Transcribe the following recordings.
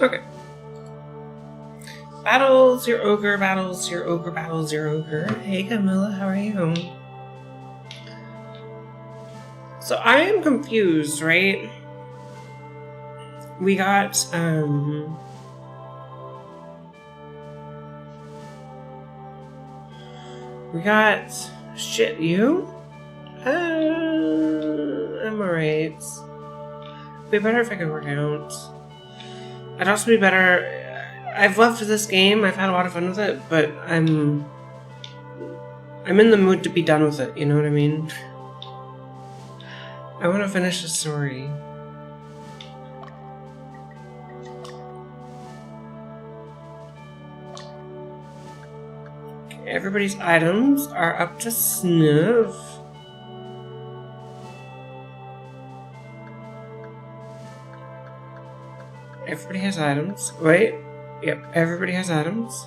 Okay. Battles your ogre, battles your ogre, battles your ogre. Hey Camilla, how are you? So I am confused, right? We got shit, you? I'm alright. Be better if I could work out. I'd also be better. I've loved this game, I've had a lot of fun with it, but I'm in the mood to be done with it, you know what I mean? I want to finish the story. Okay, everybody's items are up to snuff. Everybody has items. Wait. Yep, everybody has items.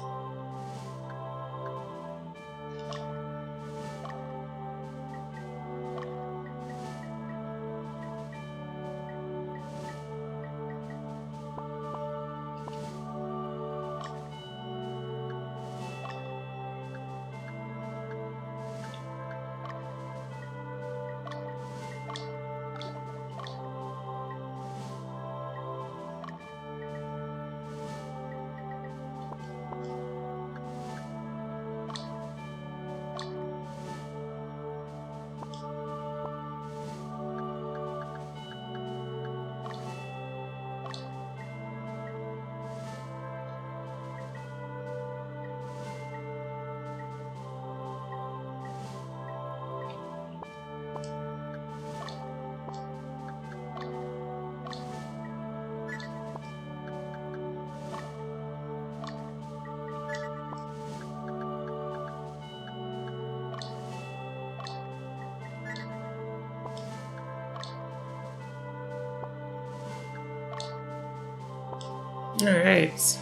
Alright.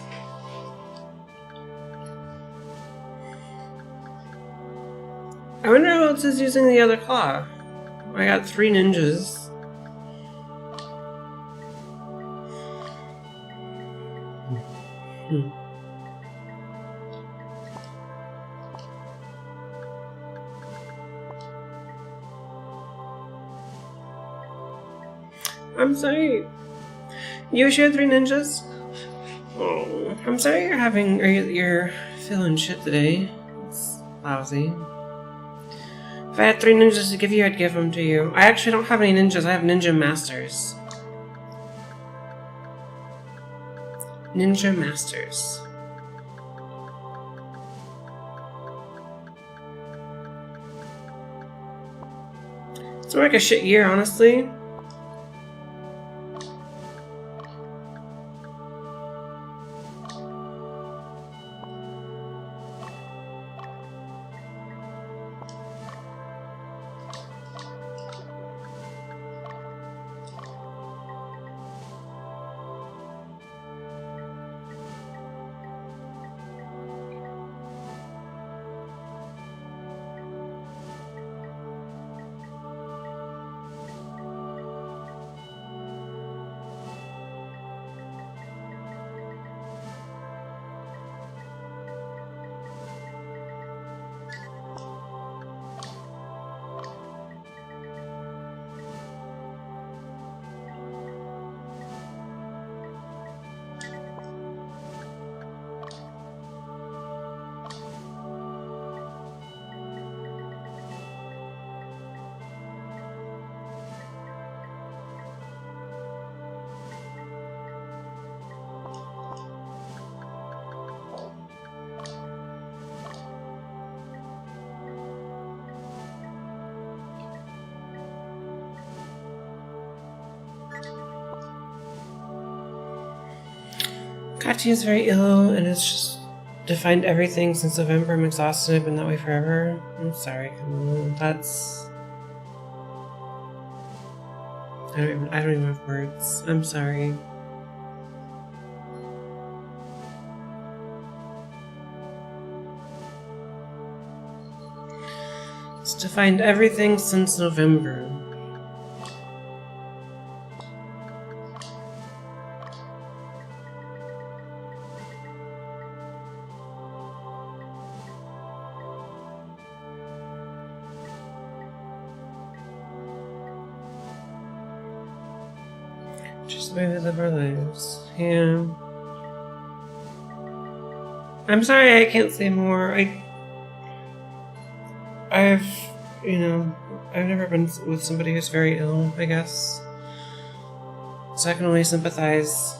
I wonder who else is using the other claw. I got 3 ninjas. I'm sorry. You share 3 ninjas? Oh, I'm sorry you're feeling shit today. It's lousy. If I had 3 ninjas to give you, I'd give them to you. I actually don't have any ninjas, I have ninja masters. Ninja masters. It's more like a shit year, honestly. Kachi is very ill, and it's just defined everything since November. I'm exhausted. I've been that way forever. I'm sorry, Camilla. That's... I don't even have words. I'm sorry. It's defined everything since November. the way we live our lives. Yeah. I'm sorry I can't say more. I've never been with somebody who's very ill, I guess. So I can only sympathize.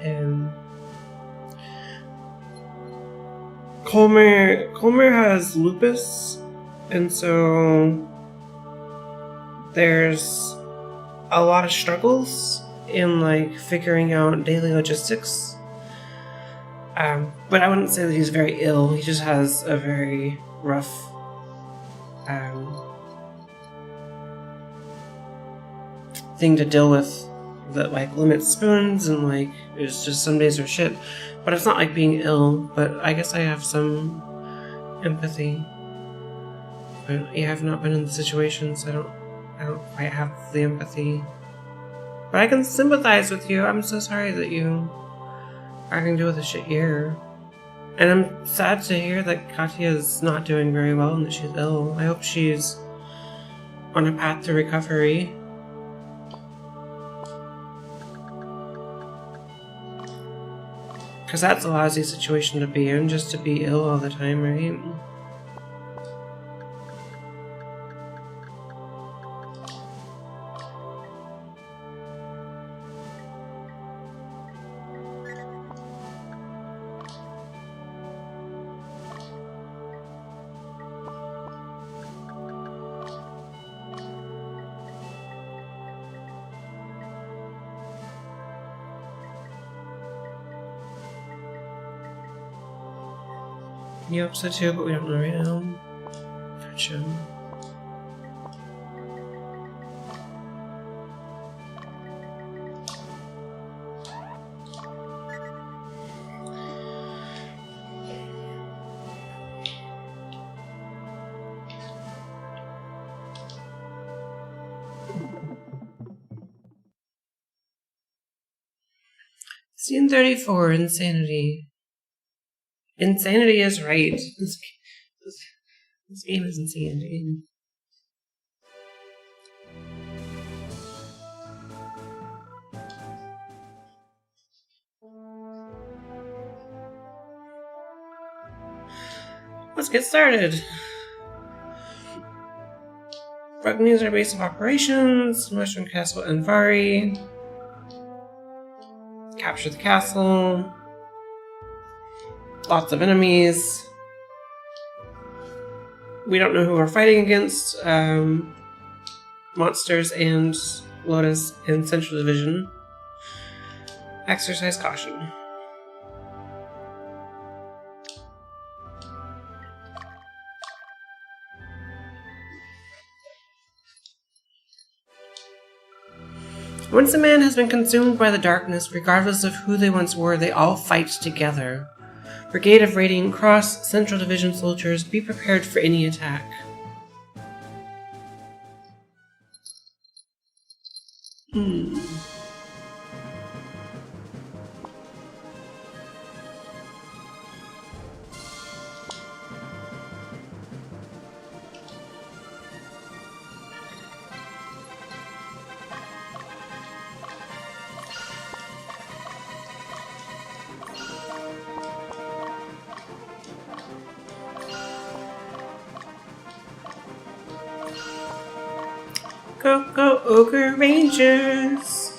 And Colmer has lupus, and so there's a lot of struggles in like figuring out daily logistics. But I wouldn't say that he's very ill. He just has a very rough thing to deal with that like limits spoons, and like it's just some days are shit. But it's not like being ill. But I guess I have some empathy. But I have not been in the situation, so I don't quite have the empathy. But I can sympathize with you. I'm so sorry that you are going to deal with a shit year. And I'm sad to hear that Katya's not doing very well and that she's ill. I hope she's on a path to recovery. Because that's a lousy situation to be in, just to be ill all the time, right? You hope so too, but we don't know right now. Gotcha. Scene 34, Insanity. Insanity is right. This game is insanity. Let's get started. Rugni is our base of operations. Mushroom Castle and Vari. Capture the castle. Lots of enemies. We don't know who we're fighting against. Monsters and Lotus in Central Division. Exercise caution. Once a man has been consumed by the darkness, regardless of who they once were, they all fight together. Brigade of Radiant Cross, Central Division soldiers, be prepared for any attack. Go, go, Ogre Rangers!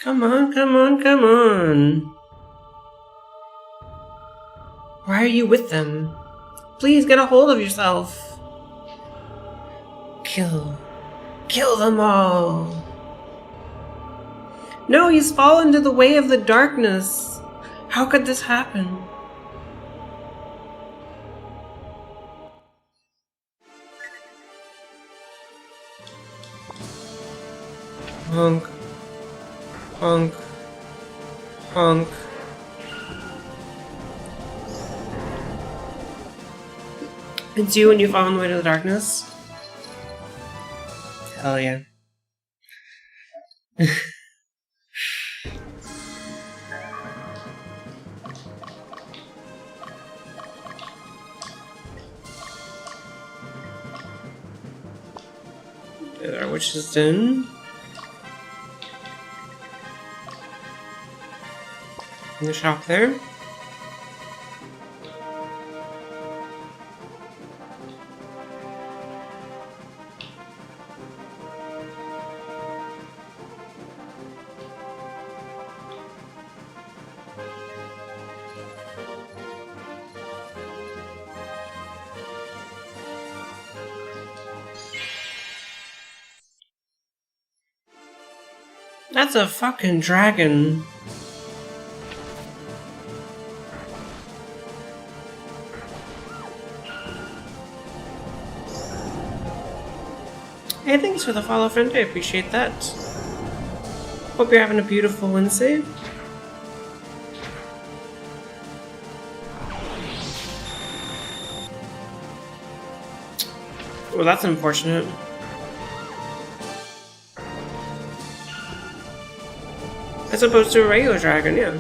Come on, come on, come on. Why are you with them? Please get a hold of yourself. Kill them all. No, he's fallen to the way of the darkness. How could this happen? Honk. Honk. Honk. It's you when you fall on the way to the darkness? Hell yeah. There are witches in. In the shop there. That's a fucking dragon. Hey, thanks for the follow, friend. I appreciate that. Hope you're having a beautiful Wednesday. Well, that's unfortunate. As opposed to a regular dragon, yeah.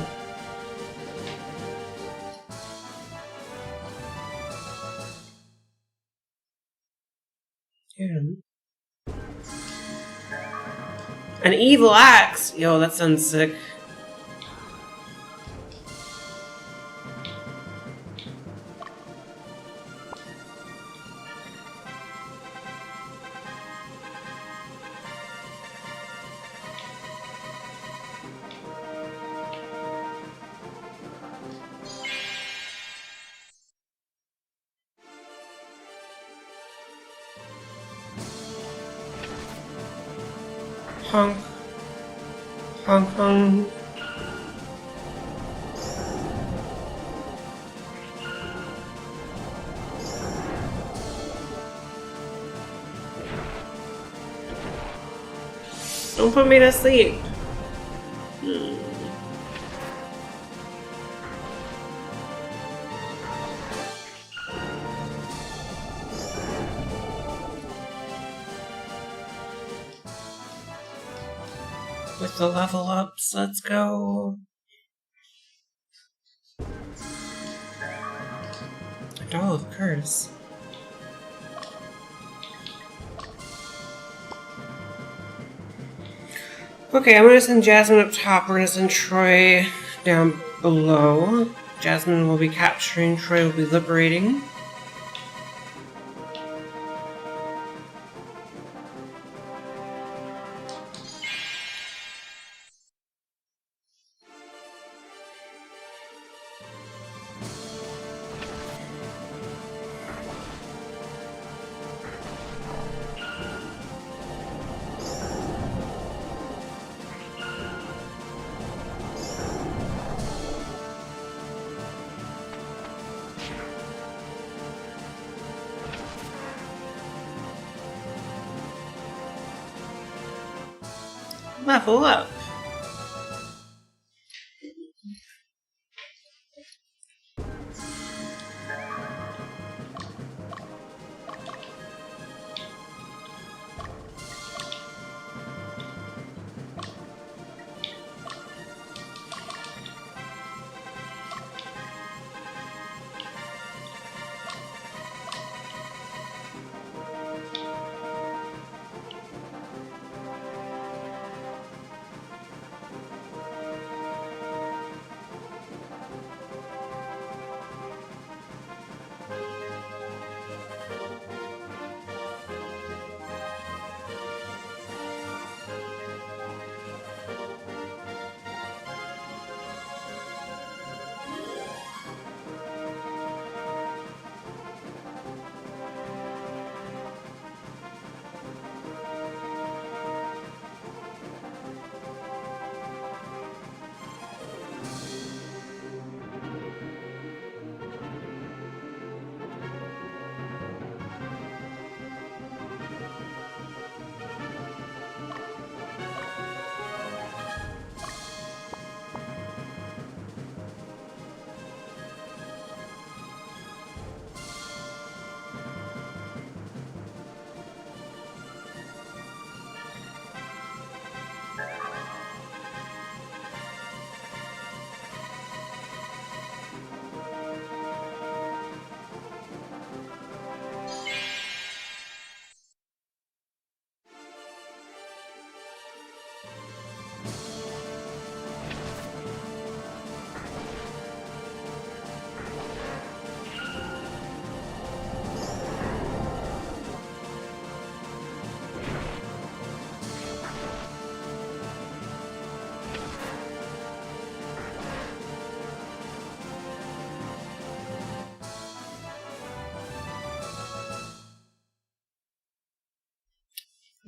Yeah. An evil axe! Yo, that sounds sick. Honk. Honk honk. Don't put me to sleep. With the level ups, let's go. A doll of curse. Okay, I'm gonna send Jasmine up top. We're gonna send Troy down below. Jasmine will be capturing, Troy will be liberating. Level up.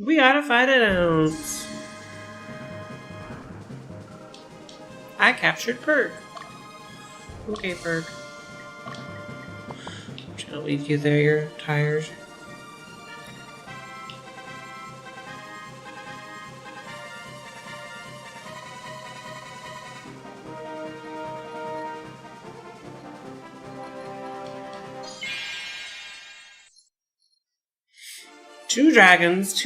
We gotta fight it out. I captured Perk. Okay, Perk. I'm trying to leave you there, you're tired. Two dragons.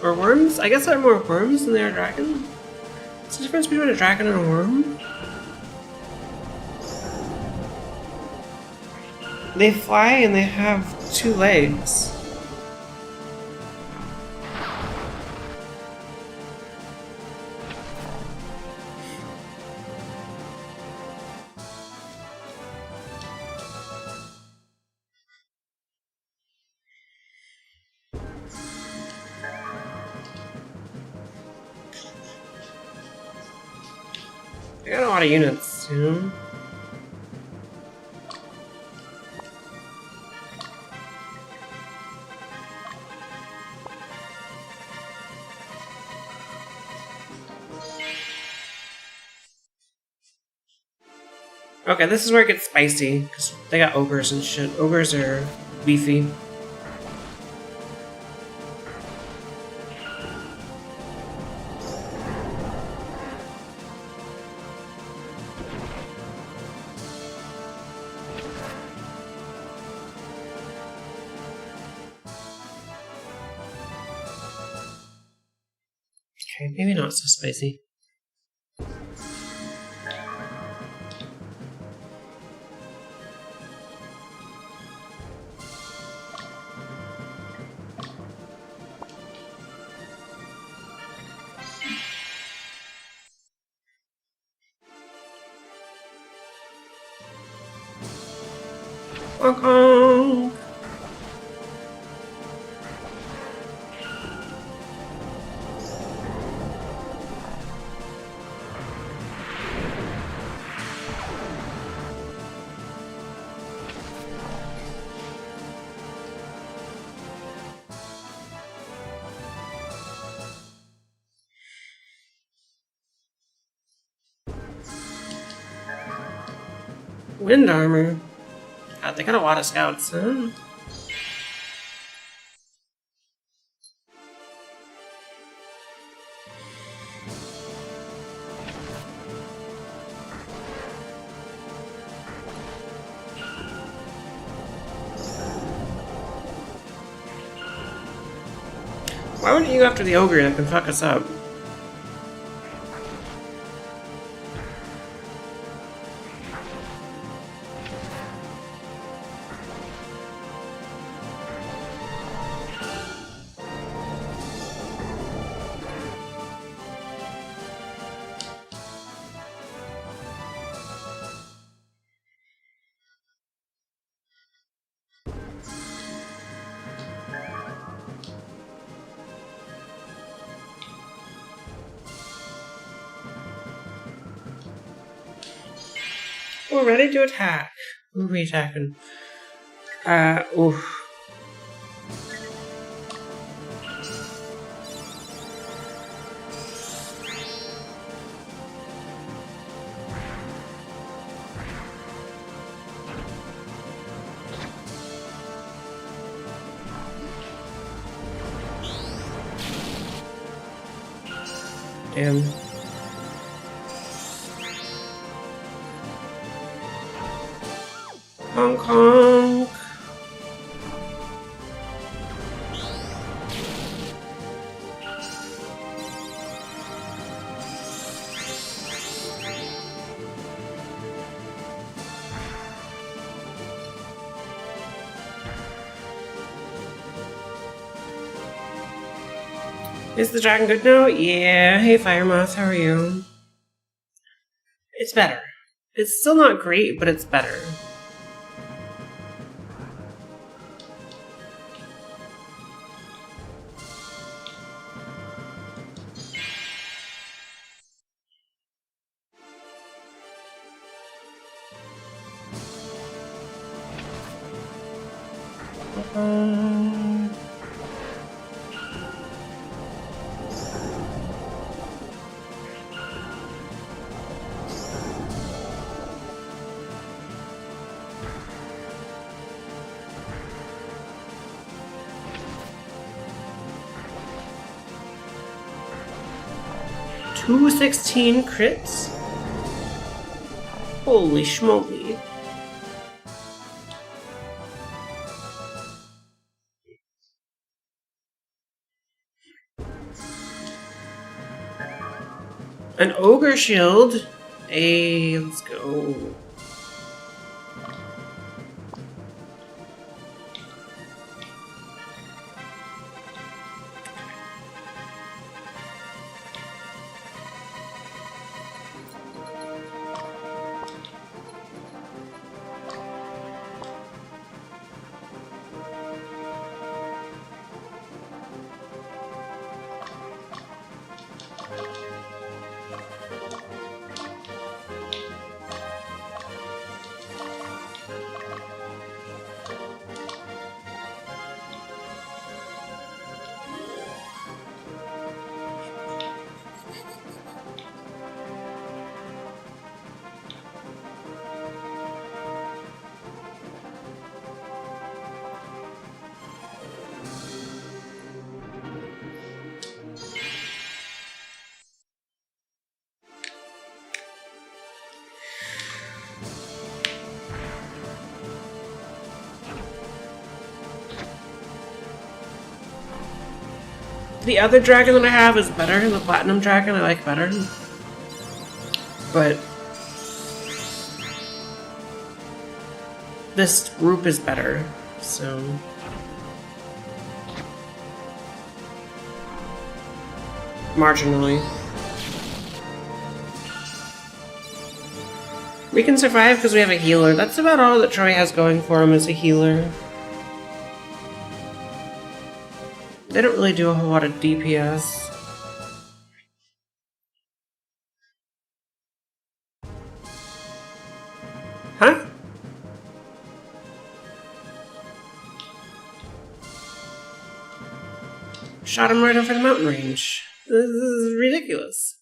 Or worms? I guess there are more worms than there are dragons. What's the difference between a dragon and a worm? They fly and they have 2 legs. I got a lot of units, too. Okay, this is where it gets spicy, because they got ogres and shit. Ogres are beefy. Okay, maybe not so spicy. Honk honk! Wind armor. God, they got a lot of scouts, huh? Why wouldn't you go after the ogre that can fuck us up? We're ready to attack. Who are we attacking? Oof. Damn. Honk honk. Is the dragon good now? Yeah. Hey, Fire Moth, how are you? It's better. It's still not great, but it's better. 216 crits? Holy schmoly. An ogre shield. Hey, let's go. The other dragon that I have is better. The platinum dragon I like better. But this group is better, so marginally. We can survive because we have a healer. That's about all that Troy has going for him is a healer. They don't really do a whole lot of DPS. Huh? Shot him right over the mountain range. This is ridiculous.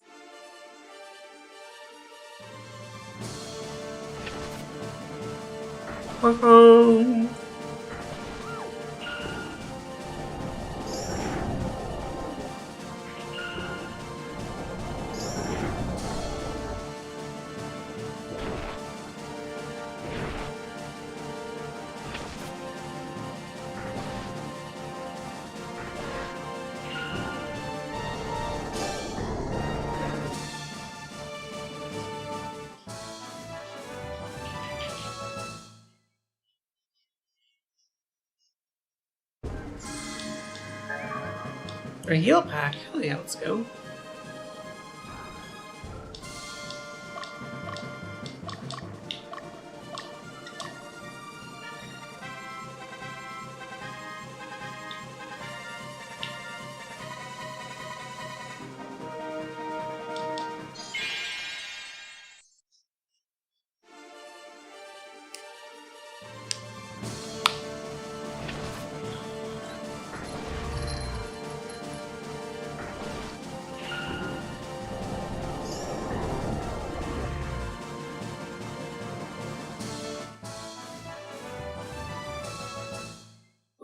A heal pack? Hell yeah, let's go.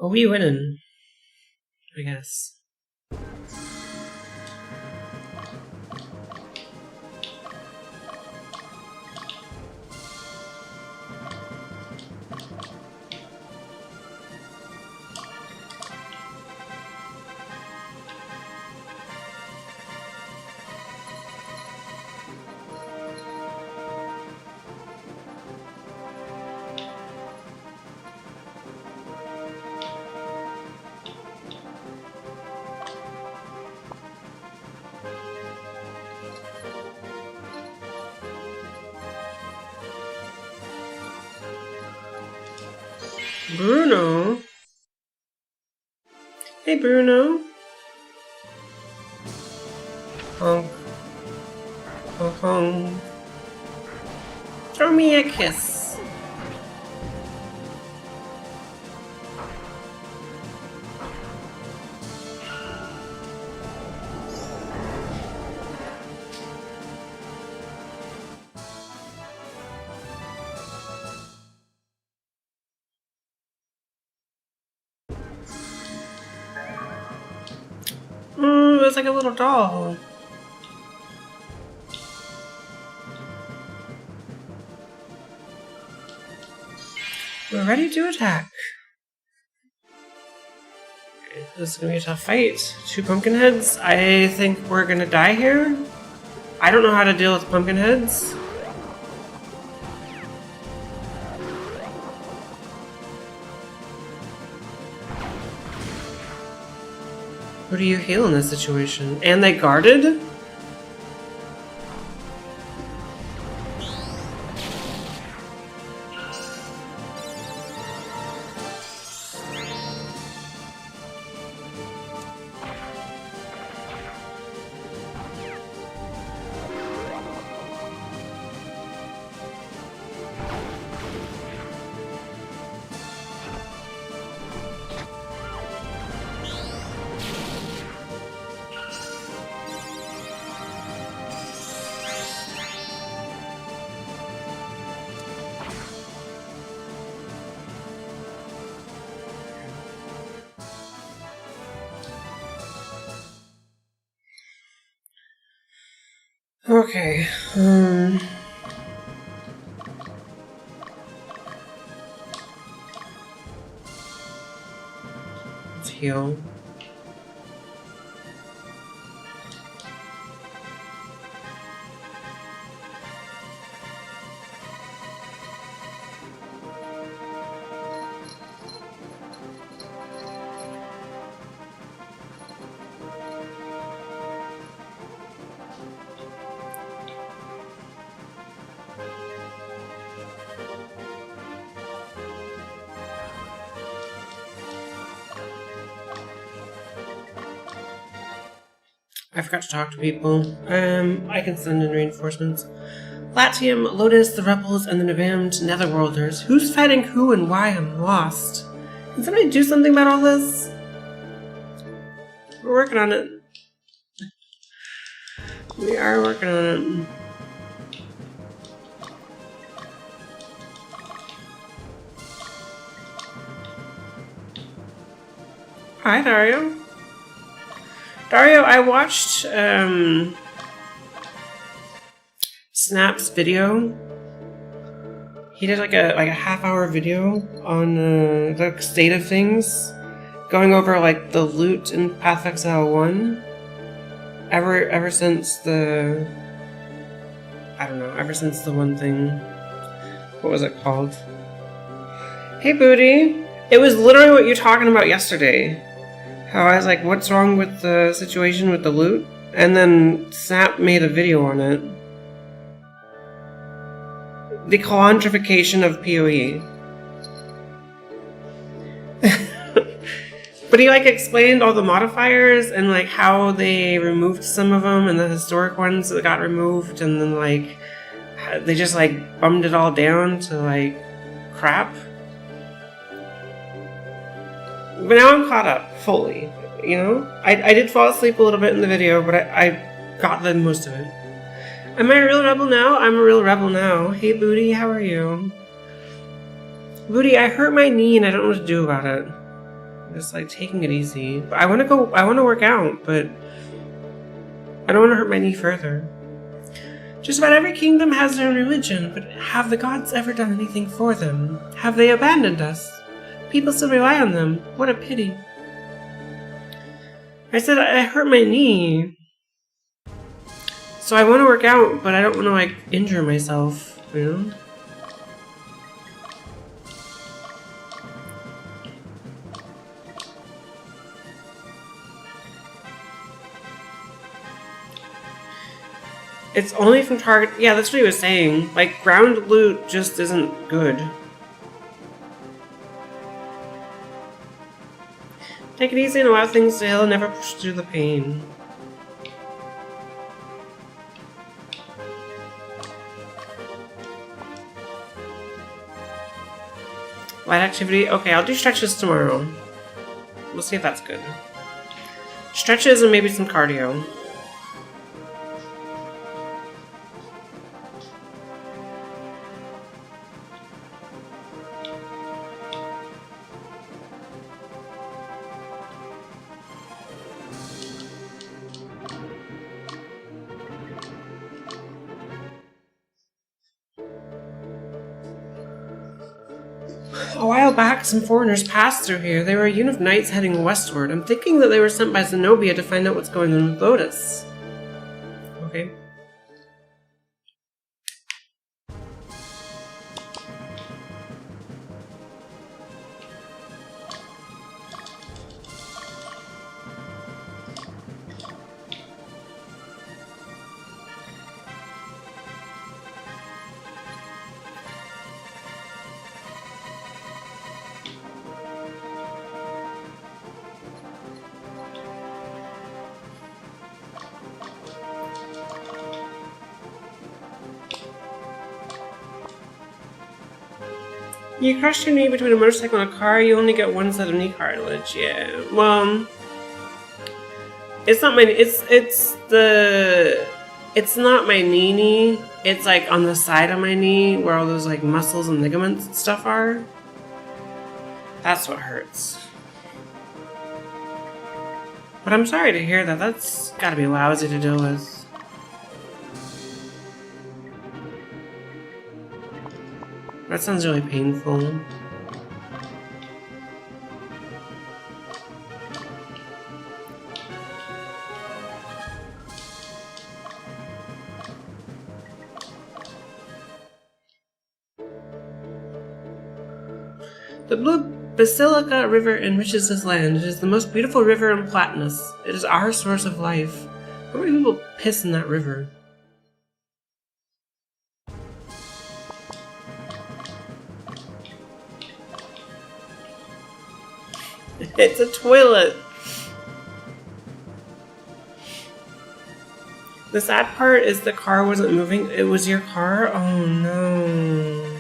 Are we winning? I guess. Bruno? Hey, Bruno. Honk. Honk, honk. Throw me a kiss. It's like a little doll. We're ready to attack. Okay, this is gonna be a tough fight. 2 pumpkin heads. I think we're gonna die here. I don't know how to deal with pumpkin heads. Who do you heal in this situation? And they guarded? Okay, let's heal. I forgot to talk to people. I can send in reinforcements. Latium, Lotus, the Rebels, and the Nevammed Netherworlders. Who's fighting who and why? I'm lost. Can somebody do something about all this? We're working on it. We are working on it. Hi, Dario. Dario, I watched Snap's video. He did like a half-hour video on the state of things, going over like the loot in Path of Exile 1. Ever since the ever since the one thing. What was it called? Hey, Booty. It was literally what you were talking about yesterday. How I was like, what's wrong with the situation with the loot? And then Snap made a video on it. The quantification of PoE. But he like explained all the modifiers and like how they removed some of them and the historic ones that got removed, and then like they just like bummed it all down to like crap. But now I'm caught up fully, you know? I did fall asleep a little bit in the video, but I got the most of it. Am I a real rebel now? I'm a real rebel now. Hey, Booty, how are you? Booty, I hurt my knee and I don't know what to do about it. I'm just like taking it easy. But I want to work out, but I don't want to hurt my knee further. Just about every kingdom has their own religion, but have the gods ever done anything for them? Have they abandoned us? People still rely on them. What a pity. I said I hurt my knee. So I want to work out, but I don't want to like injure myself, you know? It's only from target. Yeah, that's what he was saying. Like, ground loot just isn't good. Take it easy and allow things to heal and never push through the pain. Light activity? Okay, I'll do stretches tomorrow. We'll see if that's good. Stretches and maybe some cardio. A while back, some foreigners passed through here. They were a unit of knights heading westward. I'm thinking that they were sent by Zenobia to find out what's going on with Lotus. Okay. You crush your knee between a motorcycle and a car, you only get one set of knee cartilage. Yeah. Well, it's not my it's not my knee. It's like on the side of my knee where all those like muscles and ligaments and stuff are. That's what hurts. But I'm sorry to hear that. That's gotta be lousy to deal with. That sounds really painful. The Blue Basilica River enriches this land. It is the most beautiful river in Platinus. It is our source of life. How many people piss in that river? It's a toilet. The sad part is the car wasn't moving. It was your car? Oh no.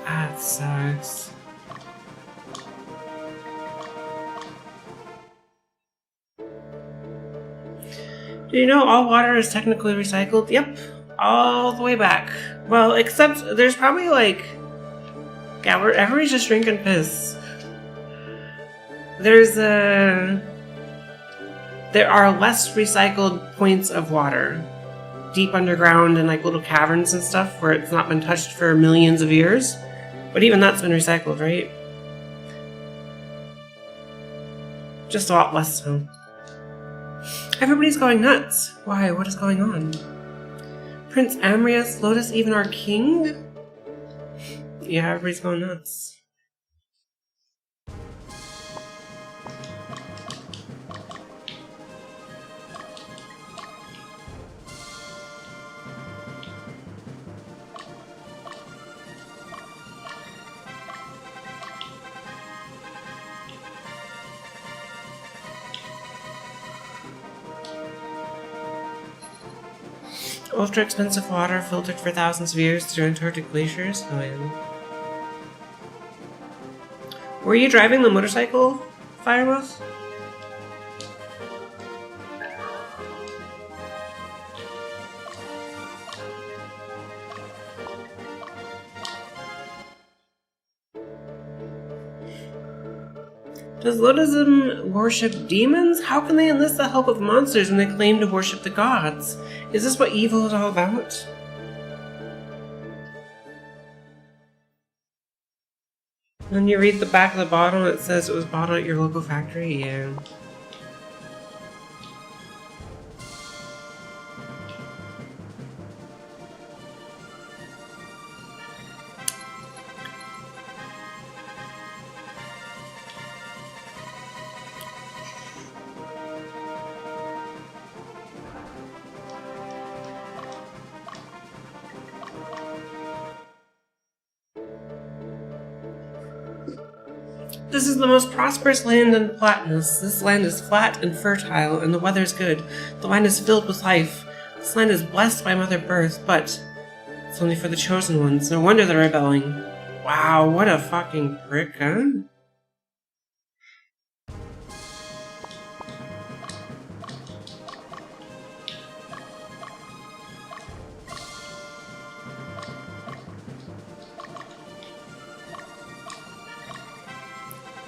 That sucks. Do you know all water is technically recycled? Yep. All the way back. Well, except there's probably like... Yeah, everybody's just drinking piss. There are less recycled points of water. Deep underground in like little caverns and stuff where it's not been touched for millions of years. But even that's been recycled, right? Just a lot less so. Everybody's going nuts. Why? What is going on? Prince Amrius, Lotus, even our king? Yeah, everybody's going nuts. Ultra expensive water filtered for thousands of years through Antarctic glaciers. Oh, yeah. Were you driving the motorcycle, Firewolf? Does Lotism worship demons? How can they enlist the help of monsters when they claim to worship the gods? Is this what evil is all about? When you read the back of the bottle, it says it was bottled at your local factory. Yeah. This is the most prosperous land in Platinus. This land is flat and fertile, and the weather's good. The land is filled with life. This land is blessed by Mother Birth, but it's only for the chosen ones. No wonder they're rebelling. Wow, what a fucking prick, huh?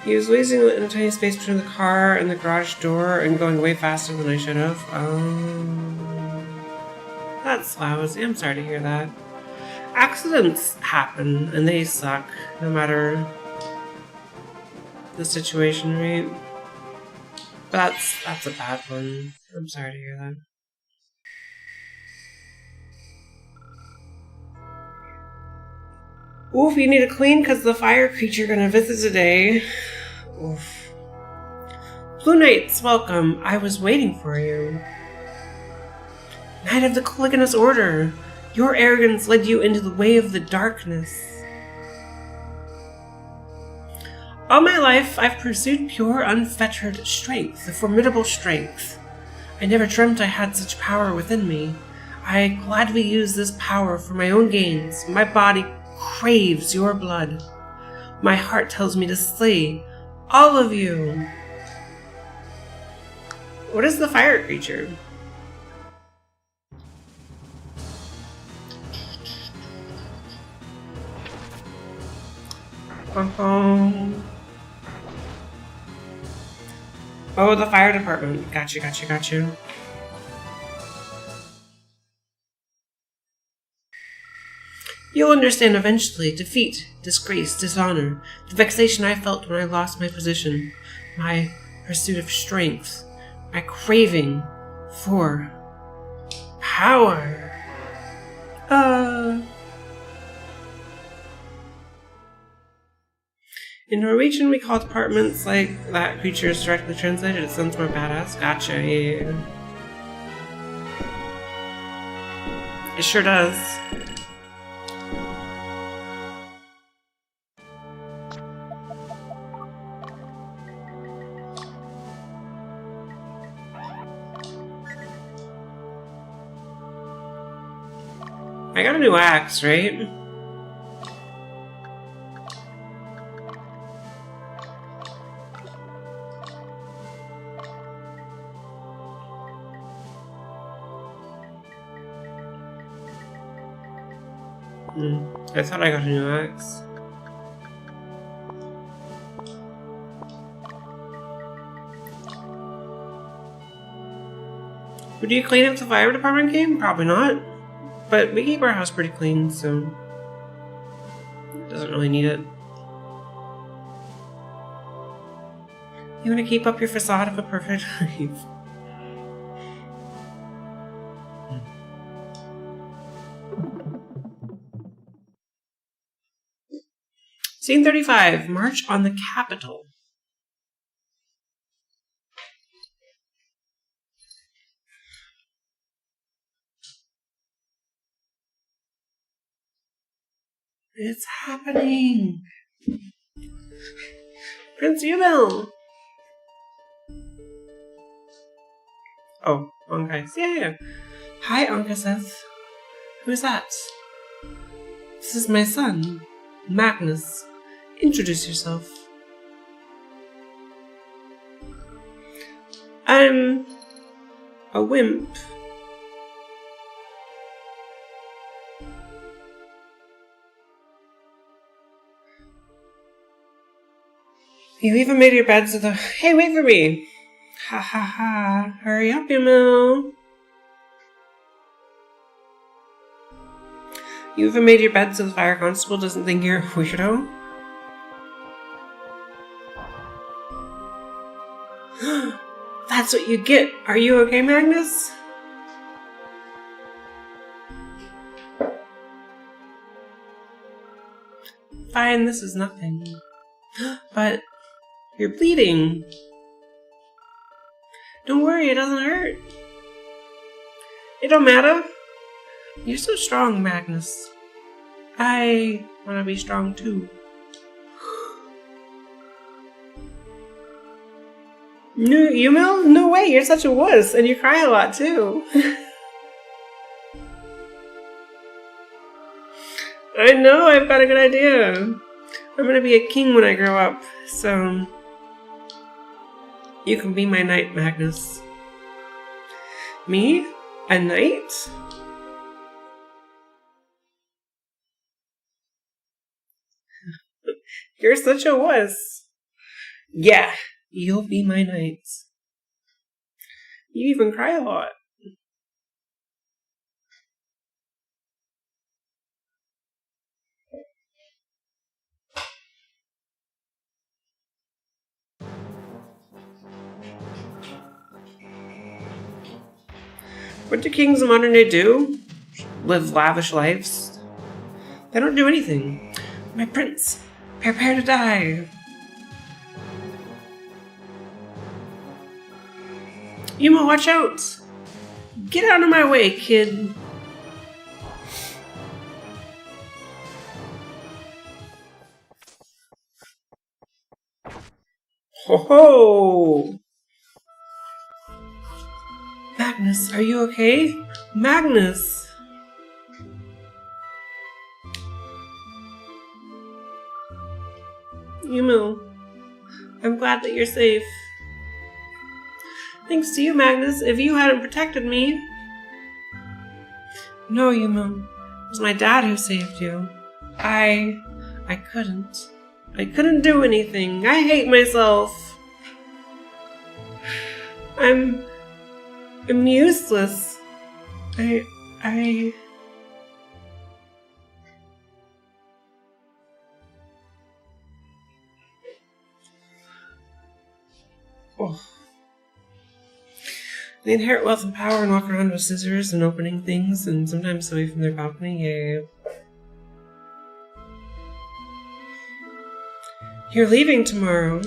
He was wasting in a tiny space between the car and the garage door and going way faster than I should have. That's lousy. I'm sorry to hear that. Accidents happen, and they suck, no matter the situation, right? But that's a bad one. I'm sorry to hear that. Oof, you need to clean because the fire creature gonna visit today. Oof. Blue Knights, welcome. I was waiting for you. Knight of the Coligonous Order. Your arrogance led you into the way of the darkness. All my life, I've pursued pure, unfettered strength, a formidable strength. I never dreamt I had such power within me. I gladly use this power for my own gains. My body craves your blood. My heart tells me to slay all of you. What is the fire creature? Oh, the fire department. Gotcha. You'll understand eventually. Defeat, disgrace, dishonor, the vexation I felt when I lost my position, my pursuit of strength, my craving for power. In Norwegian, we call departments like that creatures directly translated. It sounds more badass. Gotcha, yeah. It sure does. I got a new axe, right? I thought I got a new axe. Would you clean up the fire department game? Probably not. But we keep our house pretty clean, so it doesn't really need it. You want to keep up your facade of a perfect life. Scene 35, March on the Capitol. It's happening! Prince Yubel! Oh, wrong guys. Yeah. Hi, Anka Seth. Who's that? This is my son, Magnus. Introduce yourself. I'm a wimp. You even made your bed so the— Hey, wait for me! Ha ha ha. Hurry up, Yumil. You even made your bed so the fire constable doesn't think you're a weirdo? That's what you get. Are you okay, Magnus? Fine, this is nothing. But you're bleeding. Don't worry, it doesn't hurt. It don't matter. You're so strong, Magnus. I want to be strong too. No, Yumil? No way, you're such a wuss, and you cry a lot too. I know, I've got a good idea. I'm gonna be a king when I grow up, so you can be my knight, Magnus. Me? A knight? You're such a wuss. Yeah, you'll be my knight. You even cry a lot. What do kings of modern day do? Live lavish lives? They don't do anything. My prince, prepare to die. Yuma, watch out! Get out of my way, kid! Ho ho! Magnus, are you okay? Magnus! Yuma, I'm glad that you're safe. Thanks to you, Magnus. If you hadn't protected me... No, Yuma. It was my dad who saved you. I couldn't. I couldn't do anything. I hate myself. I'm useless. Oh. They inherit wealth and power and walk around with scissors and opening things and sometimes away from their balcony. Yeah. You're leaving tomorrow.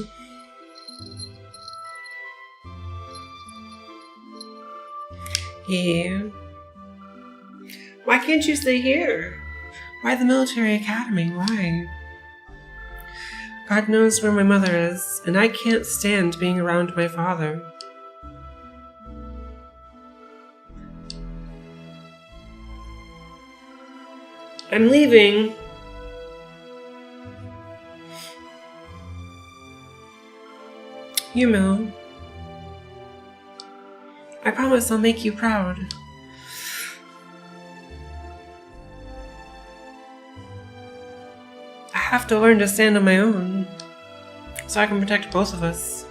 Yeah. Why can't you stay here? Why the military academy? Why? God knows where my mother is, and I can't stand being around my father. I'm leaving. Yuma, I promise I'll make you proud. I have to learn to stand on my own, so I can protect both of us.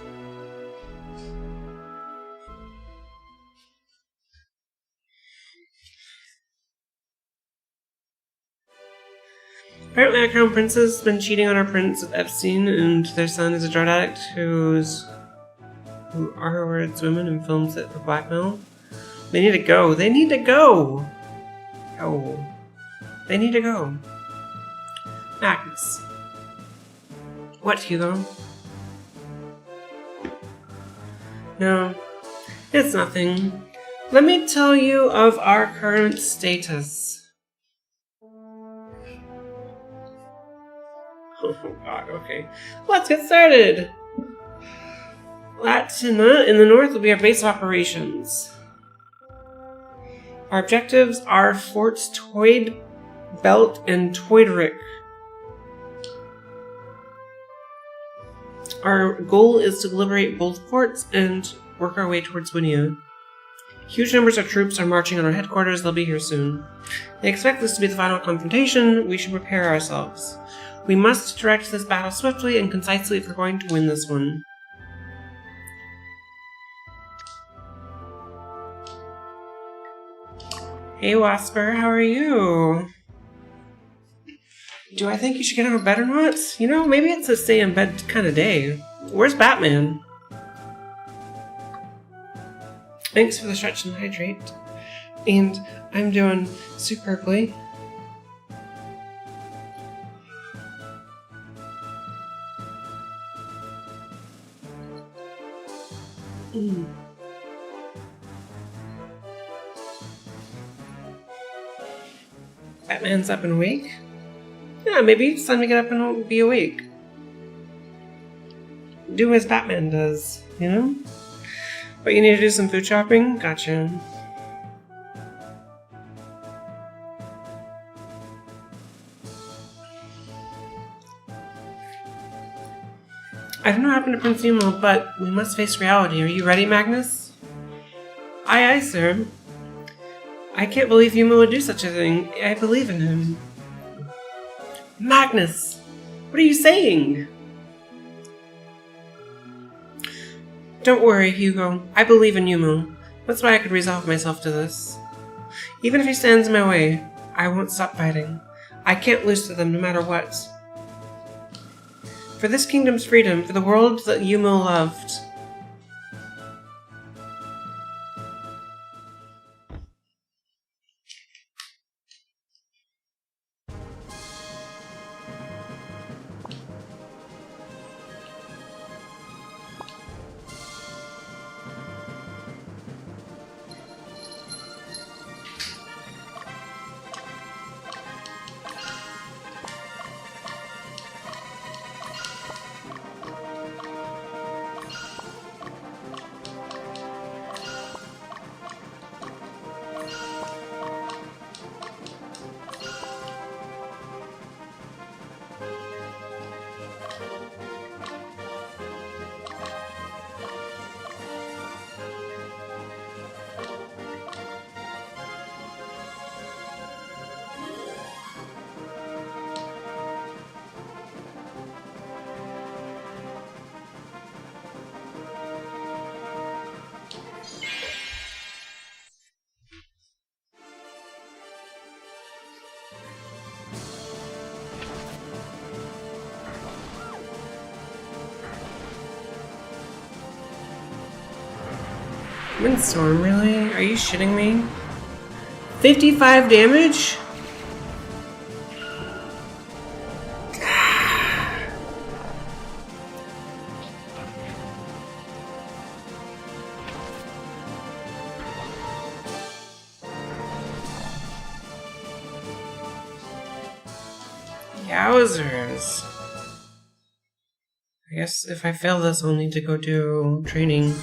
Apparently our crown princess has been cheating on our prince with Epstein, and their son is a drug addict who are her words women and films it for blackmail. They need to go. They need to go! Oh. They need to go. Magnus. What, Hugo? No. It's nothing. Let me tell you of our current status. Oh god, okay. Let's get started! Latina in the north will be our base of operations. Our objectives are Forts Toyd, Belt, and Toyderick. Our goal is to liberate both forts and work our way towards Winia. Huge numbers of troops are marching on our headquarters. They'll be here soon. They expect this to be the final confrontation. We should prepare ourselves. We must direct this battle swiftly and concisely if we're going to win this one. Hey Wasper, how are you? Do I think you should get out of bed or not? You know, maybe it's a stay in bed kind of day. Where's Batman? Thanks for the stretch and hydrate. And I'm doing superbly. Batman's up and awake? Yeah, maybe it's time to get up and be awake. Do as Batman does, you know? But you need to do some food shopping? Gotcha. I don't know what happened to Prince Nemo, but we must face reality. Are you ready, Magnus? Aye, aye, sir. I can't believe Yuma would do such a thing. I believe in him. Magnus! What are you saying? Don't worry, Hugo. I believe in Yuma. That's why I could resolve myself to this. Even if he stands in my way, I won't stop fighting. I can't lose to them no matter what. For this kingdom's freedom, for the world that Yuma loved. Windstorm, really? Are you shitting me? 55 damage? Yowzers. I guess if I fail this, I'll need to go do training.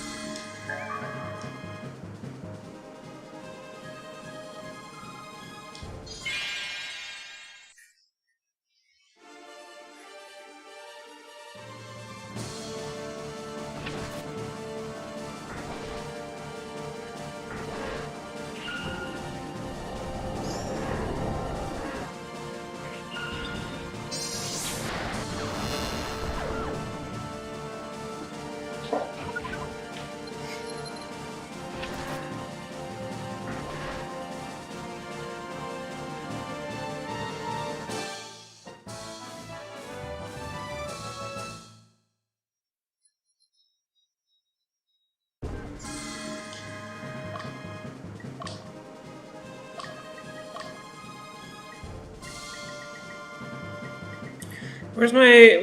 Where's my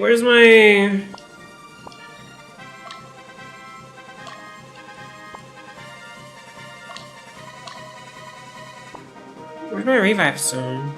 Where's my revive stone?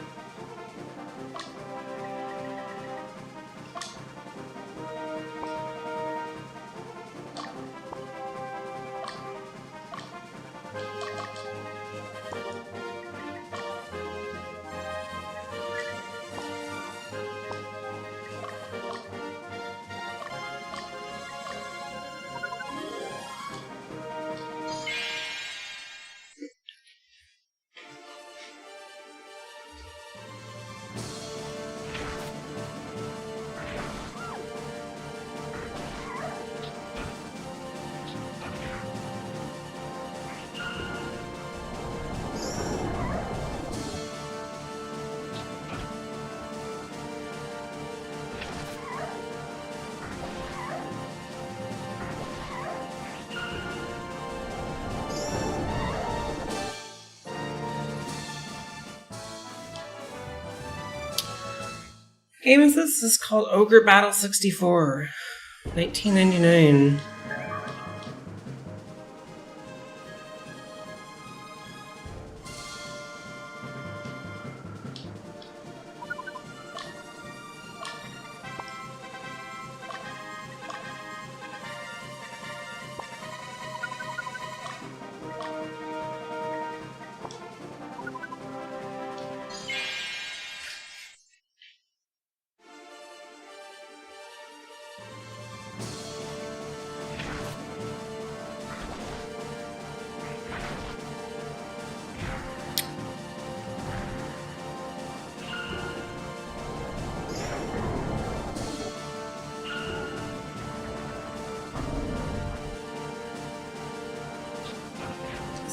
Game is this? This is called Ogre Battle 64, 1999.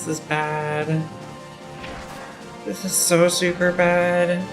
This is bad. This is so super bad.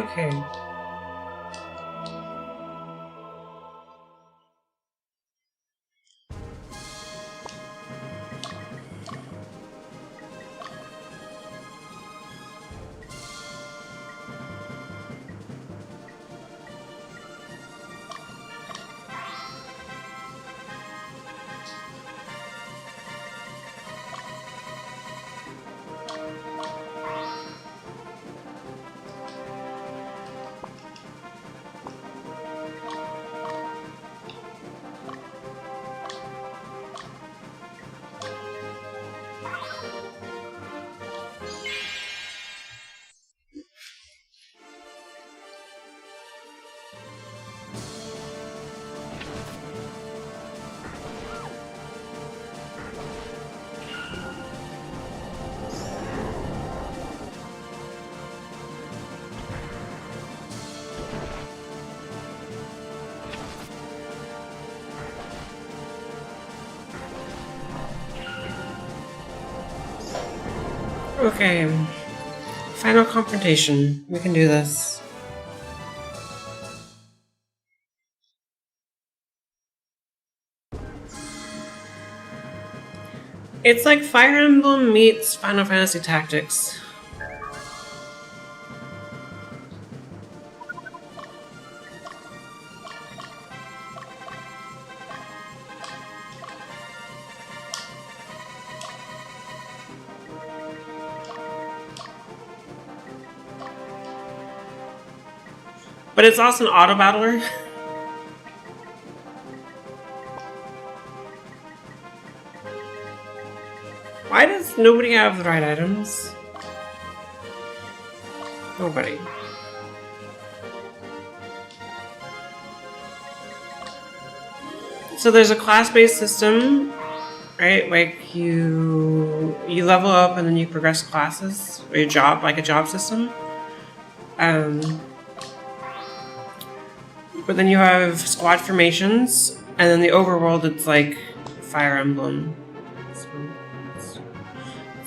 Okay. Okay. Final confrontation. We can do this. It's like Fire Emblem meets Final Fantasy Tactics. But it's also an auto battler. Why does nobody have the right items? Nobody. So there's a class-based system, right? Like you level up and then you progress classes, or your job, like a job system. But then you have squad formations, and then the overworld, it's like Fire Emblem. It's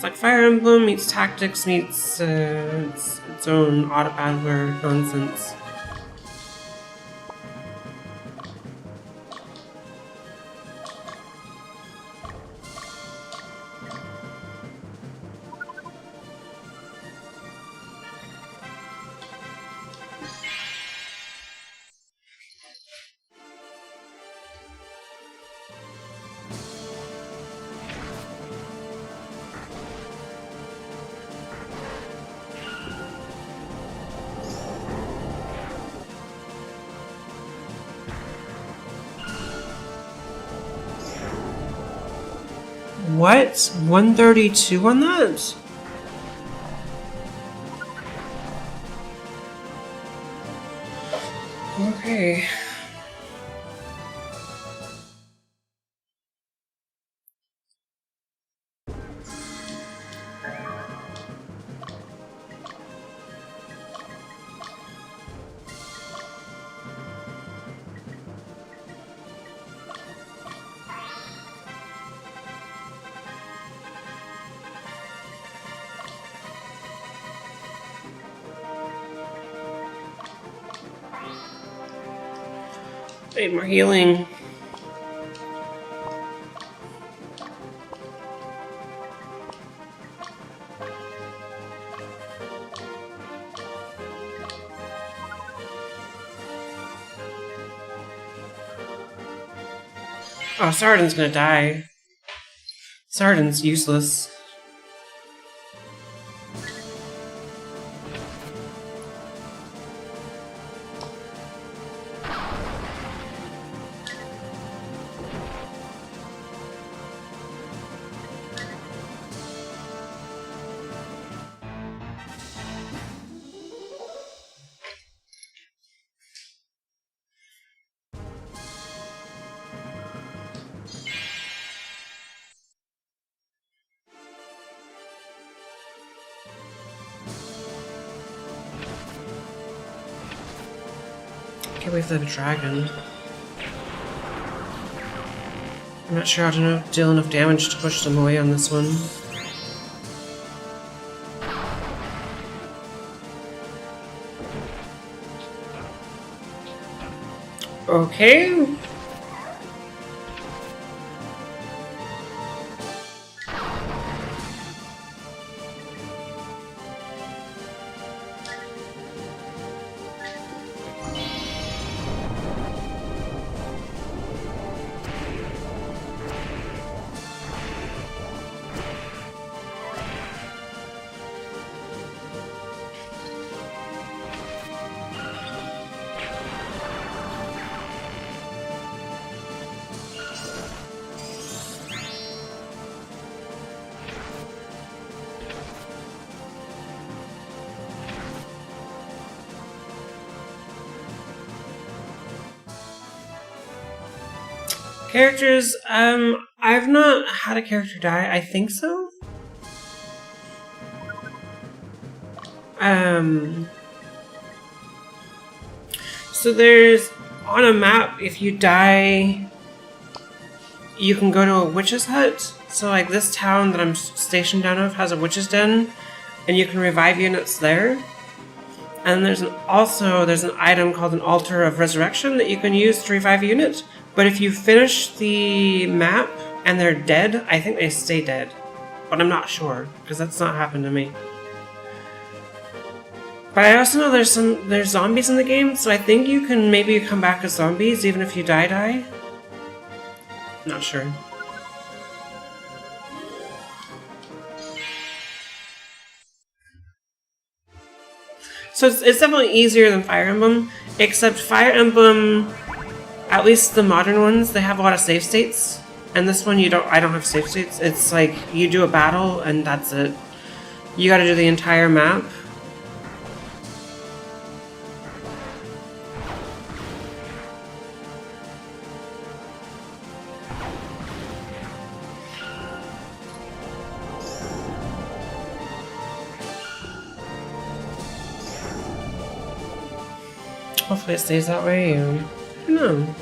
like Fire Emblem meets Tactics meets its own auto battler nonsense. What? 132 on that? Okay. Need more healing. Oh, Sardin's gonna die. Sardin's useless. Can't wait for the dragon. I'm not sure how to deal enough damage to push them away on this one. Okay. Characters, I've not had a character die, I think so. So there's, on a map, if you die, you can go to a witch's hut. So like this town that I'm stationed down of has a witch's den, and you can revive units there. And there's an item called an Altar of Resurrection that you can use to revive a unit. But if you finish the map and they're dead, I think they stay dead. But I'm not sure, because that's not happened to me. But I also know there's zombies in the game, so I think you can maybe come back as zombies even if you die. Not sure. So it's definitely easier than Fire Emblem, except Fire Emblem, at least the modern ones, they have a lot of save states. And this one I don't have save states. It's like you do a battle and that's it. You gotta do the entire map. Hopefully it stays that way. I don't know.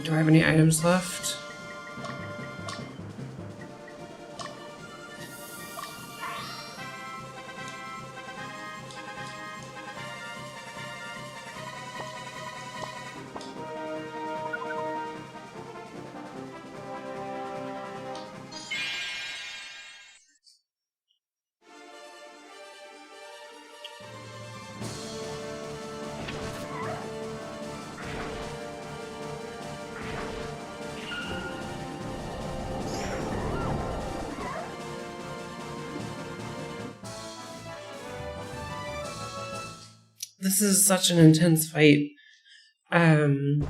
Do I have any items left? This is such an intense fight. Sarden,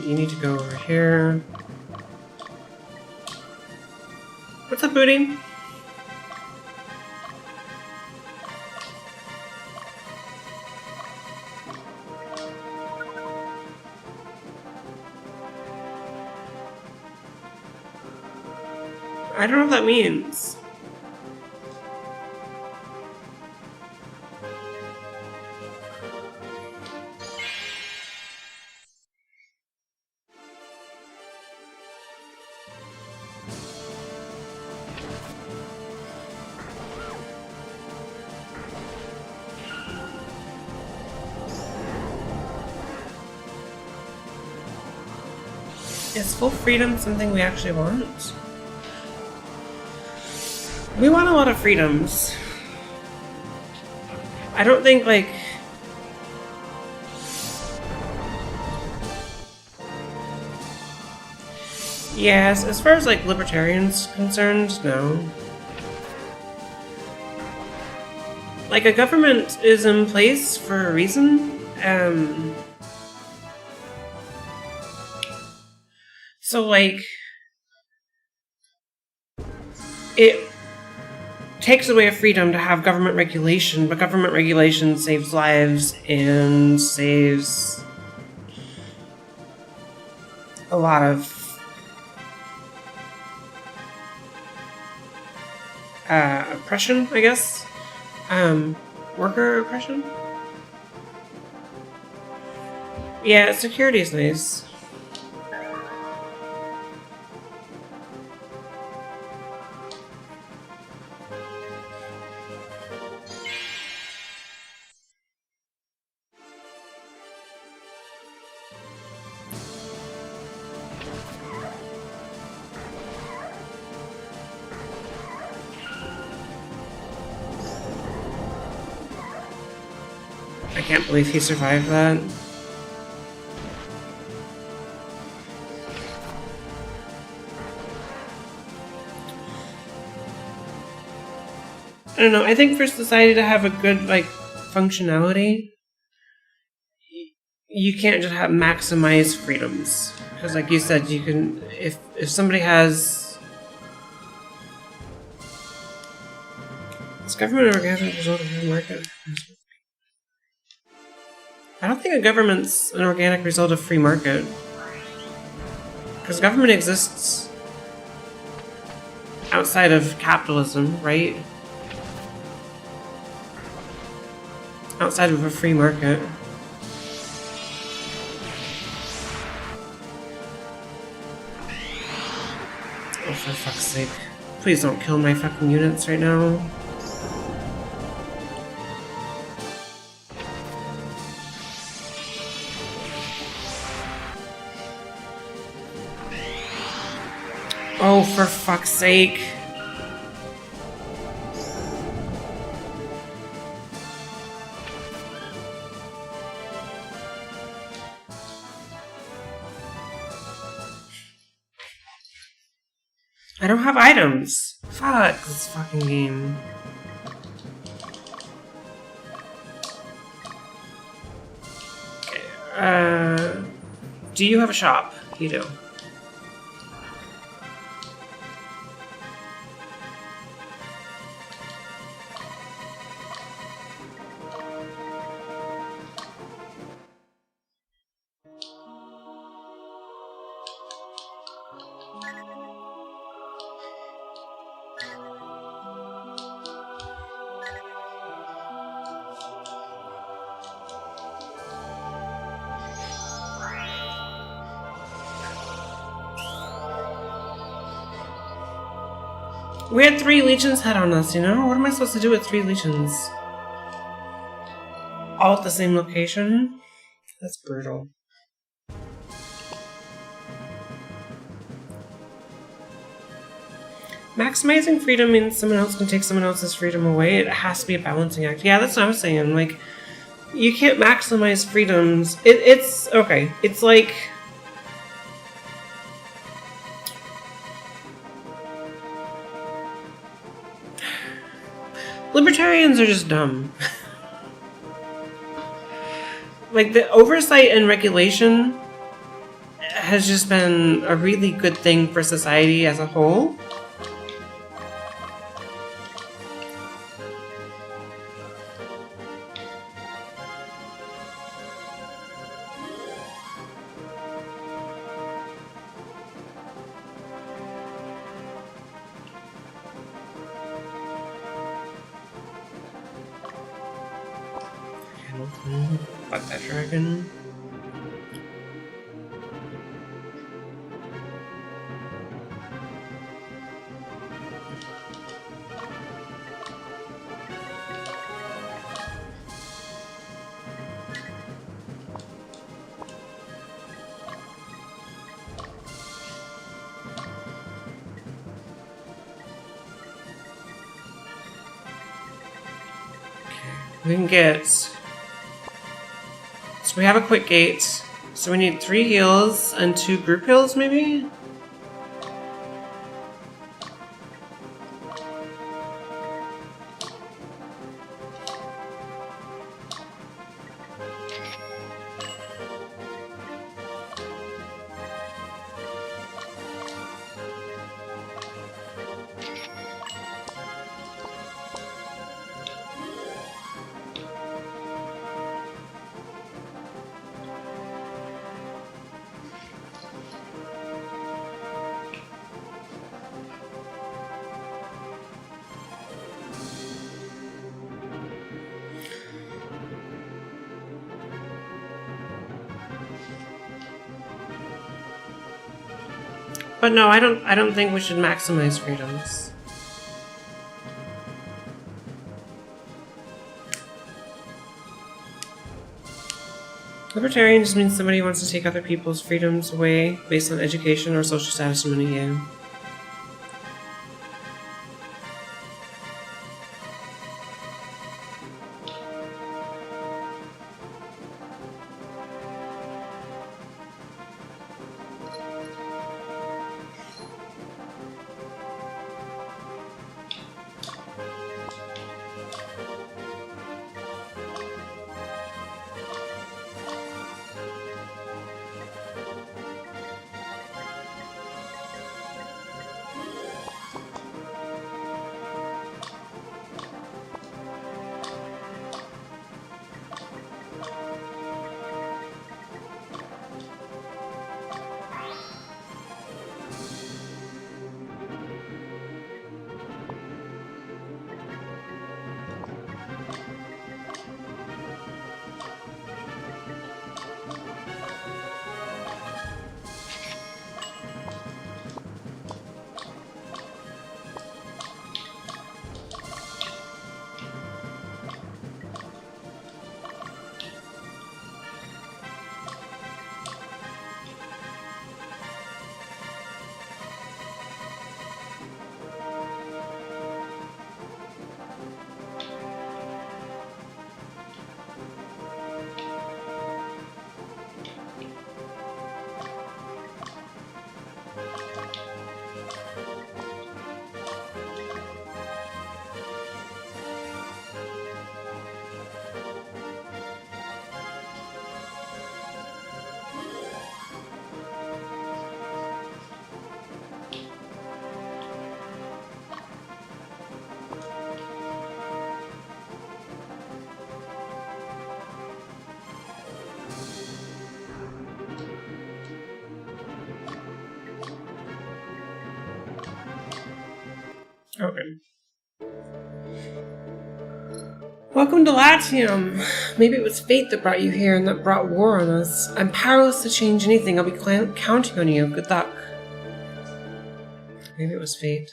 you need to go over here. What's up, Booty? I don't know what that means. Is full freedom something we actually want? We want a lot of freedoms. I don't think, like... Yes, as far as, like, libertarians concerned, no. Like, a government is in place for a reason. So, like... It takes away a freedom to have government regulation, but government regulation saves lives and saves a lot of oppression, I guess. Worker oppression? Yeah, security is nice. I can't believe he survived that. I don't know, I think for society to have a good, like, functionality, you can't just have maximize freedoms. Because like you said, you can, if somebody has... Is government an organic result of free market? I don't think a government's an organic result of free market. Because government exists outside of capitalism, right? Outside of a free market. Oh, for fuck's sake. Please don't kill my fucking units right now. Oh, for fuck's sake. I don't have items. Fuck this fucking game. Okay, do you have a shop? You do. We had 3 legions head on us, you know? What am I supposed to do with 3 legions? All at the same location? That's brutal. Maximizing freedom means someone else can take someone else's freedom away. It has to be a balancing act. Yeah, that's what I was saying. Like, you can't maximize freedoms. It's okay. It's like... Libertarians are just dumb. Like, the oversight and regulation has just been a really good thing for society as a whole. Fuck that dragon. We can get... So we have a quick gate. So we need 3 heals and 2 group heals, maybe? But no, I don't think we should maximize freedoms. Libertarian just means somebody wants to take other people's freedoms away based on education or social status and money, yeah. Okay. Welcome to Latium. Maybe it was fate that brought you here and that brought war on us. I'm powerless to change anything. I'll be counting on you. Good luck. Maybe it was fate.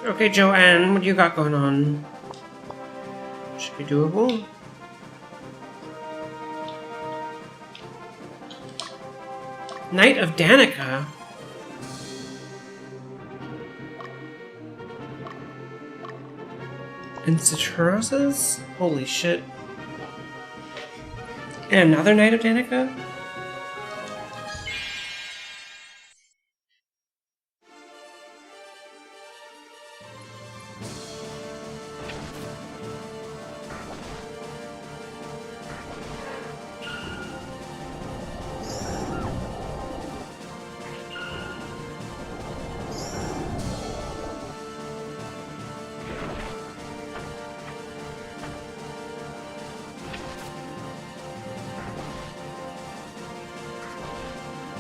Okay, Joanne, what do you got going on? Should be doable. Knight of Danica. And Citrus's? Holy shit. And another Knight of Danica?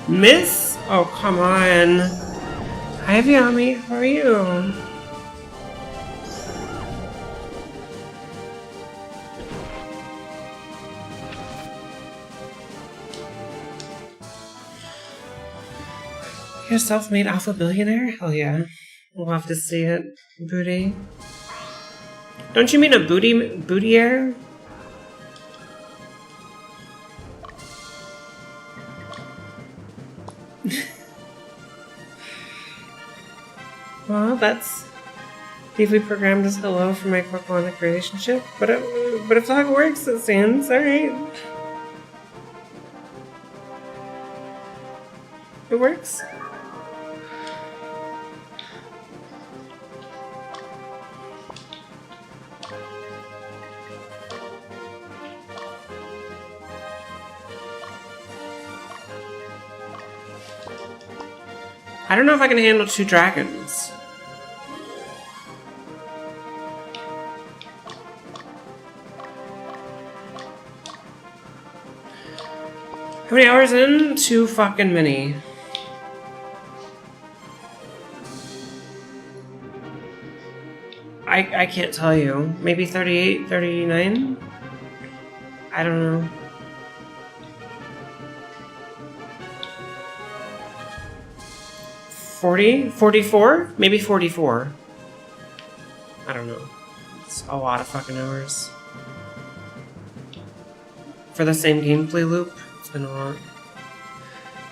Miss? Oh, come on. Hi, Vyami. How are you? You're a self-made alpha billionaire? Hell yeah. We'll have to see it, booty. Don't you mean a bootier? Well, that's deeply programmed as hello for my quaquonic relationship. But if that works, it seems. Alright. It works. I don't know if I can handle 2 dragons. How many hours in? 2 fucking many. I can't tell you. Maybe 38, 39? I don't know. $40? 44? Maybe 44. I don't know. It's a lot of fucking hours. For the same gameplay loop, it's been a lot.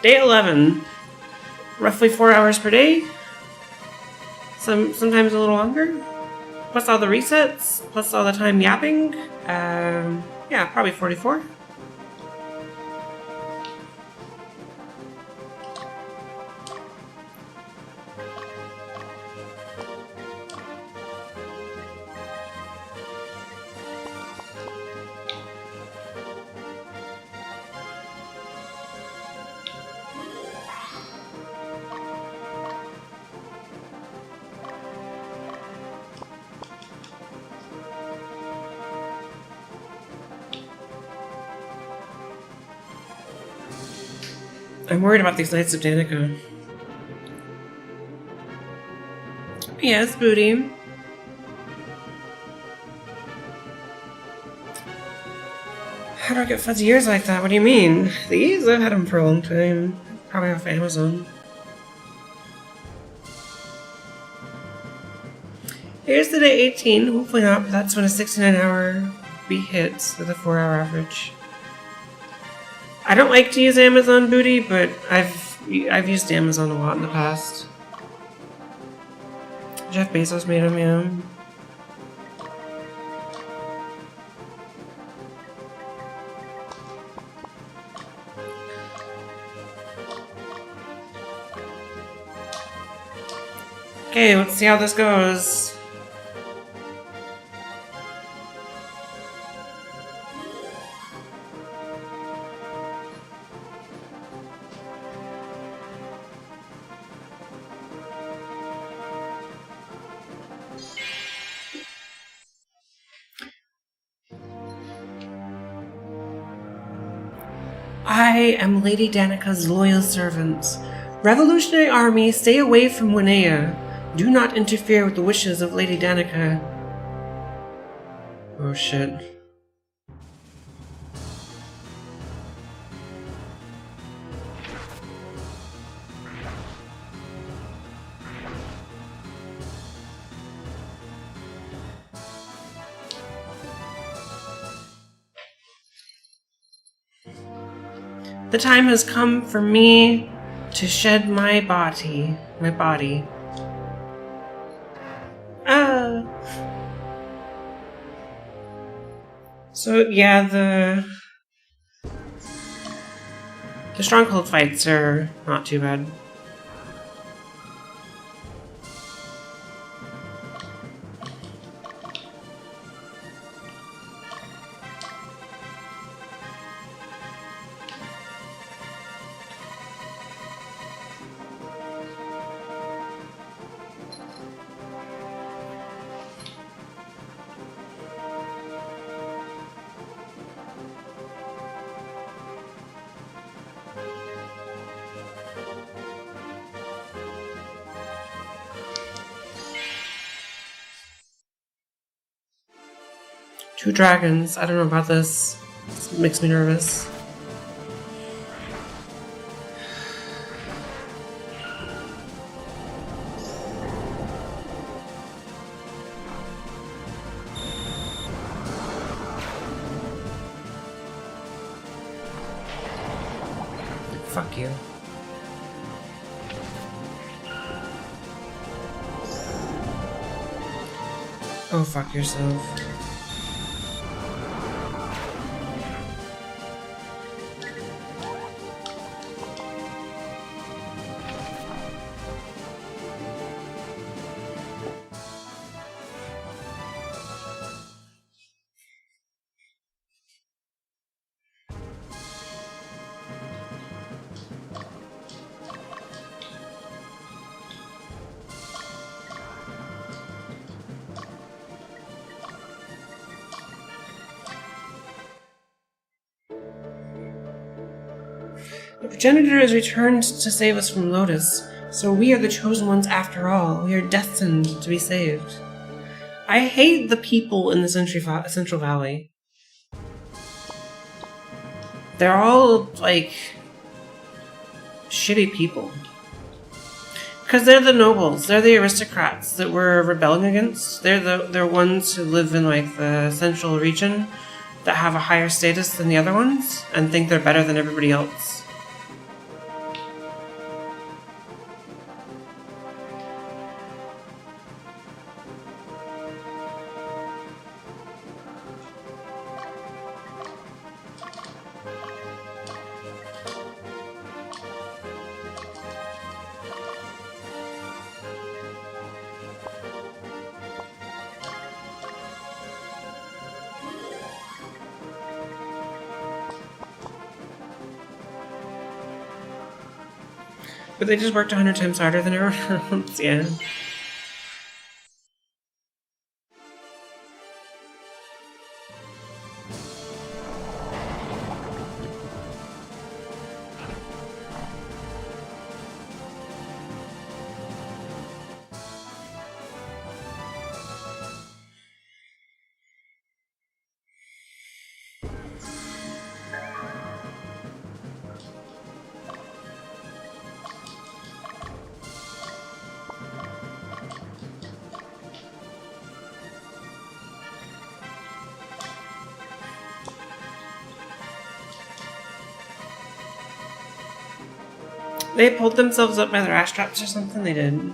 Day 11. Roughly 4 hours per day. Sometimes a little longer. Plus all the resets, plus all the time yapping. Yeah, probably 44. I'm worried about these Knights of Danica. Yes, booty. How do I get fuzzy ears like that? What do you mean? These? I've had them for a long time. Probably off Amazon. Here's the day 18. Hopefully not, but that's when a 69-hour beat hits with a 4-hour average. I don't like to use Amazon booty, but I've used Amazon a lot in the past. Jeff Bezos made him, yeah. Okay, let's see how this goes. I am Lady Danica's loyal servant. Revolutionary Army, stay away from Winea. Do not interfere with the wishes of Lady Danica. Oh shit. The time has come for me to shed my body. So yeah, the stronghold fights are not too bad. Two dragons. I don't know about this. This makes me nervous. Fuck you. Oh, fuck yourself. The progenitor is returned to save us from Lotus, so we are the chosen ones after all. We are destined to be saved. I hate the people in the Central Valley. They're all, like, shitty people. Because they're the nobles. They're the aristocrats that we're rebelling against. They're ones who live in, like, the central region that have a higher status than the other ones and think they're better than everybody else. But they just worked 100 times harder than everyone else, yeah. They pulled themselves up by their ass straps or something? They did.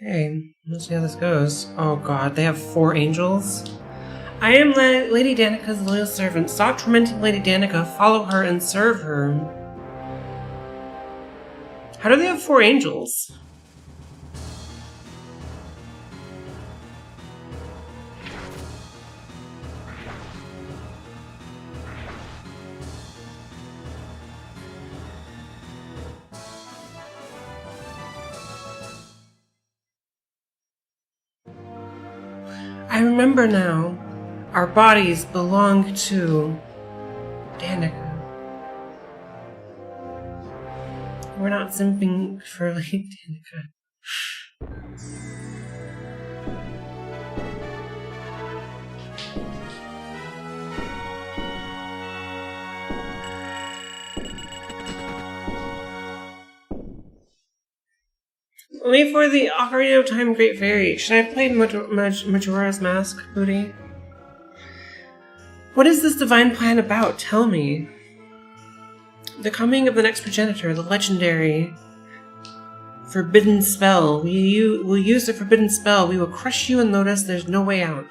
Okay, let's see how this goes. Oh god, they have 4 angels? I am Lady Danica's loyal servant. Stop tormenting Lady Danica, follow her, and serve her. How do they have 4 angels? I remember now. Our bodies belong to Danica. We're not simping for Lady Danica. Only for the Ocarina of Time Great Fairy. Should I play Majora's Mask, Booty? What is this divine plan about? Tell me. The coming of the next progenitor, the legendary forbidden spell. We will use the forbidden spell. We will crush you and Lotus. There's no way out.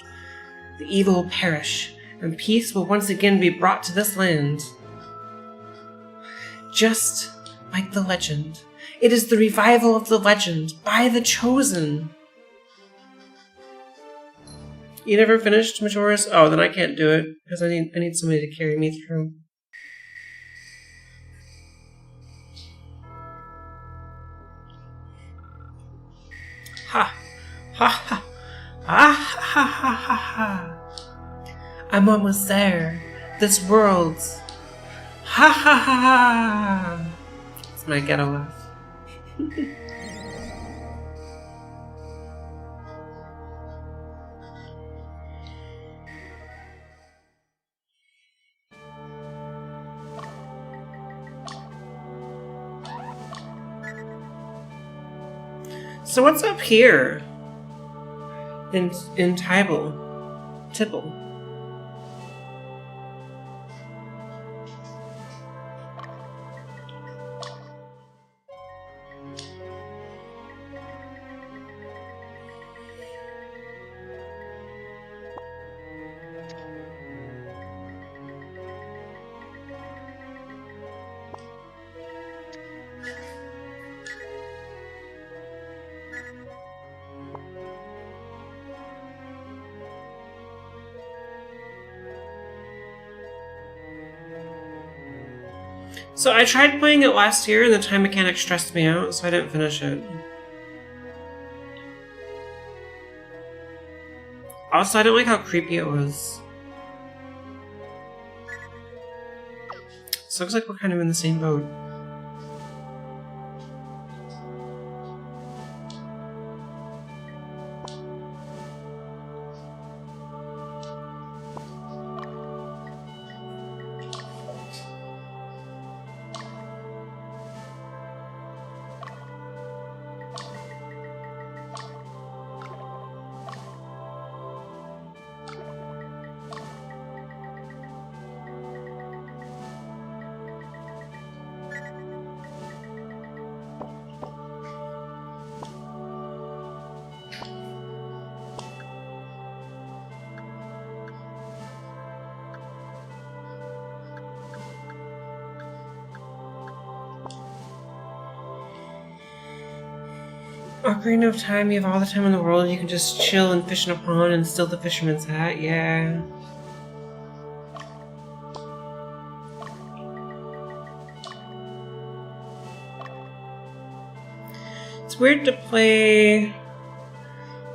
The evil will perish, and peace will once again be brought to this land. Just like the legend. It is the revival of the legend by the Chosen. You never finished Majora's? Oh, then I can't do it because I need somebody to carry me through. Ha ha ha ha ha ha ha ha. I'm almost there. This world's ha ha ha ha. It's my ghetto laugh. So what's up here? In Tybalt? Tipple. So I tried playing it last year and the time mechanic stressed me out, so I didn't finish it. Also, I didn't like how creepy it was. So it looks like we're kind of in the same boat. Ocarina of Time, you have all the time in the world, you can just chill and fish in a pond and steal the fisherman's hat, yeah. It's weird to play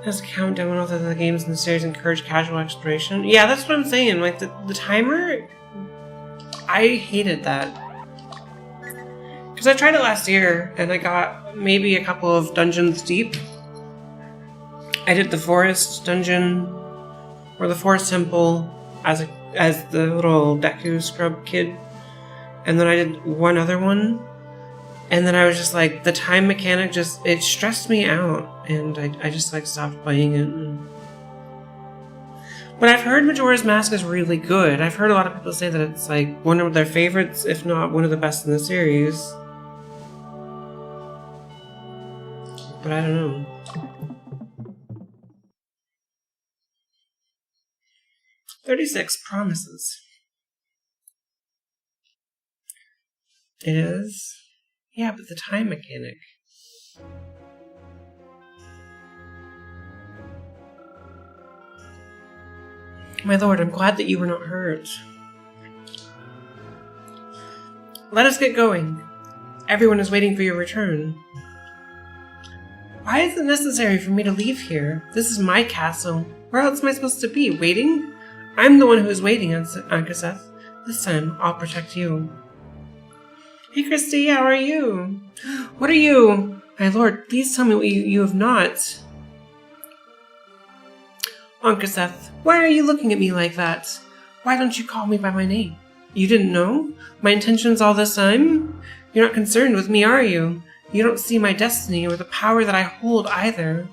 as a countdown when all the other games in the series encourage casual exploration. Yeah, that's what I'm saying, like the timer, I hated that. Because I tried it last year, and I got maybe a couple of dungeons deep. I did the forest dungeon, or the forest temple, as the little Deku scrub kid. And then I did one other one. And then I was just like, the time mechanic it stressed me out. And I just like stopped playing it. But I've heard Majora's Mask is really good. I've heard a lot of people say that it's like one of their favorites, if not one of the best in the series. but I don't know. "36 promises." It is? Yeah, but the time mechanic. "My lord, I'm glad that you were not hurt. Let us get going. Everyone is waiting for your return." "Why is it necessary for me to leave here? This is my castle. Where else am I supposed to be? Waiting? I'm the one who is waiting, Ankaseth. This time, I'll protect you." "Hey, Christy, how are you?" "What are you?" "My lord, please tell me what you have not." "Ankaseth, why are you looking at me like that? Why don't you call me by my name? You didn't know? My intentions all this time? You're not concerned with me, are you? You don't see my destiny or the power that I hold either."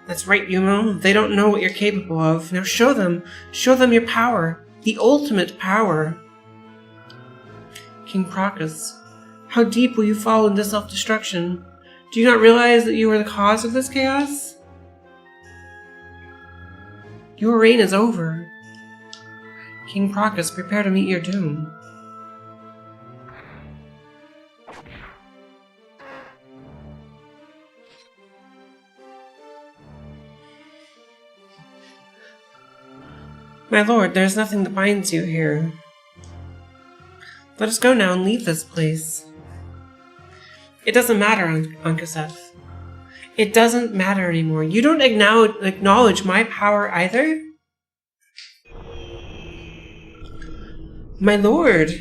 "That's right, Yumo. They don't know what you're capable of. Now show them. Show them your power. The ultimate power." King Procus, how deep will you fall into self-destruction? Do you not realize that you are the cause of this chaos? Your reign is over. King Procus, prepare to meet your doom. "My lord, there is nothing that binds you here. Let us go now and leave this place." "It doesn't matter, Ankaseth. It doesn't matter anymore. You don't acknowledge my power either?" "My lord."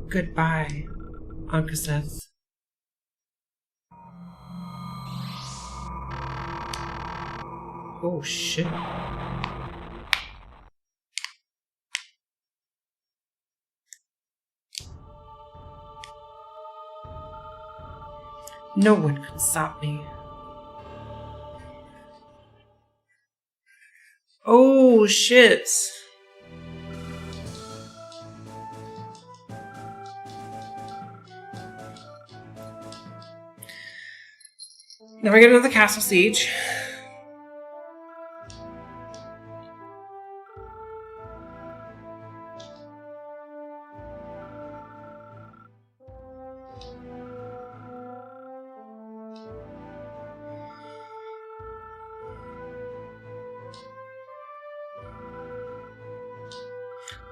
"Goodbye, Ankaseth." Oh shit. No one can stop me. Oh shit. Now we get another castle siege.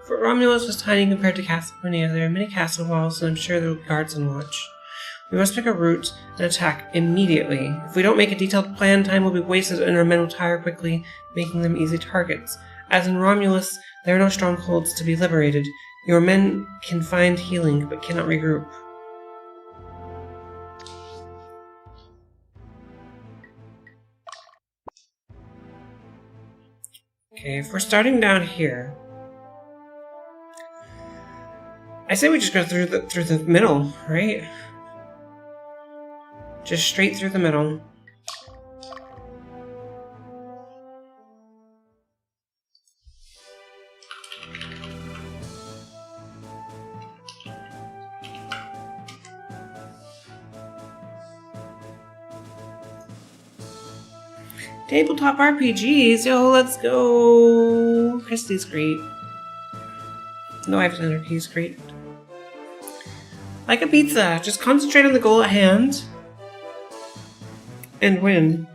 Fort Romulus was tiny compared to Castle Quinea. There are many castle walls, and I'm sure there will be guards on watch. We must pick a route and attack immediately. If we don't make a detailed plan, time will be wasted and our men will tire quickly, making them easy targets. As in Romulus, there are no strongholds to be liberated. Your men can find healing, but cannot regroup. Okay, if we're starting down here, I say we just go through the middle, right? Just straight through the middle. Tabletop RPGs, yo, let's go! Christy's great. No, I've done her, he's great. Like a pizza, just concentrate on the goal at hand and win.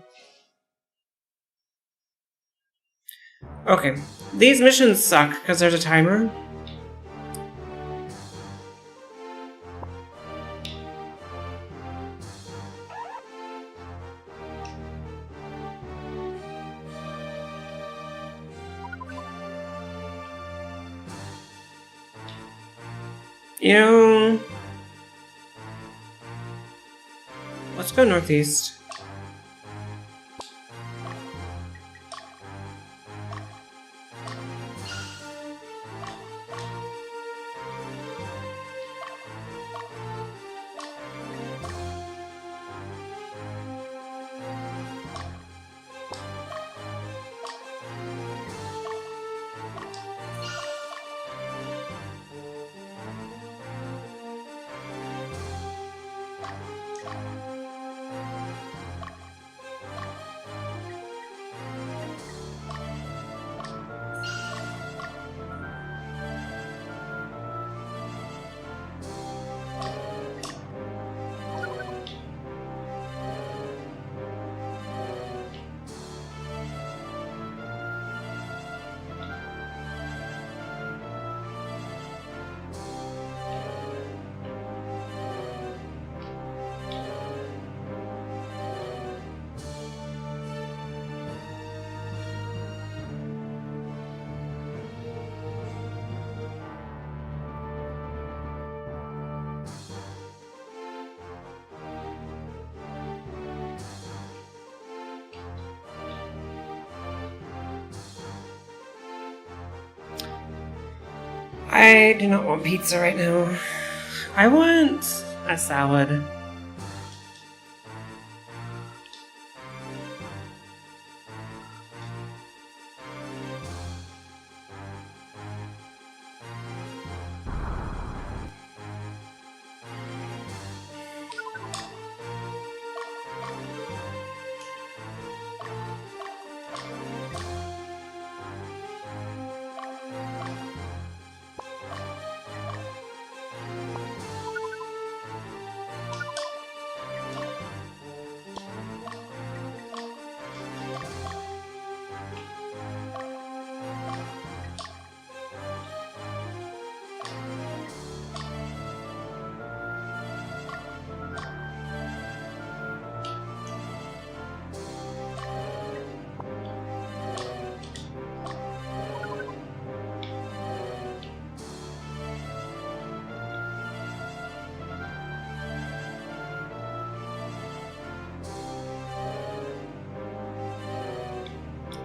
Okay, these missions suck because there's a timer. You know, let's go northeast. I do not want pizza right now. I want a salad.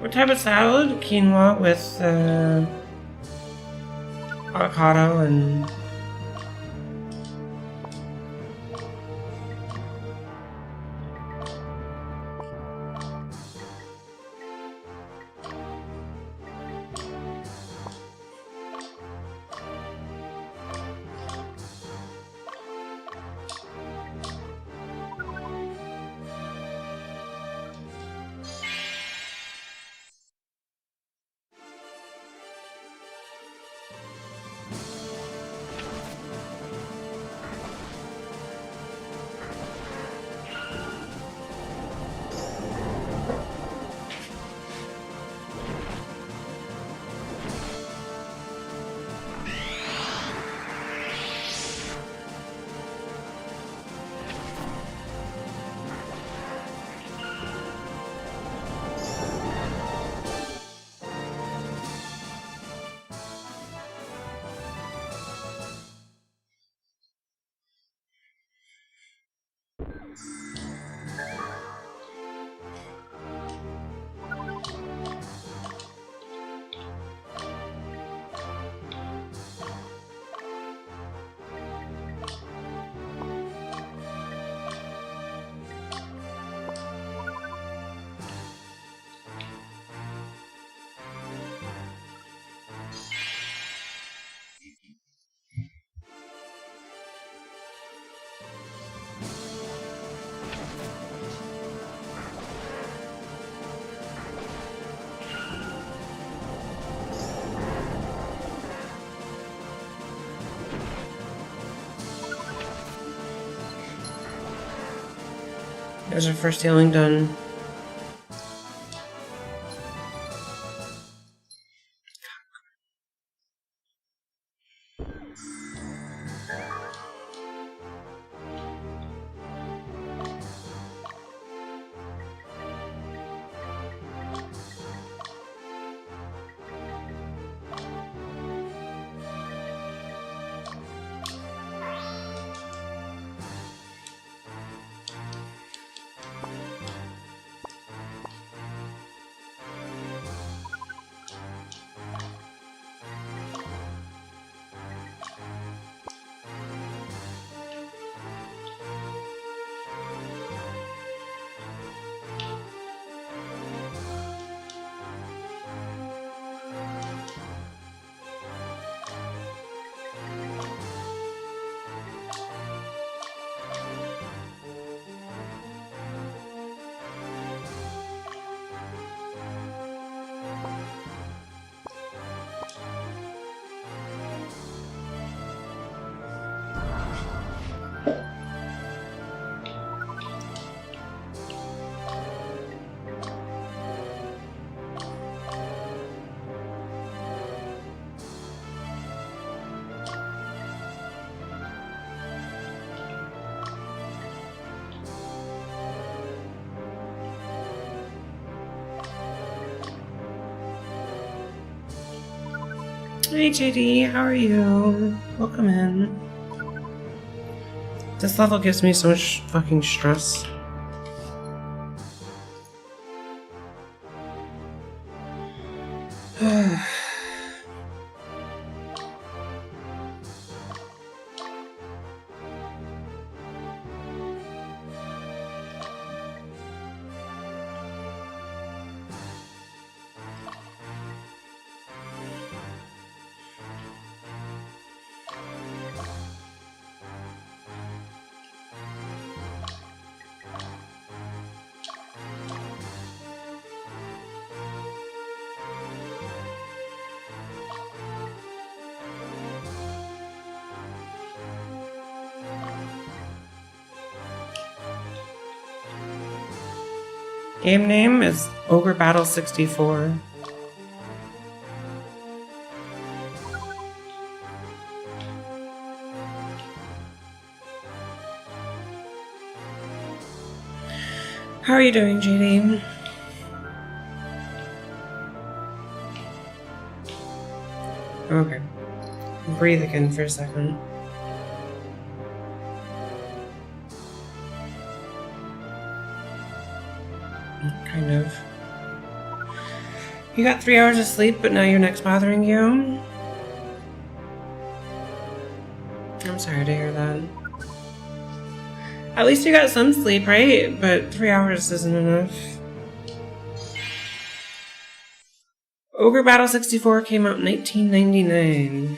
What type of salad? Quinoa with avocado and... There's our first healing done. Hey JD, how are you? Welcome in. This level gives me so much fucking stress. Game name is Ogre Battle 64. How are you doing, JD? Okay. Breathe again for a second. Kind of. You got 3 hours of sleep, but now your neck's bothering you? I'm sorry to hear that. At least you got some sleep, right? But 3 hours isn't enough. Ogre Battle 64 came out in 1999. In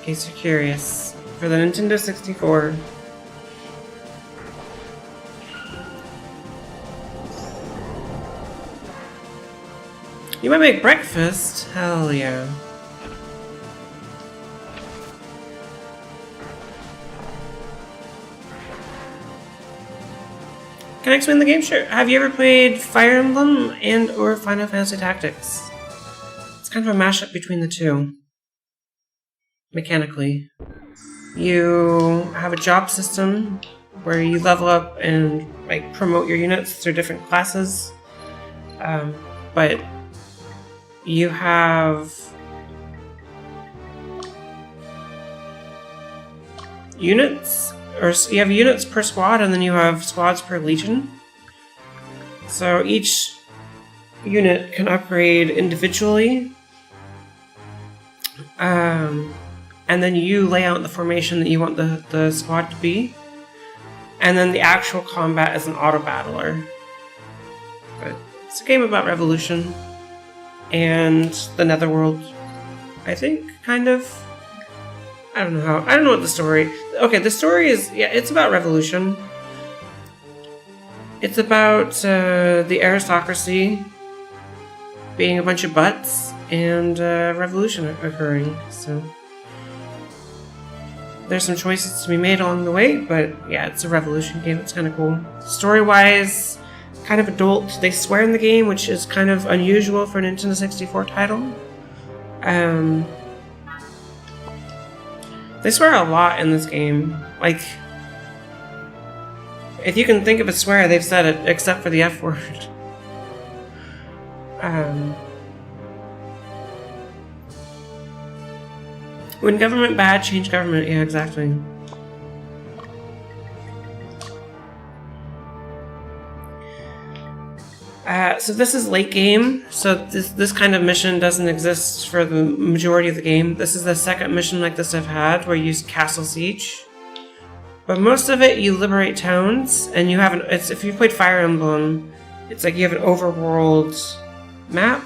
case you're curious. For the Nintendo 64. You might make breakfast? Hell yeah. Can I explain the game? Sure. Have you ever played Fire Emblem and or Final Fantasy Tactics? It's kind of a mashup between the two. Mechanically. You have a job system where you level up and like promote your units through different classes. But you have units, or you have units per squad, and then you have squads per legion. So each unit can upgrade individually, and then you lay out the formation that you want the squad to be, and then the actual combat is an auto battler. But it's a game about revolution and the Netherworld, I think, kind of. I don't know what the story... Okay, the story is... Yeah, it's about revolution. It's about the aristocracy being a bunch of butts and revolution occurring, so... There's some choices to be made along the way, but yeah, it's a revolution game. It's kind of cool. Story-wise, kind of adult. They swear in the game, which is kind of unusual for a Nintendo 64 title. They swear a lot in this game. Like, if you can think of a swear, they've said it, except for the F word. When government bad, change government. Yeah, exactly. So this is late game, so this kind of mission doesn't exist for the majority of the game. This is the second mission like this I've had, where you use Castle Siege. But most of it, you liberate towns, and you have if you played Fire Emblem, it's like you have an overworld map,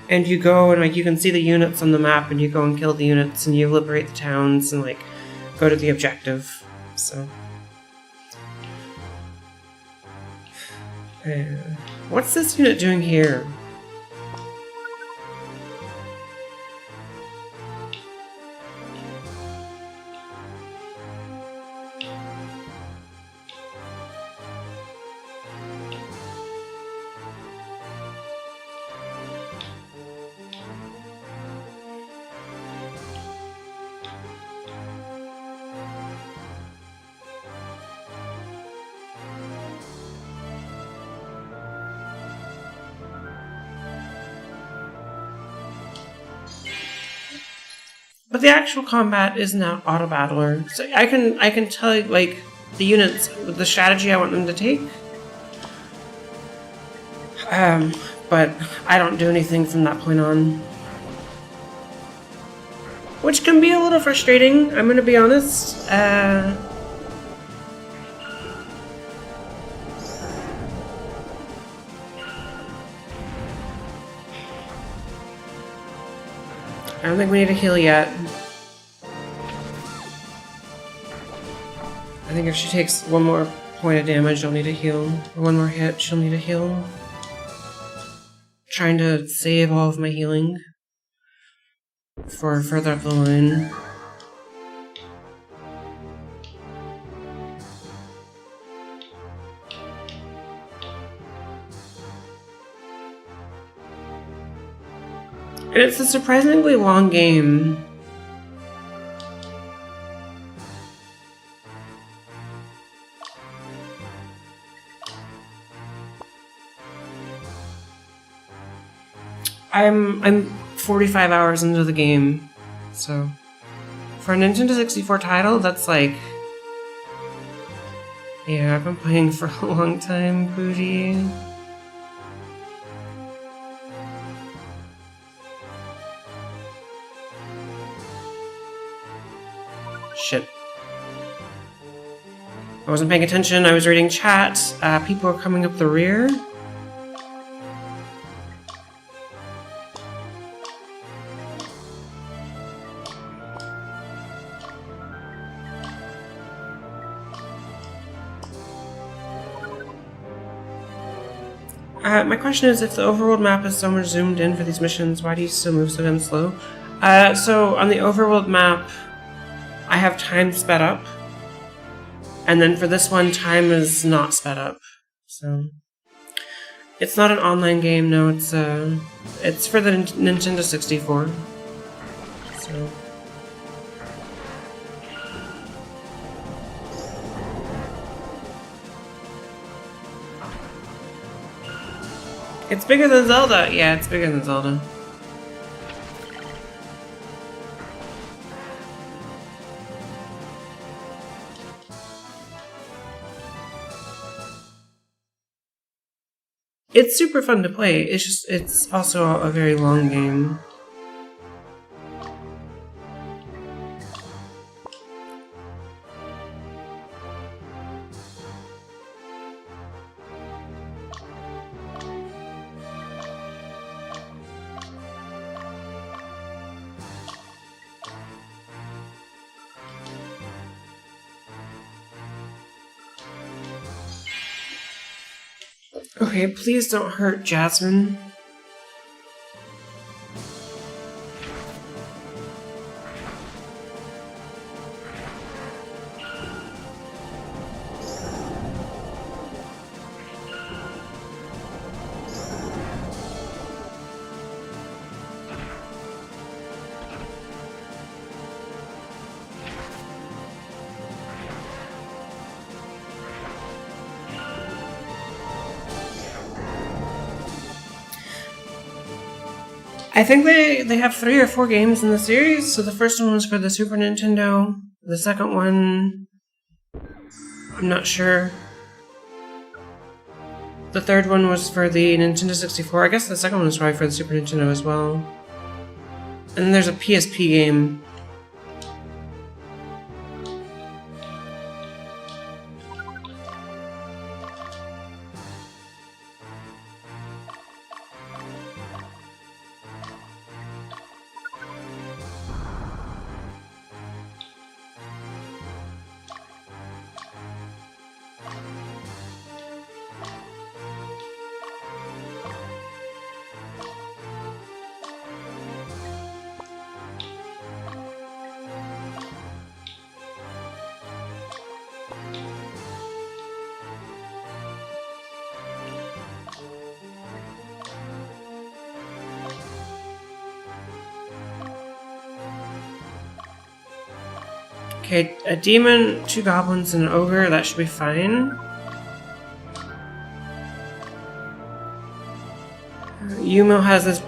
and you go and like you can see the units on the map, and you go and kill the units, and you liberate the towns, and like go to the objective. So. What's this unit doing here? But the actual combat is now auto battler, so I can tell you like the units, the strategy I want them to take. But I don't do anything from that point on, which can be a little frustrating. I'm gonna be honest. I don't think we need to heal yet. I think if she takes one more point of damage, I'll need to heal. Or one more hit, she'll need to heal. Trying to save all of my healing for further up the line. And it's a surprisingly long game. I'm 45 hours into the game, so for a Nintendo 64 title, that's like, yeah, I've been playing for a long time, booty. Shit. I wasn't paying attention, I was reading chat. People are coming up the rear. My question is, if the overworld map is so much zoomed in for these missions, why do you still move so damn slow? So on the overworld map, I have time sped up. And then for this one, time is not sped up. So it's not an online game, no, it's for the Nintendo 64. So it's bigger than Zelda. Yeah, it's bigger than Zelda. It's super fun to play. It's also a very long game. Okay, please don't hurt Jasmine. I think they have 3 or 4 games in the series. So the first one was for the Super Nintendo. The second one, I'm not sure. The third one was for the Nintendo 64. I guess the second one was probably for the Super Nintendo as well. And then there's a PSP game. Okay, a demon, 2 goblins, and an ogre, that should be fine. Yumo has his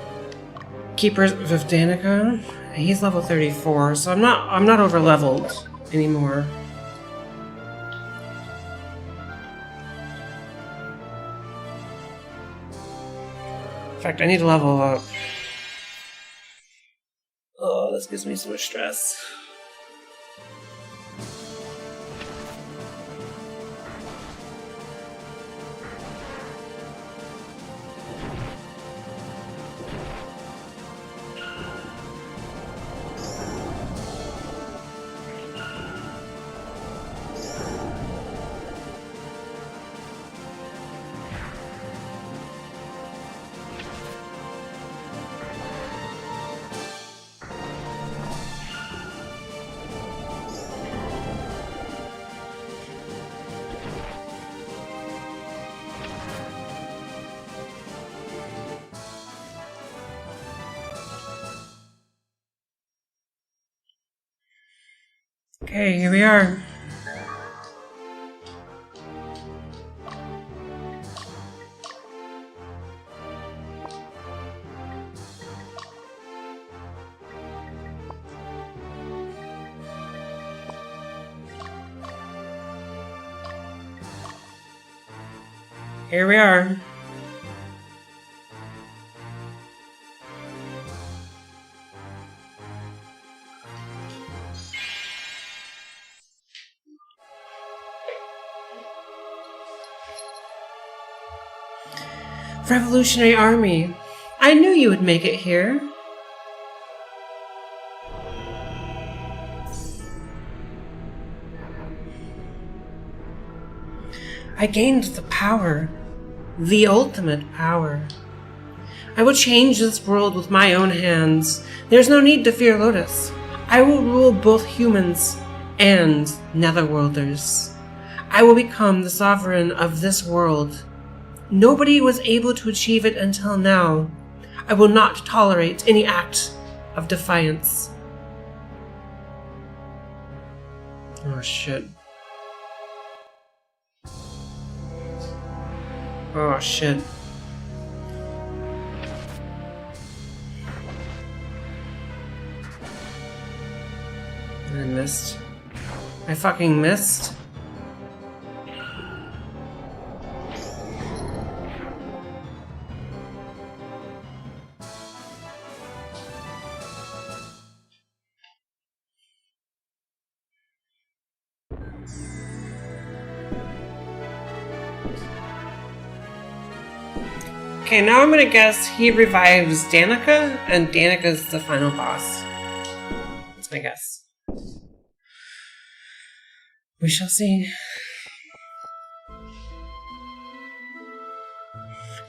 Keepers of Danica. He's level 34, so I'm not over leveled anymore. In fact, I need to level up. Oh, this gives me so much stress. Okay, here we are. Here we are. Revolutionary Army. I knew you would make it here. I gained the power. The ultimate power. I will change this world with my own hands. There's no need to fear Lotus. I will rule both humans and netherworlders. I will become the sovereign of this world. Nobody was able to achieve it until now. I will not tolerate any act of defiance. Oh shit. Oh shit. I missed. I fucking missed. Okay, now I'm gonna guess he revives Danica, and Danica's the final boss. That's my guess. We shall see.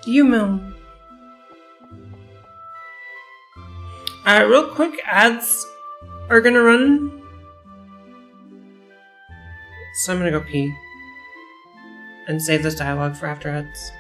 Yumo. Real quick, ads are gonna run. So I'm gonna go pee. And save this dialogue for after ads.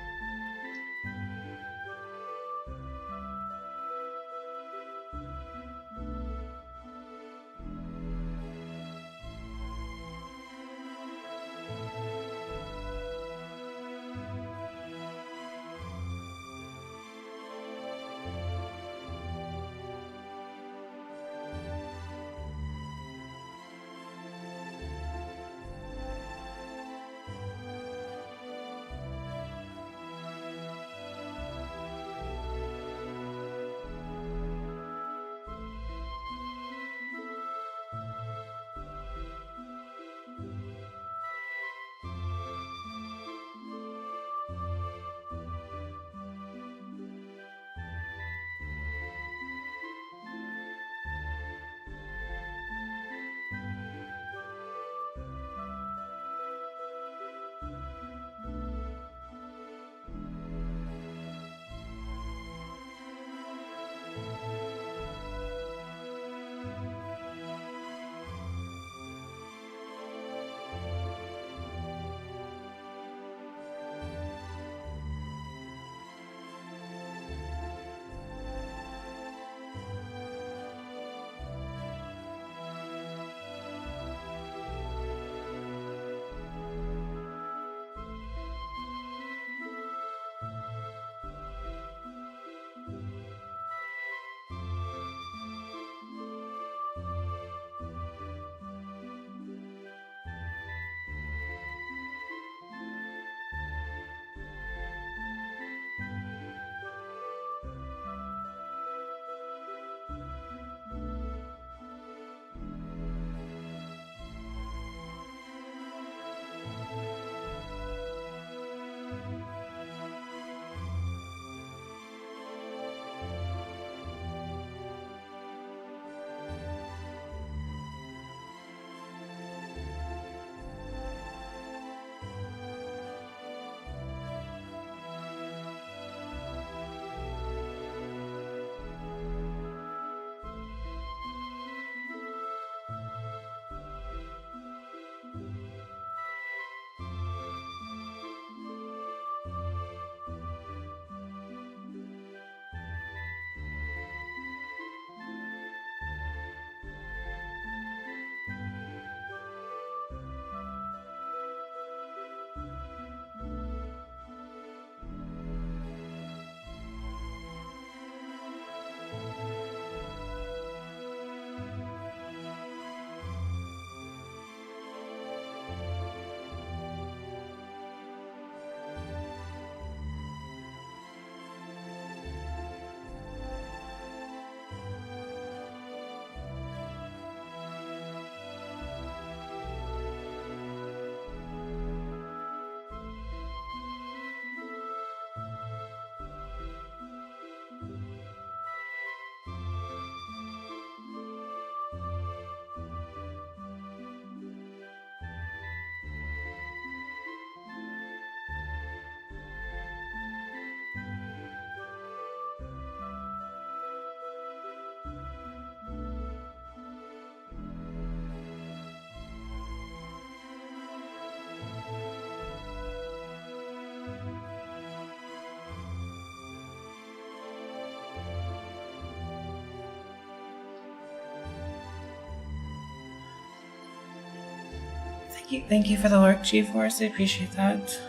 Thank you for the work, G-Force. I appreciate that.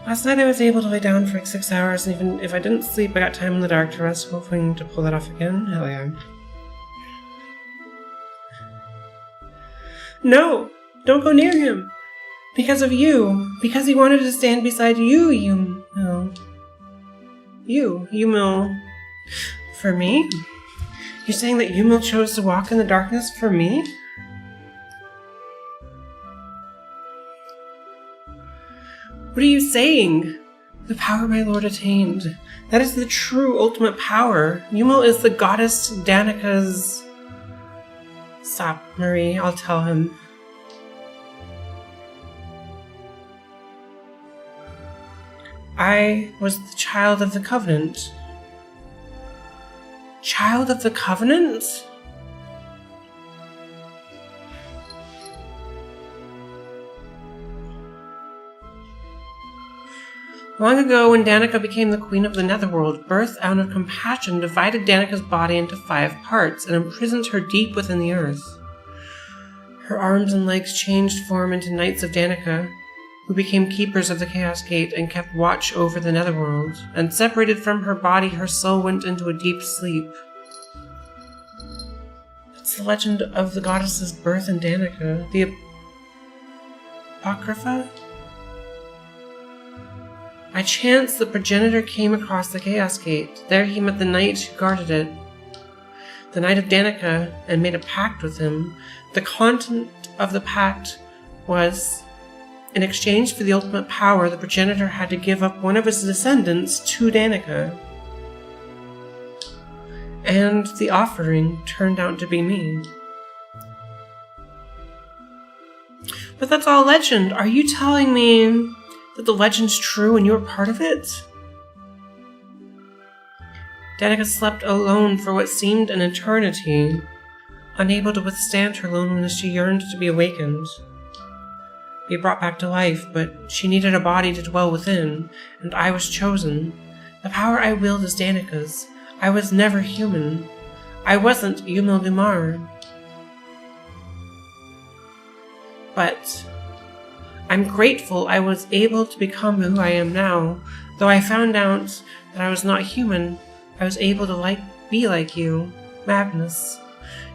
Last night I was able to lay down for like 6 hours, and even if I didn't sleep, I got time in the dark to rest, hoping to pull that off again. Hell yeah. No! Don't go near him! Because of you! Because he wanted to stand beside you, Yumil. Yumil. For me? You're saying that Yumil chose to walk in the darkness for me? What are you saying? The power my lord attained. That is the true ultimate power. Yumil is the goddess Danika's... Stop, Marie. I'll tell him. I was the child of the Covenant. Child of the Covenant? Long ago, when Danica became the queen of the Netherworld, Birth, out of compassion, divided Danica's body into 5 parts and imprisoned her deep within the earth. Her arms and legs changed form into Knights of Danica, who became keepers of the Chaos Gate and kept watch over the Netherworld, and separated from her body, her soul went into a deep sleep. That's the legend of the goddess's birth in Danica. The Apocrypha? By chance, the progenitor came across the Chaos Gate. There he met the knight who guarded it, the Knight of Danica, and made a pact with him. The content of the pact was, in exchange for the ultimate power, the progenitor had to give up one of his descendants to Danica. And the offering turned out to be me. But that's all legend. Are you telling me that the legend's true and you're part of it? Danica slept alone for what seemed an eternity. Unable to withstand her loneliness, she yearned to be awakened, be brought back to life, but she needed a body to dwell within, and I was chosen. The power I willed is Danica's. I was never human. I wasn't Yumil Dumar. But I'm grateful I was able to become who I am now. Though I found out that I was not human, I was able to be like you, Magnus.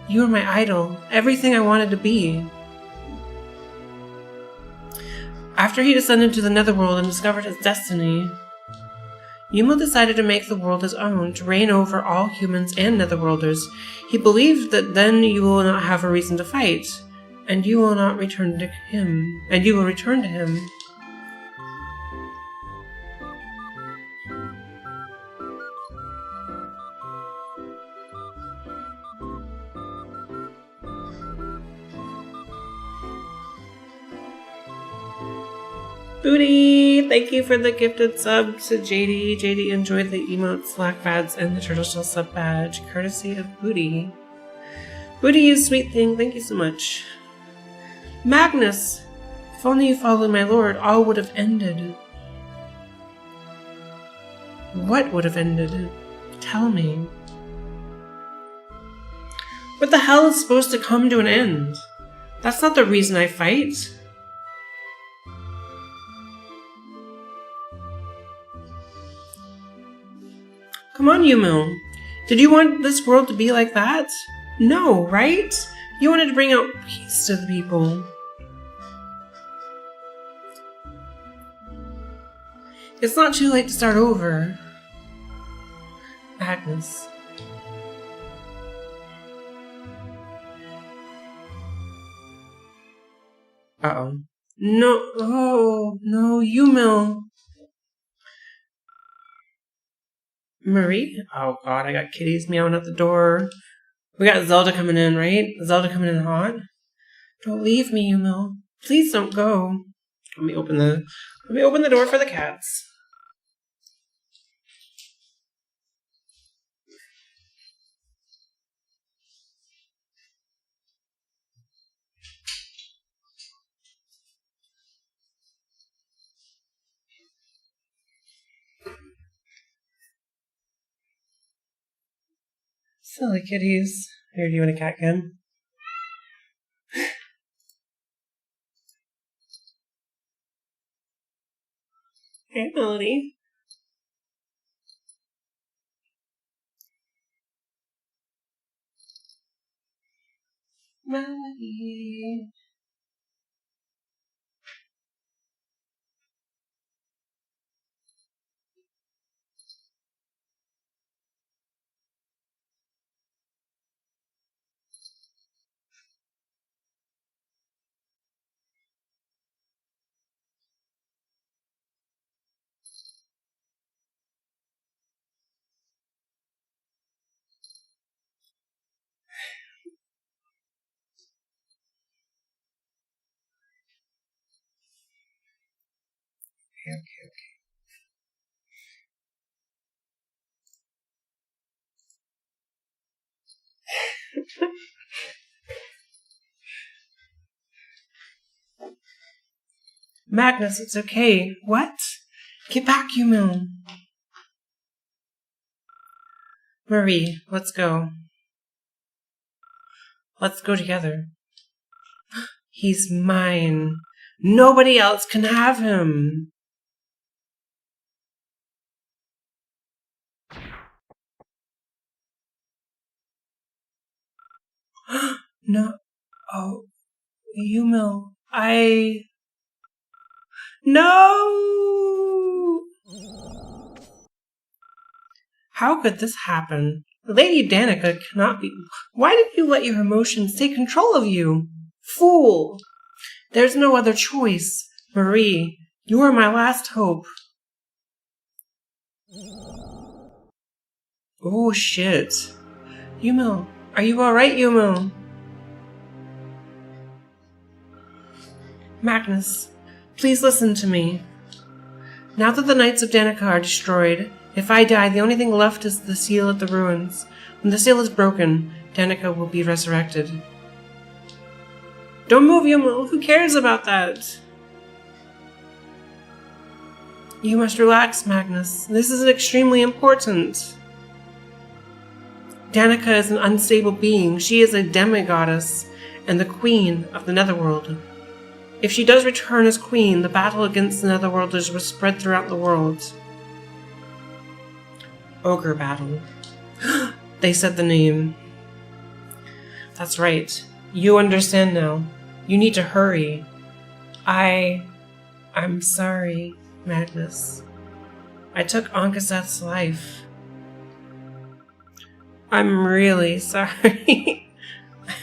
You were my idol, everything I wanted to be. After he descended to the Netherworld and discovered his destiny, Yumil decided to make the world his own, to reign over all humans and Netherworlders. He believed that then you will not have a reason to fight, and you will not return to him, and you will return to him. Booty! Thank you for the gifted sub to JD. JD enjoyed the emotes, Slack Vads, and the Turtle Shell sub badge, courtesy of Booty. Booty, you sweet thing, thank you so much. Magnus! If only you followed my lord, all would have ended. What would have ended? Tell me. What the hell is supposed to come to an end? That's not the reason I fight. Come on, Yumil. Did you want this world to be like that? No, right? You wanted to bring out peace to the people. It's not too late to start over. Agnes. Uh-oh. No, oh, no, Yumil. Marie? Oh god, I got kitties meowing at the door. We got Zelda coming in, right? Zelda coming in hot. Don't leave me, Yumil. Please don't go. Let me open the door for the cats. Silly kitties. Here, do you want a cat, Ken? Hey, Melody. Melody. Okay. Magnus, it's okay. What? Get back, Yumil. Marie, let's go. Let's go together. He's mine. Nobody else can have him. No. Oh, Yumil. No! How could this happen? Lady Danica cannot be. Why did you let your emotions take control of you? Fool! There's no other choice. Marie, you are my last hope. Oh shit. Yumil, are you alright, Yumil? Magnus, please listen to me. Now that the Knights of Danica are destroyed, if I die, the only thing left is the seal at the ruins. When the seal is broken, Danica will be resurrected. Don't move, Yumil. Who cares about that? You must relax, Magnus. This is extremely important. Danica is an unstable being. She is a demigoddess and the queen of the Netherworld. If she does return as queen, the battle against the Netherworlders will spread throughout the world. Ogre Battle. They said the name. That's right. You understand now. You need to hurry. I'm sorry, Magnus. I took Ankaseth's life. I'm really sorry.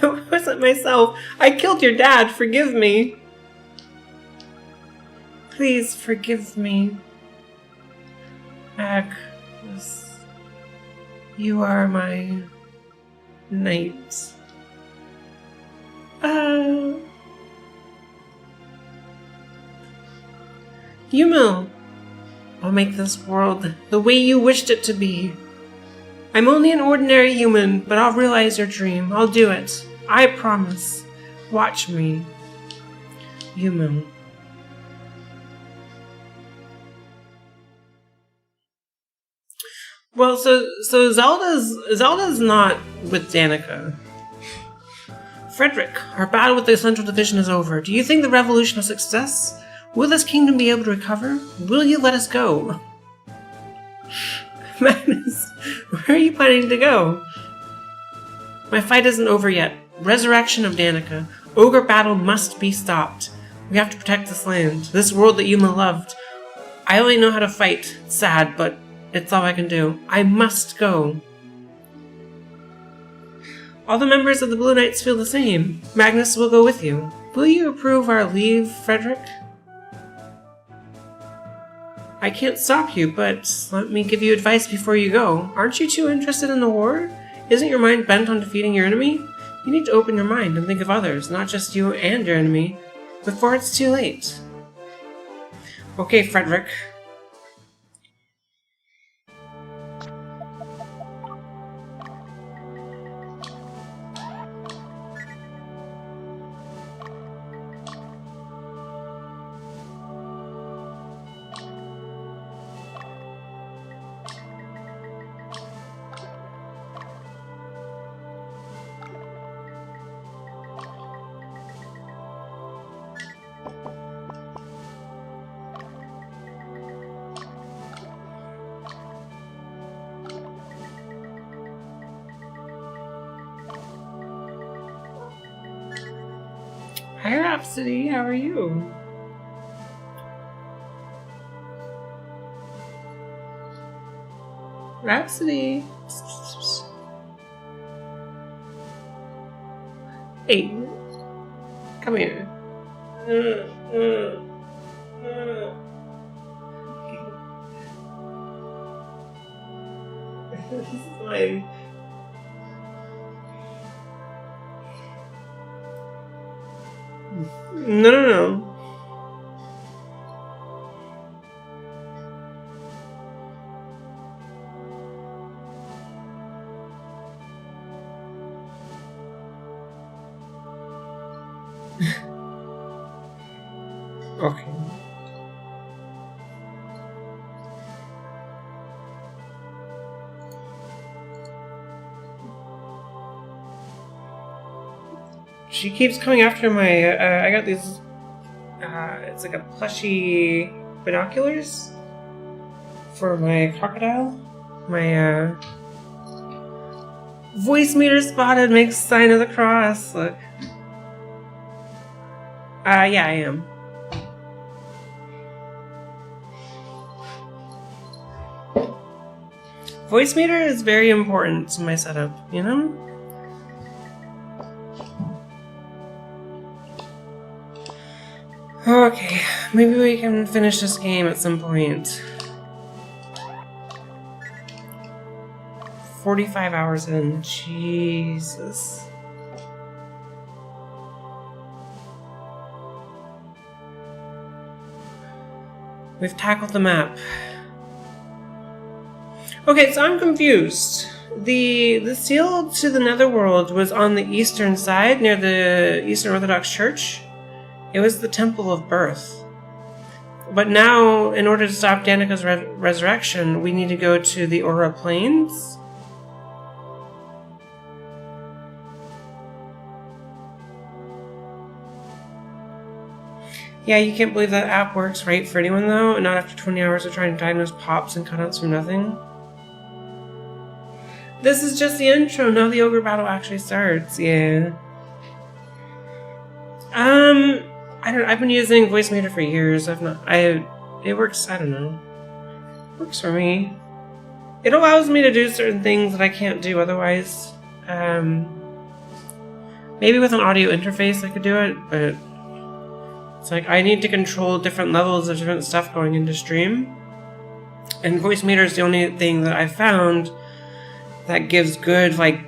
I wasn't myself. I killed your dad. Forgive me. Please forgive me. Magnus. You are my knight. Yumil, I'll make this world the way you wished it to be. I'm only an ordinary human, but I'll realize your dream. I'll do it. I promise. Watch me. Yumil. Well, so Zelda's not with Danica. Frederick, our battle with the Central Division is over. Do you think the revolution was a success? Will this kingdom be able to recover? Will you let us go? Magnus, where are you planning to go? My fight isn't over yet. Resurrection of Danica. Ogre Battle must be stopped. We have to protect this land, this world that Yuma loved. I only know how to fight. It's sad, but it's all I can do. I must go. All the members of the Blue Knights feel the same. Magnus will go with you. Will you approve our leave, Frederick? I can't stop you, but let me give you advice before you go. Aren't you too interested in the war? Isn't your mind bent on defeating your enemy? You need to open your mind and think of others, not just you and your enemy, before it's too late. Okay, Frederick. Hi, Rhapsody. How are you? Rhapsody. Hey, come here. This is fine. No. Okay. She keeps coming after my, I got these, it's like a plushy binoculars for my crocodile. My, voice meter spotted makes sign of the cross, look. Yeah, I am. Voice meter is very important to my setup, you know? Okay, maybe we can finish this game at some point. 45 hours in, Jesus. We've tackled the map. Okay, so I'm confused. The seal to the Netherworld was on the eastern side, near the Eastern Orthodox Church. It was the Temple of Birth. But now, in order to stop Danica's resurrection, we need to go to the Aura Plains. Yeah, you can't believe that app works right for anyone, though, and not after 20 hours of trying to diagnose pops and cutouts from nothing. This is just the intro, now the Ogre Battle actually starts, yeah. I've been using VoiceMeter for years. It works, I don't know. It works for me. It allows me to do certain things that I can't do otherwise. Maybe with an audio interface I could do it, but it's like I need to control different levels of different stuff going into stream. And VoiceMeter is the only thing that I've found that gives good, like,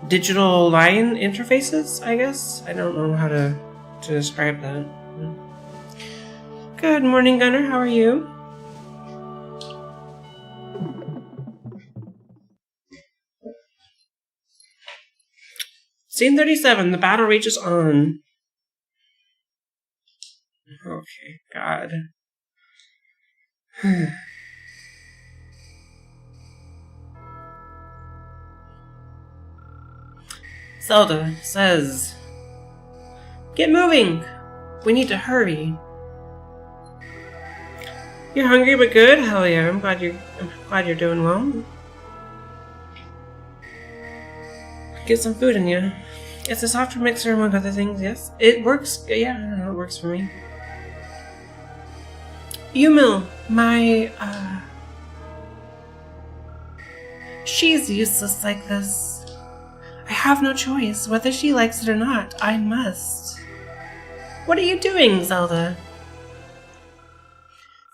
digital line interfaces, I guess? I don't know how to describe that. Good morning, Gunner. How are you? Scene 37. The battle reaches on. Okay, God. Zelda says, "Get moving! We need to hurry." You're hungry but good? Hell yeah, I'm glad you're doing well. Get some food in you. It's a software mixer among other things, yes. It works, yeah, I don't know, it works for me. Yumil, my, she's useless like this. I have no choice. Whether she likes it or not, I must. What are you doing, Zelda?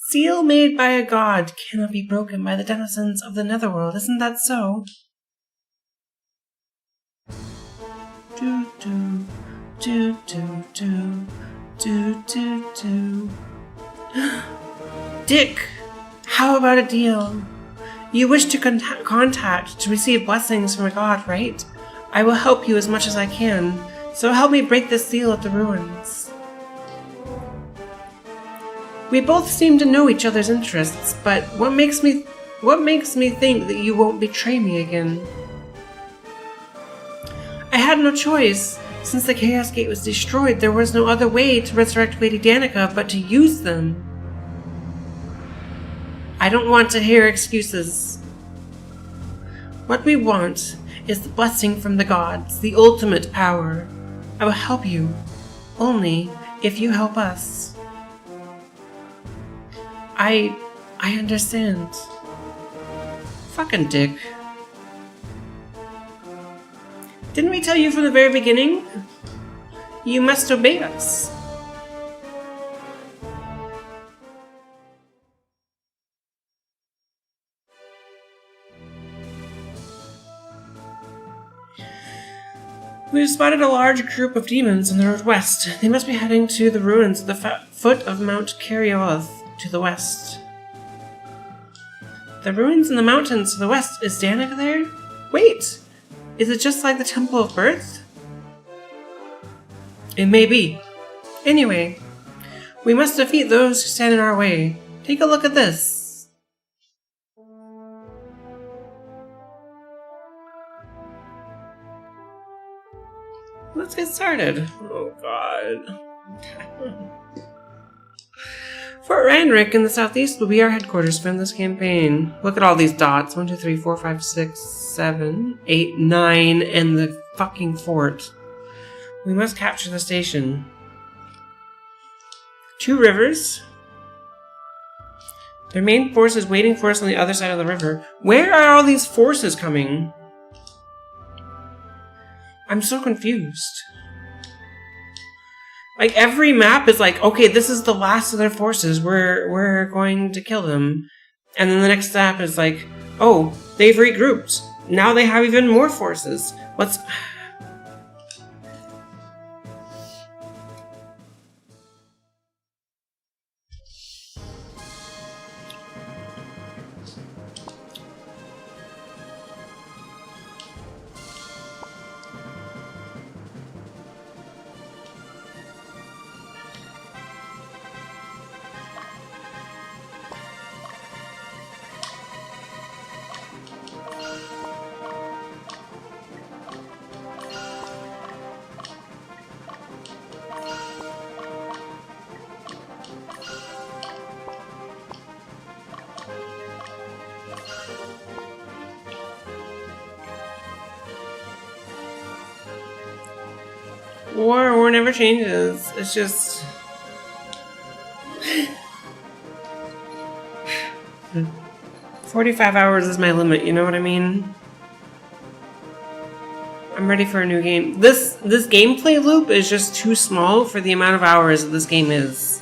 Seal made by a god cannot be broken by the denizens of the Netherworld, isn't that so? Do do do do do do do do. Dick, how about a deal? You wish to contact to receive blessings from a god, right? I will help you as much as I can, so help me break this seal at the ruins. We both seem to know each other's interests, but what makes me think that you won't betray me again? I had no choice. Since the Chaos Gate was destroyed, there was no other way to resurrect Lady Danica but to use them. I don't want to hear excuses. What we want is the blessing from the gods, the ultimate power. I will help you, only if you help us. I understand. Fucking dick. Didn't we tell you from the very beginning? You must obey us. We've spotted a large group of demons in the northwest. They must be heading to the ruins at the foot of Mount Kerioth to the west. The ruins in the mountains to the west. Is Danica there? Wait! Is it just like the Temple of Birth? It may be. Anyway, we must defeat those who stand in our way. Take a look at this. Let's get started. Oh god. Fort Randrick in the southeast will be our headquarters for this campaign. Look at all these dots. 1, 2, 3, 4, 5, 6, 7, 8, 9, and the fucking fort. We must capture the station. 2 rivers. Their main force is waiting for us on the other side of the river. Where are all these forces coming? I'm so confused. Like, every map is like, okay, this is the last of their forces. We're going to kill them. And then the next map is like, oh, they've regrouped. Now they have even more forces. What's... War never changes. It's just... 45 hours is my limit, you know what I mean? I'm ready for a new game. This gameplay loop is just too small for the amount of hours that this game is.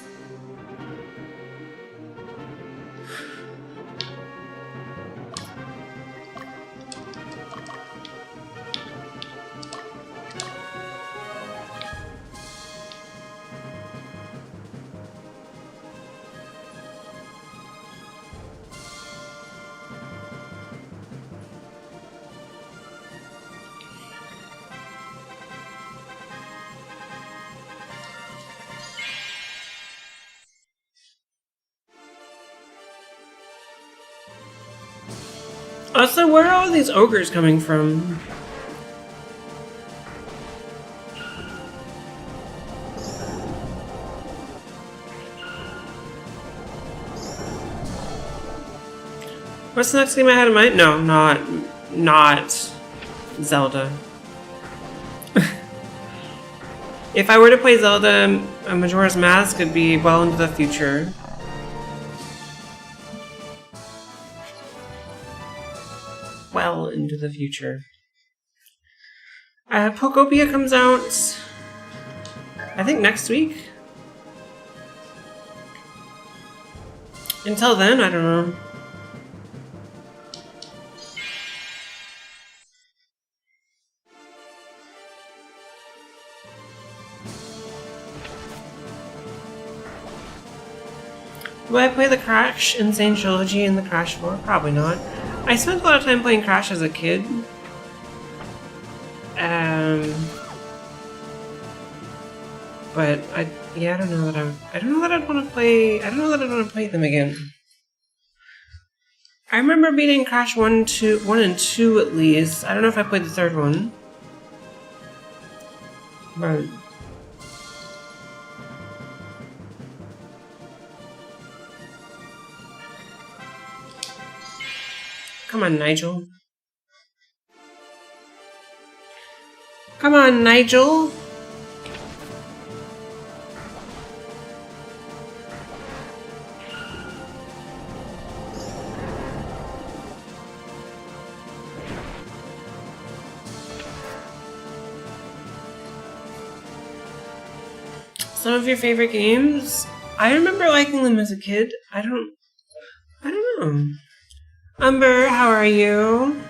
Also, where are all these ogres coming from? What's the next game I had in mind? No, not Zelda. If I were to play Zelda, a Majora's Mask could be well into the future. Well into the future. Pokopia comes out, I think, next week. Until then, I don't know. Will I play the Crash Insane Trilogy in the Crash 4? Probably not. I spent a lot of time playing Crash as a kid. But I don't know that I'd want to play. I don't know that I'd want to play them again. I remember beating Crash 1 and 2 at least. I don't know if I played the third one. But come on, Nigel. Come on, Nigel. Some of your favorite games? I remember liking them as a kid. I don't know. Umber, how are you?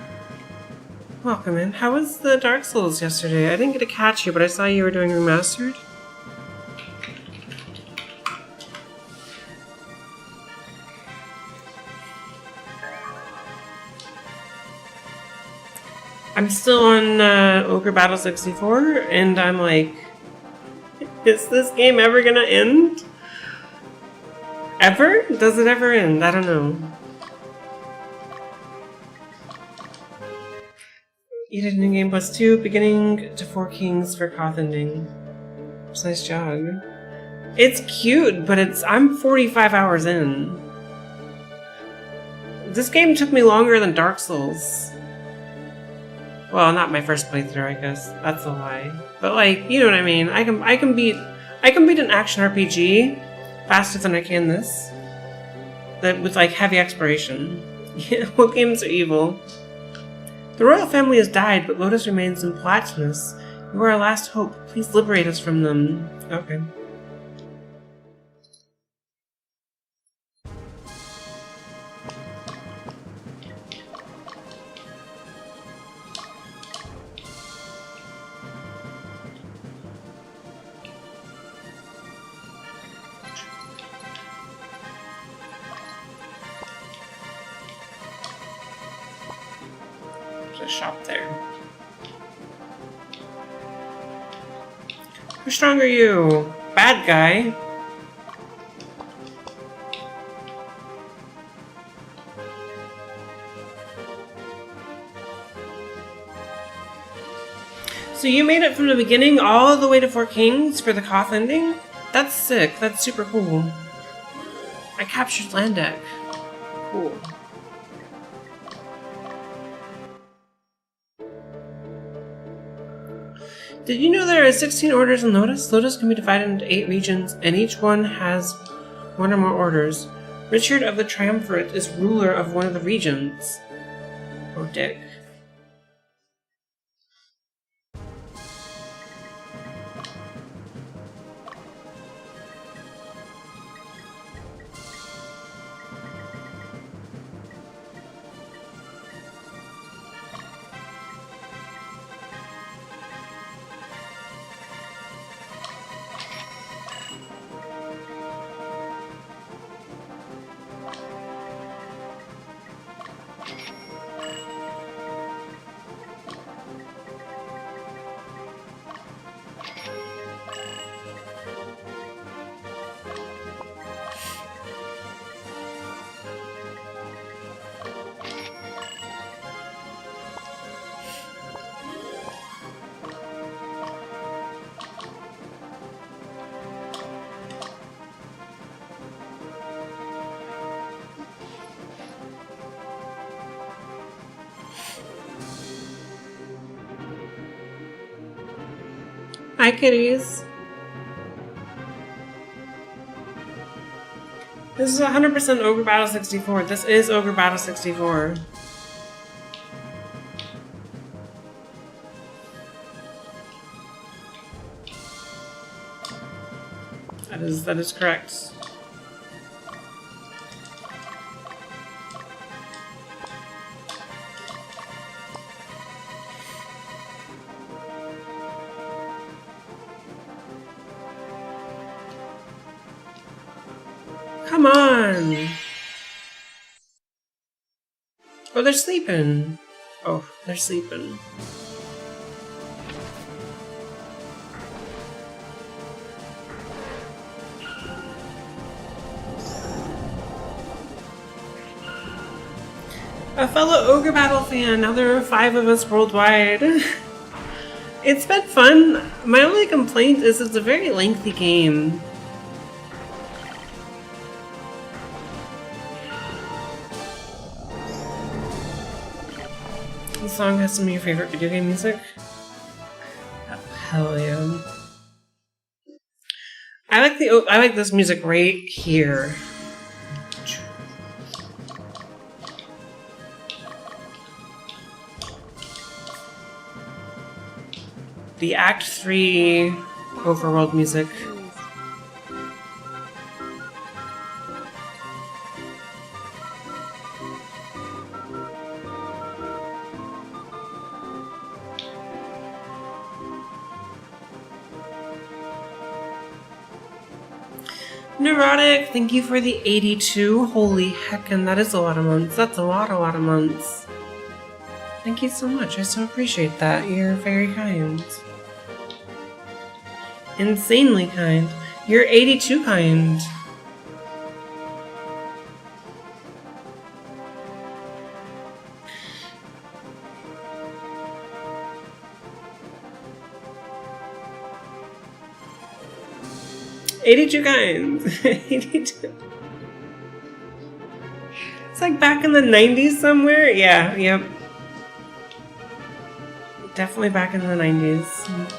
Welcome in. How was the Dark Souls yesterday? I didn't get to catch you, but I saw you were doing Remastered. I'm still on Ogre Battle 64, and I'm like, is this game ever gonna end? Ever? Does it ever end? I don't know. You did New Game Plus 2, beginning to 4 Kings for Koth ending. It's a nice jog. It's cute, but I'm 45 hours in. This game took me longer than Dark Souls. Well, not my first playthrough, I guess. That's a lie. But like, you know what I mean. I can beat an action RPG faster than I can this. That with like heavy exploration. Yeah, what games are evil? The royal family has died, but Lotus remains in Platinus. You are our last hope. Please liberate us from them. Okay. Shop there. How strong are you? Bad guy. So you made it from the beginning all the way to 4 Kings for the Koth ending? That's sick. That's super cool. I captured Landak. Cool. Did you know there are 16 orders in Lotus? Lotus can be divided into 8 regions, and each one has one or more orders. Richard of the Triumvirate is ruler of one of the regions. Oh, dick. Hi, kitties. This is 100% Ogre Battle 64. This is Ogre Battle 64. That is correct. Come on! Oh, they're sleeping. Oh, they're sleeping. A fellow Ogre Battle fan. Now there are 5 of us worldwide. It's been fun. My only complaint is it's a very lengthy game. This song has some of your favorite video game music. Hell yeah. I like this music right here. The Act 3 overworld music. Neurotic, thank you for the 82. Holy heckin', that is a lot of months. That's a lot of months. Thank you so much. I so appreciate that. You're very kind. Insanely kind. You're 82 kind. $82 kinds. 82. It's like back in the 90s somewhere. Yeah, yep. Definitely back in the 90s.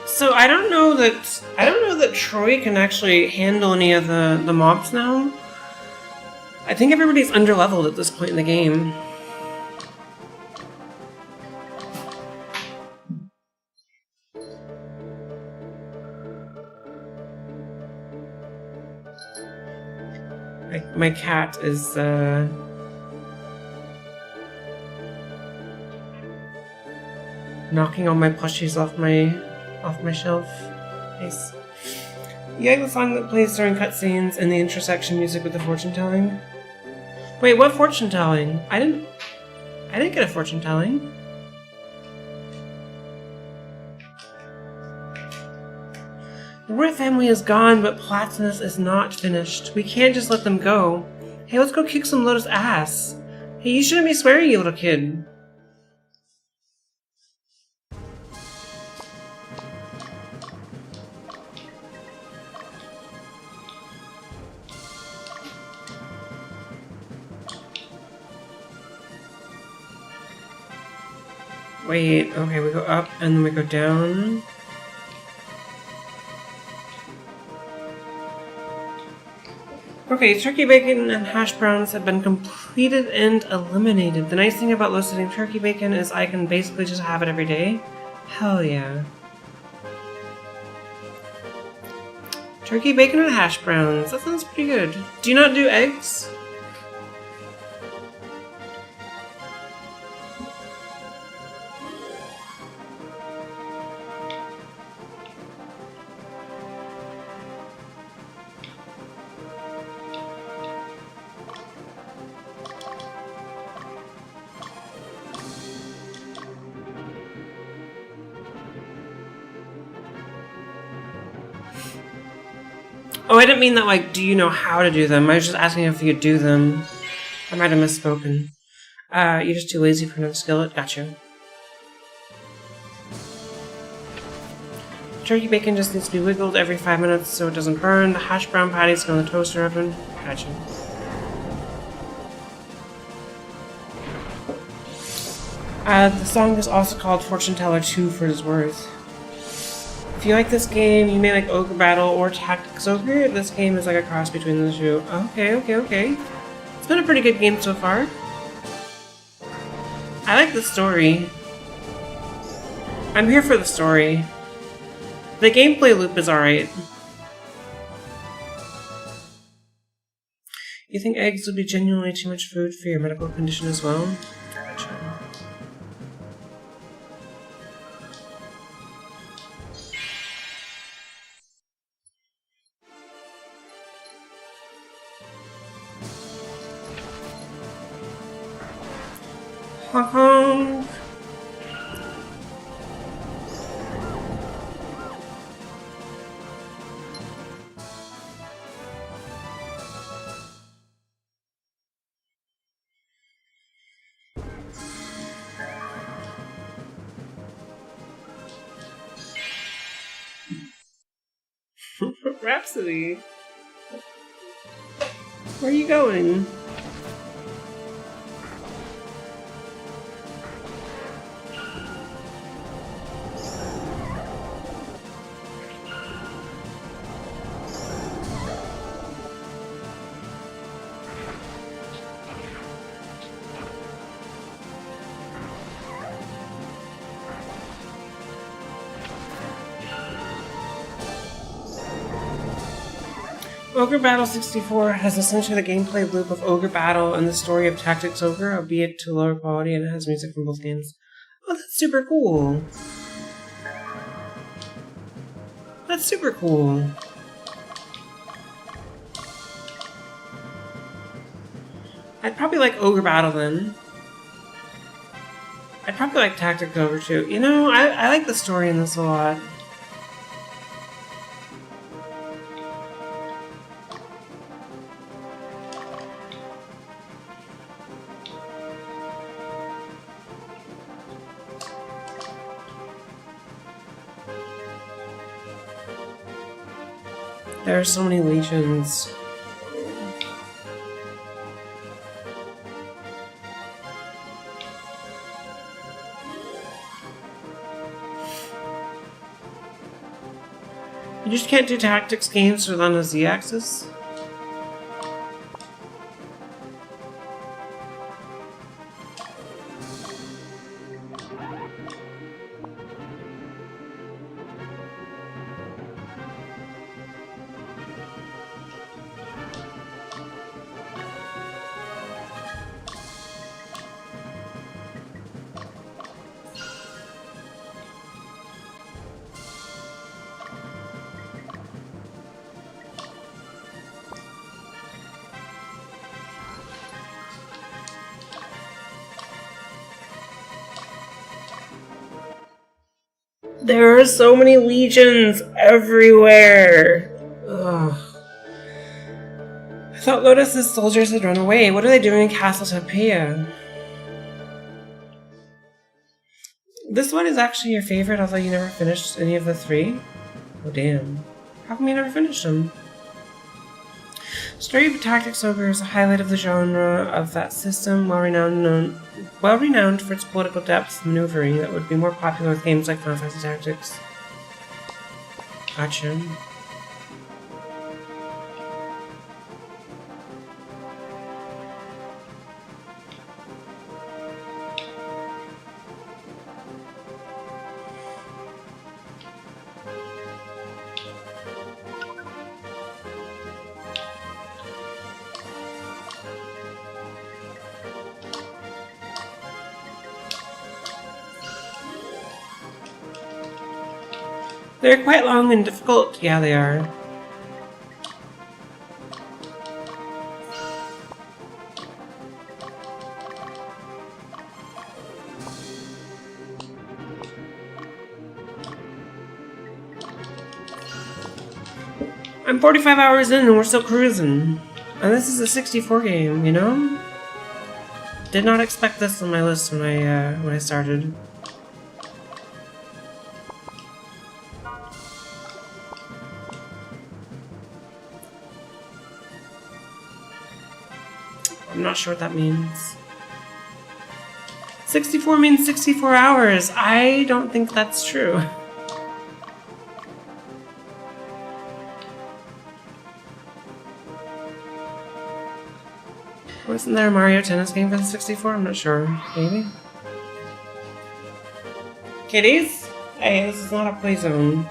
So I don't know that Troy can actually handle any of the mobs now. I think everybody's underleveled at this point in the game. My cat is knocking all my plushies off my shelf. Nice. You like the song that plays during cutscenes and the intersection music with the fortune telling? Wait, what fortune telling? I didn't get a fortune telling. The Roy family is gone, but Platinus is not finished. We can't just let them go. Hey, let's go kick some Lotus ass. Hey, you shouldn't be swearing, you little kid. Wait, okay, we go up and then we go down. Okay, turkey bacon and hash browns have been completed and eliminated. The nice thing about low-sitting turkey bacon is I can basically just have it every day. Hell yeah. Turkey bacon and hash browns. That sounds pretty good. Do you not do eggs? Oh, I didn't mean that, like, do you know how to do them? I was just asking if you do them. I might have misspoken. You're just too lazy for another skillet? Gotcha. Turkey bacon just needs to be wiggled every 5 minutes so it doesn't burn. The hash brown patties go in the toaster oven. Gotcha. The song is also called Fortune Teller 2 for its worth. If you like this game, you may like Ogre Battle or Tactics Ogre. This game is like a cross between the two. Okay. It's been a pretty good game so far. I like the story. I'm here for the story. The gameplay loop is alright. You think eggs would be genuinely too much food for your medical condition as well? Gotcha. Honk honk. Rhapsody. Where are you going? Ogre Battle 64 has essentially the gameplay loop of Ogre Battle and the story of Tactics Ogre, albeit to lower quality, and it has music from both games. Oh, that's super cool. That's super cool. I'd probably like Ogre Battle then. I'd probably like Tactics Ogre too. You know, I like the story in this a lot. There are so many legions. You just can't do tactics games on the Z-axis? There are so many legions everywhere. Ugh. I thought Lotus's soldiers had run away. What are they doing in Castle Tapia? This one is actually your favorite, although you never finished any of the three? Oh damn. How come you never finished them? Story of Tactics Ogre is a highlight of the genre of that system, well-renowned for its political depth and maneuvering that would be more popular with games like Final Fantasy Tactics. Gotcha. They're quite long and difficult. Yeah, they are. I'm 45 hours in and we're still cruising. And this is a 64 game, you know? Did not expect this on my list when I started. I'm not sure what that means. 64 means 64 hours. I don't think that's true. Wasn't there a Mario Tennis game for the 64? I'm not sure. Maybe? Kitties? Hey, this is not a play zone.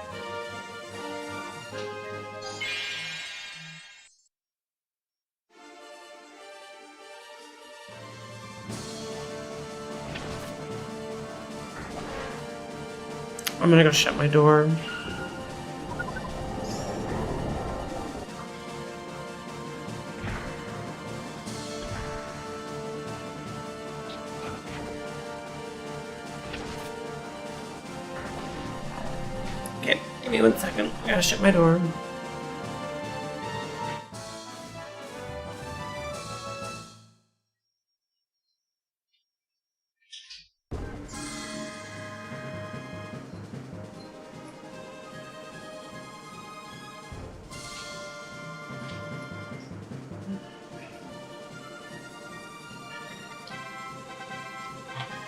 I'm gonna go shut my door. me 1 second. I gotta shut my door.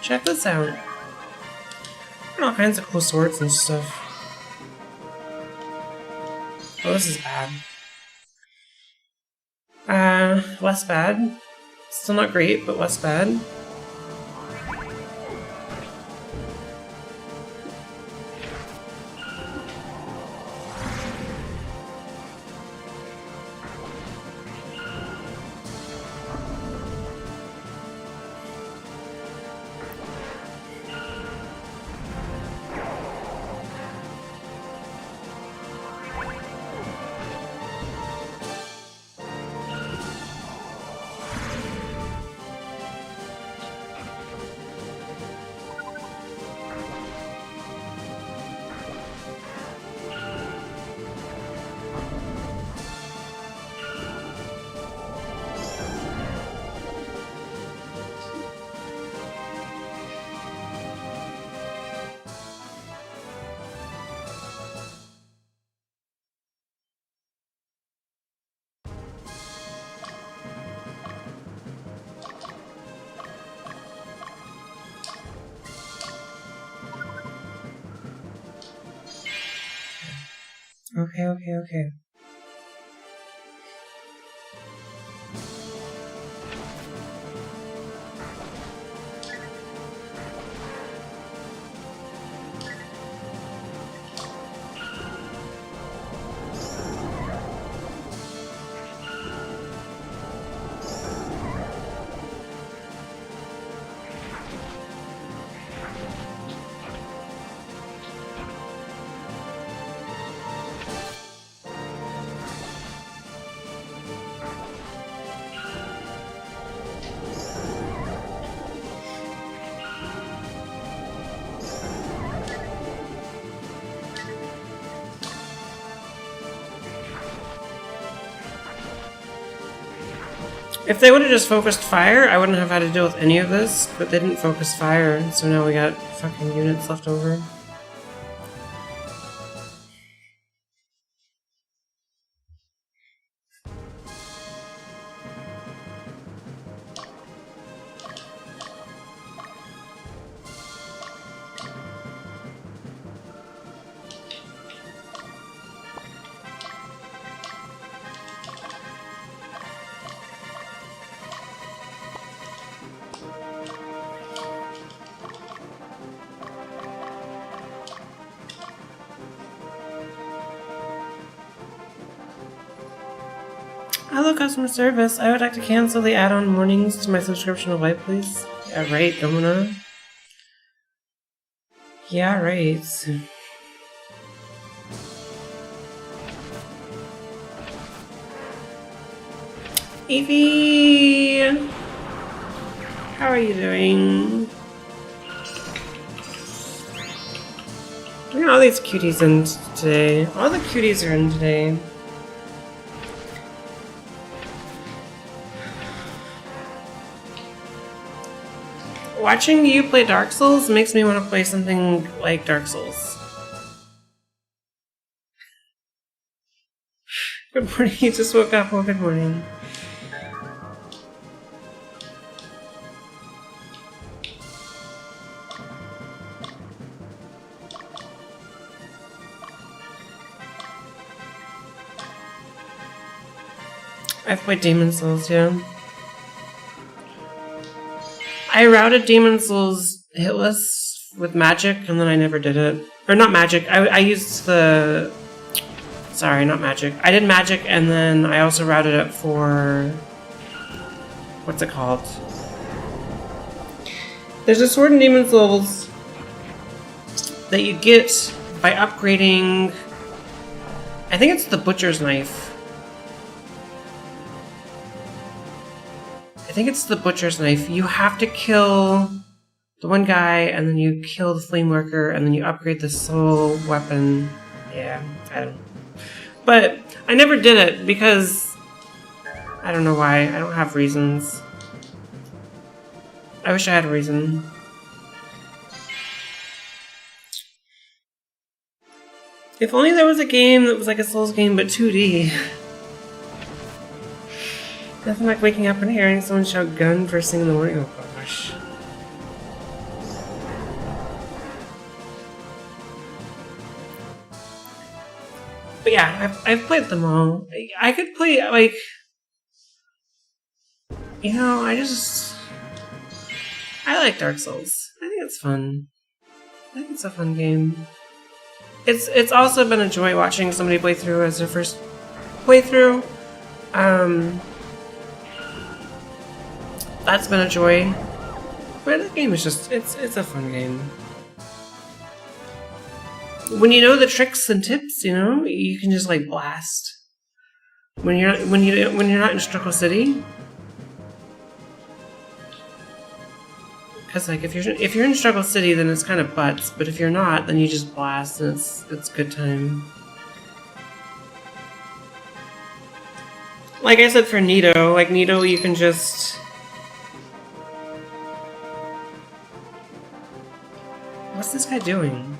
Check this out. All kinds of cool swords and stuff. Oh, this is bad. Less bad. Still not great, but less bad. Okay. If they would have just focused fire, I wouldn't have had to deal with any of this, but they didn't focus fire, so now we got fucking units left over. Hello, customer service. I would like to cancel the add-on mornings to my subscription to Light, please. Yeah, right, Domina. Yeah, right. Evie! How are you doing? Look at all these cuties in today. All the cuties are in today. Watching you play Dark Souls makes me want to play something like Dark Souls. Good morning, you just woke up. Well, good morning. I've played Demon Souls, yeah. I routed Demon Souls hitless with magic, and then I never did it. Or not magic, I used the... Sorry, not magic. I did magic, and then I also routed it for... What's it called? There's a sword in Demon Souls that you get by upgrading... I think it's the Butcher's Knife. I think it's the Butcher's Knife. You have to kill the one guy, and then you kill the Flame Worker, and then you upgrade the soul weapon, Yeah, I don't. But I never did it because I don't know why. I don't have reasons. I wish I had a reason. If only there was a game that was like a Souls game but 2D. Nothing like waking up and hearing someone shout gun first thing in the morning. Oh gosh. But yeah, I've played them all. I could play, like... You know, I like Dark Souls. I think it's fun. I think it's a fun game. It's also been a joy watching somebody play through as their first playthrough. That's been a joy. But the game is just it's a fun game. When you know the tricks and tips, you know, you can just like blast. When you're not in Struggle City. Because like if you're in Struggle City, then it's kind of butts. But if you're not, then you just blast, and it's good time. Like I said for Nito, like Nito, you can just. What's this guy doing?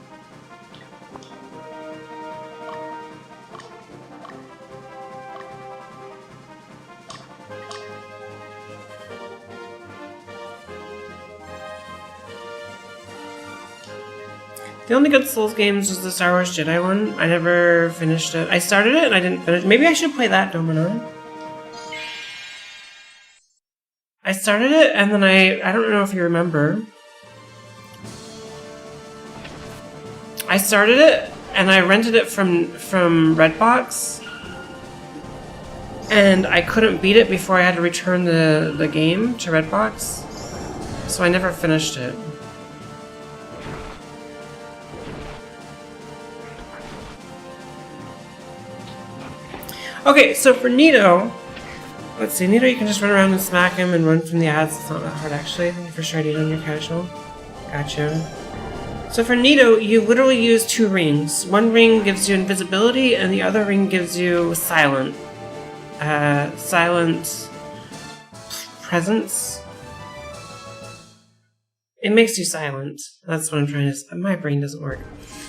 The only good Souls games was the Star Wars Jedi one. I never finished it. I started it and I didn't finish. Maybe I should play that, Domino. I started it and then I don't know if you remember. I started it and I rented it from Redbox. And I couldn't beat it before I had to return the game to Redbox. So I never finished it. Okay, so for Nito, let's see, Nito you can just run around and smack him and run from the ads. It's not that hard actually. I think for sure Nito on your casual. Gotcha. So for Nito, you literally use 2 rings. One ring gives you invisibility and the other ring gives you silent. Silent presence. It makes you silent. That's what I'm trying to say. My brain doesn't work.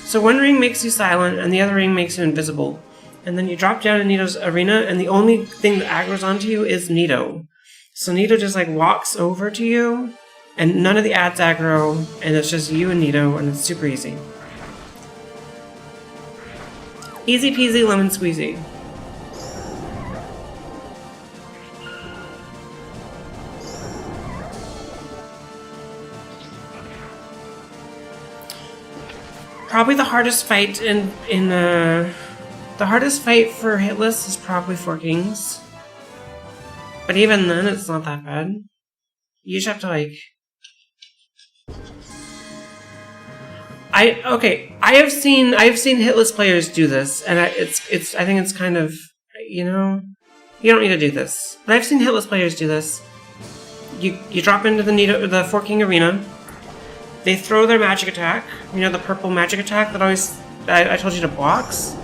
So one ring makes you silent and the other ring makes you invisible. And then you drop down in Nito's arena, and the only thing that aggro's onto you is Nito. So Nito just like walks over to you, and none of the ads aggro, and it's just you and Nito, and it's super easy. Easy peasy lemon squeezy. Probably the hardest fight the hardest fight for Hitless is probably 4 Kings. But even then, it's not that bad. You just have to, like... I have seen Hitless players do this, and I think it's kind of, you know... You don't need to do this. But I've seen Hitless players do this. You drop into the 4 King arena. They throw their magic attack. You know, the purple magic attack that I told you to blocks?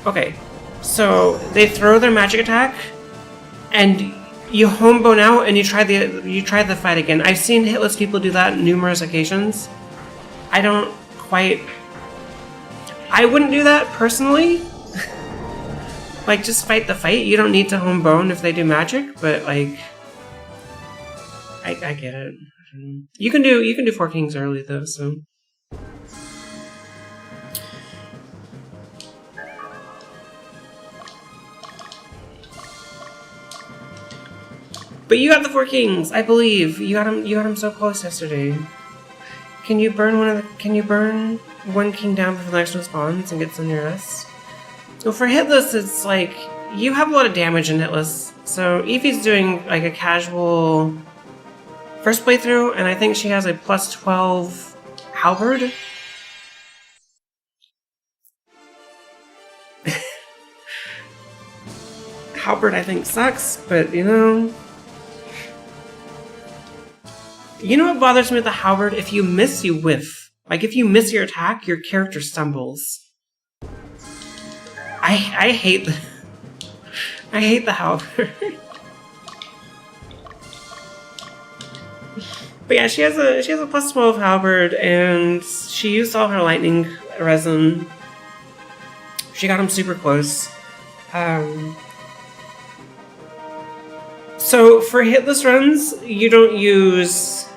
Okay, so they throw their magic attack, and you homebone out, and you try the fight again. I've seen Hitless people do that numerous occasions. I wouldn't do that personally. Like, just fight the fight. You don't need to homebone if they do magic, but like, I get it. You can do 4 Kings early though, so. But you got the 4 Kings, I believe. You got him so close yesterday. Can you burn one king down before the next one spawns and gets on your ass? Well, for Hitless, it's like you have a lot of damage in Hitless. So Eevee's doing like a casual first playthrough, and I think she has a plus 12 halberd. Halberd, I think, sucks, but you know. You know what bothers me with the halberd? If you miss, you whiff. Like, if you miss your attack, your character stumbles. I hate the... I hate the halberd. But yeah, she has a plus 12 halberd, and she used all her lightning resin. She got him super close. So for hitless runs, you don't use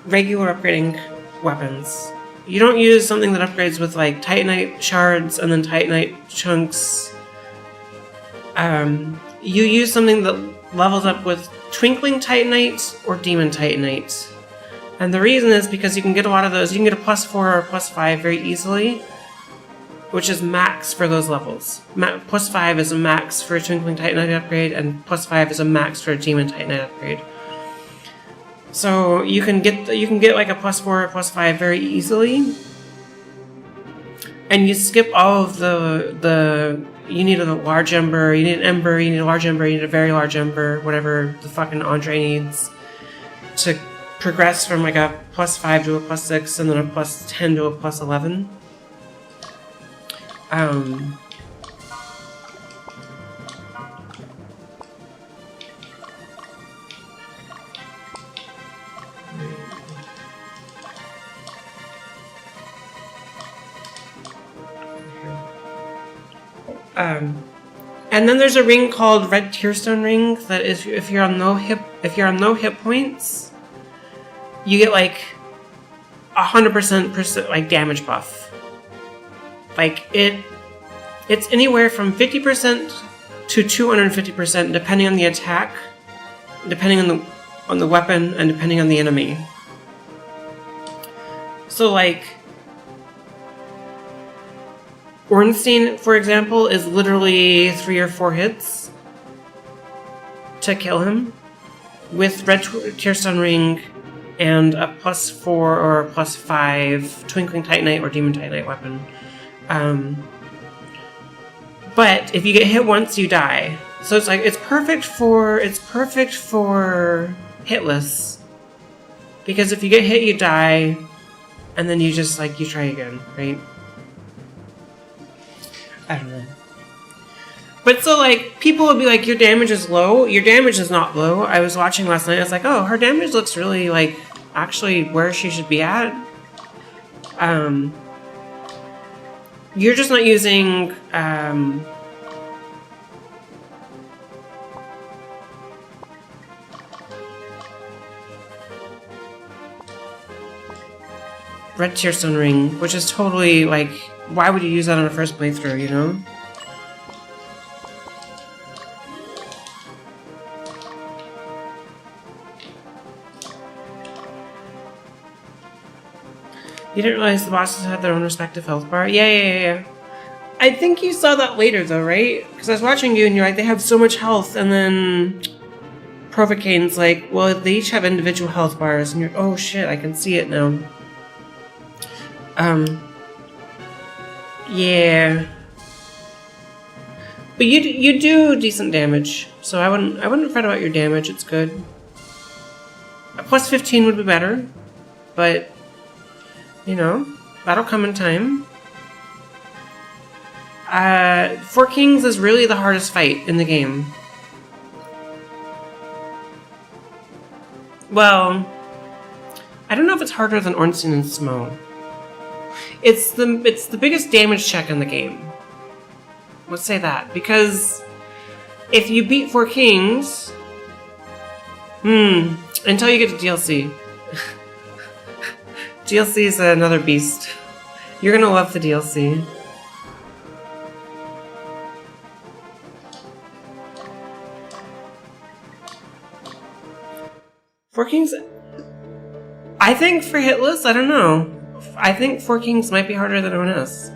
regular upgrading weapons. You don't use something that upgrades with like Titanite shards and then Titanite chunks. You use something that levels up with Twinkling Titanite or Demon Titanite. And the reason is because you can get a lot of those. You can get a plus 4 or a plus 5 very easily, which is max for those levels. Plus 5 is a max for a Twinkling Titanite upgrade, and plus 5 is a max for a Demon Titanite upgrade. So you can get like a plus 4 or plus 5 very easily, and you skip all of the you need a large ember, you need an ember, you need a large ember, you need a very large ember, whatever the fucking Andre needs to progress from like a plus 5 to a plus 6 and then a plus 10 to a plus 11. And then there's a ring called Red Tearstone Ring that is if you're on no hit points, you get like 100% like damage buff. Like it's anywhere from 50% to 250% depending on the attack, depending on the weapon, and depending on the enemy. So like Ornstein, for example, is literally 3 or 4 hits to kill him with Red Tearstone Ring and a plus 4 or a plus 5 Twinkling Titanite or Demon Titanite weapon. But if you get hit once, you die. So it's like it's perfect for hitless, because if you get hit, you die, and then you just like you try again, right? I don't know. But so like people will be like, your damage is low. Your damage is not low. I was watching last night. I was like, oh, her damage looks really like actually where she should be at. You're just not using Red Tearstone Ring, which is totally like, why would you use that on a first playthrough, you know? You didn't realize the bosses had their own respective health bar? Yeah. I think you saw that later though, right? Because I was watching you and you're like, they have so much health, and then Provocaine's like, well, they each have individual health bars, and you're, oh shit, I can see it now. Yeah. But you do decent damage, so I wouldn't fret about your damage. It's good. A plus 15 would be better, but you know, that'll come in time. Four Kings is really the hardest fight in the game. Well, I don't know if it's harder than Ornstein and Smo. It's the biggest damage check in the game. Let's say that, because if you beat Four Kings, until you get to DLC. DLC is another beast. You're gonna love the DLC. Four Kings, I think for hitless, I don't know. I think Four Kings might be harder than ONS.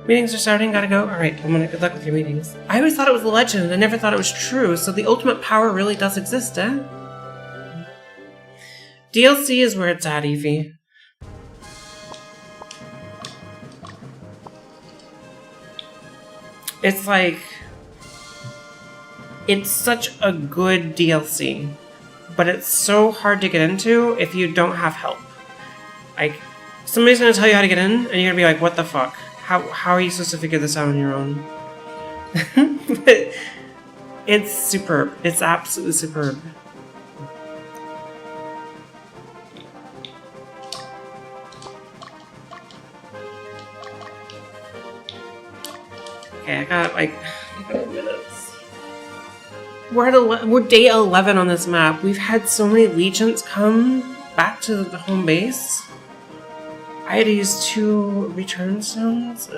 Meetings are starting, gotta go. Alright, I'm gonna good luck with your meetings. I always thought it was a legend, I never thought it was true, so the ultimate power really does exist, eh? DLC is where it's at, Evie. It's like... It's such a good DLC, but it's so hard to get into if you don't have help. Like, somebody's gonna tell you how to get in, and you're gonna be like, what the fuck? How are you supposed to figure this out on your own? But it's superb. It's absolutely superb. Okay, I got like a couple minutes. We're day 11 on this map. We've had so many legions come back to the home base. I had to use 2 return stones.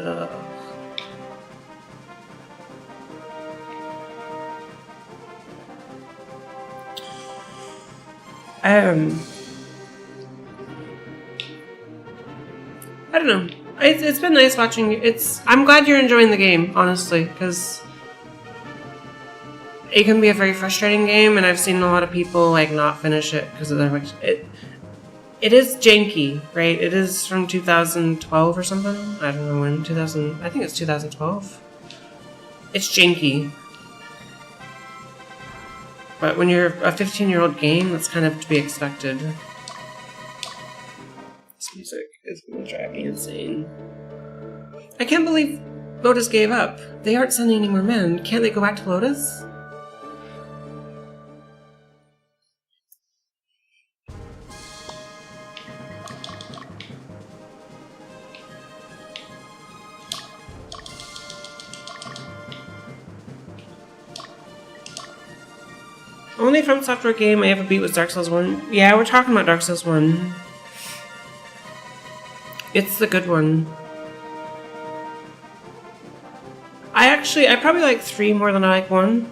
I don't know. It's been nice watching. I'm glad you're enjoying the game, honestly, because it can be a very frustrating game, and I've seen a lot of people like not finish it because of their it is janky, right? It is from 2012 or something. I don't know when. I think it's 2012. It's janky. But when you're a 15-year-old game, that's kind of to be expected. This music is going to drive me insane. I can't believe Lotus gave up. They aren't sending any more men. Can't they go back to Lotus? Only From Software game I ever beat was Dark Souls 1. Yeah, we're talking about Dark Souls 1. It's the good one. I probably like 3 more than I like 1.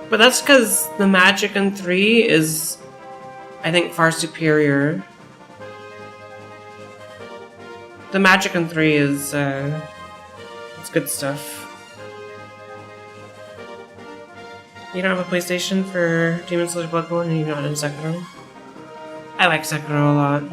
But that's because the magic in 3 is, I think, far superior. The magic in 3 is, it's good stuff. You don't have a PlayStation for Demon Souls Bloodborne and you're not in Sekiro? I like Sekiro a lot.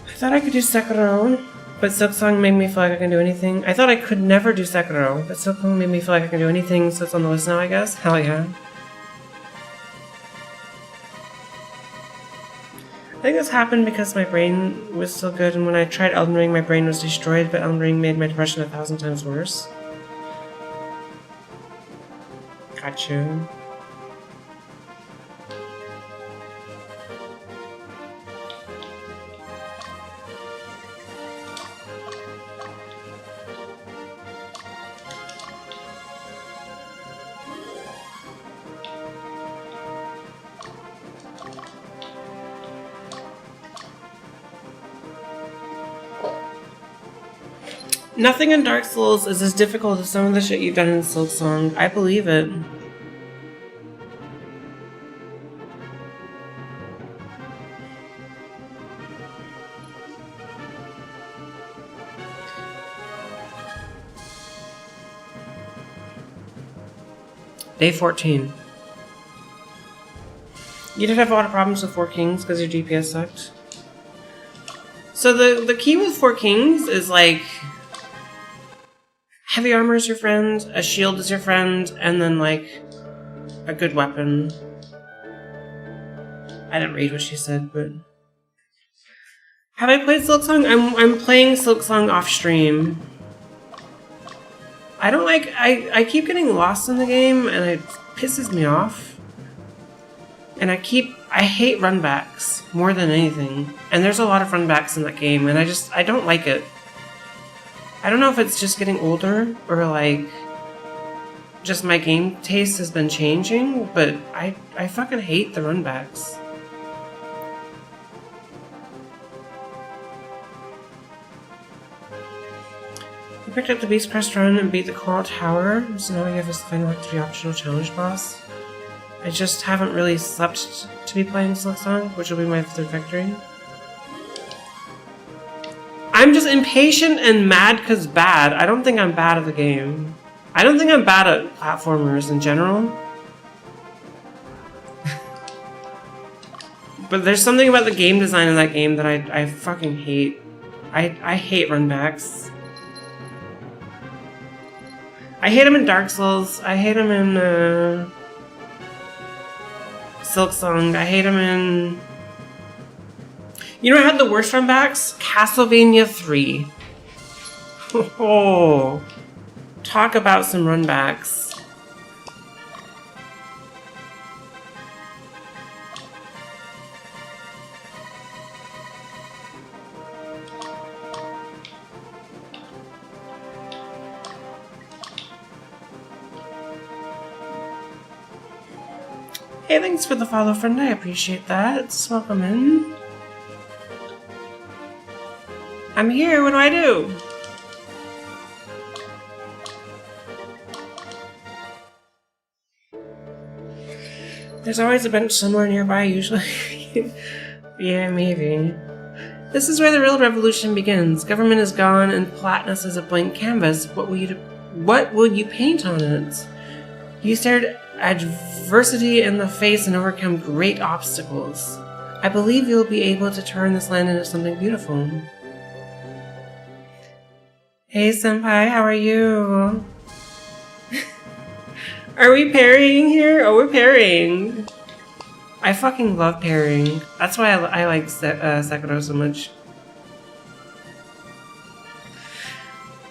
I thought I could do Sekiro, but Silksong made me feel like I can do anything. I thought I could never do Sekiro, but Silksong made me feel like I can do anything, so it's on the list now, I guess. Hell yeah. I think this happened because my brain was still good, and when I tried Elden Ring, my brain was destroyed, but Elden Ring made my depression 1,000 times worse. Gotcha. Nothing in Dark Souls is as difficult as some of the shit you've done in Silksong. I believe it. Day 14. You did have a lot of problems with Four Kings because your DPS sucked. So the key with Four Kings is like heavy armor is your friend, a shield is your friend, and then like a good weapon. I didn't read what she said, but have I played Silksong? I'm playing Silksong off stream. I don't like I keep getting lost in the game and it pisses me off. And I hate runbacks more than anything. And there's a lot of runbacks in that game and I don't like it. I don't know if it's just getting older or like just my game taste has been changing, but I fucking hate the runbacks. You picked up the Beast Crest run and beat the Coral Tower, so now we have this final 3 optional challenge boss. I just haven't really slept to be playing Silksong, which will be my 3rd victory. I'm just impatient and mad because bad. I don't think I'm bad at the game. I don't think I'm bad at platformers in general. But there's something about the game design in that game that I fucking hate. I hate runbacks. I hate them in Dark Souls. I hate them in Silksong. I hate them in... You know what had the worst runbacks? Castlevania 3. Oh, talk about some runbacks. Hey, thanks for the follow, friend. I appreciate that. Just welcome in. I'm here. What do I do? There's always a bench somewhere nearby, usually. Yeah, maybe. This is where the real revolution begins. Government is gone, and Platnus is a blank canvas. What will you paint on it? You stared adversity in the face and overcome great obstacles. I believe you'll be able to turn this land into something beautiful. Hey, senpai, how are you? Are we parrying here? Oh, we're parrying. I fucking love parrying. That's why I like Sekiro so much.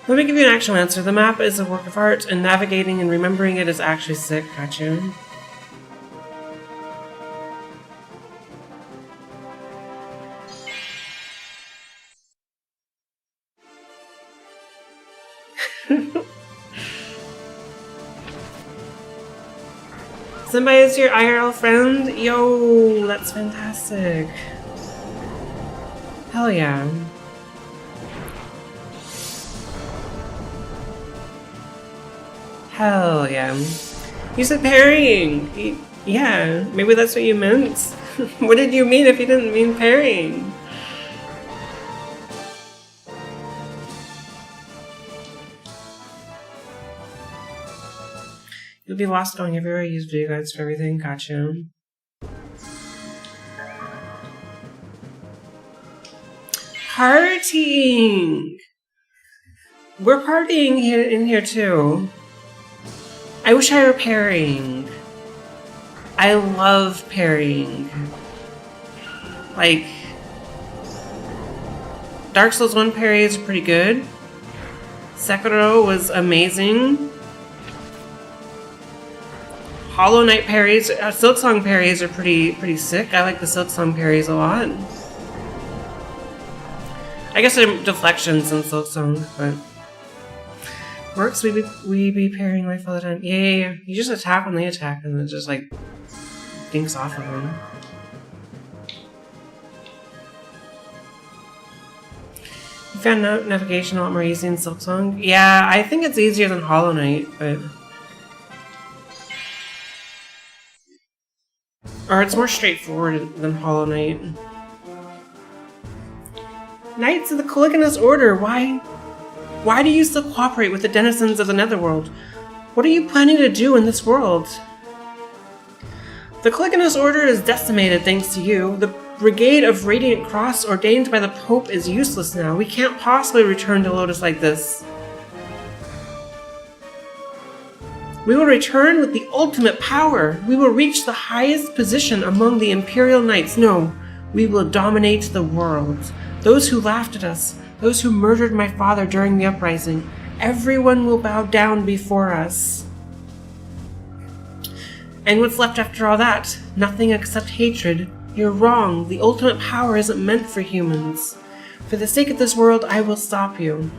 Let me give you an actual answer. The map is a work of art, and navigating and remembering it is actually sick. Gotcha. Somebody is your IRL friend? Yo, that's fantastic. Hell yeah. Hell yeah. You said parrying. Yeah, maybe that's what you meant. What did you mean if you didn't mean parrying? You'll be lost going everywhere. Use video guides for everything. Gotcha. Partying! We're partying in here too. I wish I were parrying. I love parrying. Like, Dark Souls 1 parries are pretty good. Sekiro was amazing. Hollow Knight parries, Silksong parries are pretty sick. I like the Silksong parries a lot. I guess they're deflections in Silksong, but works. We be parrying life all the time. Yeah. You just attack when they attack, and it just like dinks off of them. You found navigation a lot more easy in Silksong. Yeah, I think it's easier than Hollow Knight, but. Or it's more straightforward than Hollow Knight. Knights of the Caligula's Order, why do you still cooperate with the denizens of the Netherworld? What are you planning to do in this world? The Caligula's Order is decimated thanks to you. The Brigade of Radiant Cross ordained by the Pope is useless now. We can't possibly return to Lotus like this. We will return with the ultimate power. We will reach the highest position among the Imperial Knights. No, we will dominate the world. Those who laughed at us, those who murdered my father during the uprising, everyone will bow down before us. And what's left after all that? Nothing except hatred. You're wrong. The ultimate power isn't meant for humans. For the sake of this world, I will stop you.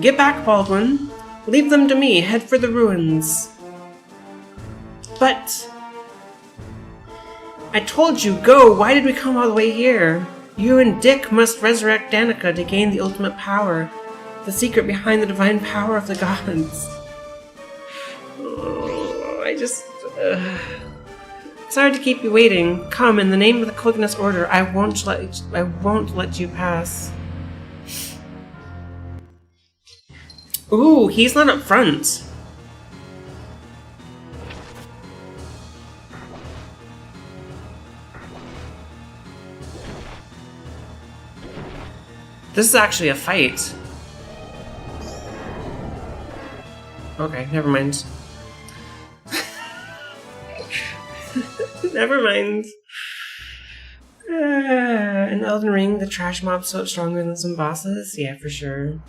Get back, Baldwin. Leave them to me. Head for the ruins. But... I told you, go! Why did we come all the way here? You and Dick must resurrect Danica to gain the ultimate power. The secret behind the divine power of the gods. just... Sorry to keep you waiting. Come, in the name of the Clignus Order, I won't let you pass. Ooh, he's not up front. This is actually a fight. Okay, never mind. Never mind. In Elden Ring, the trash mob's so stronger than some bosses? Yeah, for sure.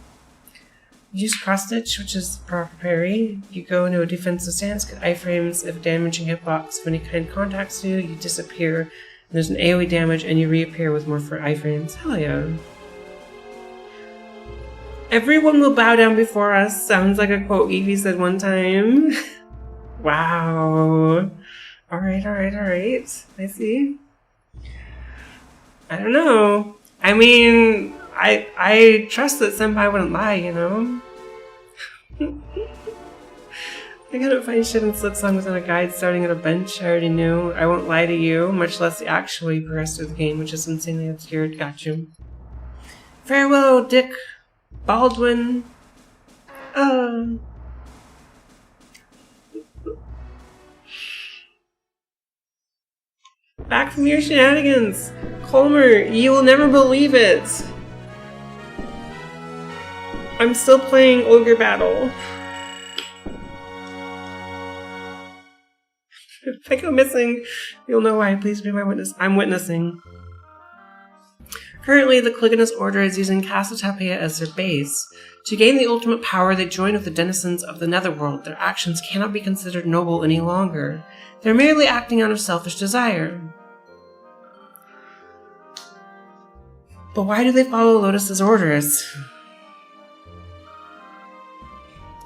Use cross stitch, which is proper parry. You go into a defensive stance, get iframes if a damaging hitbox. If any kind contacts you, you disappear. And there's an AoE damage, and you reappear with more for iframes. Hell yeah. Everyone will bow down before us. Sounds like a quote Evie said one time. Wow. Alright. I see. I don't know. I mean, I trust that Senpai wouldn't lie, you know? I couldn't find shit in Silksong without a guide starting at a bench. I already knew. I won't lie to you, much less the actually progress through the game, which is insanely obscured. Got you. Farewell, Dick Baldwin. Back from your shenanigans! Colmer, you will never believe it! I'm still playing Ogre Battle. If I go missing, you'll know why. Please be my witness. I'm witnessing. Currently, the Clignus Order is using Castle Tapia as their base. To gain the ultimate power, they join with the denizens of the Netherworld. Their actions cannot be considered noble any longer. They're merely acting out of selfish desire. But why do they follow Lotus's orders?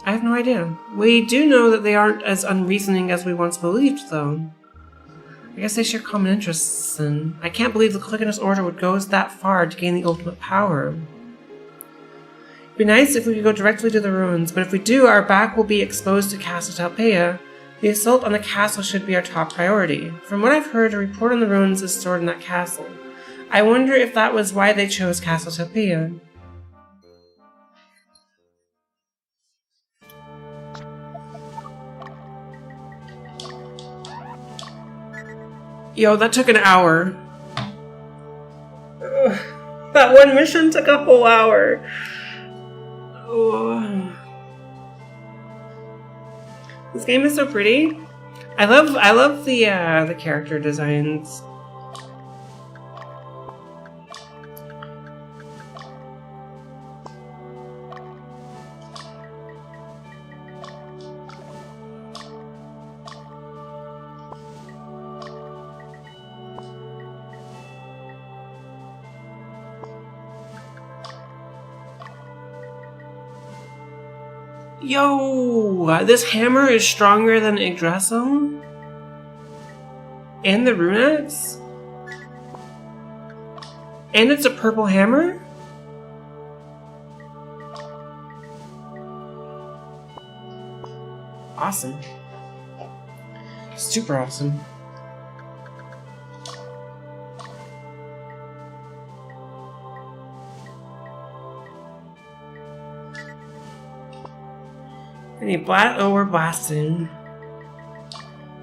I have no idea. We do know that they aren't as unreasoning as we once believed, though. I guess they share common interests, and I can't believe the Clignus Order would go that far to gain the ultimate power. It'd be nice if we could go directly to the ruins, but if we do, our back will be exposed to Castle Talpeia. The assault on the castle should be our top priority. From what I've heard, a report on the ruins is stored in that castle. I wonder if that was why they chose Castle Talpeia. Yo, that took an hour. Ugh, that one mission took a whole hour. Ugh. This game is so pretty. I love the character designs. Yo, this hammer is stronger than Yggdrasil? And the Runex? And it's a purple hammer? Awesome. Super awesome. Any blast? Oh, we're blasting.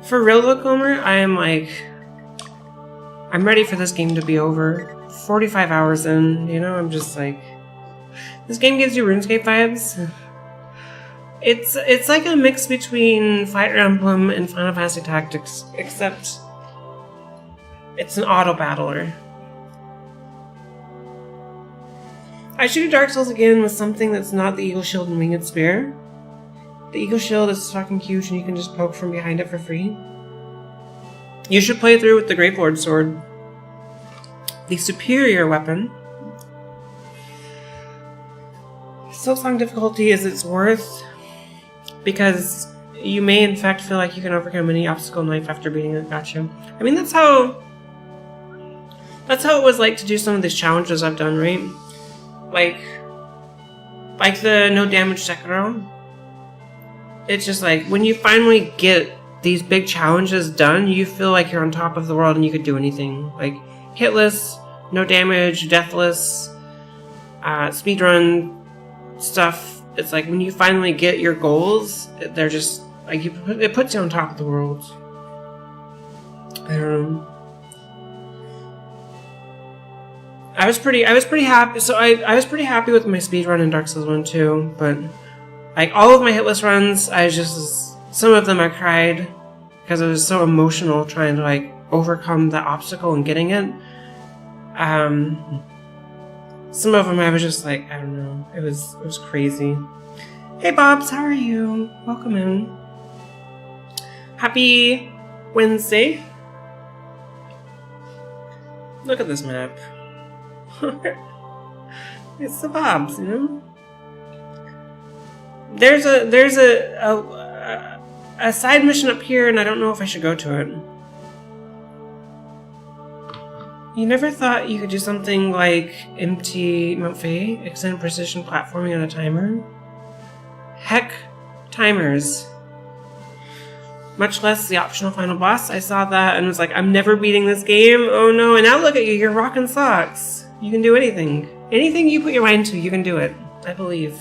For real though, Comer, I'm ready for this game to be over. 45 hours in, you know, I'm just like... This game gives you RuneScape vibes. It's like a mix between Fire Emblem and Final Fantasy Tactics, except it's an auto-battler. I should do Dark Souls again with something that's not the Eagle Shield and Winged Spear. The Eagle Shield is fucking huge and you can just poke from behind it for free. You should play through with the Great Lord Sword. The superior weapon. Silksong difficulty is its worth because you may in fact feel like you can overcome any obstacle in life after beating it. Gotcha. I mean, that's how it was like to do some of these challenges I've done, right? Like the no damage Sekiro. It's just like, when you finally get these big challenges done, you feel like you're on top of the world and you could do anything. Like, hitless, no damage, deathless, speedrun stuff. It's like when you finally get your goals, they're just like it puts you on top of the world. I don't know. I was pretty happy. So I was pretty happy with my speedrun in Dark Souls 1 too, but like all of my hitless runs, some of them I cried because I was so emotional trying to like overcome that obstacle and getting it. Some of them I was just like, I don't know. It was crazy. Hey Bobs, how are you? Welcome in. Happy Wednesday. Look at this map. It's the Bobs, you know? There's a side mission up here and I don't know if I should go to it. You never thought you could do something like empty Montfey, extend precision platforming on a timer? Heck, timers. Much less the optional final boss. I saw that and was like, I'm never beating this game. Oh no, and now look at you, you're rocking socks. You can do anything. Anything you put your mind to, you can do it. I believe.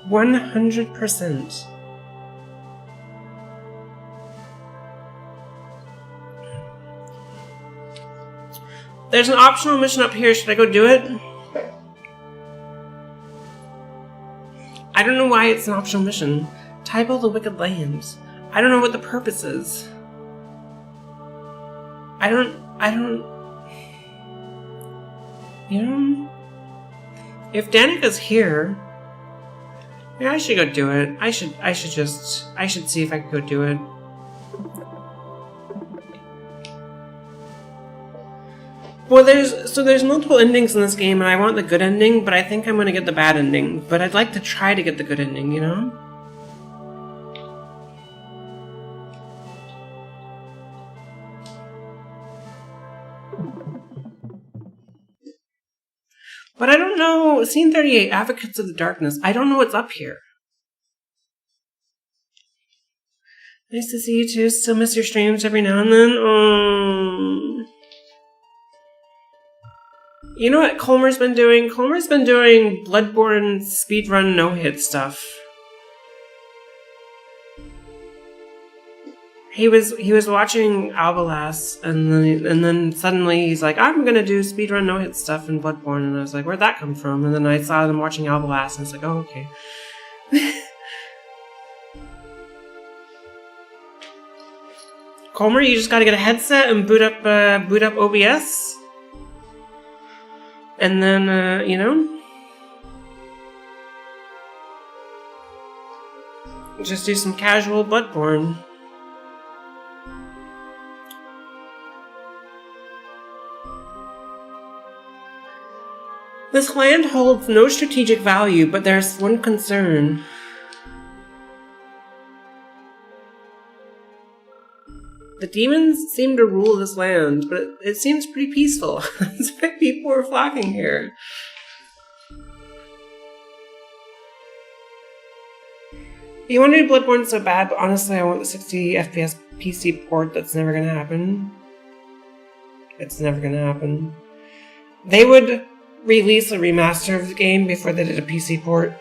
%100%. There's an optional mission up here. Should I go do it? I don't know why it's an optional mission. Tybalt the Wicked Lands. I don't know what the purpose is. I don't... You know? If Danica's here... Yeah, I should go do it. I should see if I could go do it. Well, there's multiple endings in this game, and I want the good ending, but I think I'm gonna get the bad ending. But I'd like to try to get the good ending, you know? But I don't know. Scene 38, Advocates of the Darkness. I don't know what's up here. Nice to see you too. Still miss your streams every now and then. You know what Colmer's been doing? Colmer's been doing Bloodborne speedrun no-hit stuff. He was watching Albalas, and then suddenly he's like, I'm gonna do speedrun no-hit stuff in Bloodborne, and I was like, where'd that come from? And then I saw them watching Albalas, and I was like, oh, okay. Colmer, you just gotta get a headset and boot up OBS. And then, you know, just do some casual Bloodborne. This land holds no strategic value, but there's one concern. The demons seem to rule this land, but it seems pretty peaceful. That's why people are flocking here. You want to do Bloodborne so bad, but honestly I want the 60 FPS PC port. That's never gonna happen. It's never gonna happen. They would release a remaster of the game before they did a PC port.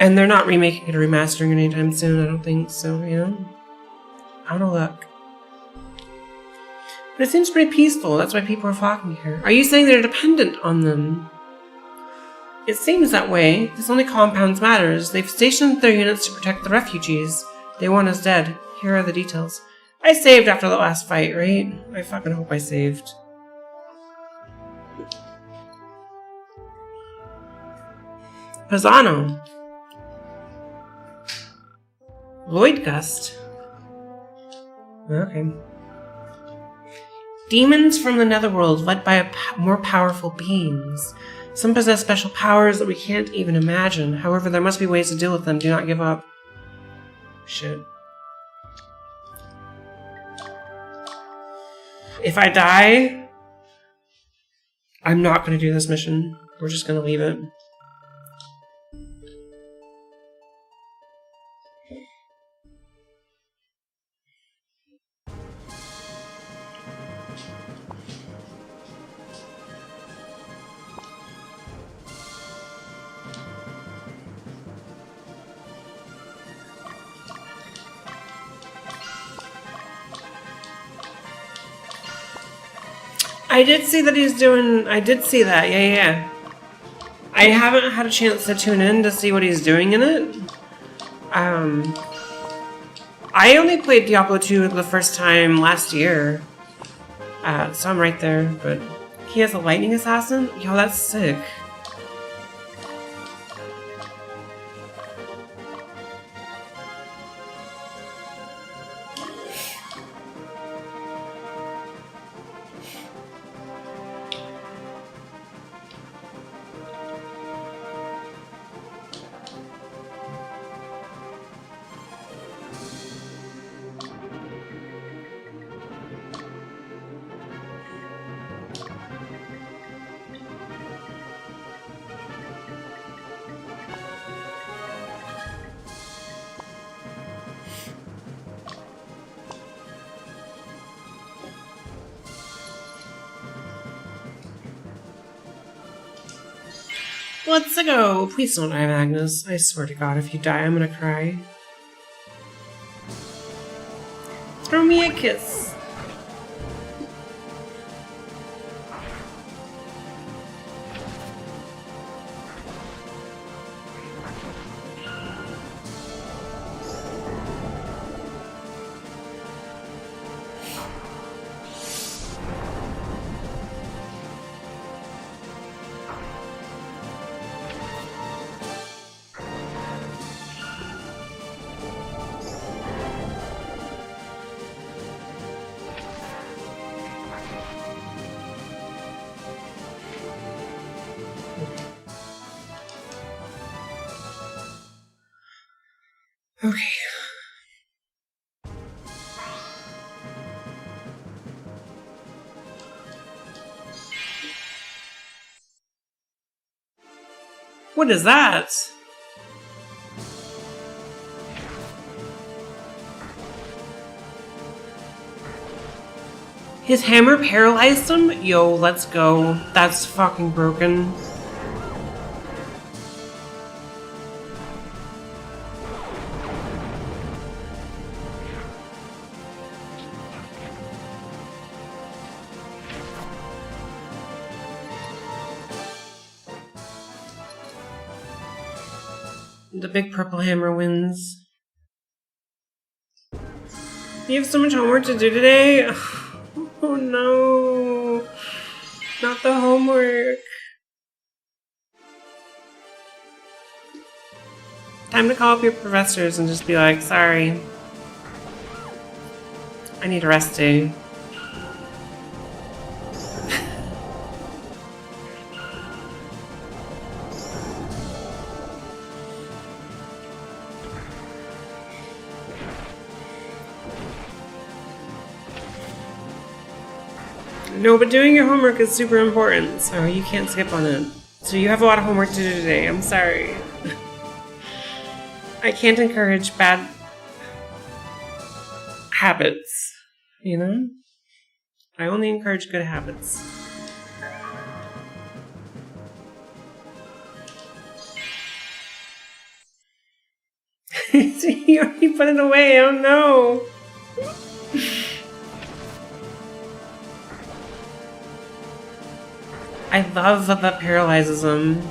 And they're not remaking it or remastering it anytime soon, I don't think, so, you know. Out of luck. But it seems pretty peaceful, that's why people are flocking here. Are you saying they're dependent on them? It seems that way. This only compounds matters. They've stationed their units to protect the refugees. They want us dead. Here are the details. I saved after the last fight, right? I fucking hope I saved. Pisano. Lloyd Gust. Okay. Demons from the Netherworld, led by more powerful beings. Some possess special powers that we can't even imagine. However, there must be ways to deal with them. Do not give up. Shit. If I die, I'm not going to do this mission. We're just going to leave it. I did see that he's doing... I did see that, yeah. I haven't had a chance to tune in to see what he's doing in it. I only played Diablo 2 the first time last year. So I'm right there, but... He has a lightning assassin? Yo, that's sick. Let's go! Please don't die, Magnus. I swear to God, if you die, I'm gonna cry. Throw me a kiss. Okay. What is that? His hammer paralyzed him? Yo, let's go. That's fucking broken. The big purple hammer wins. You have so much homework to do today? Oh no. Not the homework. Time to call up your professors and just be like, sorry. I need a rest day. No, but doing your homework is super important, so you can't skip on it. So you have a lot of homework to do today. I'm sorry. I can't encourage bad habits, you know? I only encourage good habits. You already put it away, oh no! I love that that paralyzes him.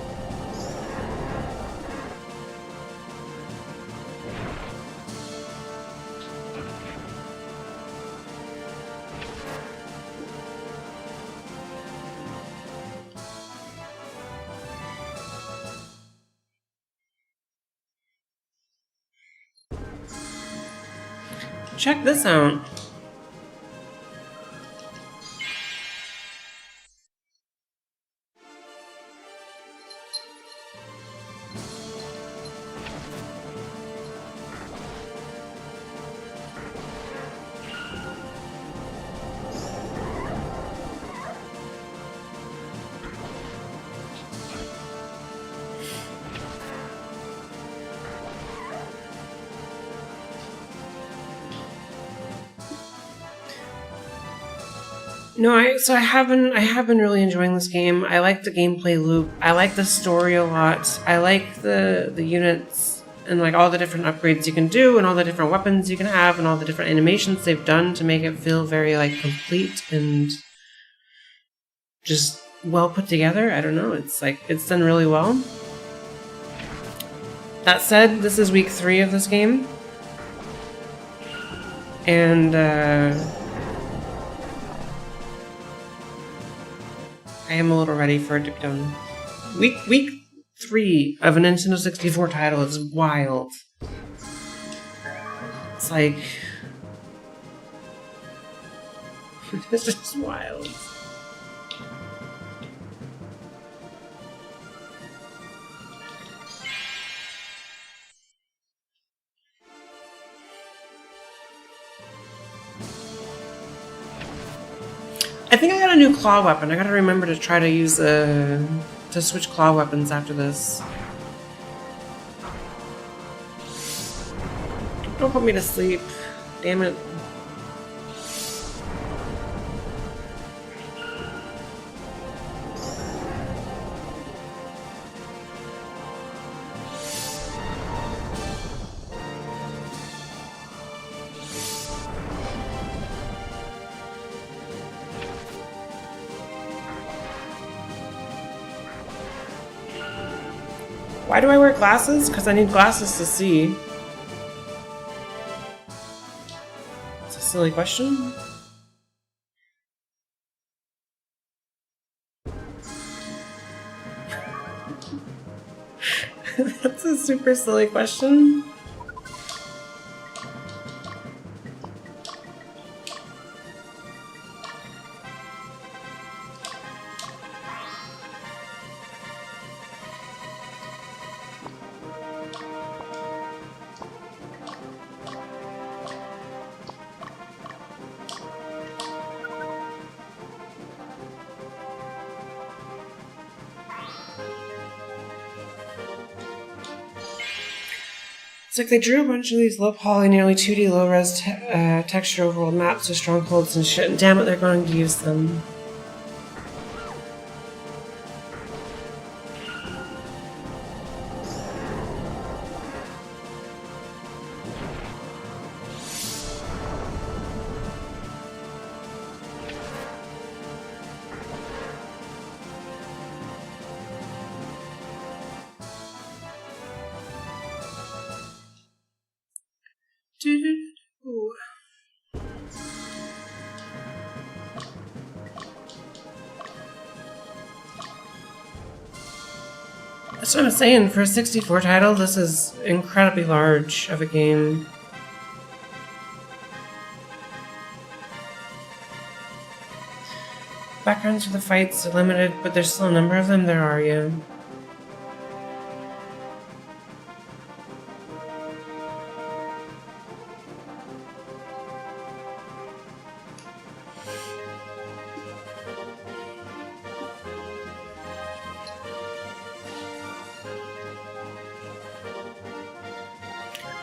Check this out. No, I have been really enjoying this game. I like the gameplay loop. I like the story a lot. I like the units and like all the different upgrades you can do and all the different weapons you can have and all the different animations they've done to make it feel very like complete and just well put together. I don't know. It's like it's done really well. That said, this is week 3 of this game. And I am a little ready for it to be done. Week 3 of a Nintendo 64 title is wild. It's like it's just wild. I think I got a new claw weapon. I gotta remember to try to use to switch claw weapons after this. Don't put me to sleep. Damn it. Why do I wear glasses? Because I need glasses to see. It's a silly question. That's a super silly question. It's like they drew a bunch of these low poly, nearly 2D low res texture overworld maps with strongholds and shit, and damn it, they're going to use them. Ooh. That's what I'm saying. For a 64 title, this is incredibly large of a game. Backgrounds for the fights are limited, but there's still a number of them. There are, yeah.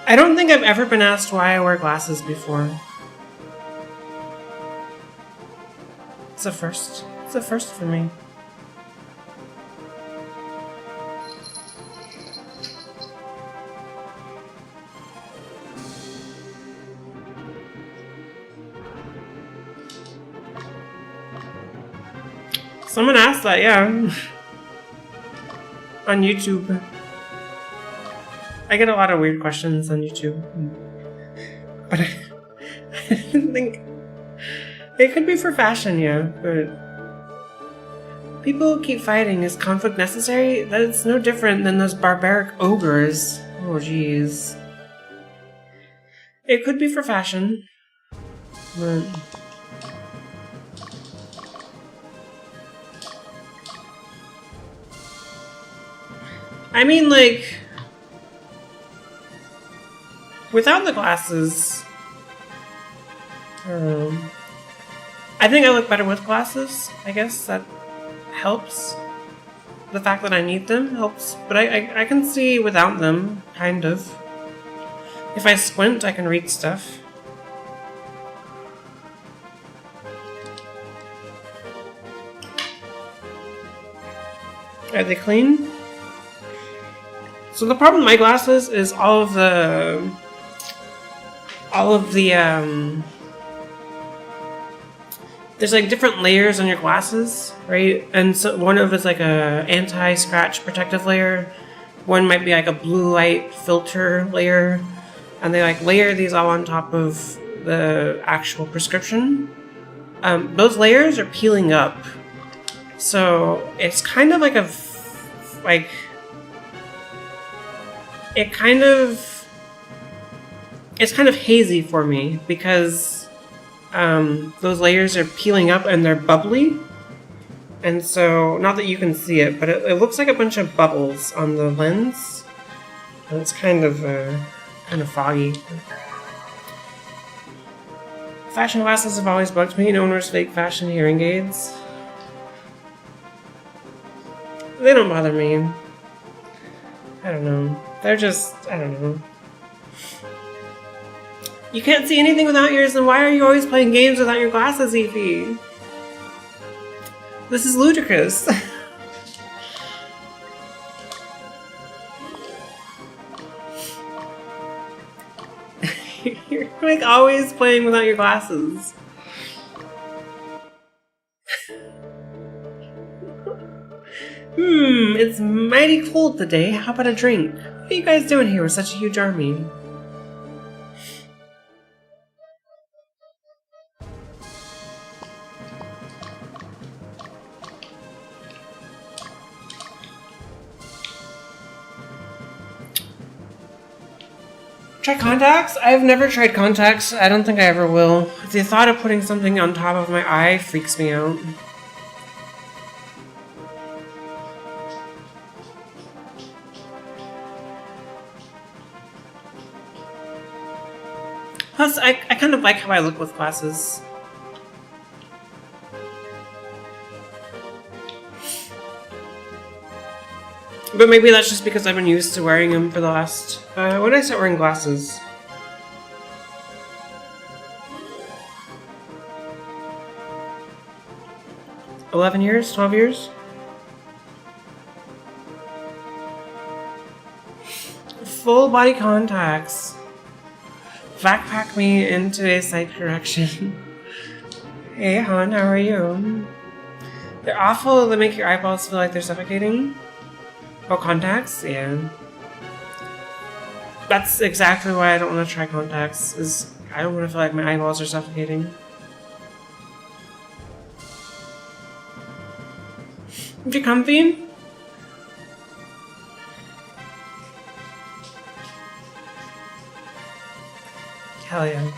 I don't think I've ever been asked why I wear glasses before. It's a first. It's a first for me. Someone asked that, yeah. On YouTube. I get a lot of weird questions on YouTube. But I think it could be for fashion, yeah, but people keep fighting. Is conflict necessary? That's no different than those barbaric ogres. Oh, jeez. It could be for fashion, but I mean, like, without the glasses, I think I look better with glasses. I guess that helps. The fact that I need them helps, but I can see without them, kind of. If I squint, I can read stuff. Are they clean? So the problem with my glasses is all of the there's like different layers on your glasses, right? And so one of it's like a anti-scratch protective layer. One might be like a blue light filter layer, and they like layer these all on top of the actual prescription. Those layers are peeling up, so it's kind of like it's kind of hazy for me because those layers are peeling up and they're bubbly. And so, not that you can see it, but it looks like a bunch of bubbles on the lens. And it's kind of foggy. Fashion glasses have always bugged me. No one wears fake fashion hearing aids. They don't bother me. I don't know. They're just, I don't know. You can't see anything without yours, then why are you always playing games without your glasses, Eefy? This is ludicrous. You're like always playing without your glasses. It's mighty cold today. How about a drink? What are you guys doing here with such a huge army? Try contacts? I've never tried contacts. I don't think I ever will. The thought of putting something on top of my eye freaks me out. Plus, I kind of like how I look with glasses. But maybe that's just because I've been used to wearing them for the last... when did I start wearing glasses? $11 years? 12 years? Full body contacts. Backpack me into a sight correction. Hey, hon, how are you? They're awful. They make your eyeballs feel like they're suffocating. Oh, contacts? Yeah. That's exactly why I don't want to try contacts, is I don't want to feel like my eyeballs are suffocating. Are you comfy? Hell yeah.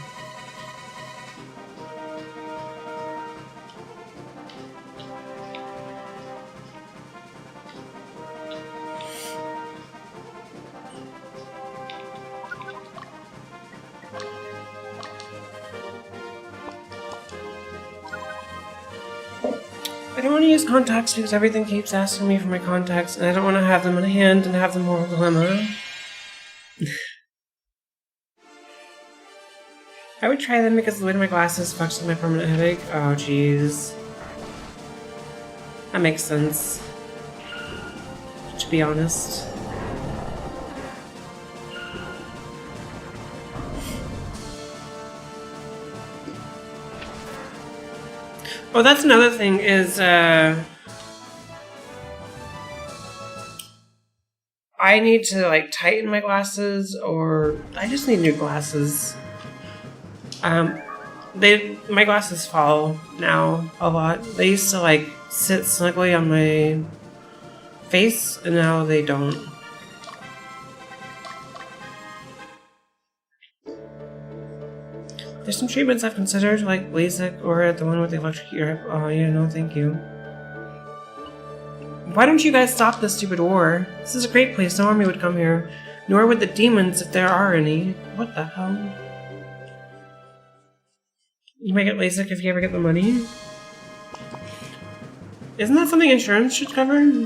I don't want to use contacts because everything keeps asking me for my contacts, and I don't want to have them in hand and have the moral dilemma. I would try them because the weight of my glasses fucks with my permanent headache. Oh, jeez. That makes sense. To be honest. Oh, that's another thing is, I need to, like, tighten my glasses, or I just need new glasses. My glasses fall now a lot. They used to, like, sit snugly on my face, and now they don't. There's some treatments I've considered, like LASIK or the one with the electric ear. Oh, yeah, no, thank you. Why don't you guys stop this stupid war? This is a great place. No army would come here. Nor would the demons, if there are any. What the hell? You might get LASIK if you ever get the money. Isn't that something insurance should cover?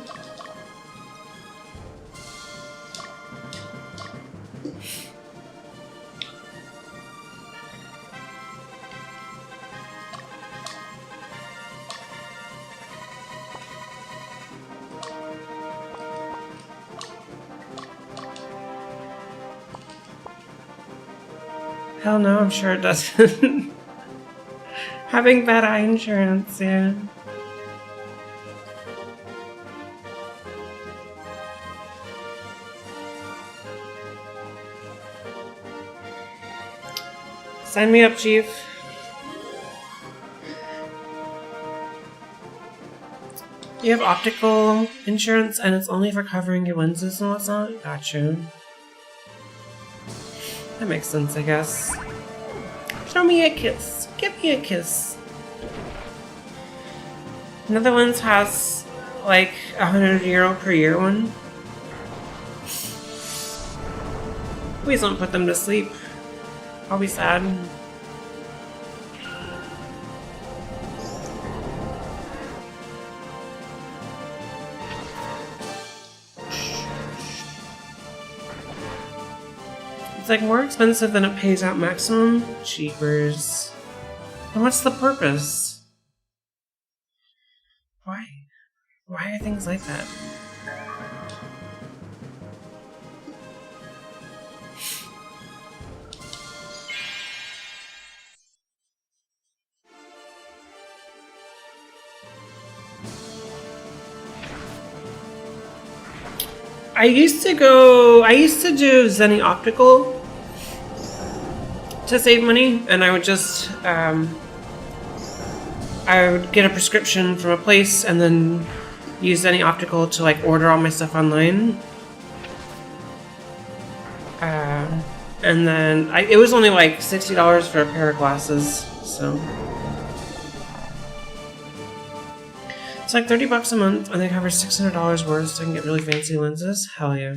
Hell no, I'm sure it doesn't. Having bad eye insurance, yeah. Sign me up, Chief. You have optical insurance and it's only for covering your lenses and whatnot? Gotcha. That makes sense, I guess. Show me a kiss. Give me a kiss. Another one has like €100 per year one. Please don't put them to sleep. I'll be sad. It's like more expensive than it pays out maximum. Cheapers. And what's the purpose? Why? Why are things like that? I used to do Zenny Optical to save money, and I would just, I would get a prescription from a place and then use Zenny Optical to like order all my stuff online. And then it was only like $60 for a pair of glasses, so. It's like $30 a month, and they cover $600 worth, so I can get really fancy lenses. Hell yeah.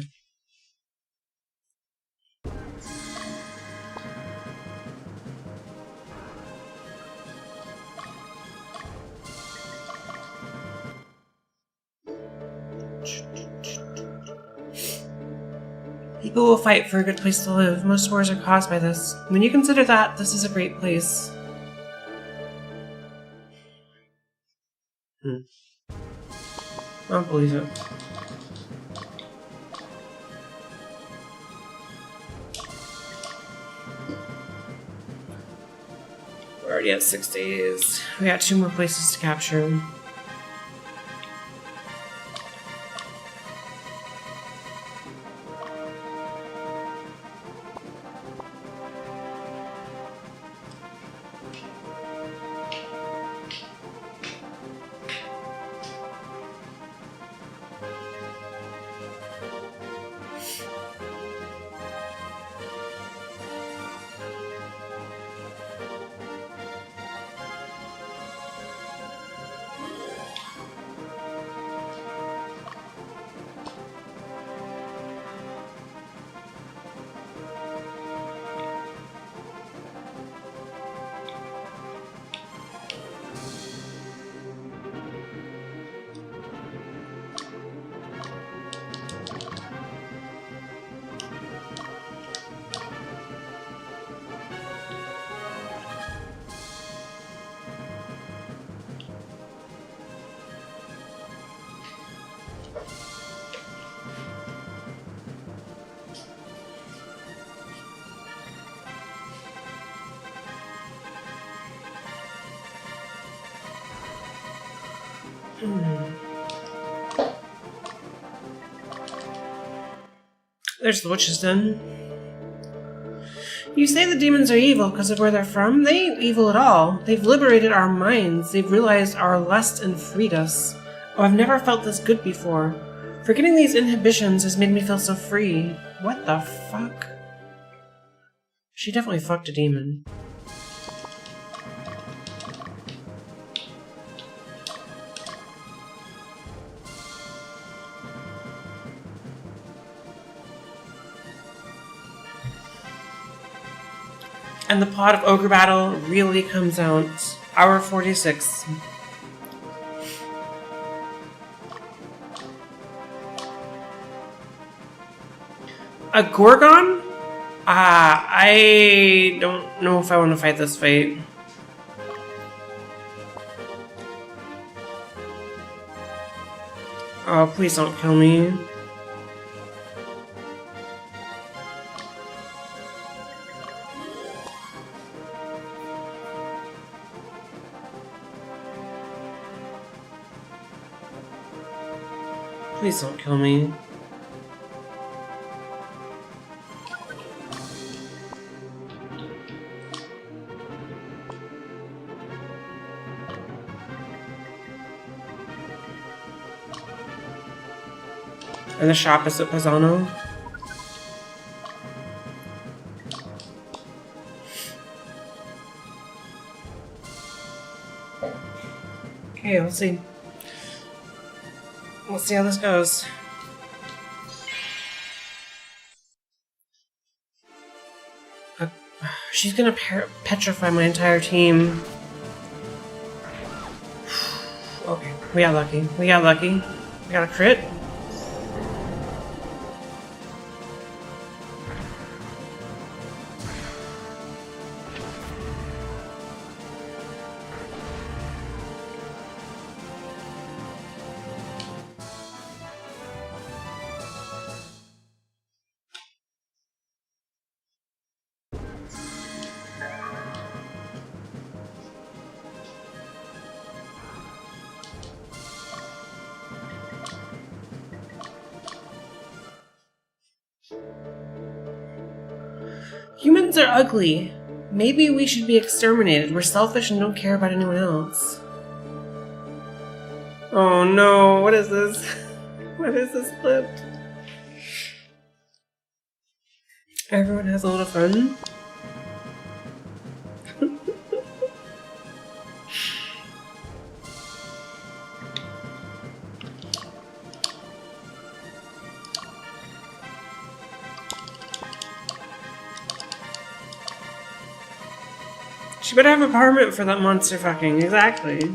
People will fight for a good place to live. Most wars are caused by this. When you consider that, this is a great place. I don't believe it. We're already at 6 days. We got 2 more places to capture. There's the witch's den. You say the demons are evil because of where they're from? They ain't evil at all. They've liberated our minds. They've realized our lust and freed us. Oh, I've never felt this good before. Forgetting these inhibitions has made me feel so free. What the fuck? She definitely fucked a demon. And the plot of Ogre Battle really comes out. Hour 46. A Gorgon? I don't know if I want to fight this fight. Oh, please don't kill me. Please don't kill me. And the shop is at Pisano. Okay, we'll see. We'll see how this goes. She's gonna petrify my entire team. Okay, we got lucky. We got lucky. We got a crit. Humans are ugly. Maybe we should be exterminated. We're selfish and don't care about anyone else. Oh no, what is this? What is this flip? Everyone has a little fun. She better have a permit for that monster fucking, exactly.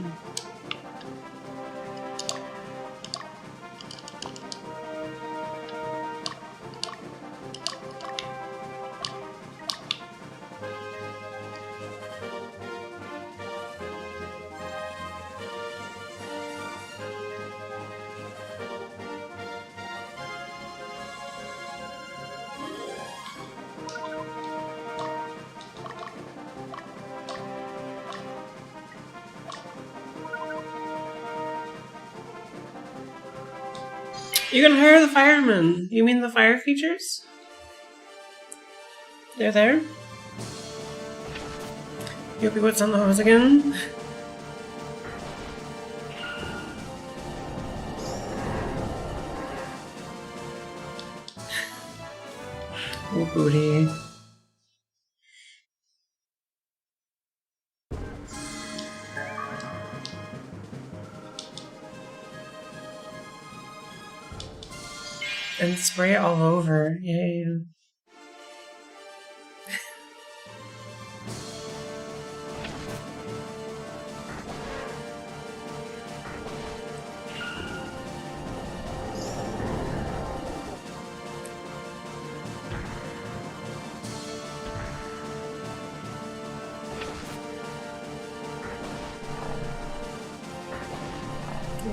You can hire the firemen. You mean the fire creatures? They're there? Yuppie, what's on the hose again? Oh, booty. And spray it all over. Yay.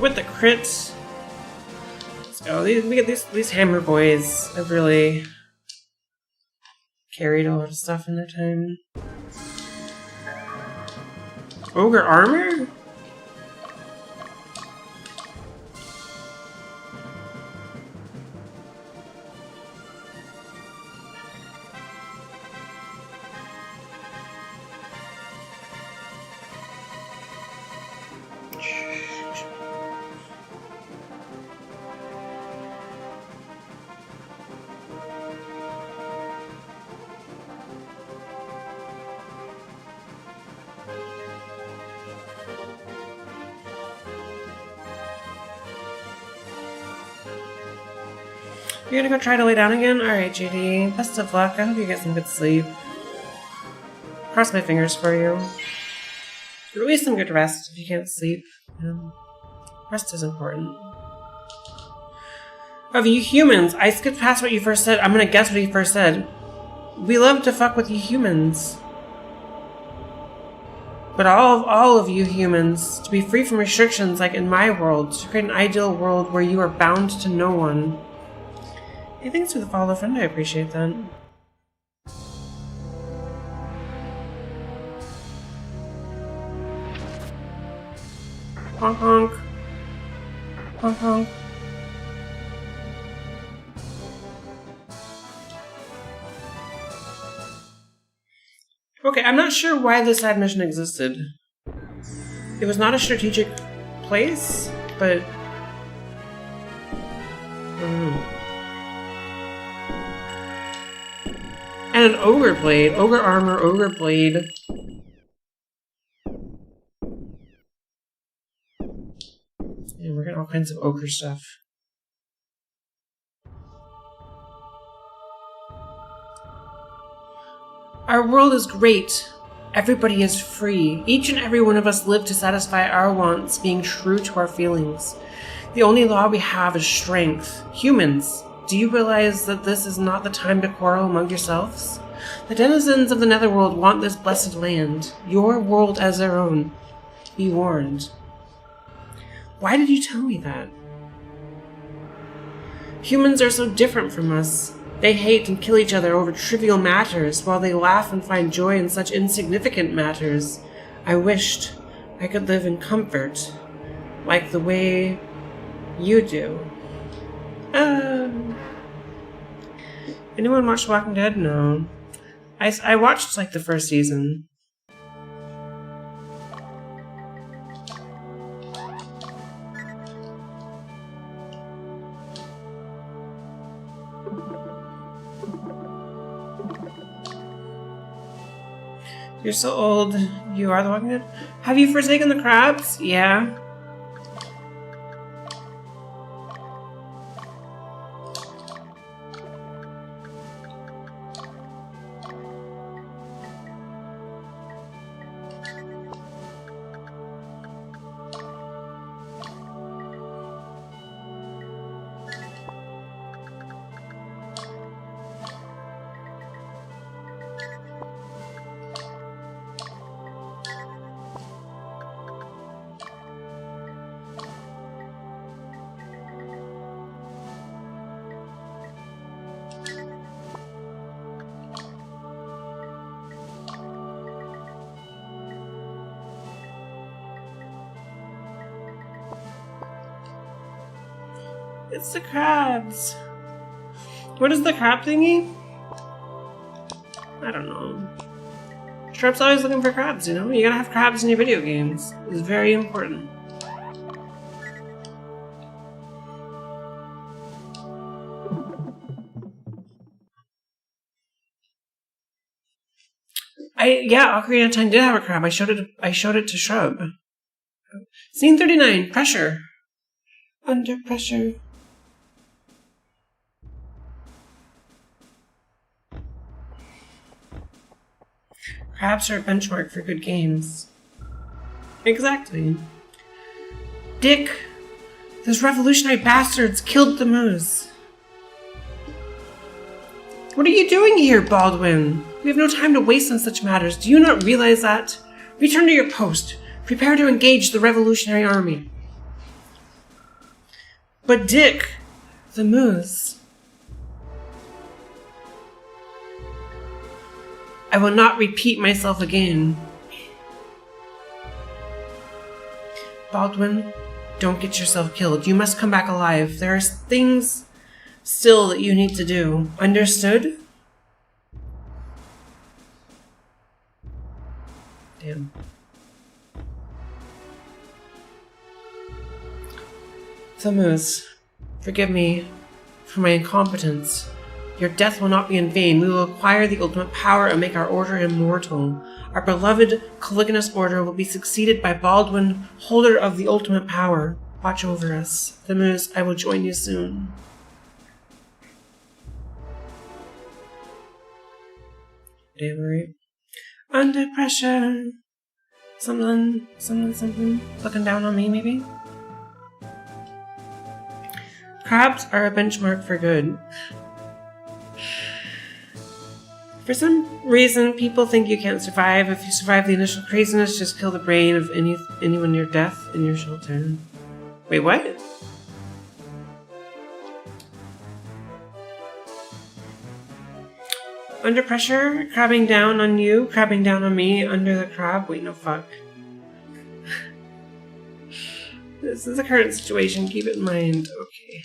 With the crits. Oh, we get these hammer boys have really carried a lot of stuff in their time. Ogre armor? You're gonna go try to lay down again? Alright, JD. Best of luck. I hope you get some good sleep. Cross my fingers for you. Or at least some good rest if you can't sleep. Rest is important. Of you humans, I skipped past what you first said. I'm gonna guess what you first said. We love to fuck with you humans. But all of you humans, to be free from restrictions like in my world, to create an ideal world where you are bound to no one. Hey, thanks for the follow, friend. I appreciate that. Honk honk. Honk honk. Okay, I'm not sure why this side mission existed. It was not a strategic place, but... And an ogre blade. Ogre armor, ogre blade. Yeah, we're getting all kinds of ogre stuff. Our world is great. Everybody is free. Each and every one of us live to satisfy our wants, being true to our feelings. The only law we have is strength. Humans, do you realize that this is not the time to quarrel among yourselves? The denizens of the netherworld want this blessed land, your world as their own. Be warned. Why did you tell me that? Humans are so different from us. They hate and kill each other over trivial matters, while they laugh and find joy in such insignificant matters. I wished I could live in comfort, like the way you do. Anyone watch Walking Dead? No. I watched, like, the first season. You're so old. You are the Walking Dead? Have you forsaken the crabs? Yeah. It's the crabs. What is the crab thingy? I don't know. Shrub's always looking for crabs, you know? You gotta have crabs in your video games. It's very important. Yeah, Ocarina of Time did have a crab. I showed it to Shrub. Scene 39, pressure. Under pressure. Crabs are a benchmark for good games. Exactly. Dick, those revolutionary bastards killed the moose. What are you doing here, Baldwin? We have no time to waste on such matters. Do you not realize that? Return to your post. Prepare to engage the revolutionary army. But Dick, the moose... I will not repeat myself again. Baldwin, don't get yourself killed. You must come back alive. There are things still that you need to do. Understood? Damn. The moose, forgive me for my incompetence. Your death will not be in vain. We will acquire the ultimate power and make our order immortal. Our beloved Caligulus order will be succeeded by Baldwin, holder of the ultimate power. Watch over us. The moose, I will join you soon. Damn right. Under pressure. Something. Looking down on me, maybe? Crabs are a benchmark for good. For some reason, people think you can't survive. If you survive the initial craziness, just kill the brain of anyone near death in your shelter. Wait, what? Under pressure, crabbing down on you, crabbing down on me, under the crab. Wait, no, fuck. This is the current situation, keep it in mind. Okay.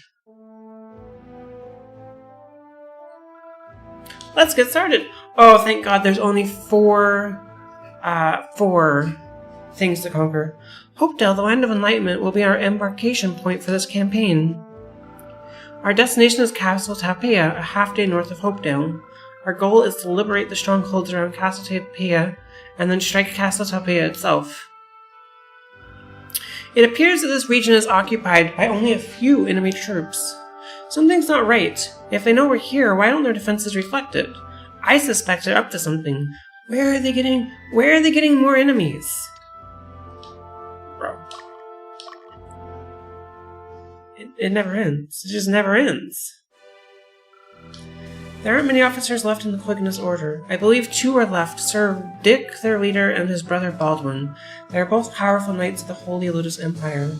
Let's get started. Oh, thank God, there's only four things to conquer. Hopedale, the Land of Enlightenment, will be our embarkation point for this campaign. Our destination is Castle Tapia, a half-day north of Hopedale. Our goal is to liberate the strongholds around Castle Tapia, and then strike Castle Tapia itself. It appears that this region is occupied by only a few enemy troops. Something's not right. If they know we're here, why don't their defenses reflect it? I suspect they're up to something. Where are they getting more enemies? Bro. It never ends. It just never ends. There aren't many officers left in the Polygamous Order. I believe 2 are left, Sir Dick, their leader, and his brother Baldwin. They are both powerful knights of the Holy Lotus Empire.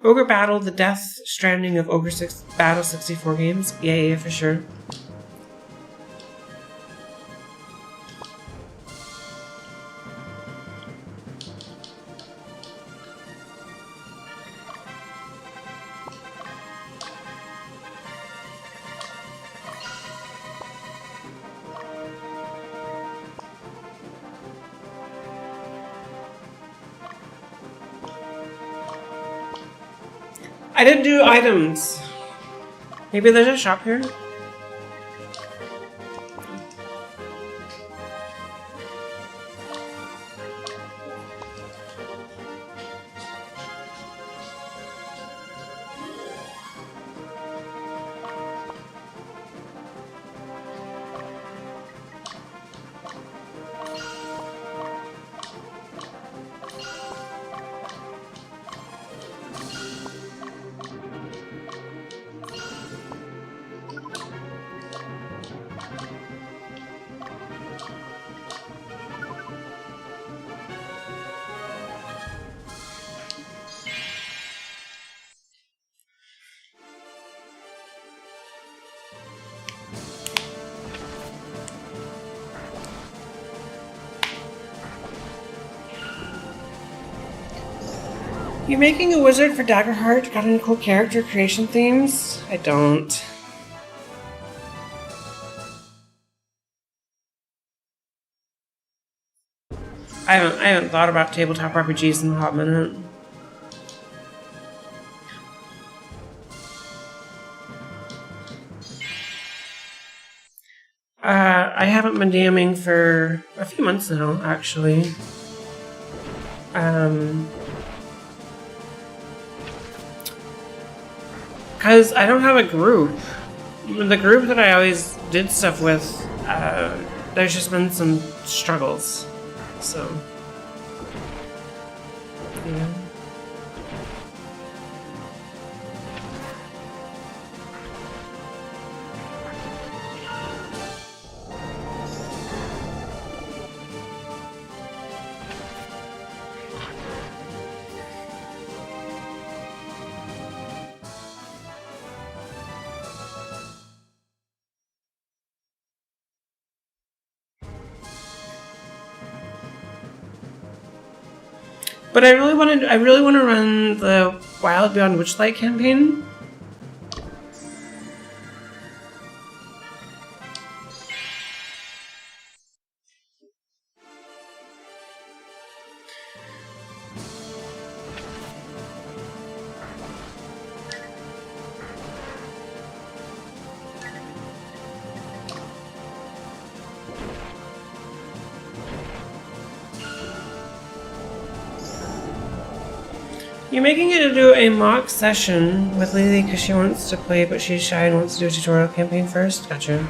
Ogre Battle, the Death Stranding of Ogre Battle 64 games. Yeah, for sure. I didn't do items. Maybe there's a shop here? You making a wizard for Daggerheart? Got any cool character creation themes? I don't. I haven't thought about tabletop RPGs in a hot minute. I haven't been DMing for a few months now, actually. Because I don't have a group. The group that I always did stuff with, there's just been some struggles. So, yeah. But I really want to run the Wild Beyond Witchlight campaign. You're making it to do a mock session with Lily because she wants to play, but she's shy and wants to do a tutorial campaign first? Gotcha.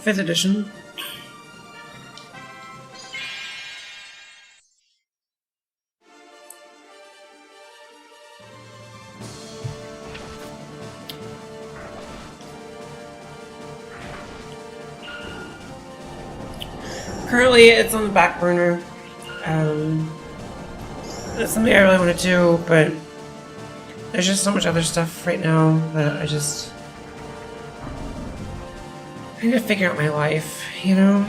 Fifth edition. Currently, it's on the back burner. It's something I really want to do, but there's just so much other stuff right now that I need to figure out my life, you know?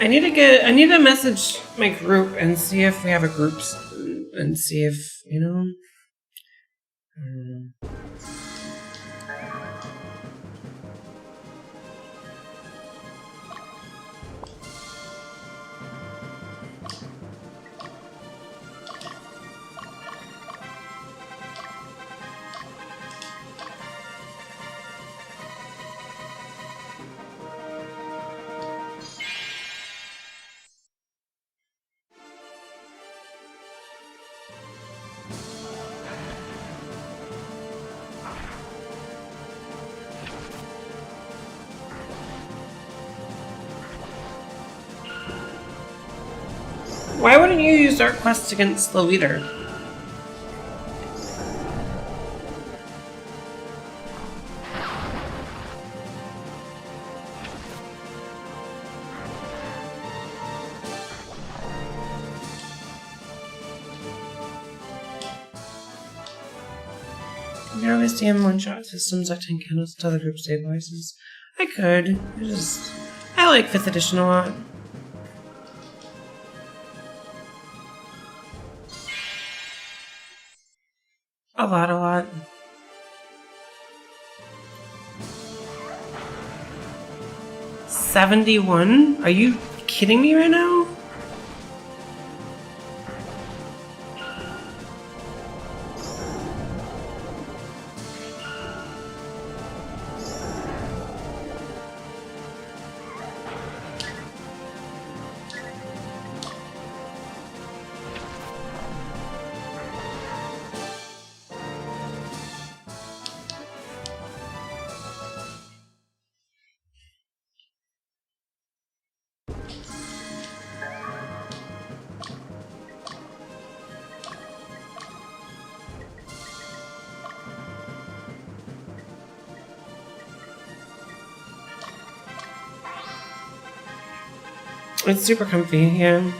I need to message my group and see if we have a group and see if, you know. Why wouldn't you use Dark Quest against the leader? You can always DM one-shot systems like 10 candles until the group stabilizes. I could. I like 5th edition a lot. A lot. $71? Are you kidding me right now? It's super comfy, yeah.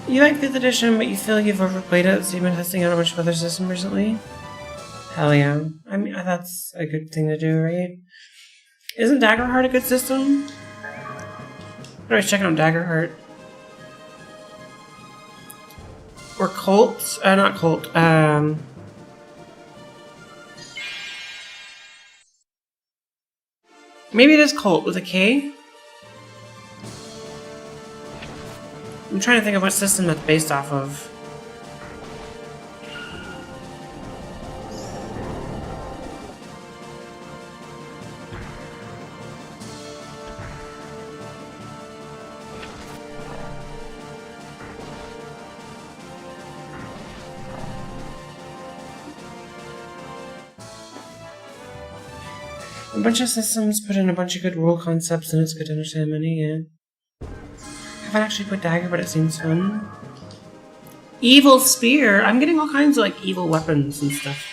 You like 5th edition, but you feel you've overplayed it, so you've been testing out a bunch of other systems recently? Hell yeah. I mean, that's a good thing to do, right? Isn't Daggerheart a good system? I was checking out Daggerheart. Or Colt? Not Colt. Maybe it is Colt with a K? I'm trying to think of what system that's based off of. A bunch of systems put in a bunch of good rule concepts, and it's good to understand many, yeah. I haven't actually put Dagger, but it seems fun. Evil Spear! I'm getting all kinds of, like, evil weapons and stuff.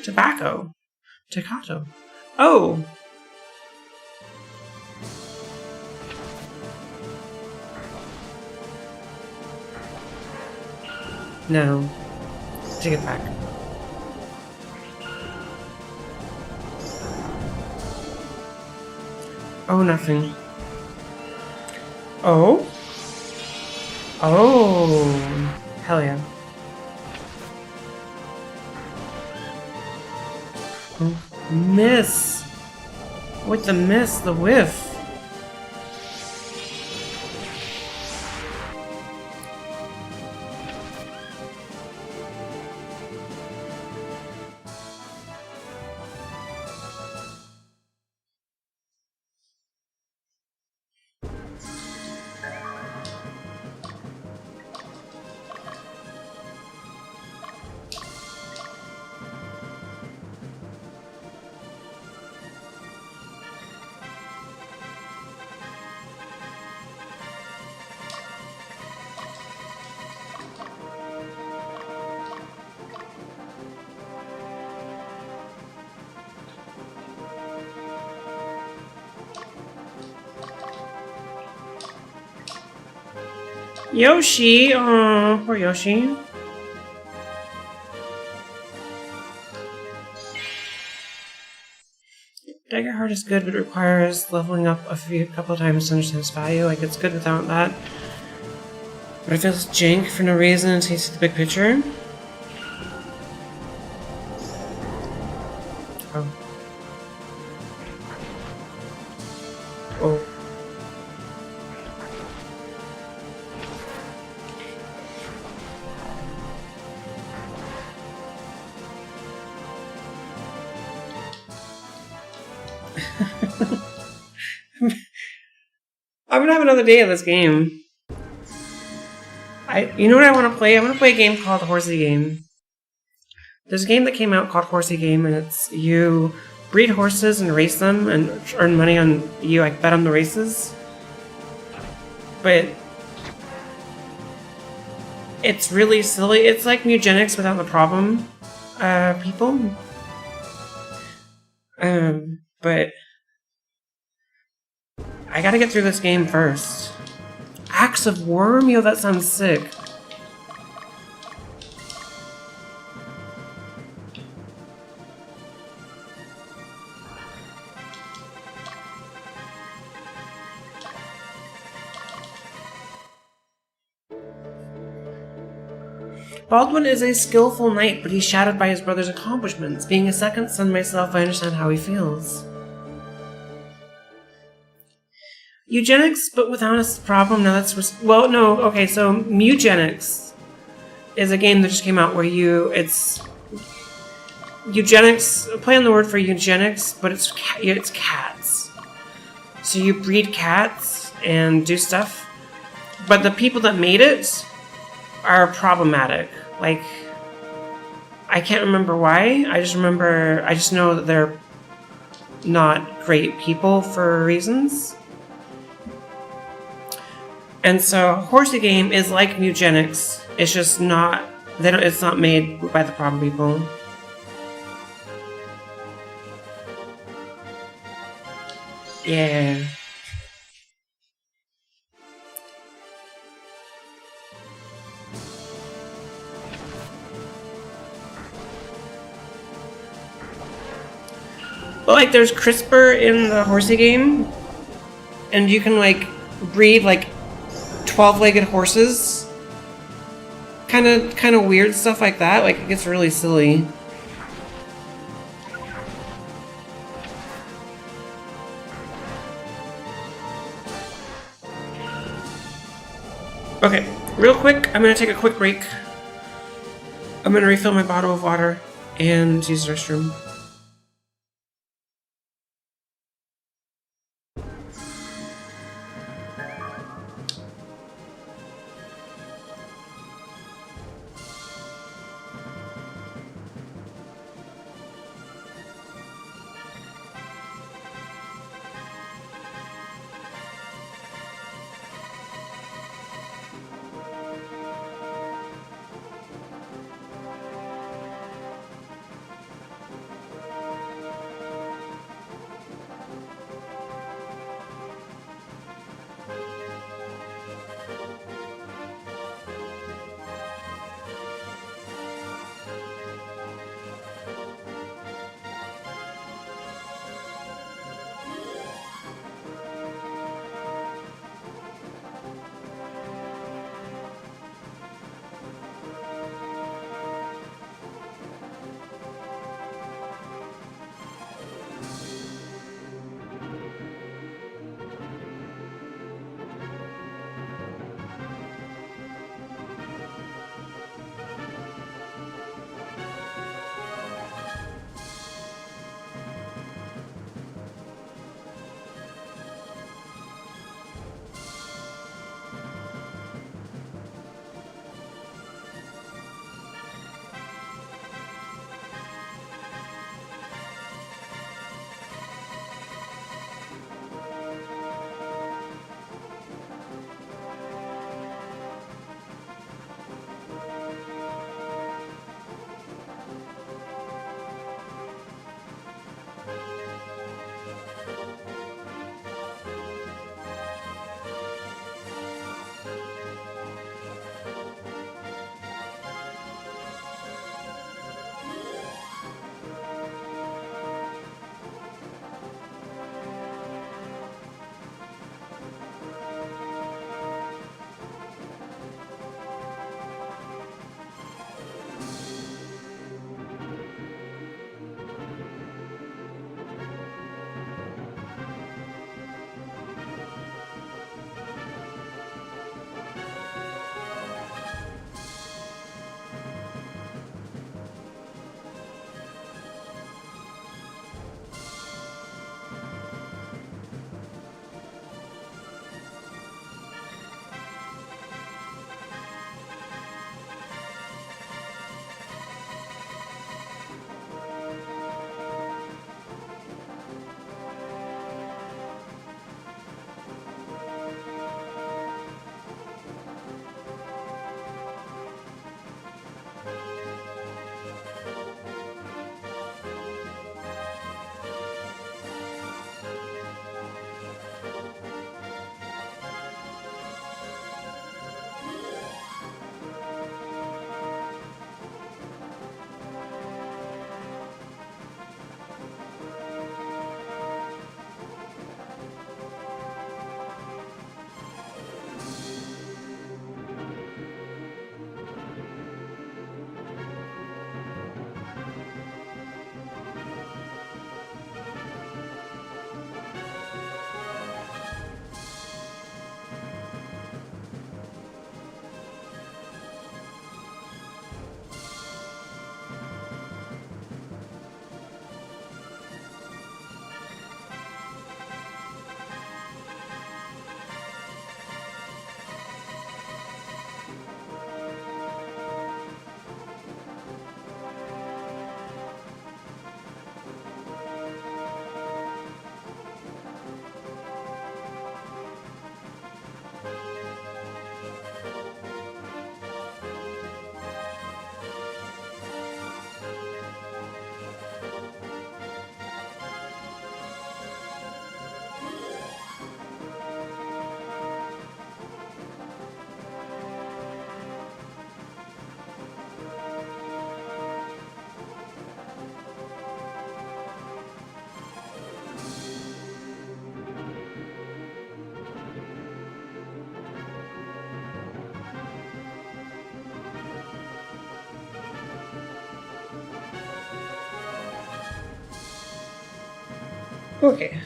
Tobacco. Toccato. Oh! No. Take it back. Oh, nothing. Oh? Oh, hell yeah. Oh, miss. With the miss, the whiff. Yoshi! Aw, poor Yoshi. Dagger Heart is good, but it requires leveling up a couple of times to understand its value. Like, it's good without that. But it feels jank for no reason until you see the big picture. Oh. Oh. I'm gonna have another day of this game. You know what I want to play? I want to play a game called Horsey Game. There's a game that came out called Horsey Game, and it's you breed horses and race them and earn money on you like bet on the races. But it's really silly. It's like eugenics without the problem, people. But I gotta get through this game first. Axe of Worm? Yo, that sounds sick. Baldwin is a skillful knight, but he's shattered by his brother's accomplishments. Being a second son myself, I understand how he feels. Eugenics, but without a problem. Now that's well, no. Okay, so Mugenics is a game that just came out where it's eugenics. Play on the word for eugenics, but it's cats. So you breed cats and do stuff, but the people that made it are problematic. Like, I can't remember why. I just know that they're not great people for reasons. And so, Horsey Game is like eugenics. It's just not. It's not made by the problem people. Yeah. But like, there's CRISPR in the Horsey Game, and you can like breed like 12-legged horses. Kind of weird stuff like that. Like, it gets really silly. Okay, real quick, I'm gonna take a quick break. I'm gonna refill my bottle of water and use the restroom. Okay.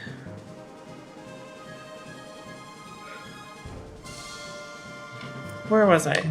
Where was I?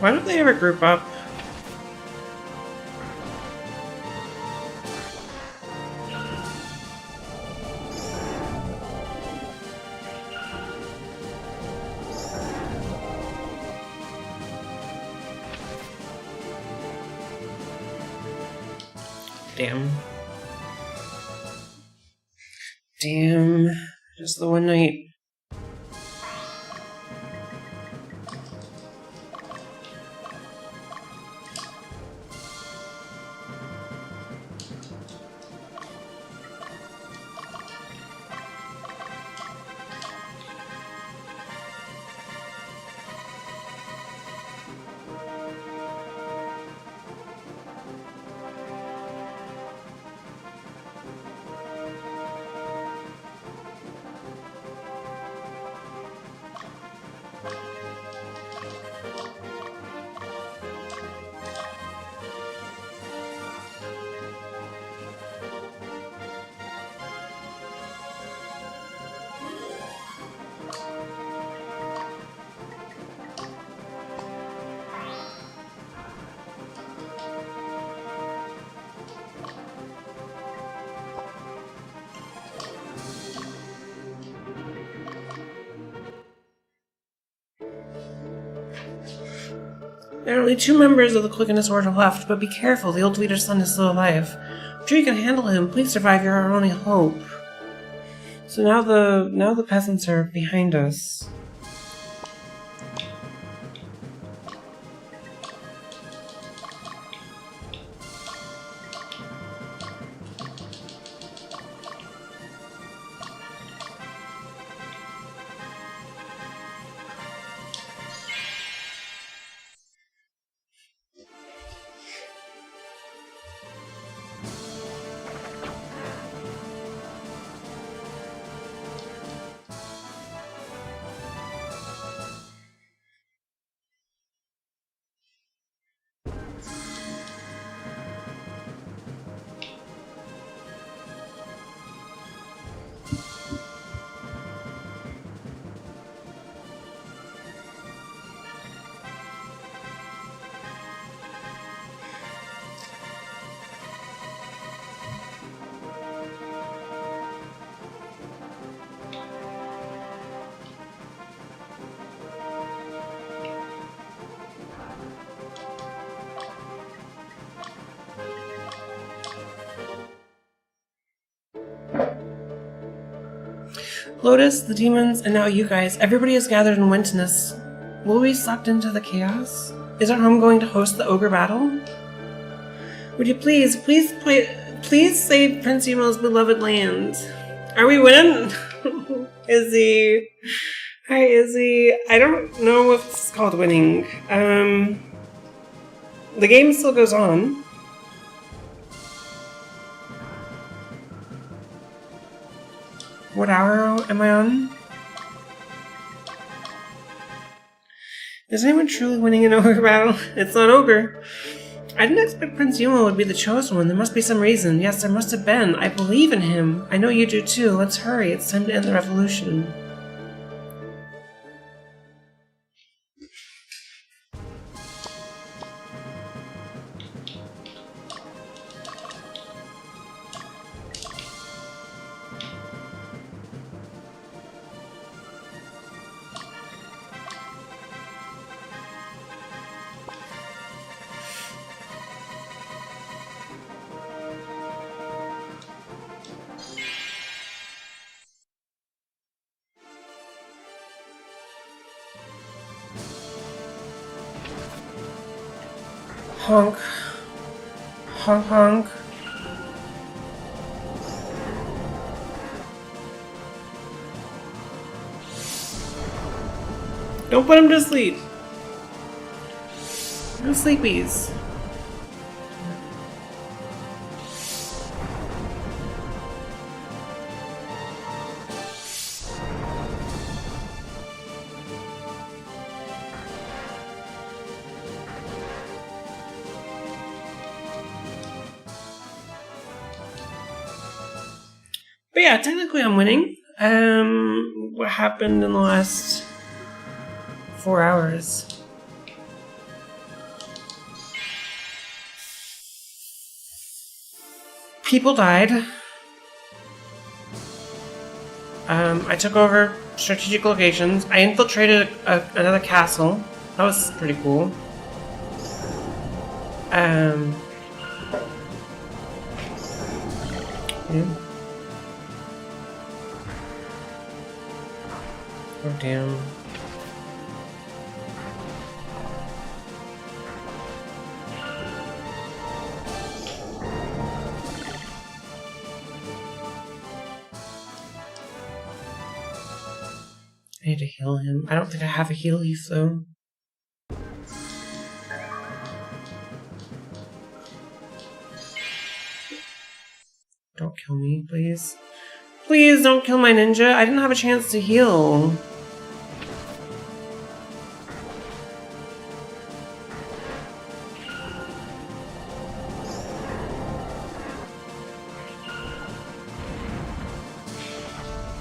Why don't they ever group up? Damn. Damn. Just the one night. There are only 2 members of the Click Order left, but be careful, the old leader's son is still alive. I'm sure you can handle him. Please survive, you're our only hope. So now the peasants are behind us. Lotus, the demons, and now you guys. Everybody is gathered in Witness. Will we be sucked into the chaos? Is our home going to host the Ogre Battle? Would you please save Prince Yumo's beloved land? Are we winning? Izzy. Hi, Izzy. I don't know if it's called winning. The game still goes on. What hour am I on? Is anyone truly winning an Ogre Battle? It's not Ogre. I didn't expect Prince Yumo would be the chosen one. There must be some reason. Yes, there must have been. I believe in him. I know you do too. Let's hurry. It's time to end the revolution. Honk. Honk honk. Don't put him to sleep. No sleepies. But yeah, technically I'm winning. What happened in the last 4 hours? People died. I took over strategic locations. I infiltrated another castle. That was pretty cool. Yeah. Oh, damn. I need to heal him. I don't think I have a heal leaf, though. Don't kill me, please. Please don't kill my ninja. I didn't have a chance to heal.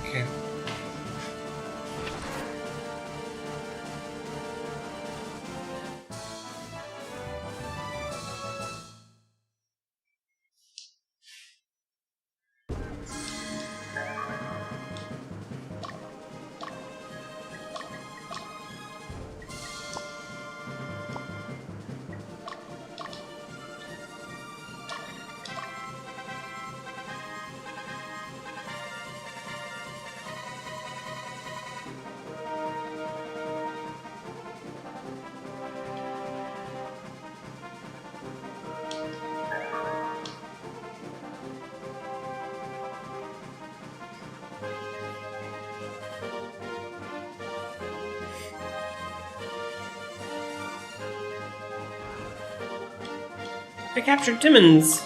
Okay. I captured Timmons.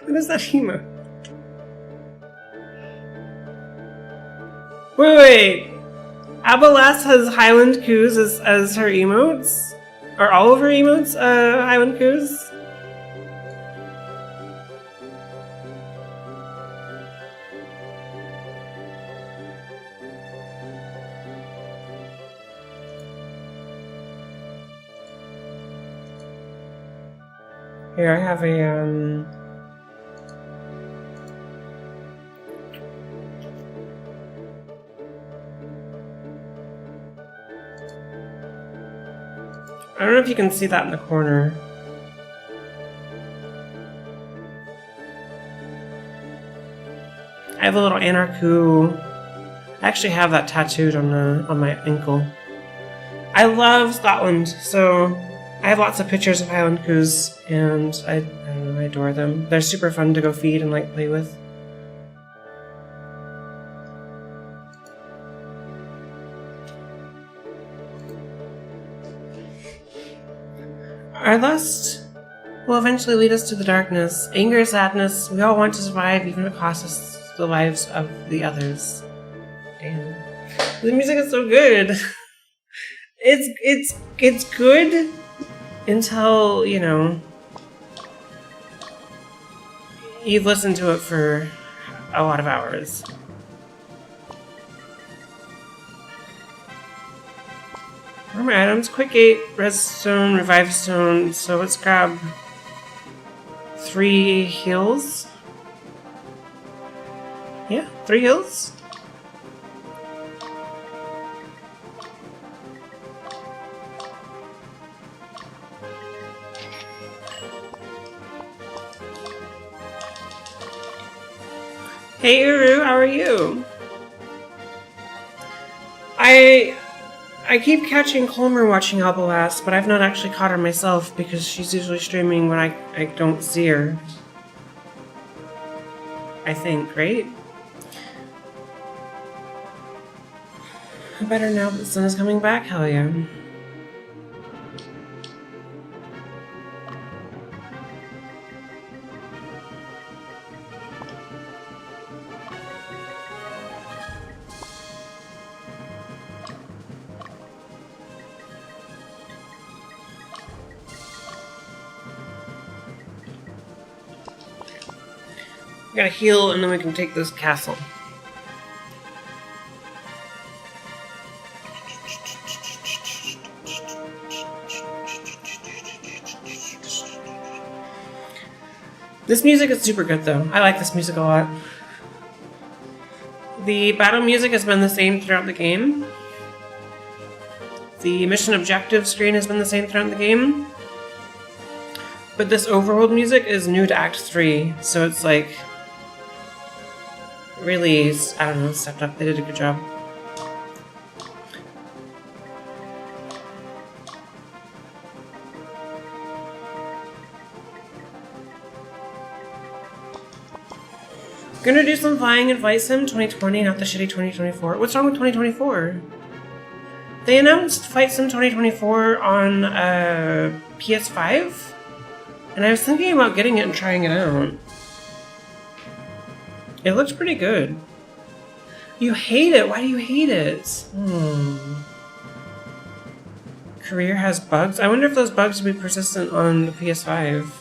What is that emote? Wait. Abelas has Highland Coos as her emotes? Are all of her emotes Highland Coos? Here, I have a, I don't know if you can see that in the corner. I have a little Anarku. I actually have that tattooed on my ankle. I love Scotland, so I have lots of pictures of Highland Coos, and I don't know, I adore them. They're super fun to go feed and like play with. Our lust will eventually lead us to the darkness. Anger, sadness, we all want to survive, even if it costs us the lives of the others. Damn. The music is so good. It's good until, you know, you've listened to it for a lot of hours. Where are my items? Quick 8, res stone, revive stone. So let's grab 3 heals. Yeah, 3 heals. Hey Uru, how are you? I keep catching Colmer watching Albalast, but I've not actually caught her myself because she's usually streaming when I don't see her. I think, right? Better now that the sun is coming back, hell yeah. We gotta heal and then we can take this castle. This music is super good though. I like this music a lot. The battle music has been the same throughout the game. The mission objective screen has been the same throughout the game. But this overworld music is new to Act 3, so it's like really, I don't know, stepped up. They did a good job. Gonna do some flying in Flight Sim 2020, not the shitty 2024. What's wrong with 2024? They announced Flight Sim 2024 on PS5, and I was thinking about getting it and trying it out. It looks pretty good. You hate it? Why do you hate it? Career has bugs? I wonder if those bugs will be persistent on the PS5.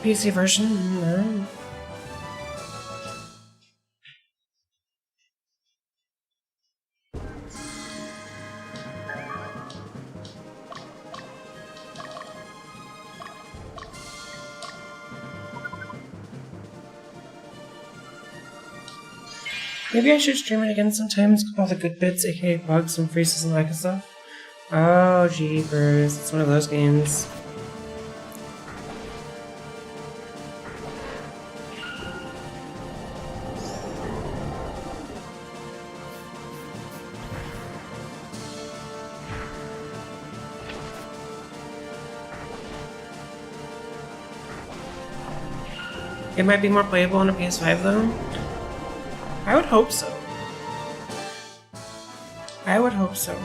PC version? No. Maybe I should stream it again sometimes with all the good bits, aka bugs and freezes and that kind of stuff. Oh, jeepers. It's one of those games. It might be more playable on a PS5 though. I would hope so. I would hope so.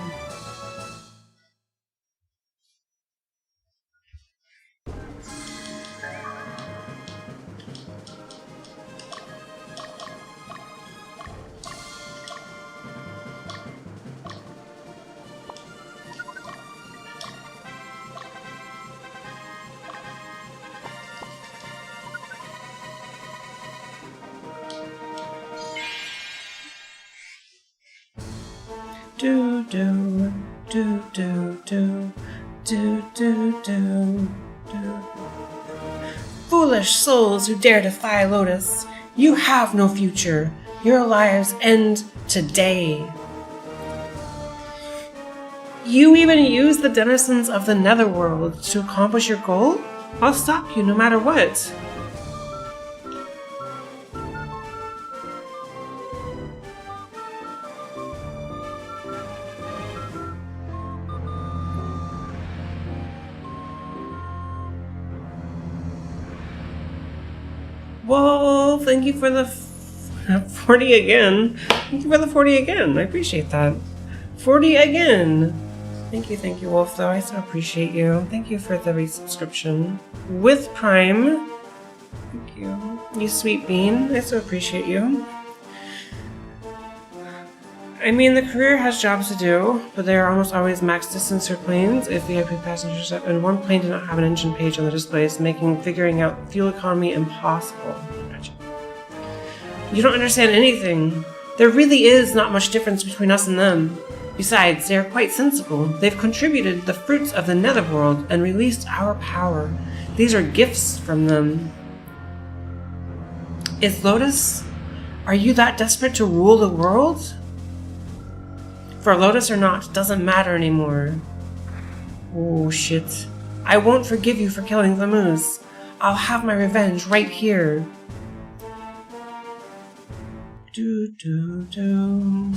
Do do do do do do do do do. Foolish souls who dare defy Lotus, you have no future. Your lives end today. You even use the denizens of the netherworld to accomplish your goal? I'll stop you no matter what. Whoa, thank you for the 40 again. Thank you for the 40 again. I appreciate that. 40 again. Thank you, Wolf, though. I so appreciate you. Thank you for the resubscription. With Prime. Thank you. You sweet bean. I so appreciate you. I mean, the career has jobs to do, but they are almost always max distance for planes if VIP passengers up, and one plane did not have an engine page on the displays, making figuring out fuel economy impossible. Gotcha. You don't understand anything. There really is not much difference between us and them. Besides, they are quite sensible. They've contributed the fruits of the netherworld and released our power. These are gifts from them. Is Lotus? Are you that desperate to rule the world? For Lotus or not, doesn't matter anymore. Oh shit. I won't forgive you for killing the moose. I'll have my revenge right here. Do do do.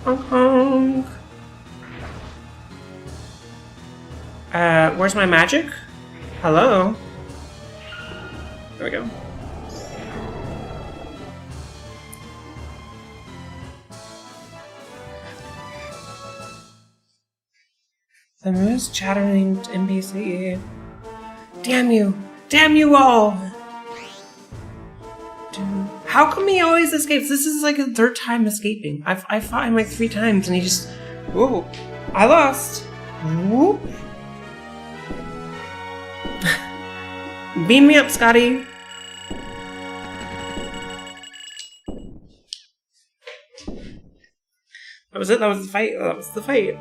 Honk honk. Where's my magic? Hello? There we go. The moose chattering NPC. Damn you! Damn you all! Dude. How come he always escapes? This is like a third time escaping. I fought him like 3 times and he just... Whoa! I lost! Whoop! Beam me up, Scotty! That was it? That was the fight? That was the fight.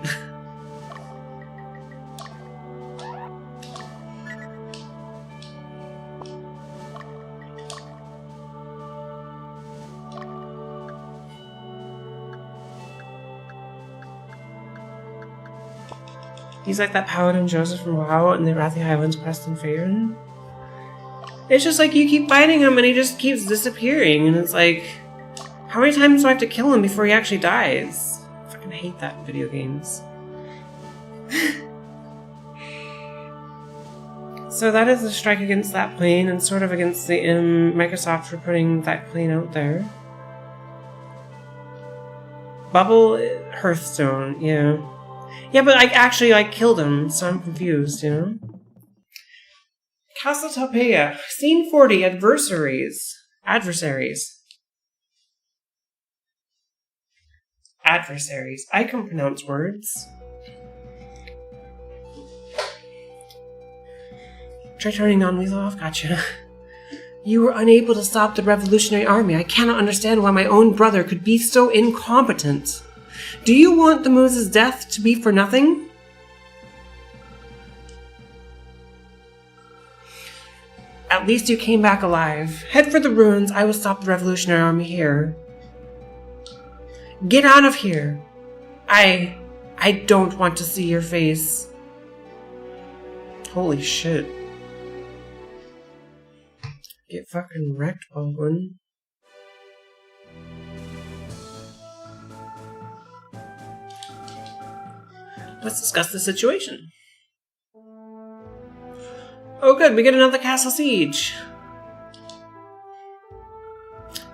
He's like that Paladin Joseph from WoW in the Wrathy Highlands, Preston Fairn. It's just like you keep fighting him and he just keeps disappearing, and it's like, how many times do I have to kill him before he actually dies? I fucking hate that in video games. So that is a strike against that plane and sort of against the Microsoft for putting that plane out there. Bubble Hearthstone, yeah. Yeah, but I actually, killed him, so I'm confused, you know? Castle Talpeia. Scene 40, Adversaries. Adversaries. I can pronounce words. Try turning non-lethal off. Gotcha. You were unable to stop the Revolutionary Army. I cannot understand why my own brother could be so incompetent. Do you want the Moose's death to be for nothing? At least you came back alive. Head for the ruins. I will stop the Revolutionary Army here. Get out of here. I don't want to see your face. Holy shit. Get fucking wrecked, Baldwin. Let's discuss the situation. Oh good, we get another castle siege.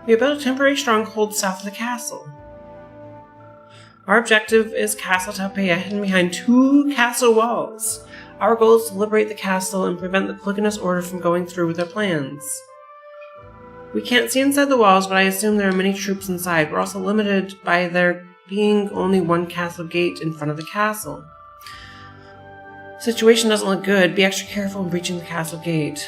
We have built a temporary stronghold south of the castle. Our objective is Castle Talpeia, hidden behind 2 castle walls. Our goal is to liberate the castle and prevent the Polygonous Order from going through with their plans. We can't see inside the walls, but I assume there are many troops inside. We're also limited by there being only 1 castle gate in front of the castle. Situation doesn't look good. Be extra careful in breaching the castle gate.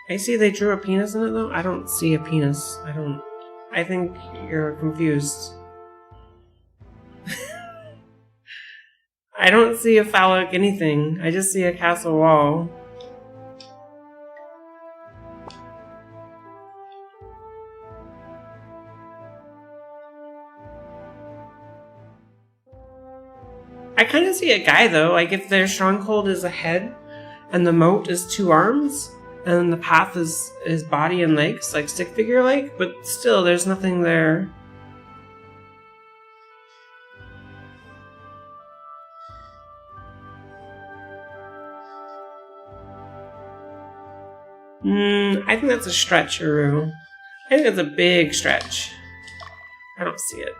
I see they drew a penis in it though. I don't see a penis. I think you're confused. I don't see a phallic anything. I just see a castle wall. I kind of see a guy though, like if their stronghold is a head and the moat is 2 arms and the path is his body and legs, like stick figure like, but still there's nothing there. I think that's a stretch, Uru. I think that's a big stretch. I don't see it.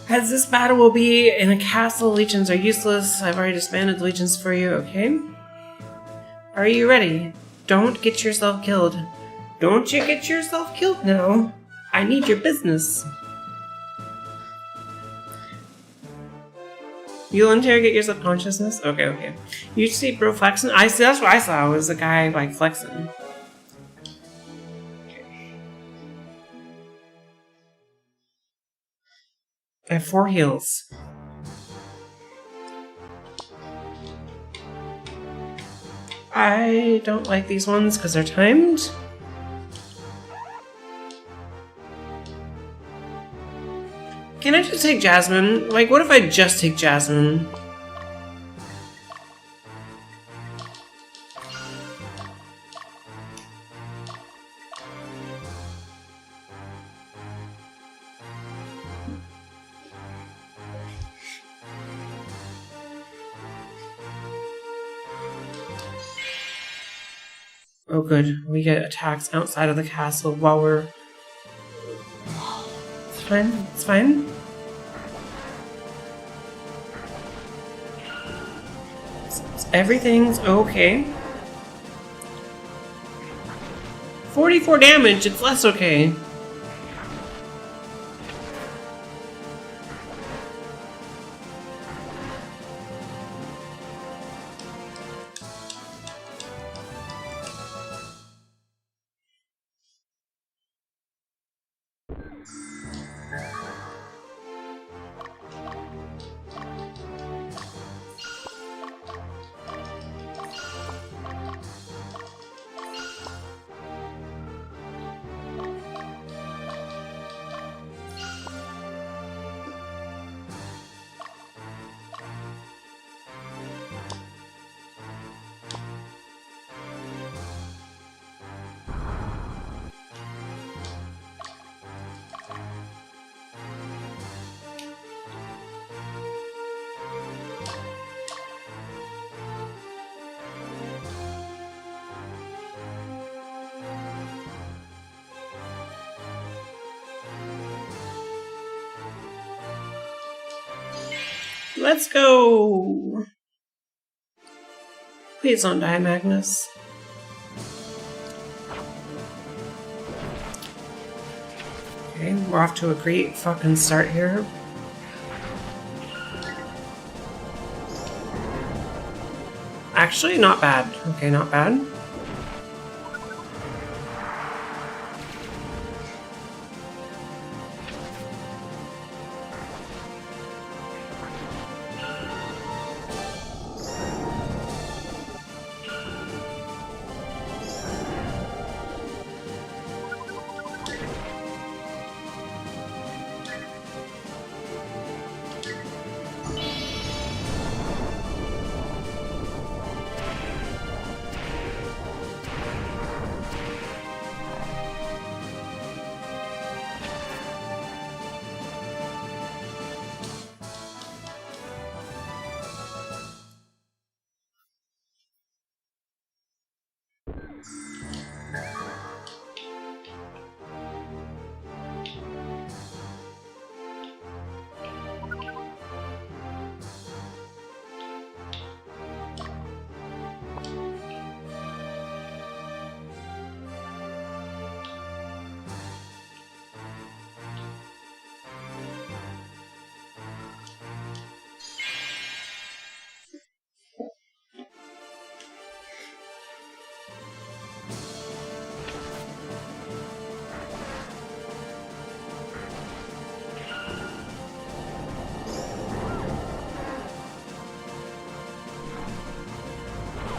As this battle will be in a castle, legions are useless. I've already disbanded the legions for you, okay? Are you ready? Don't get yourself killed. Don't you get yourself killed now. I need your business. You'll interrogate your subconsciousness? Okay, okay. You see bro flexing? I see, that's what I saw, was a guy like flexing. I have 4 heals. I don't like these ones because they're timed. Can I just take Jasmine? Like, what if I just take Jasmine? Oh good, we get attacks outside of the castle while we're... It's fine, it's fine. Everything's okay. 44 damage, it's less okay. Let's go! Please don't die, Magnus. Okay, we're off to a great fucking start here. Actually, not bad. Okay, not bad.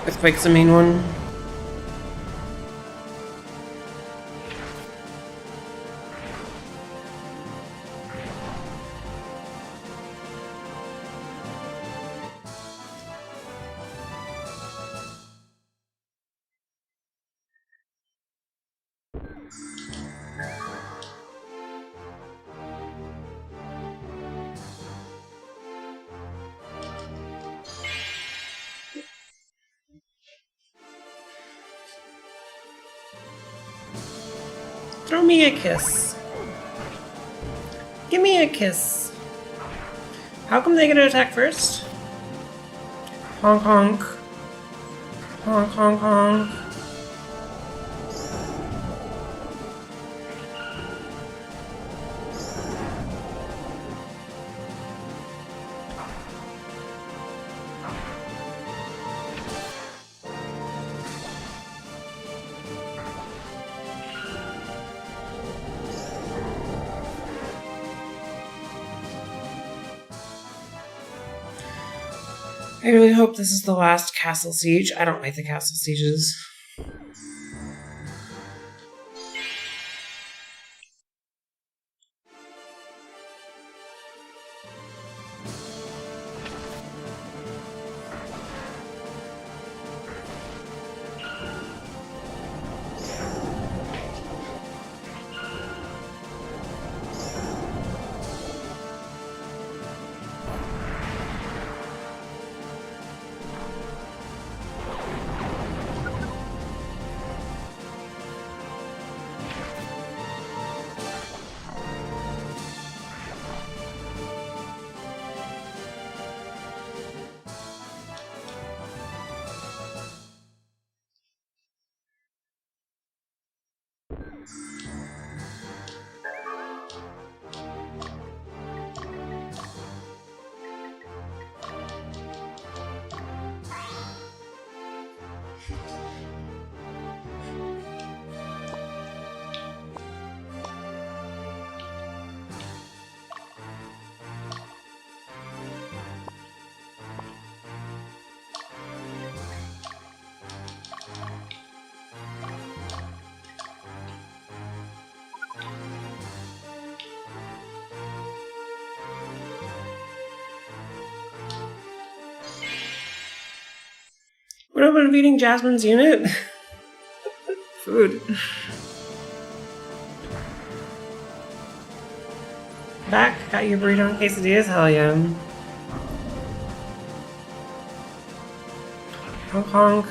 Earthquake's the main one. Throw me a kiss. Give me a kiss. How come they get to attack first? Honk honk. Honk honk honk. I really hope this is the last castle siege. I don't like the castle sieges. What about beating Jasmine's unit? Food. Back, got your burrito and quesadillas? Hell yeah. Honk honk.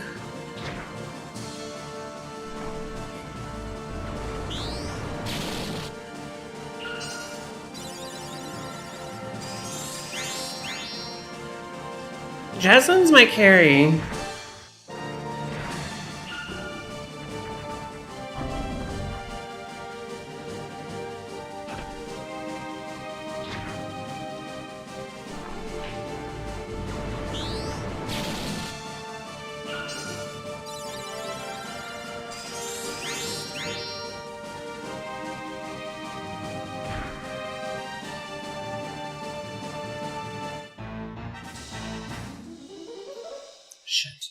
Jasmine's my carry. Shit.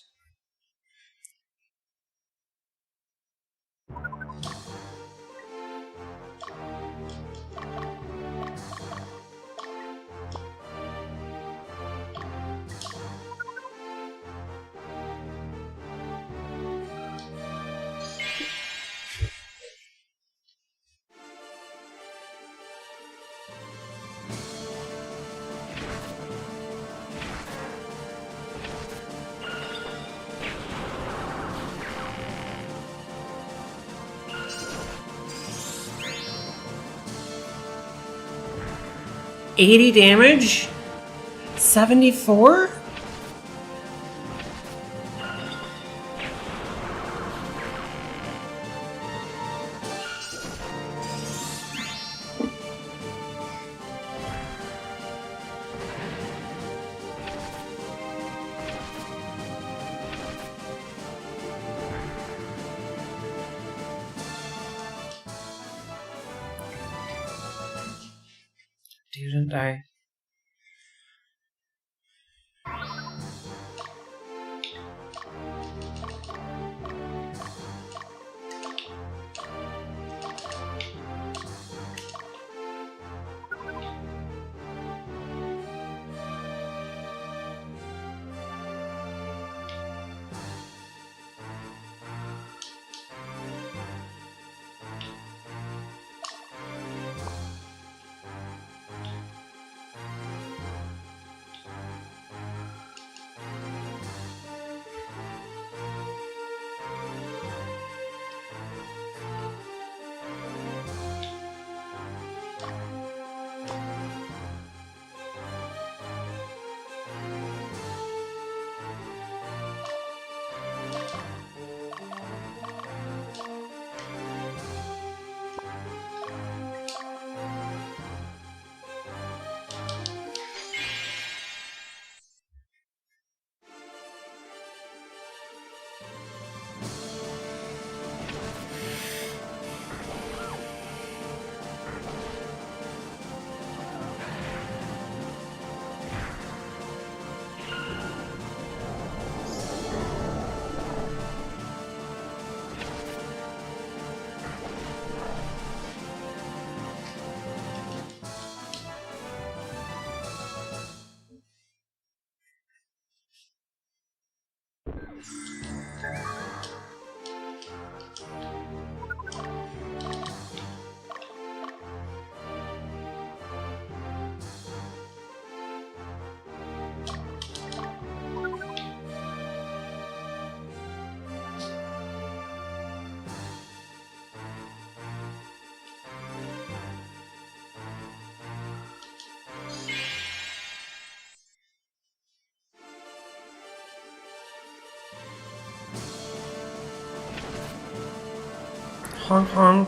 $80 damage? 74? Dude didn't die. Honk honk.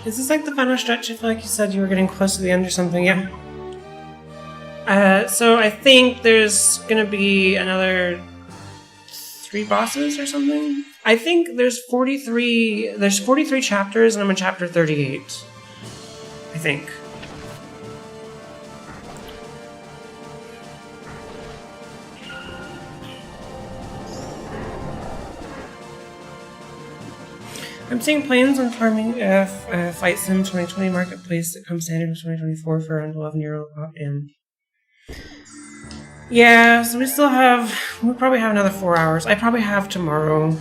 Is this like the final stretch? I feel like you said you were getting close to the end or something, yeah? So I think there's gonna be another 3 bosses or something? I think there's 43 chapters and I'm on chapter 38. I think. I'm seeing plans on farming Flight Sim 2020 marketplace that comes standard in 2024 for around €11 and yeah, so we'll probably have another 4 hours. I probably have tomorrow.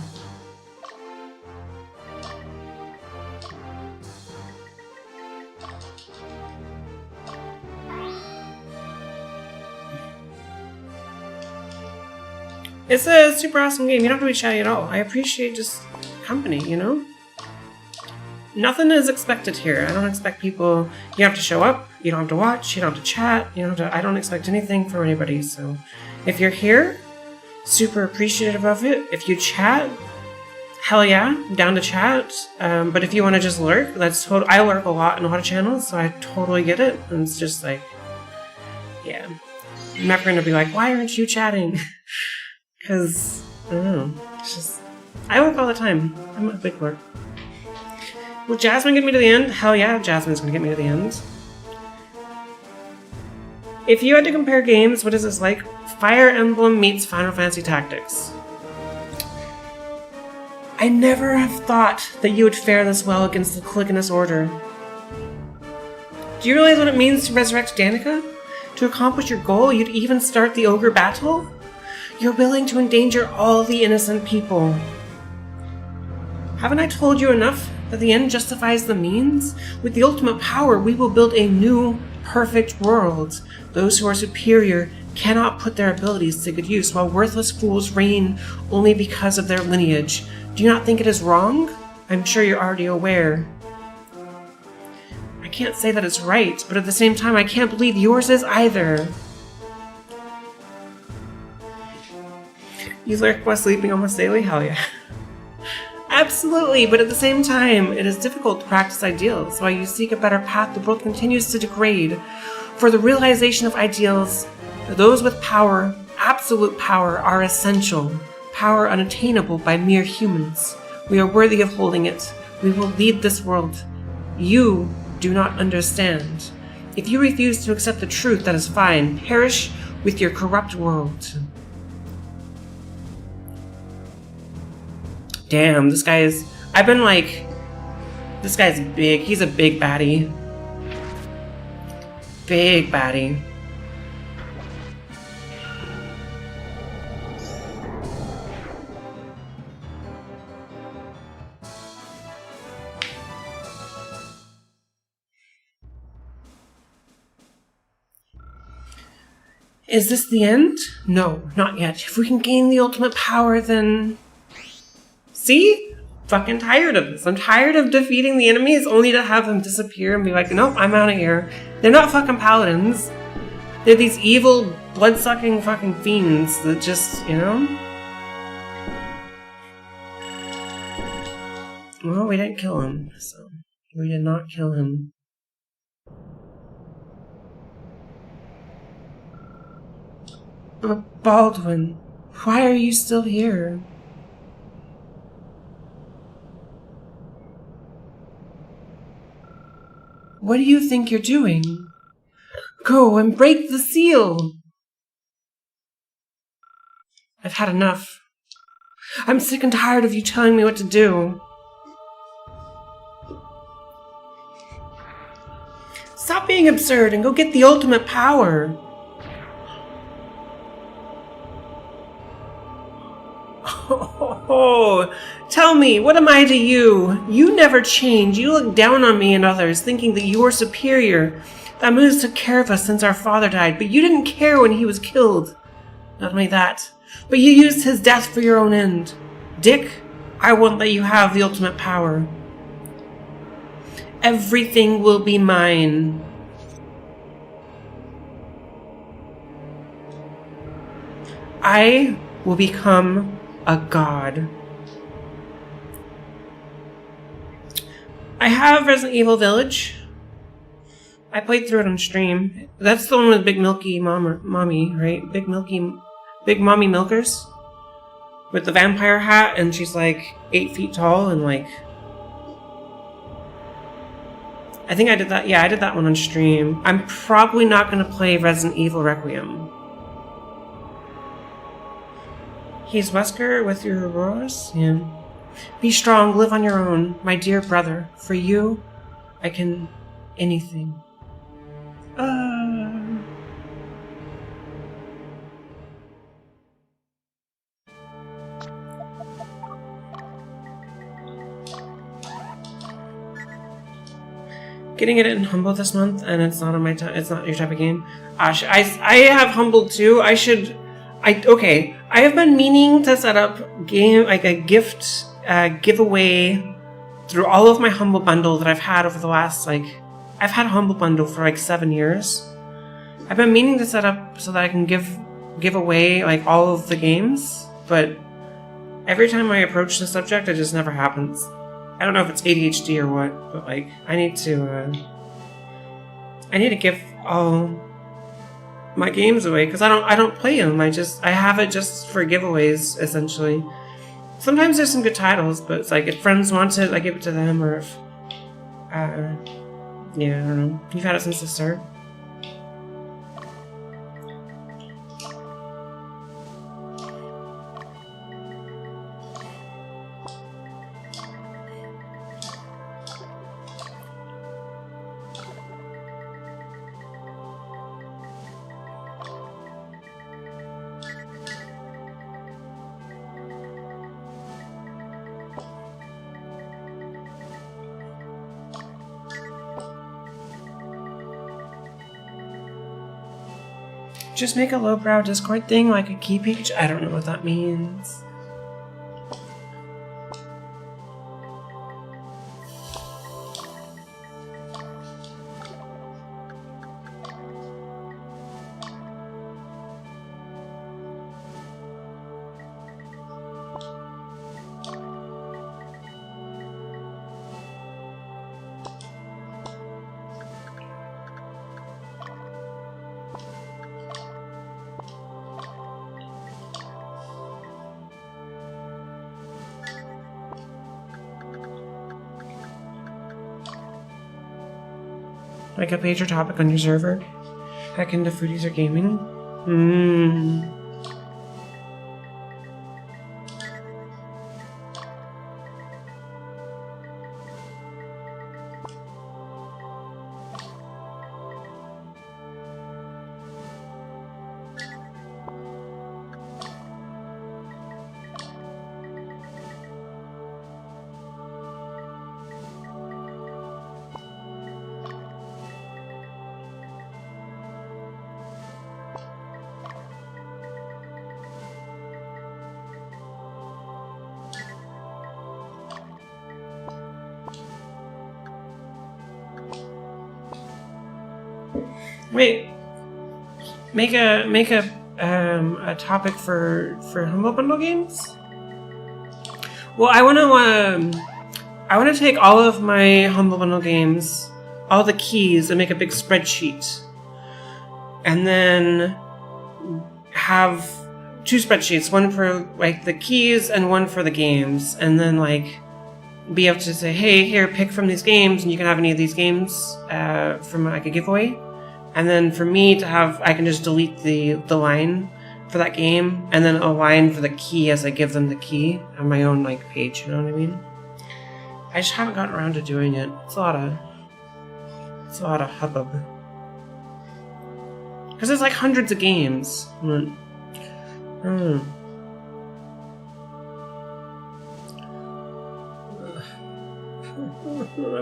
It's a super awesome game. You don't have to be chatty at all. I appreciate just company, you know? Nothing is expected here. I don't expect people... You have to show up. You don't have to watch. You don't have to chat. You don't have to... I don't expect anything from anybody, so... If you're here, super appreciative of it. If you chat, hell yeah, down to chat. But if you want to just lurk, that's totally... I lurk a lot in a lot of channels, so I totally get it. And it's just like... Yeah. I'm never going to be like, why aren't you chatting? Because, I don't know. It's just... I lurk all the time. I'm a big lurk. Will Jasmine get me to the end? Hell yeah, Jasmine's gonna get me to the end. If you had to compare games, what is this like? Fire Emblem meets Final Fantasy Tactics. I never have thought that you would fare this well against the Cligonus Order. Do you realize what it means to resurrect Danica? To accomplish your goal, you'd even start the Ogre Battle? You're willing to endanger all the innocent people. Haven't I told you enough that the end justifies the means? With the ultimate power, we will build a new, perfect world. Those who are superior cannot put their abilities to good use, while worthless fools reign only because of their lineage. Do you not think it is wrong? I'm sure you're already aware. I can't say that it's right, but at the same time, I can't believe yours is either. You lurk while sleeping almost daily? Hell yeah. Absolutely, but at the same time, it is difficult to practice ideals. While you seek a better path, the world continues to degrade. For the realization of ideals, those with power, absolute power, are essential. Power unattainable by mere humans. We are worthy of holding it. We will lead this world. You do not understand. If you refuse to accept the truth, that is fine. Perish with your corrupt world. Damn, this guy is... I've been like... This guy's big. He's a big baddie. Big baddie. Is this the end? No, not yet. If we can gain the ultimate power, then... See? Fucking tired of this. I'm tired of defeating the enemies only to have them disappear and be like, nope, I'm out of here. They're not fucking paladins. They're these evil, blood-sucking fucking fiends that just, you know? Well, we didn't kill him, so... We did not kill him. But Baldwin, why are you still here? What do you think you're doing? Go and break the seal! I've had enough. I'm sick and tired of you telling me what to do. Stop being absurd and go get the ultimate power. Oh, tell me, what am I to you? You never change. You look down on me and others, thinking that you are superior. That moose took care of us since our father died, but you didn't care when he was killed. Not only that, but you used his death for your own end. Dick, I won't let you have the ultimate power. Everything will be mine. I will become a god. I have Resident Evil Village. I played through it on stream. That's the one with Big Milky Mommy, right? Big Mommy Milkers. With the vampire hat, and she's like 8 feet tall and like... I think I did that. Yeah, I did that one on stream. I'm probably not going to play Resident Evil Requiem. He's Wesker with your Auroras? Yeah. Be strong, live on your own, my dear brother. For you, I can... anything. Getting it in Humble this month, and it's not on my it's not your type of game. I have Humble too. I Okay. I have been meaning to set up a gift giveaway through all of my Humble Bundle that I've had over the last I've had a Humble Bundle for 7 years. I've been meaning to set up so that I can give away all of the games, but every time I approach the subject, it just never happens. I don't know if it's ADHD or what, but I need to give all my games away because I don't play them. I have it just for giveaways essentially. Sometimes there's some good titles, but it's if friends want it, I give it to them, or if yeah, I don't know. You've had it since the start. Just make a lowbrow Discord thing like a key page? I don't know what that means. Like a page or topic on your server? Hack into foodies or gaming? Wait, make a topic for Humble Bundle games. Well, I want to take all of my Humble Bundle games, all the keys, and make a big spreadsheet, and then have 2 spreadsheets, one for the keys and one for the games, and then be able to say, hey, here, pick from these games, and you can have any of these games from a giveaway. And then for me to have, I can just delete the line for that game, and then a line for the key as I give them the key on my own page, you know what I mean? I just haven't gotten around to doing it. It's a lot of hubbub. Because there's hundreds of games. I'm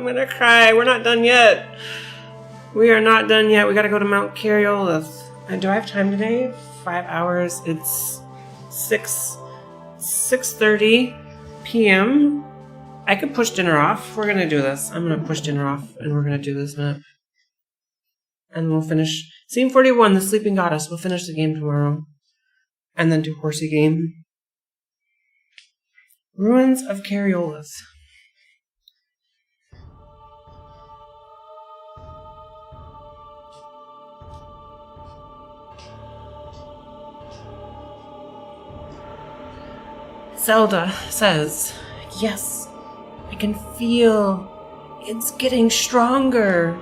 gonna cry. We're not done yet. We are not done yet. We gotta go to Mount Cariolith. And do I have time today? 5 hours. It's 6:30 p.m. I could push dinner off. We're gonna do this. I'm gonna push dinner off, and we're gonna do this map. And we'll finish Scene 41, The Sleeping Goddess. We'll finish the game tomorrow. And then do Horsey game. Ruins of Cariolith. Zelda says, yes, I can feel it's getting stronger.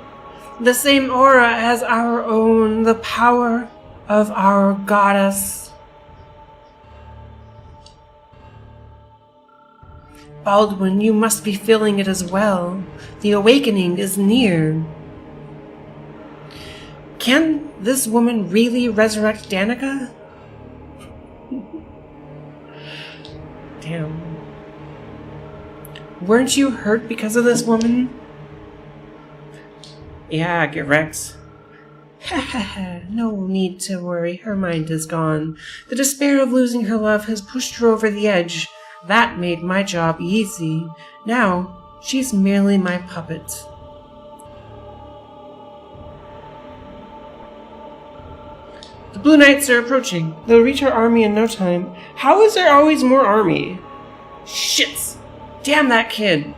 The same aura as our own, the power of our goddess. Baldwin, you must be feeling it as well. The awakening is near. Can this woman really resurrect Danica? Damn. Weren't you hurt because of this woman? Yeah, get wrecked. No need to worry, her mind is gone. The despair of losing her love has pushed her over the edge. That made my job easy. Now, she's merely my puppet. The Blue Knights are approaching. They'll reach our army in no time. How is there always more army? Shits! Damn that kid!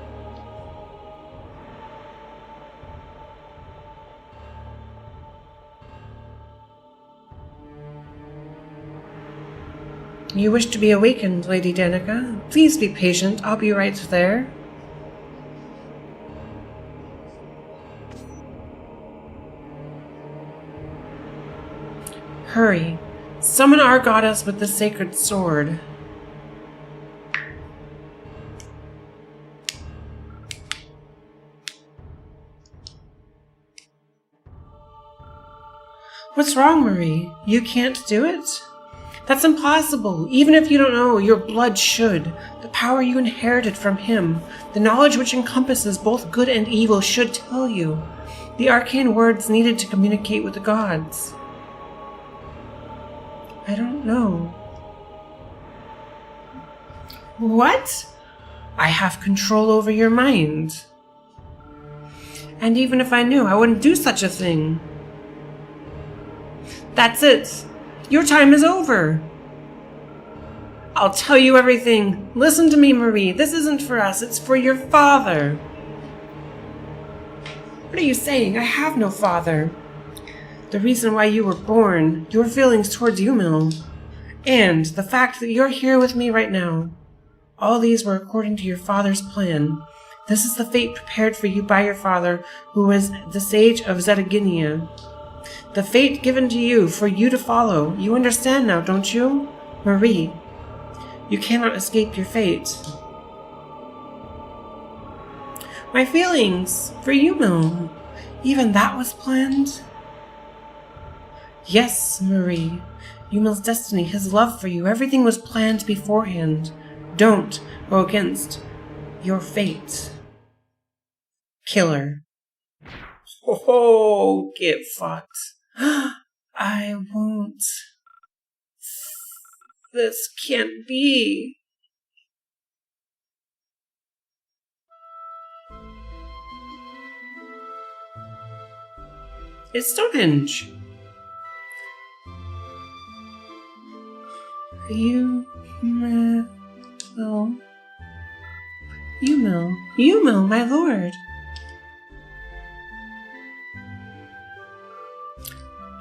You wish to be awakened, Lady Danica. Please be patient. I'll be right there. Hurry. Summon our goddess with the sacred sword. What's wrong, Marie? You can't do it? That's impossible. Even if you don't know, your blood should. The power you inherited from him, the knowledge which encompasses both good and evil, should tell you. The arcane words needed to communicate with the gods. I don't know. What? I have control over your mind. And even if I knew, I wouldn't do such a thing. That's it. Your time is over. I'll tell you everything. Listen to me, Marie. This isn't for us. It's for your father. What are you saying? I have no father. The reason why you were born, your feelings towards Yumil, and the fact that you're here with me right now. All these were according to your father's plan. This is the fate prepared for you by your father, who was the sage of Zetaginia. The fate given to you for you to follow. You understand now, don't you? Marie, you cannot escape your fate. My feelings for Yumil, even that was planned? Yes, Marie. Yumil's destiny, his love for you, everything was planned beforehand. Don't go against your fate. Killer. Oh, get fucked. I won't. This can't be. It's Stonehenge. Yumil, my lord.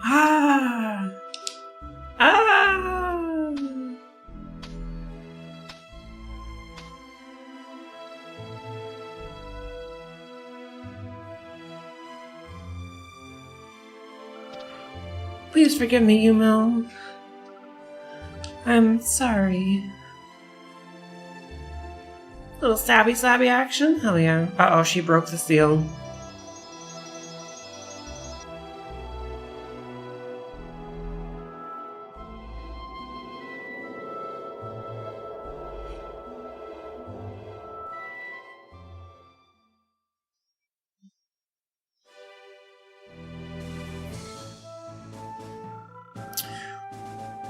Ah! Please forgive me, Yumil. I'm sorry. Little stabby action? Hell yeah. Uh-oh, she broke the seal.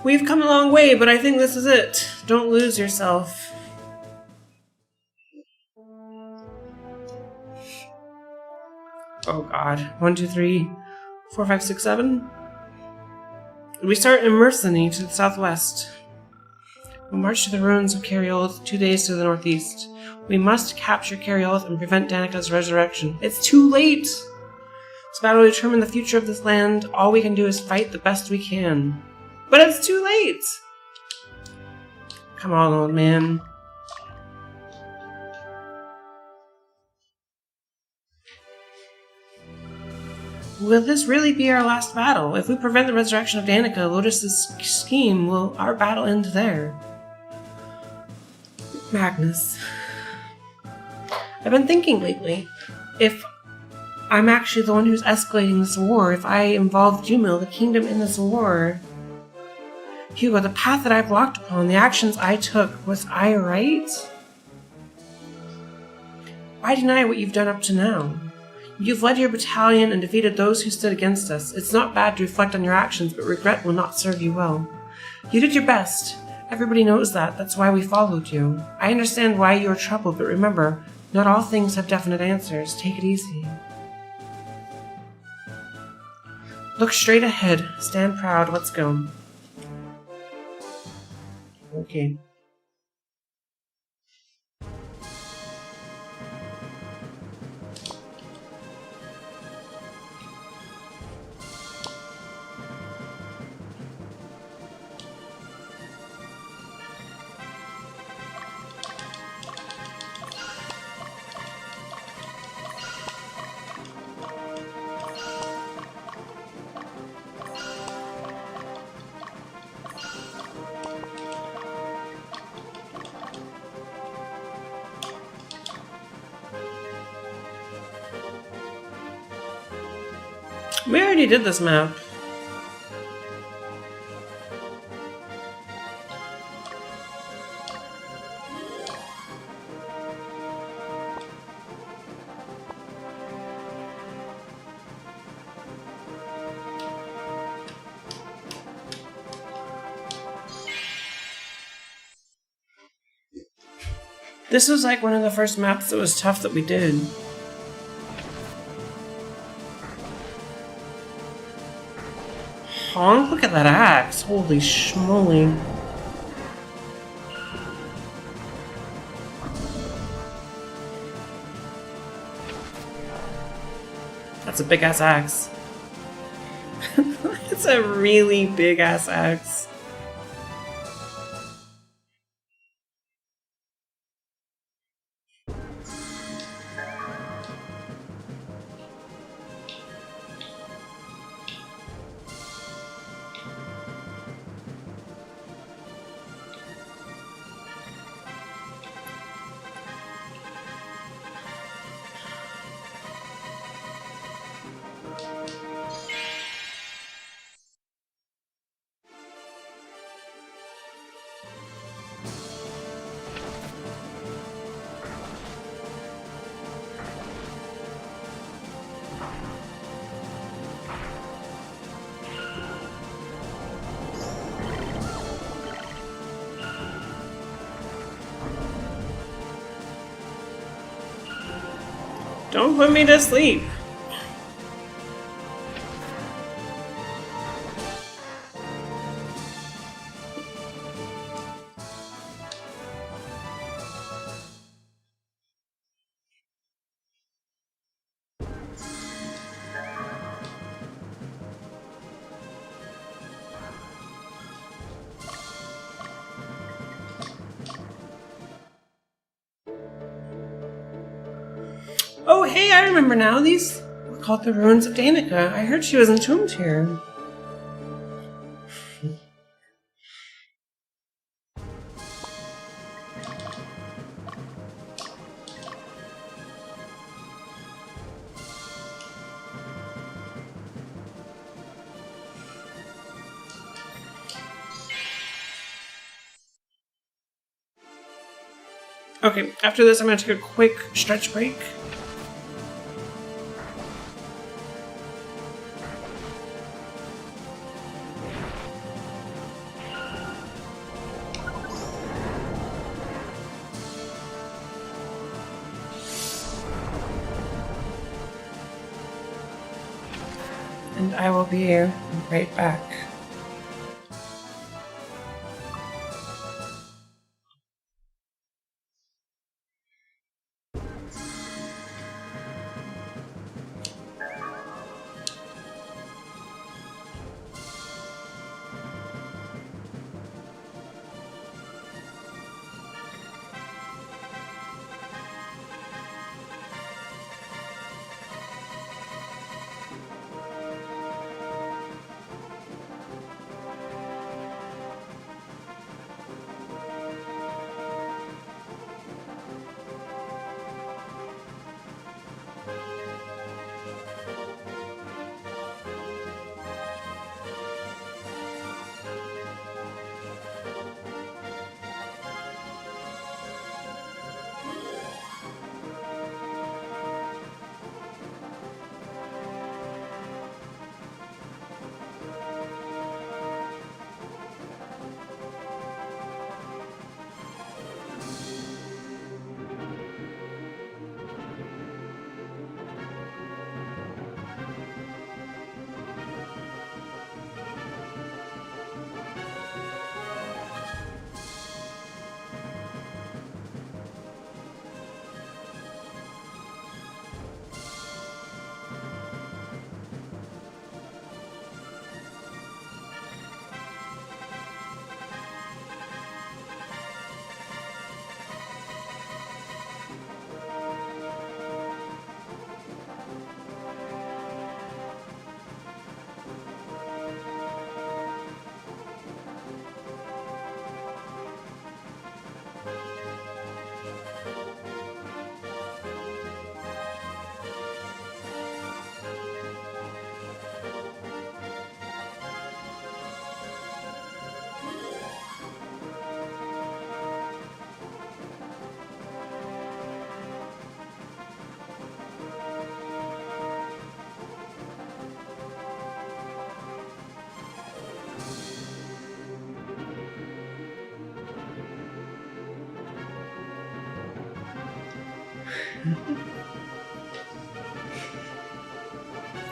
We've come a long way, but I think this is it. Don't lose yourself. Oh god. 1, 2, 3, 4, 5, 6, 7. We start in Mercenary to the southwest. We'll march to the ruins of Cariolth 2 days to the northeast. We must capture Cariolth and prevent Danica's resurrection. It's too late! This battle will determine the future of this land. All we can do is fight the best we can. But it's too late! Come on, old man. Will this really be our last battle? If we prevent the resurrection of Danica, Lotus's scheme, will our battle end there? Magnus. I've been thinking lately, if I'm actually the one who's escalating this war, if I involved Yumil, the kingdom, in this war... Hugo, the path that I've walked upon, the actions I took, was I right? Why deny what you've done up to now? You've led your battalion and defeated those who stood against us. It's not bad to reflect on your actions, but regret will not serve you well. You did your best. Everybody knows that. That's why we followed you. I understand why you are troubled, but remember, not all things have definite answers. Take it easy. Look straight ahead. Stand proud. Let's go. Okay. We already did this map. This was like one of the first maps that was tough that we did. Honk, look at that axe. Holy schmoly. That's a big ass axe. It's a really big ass axe. Don't put me to sleep. Oh, hey, I remember now. These were called the Ruins of Danica. I heard she was entombed here. Okay, after this, I'm going to take a quick stretch break. And I will be right back.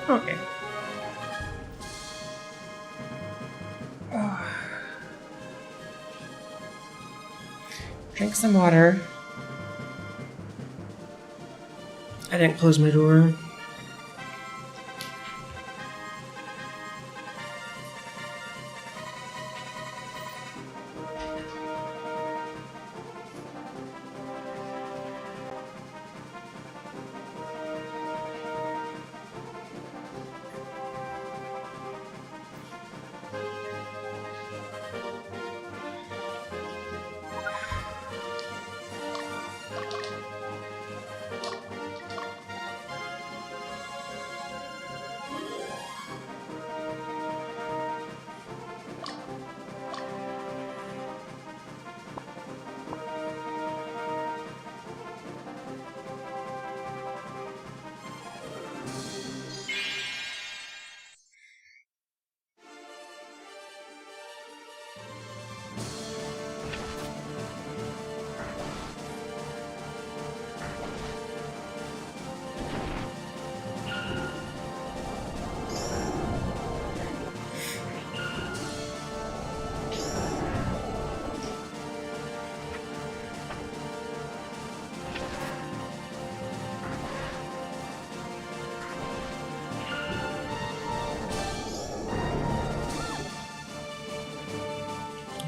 Okay. Drink some water. I didn't close my door.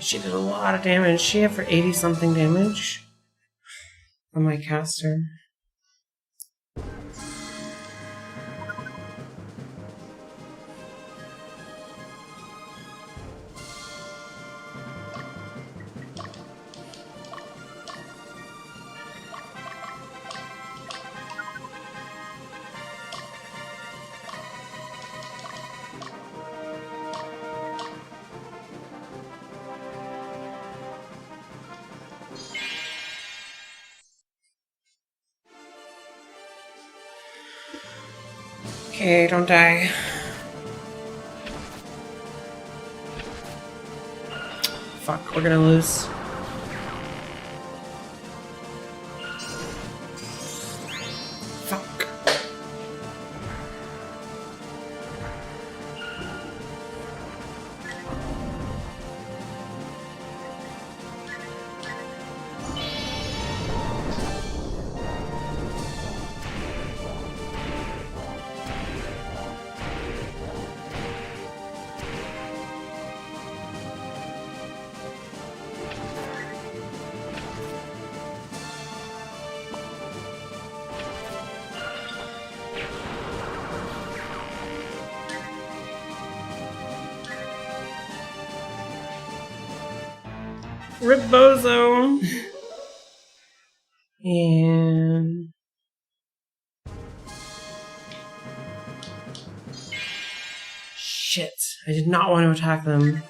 She did a lot of damage. She hit for 80 something damage on my caster. Okay, don't die. Fuck, we're gonna lose. Fuck. Rebozo. And shit, I did not want to attack them.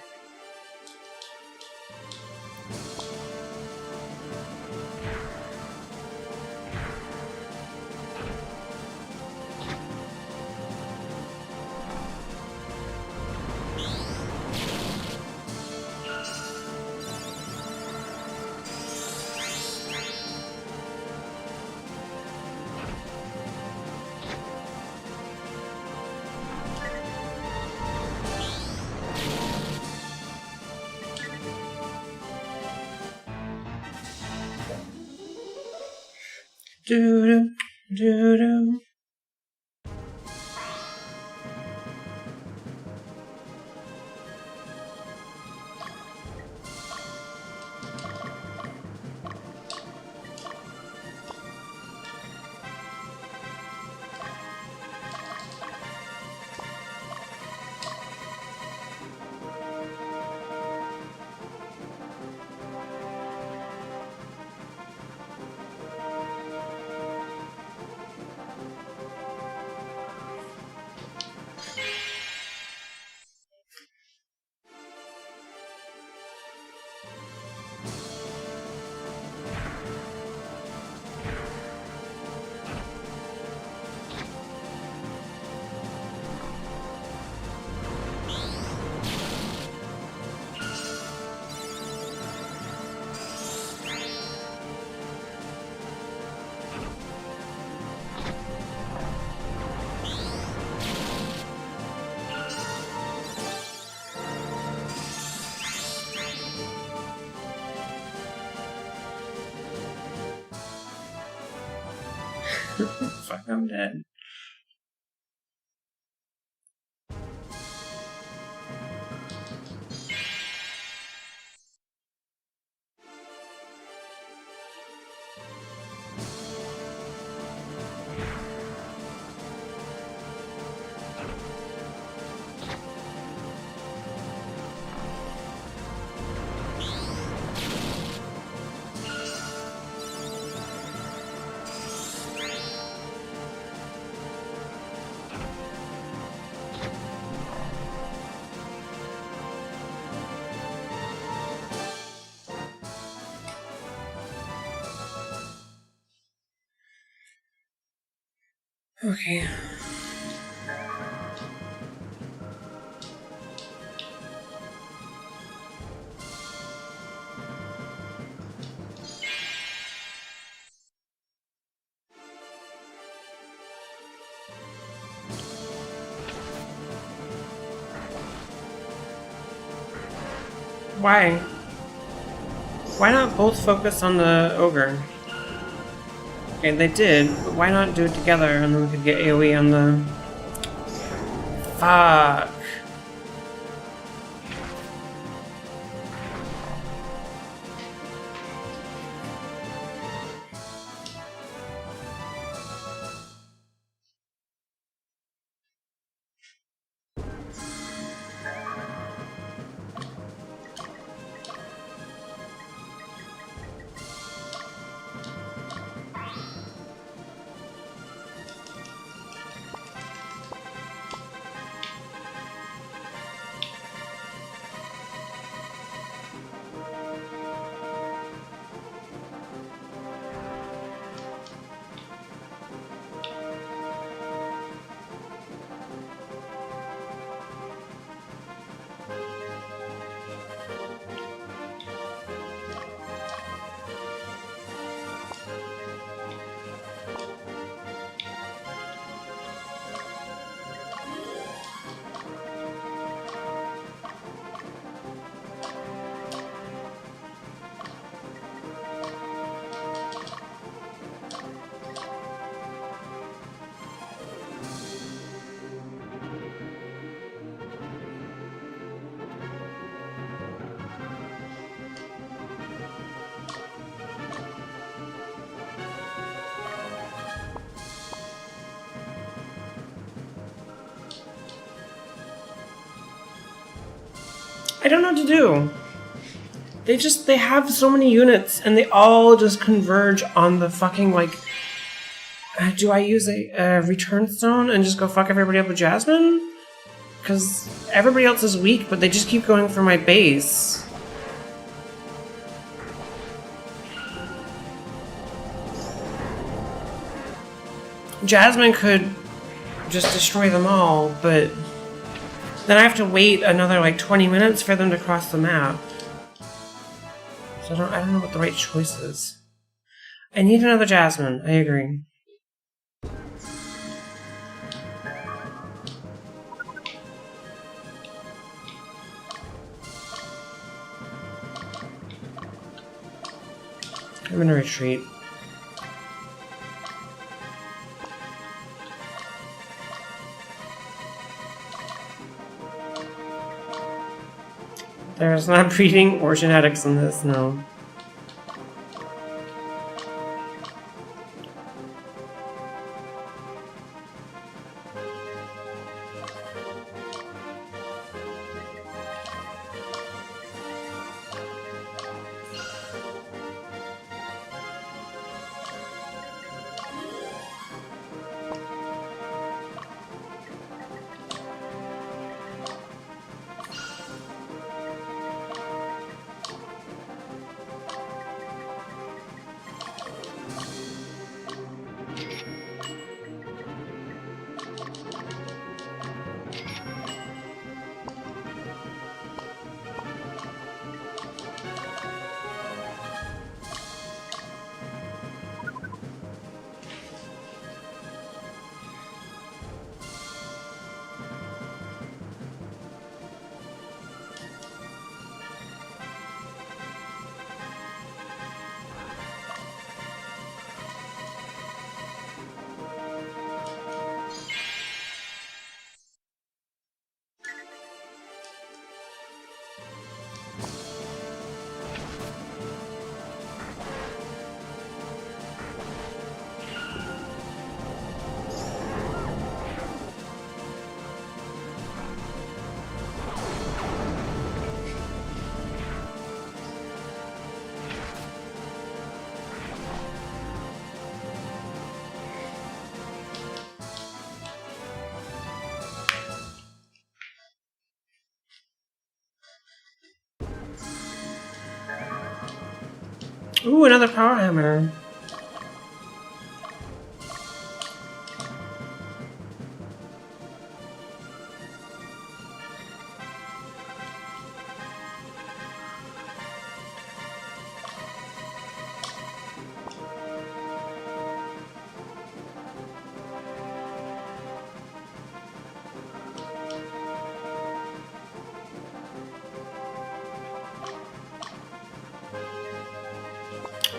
Doo doo doo doo. Fuck, I'm dead. Okay. Why? Why not both focus on the ogre? Okay, they did, but why not do it together and then we could get AoE on the... Fuck. I don't know what to do. They have so many units and they all just converge on the fucking, like... do I use a return stone and just go fuck everybody up with Jasmine? Because everybody else is weak, but they just keep going for my base. Jasmine could just destroy them all, but then I have to wait another like 20 minutes for them to cross the map. So I don't know what the right choice is. I need another Jasmine, I agree. I'm gonna retreat. There's not breeding or genetics in this, no. Ooh, another power hammer.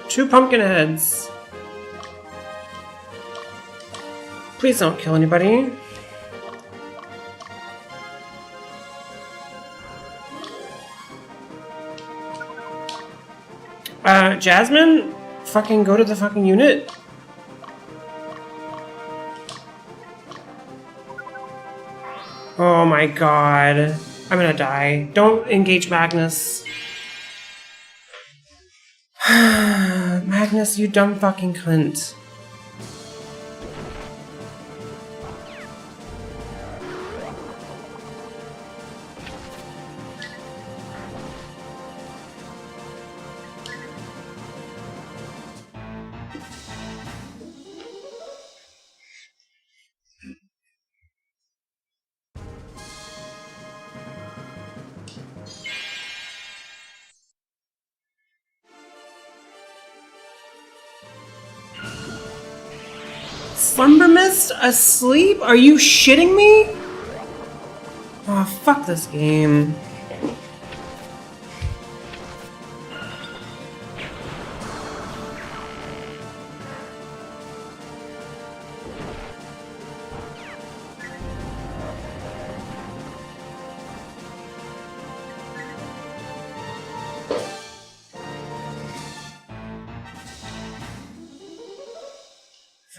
Two pumpkin heads. Please don't kill anybody. Jasmine? Fucking go to the fucking unit. Oh my god. I'm gonna die. Don't engage Magnus. Magnus, you dumb fucking cunt. Slumber Mist asleep? Are you shitting me? Oh, fuck this game.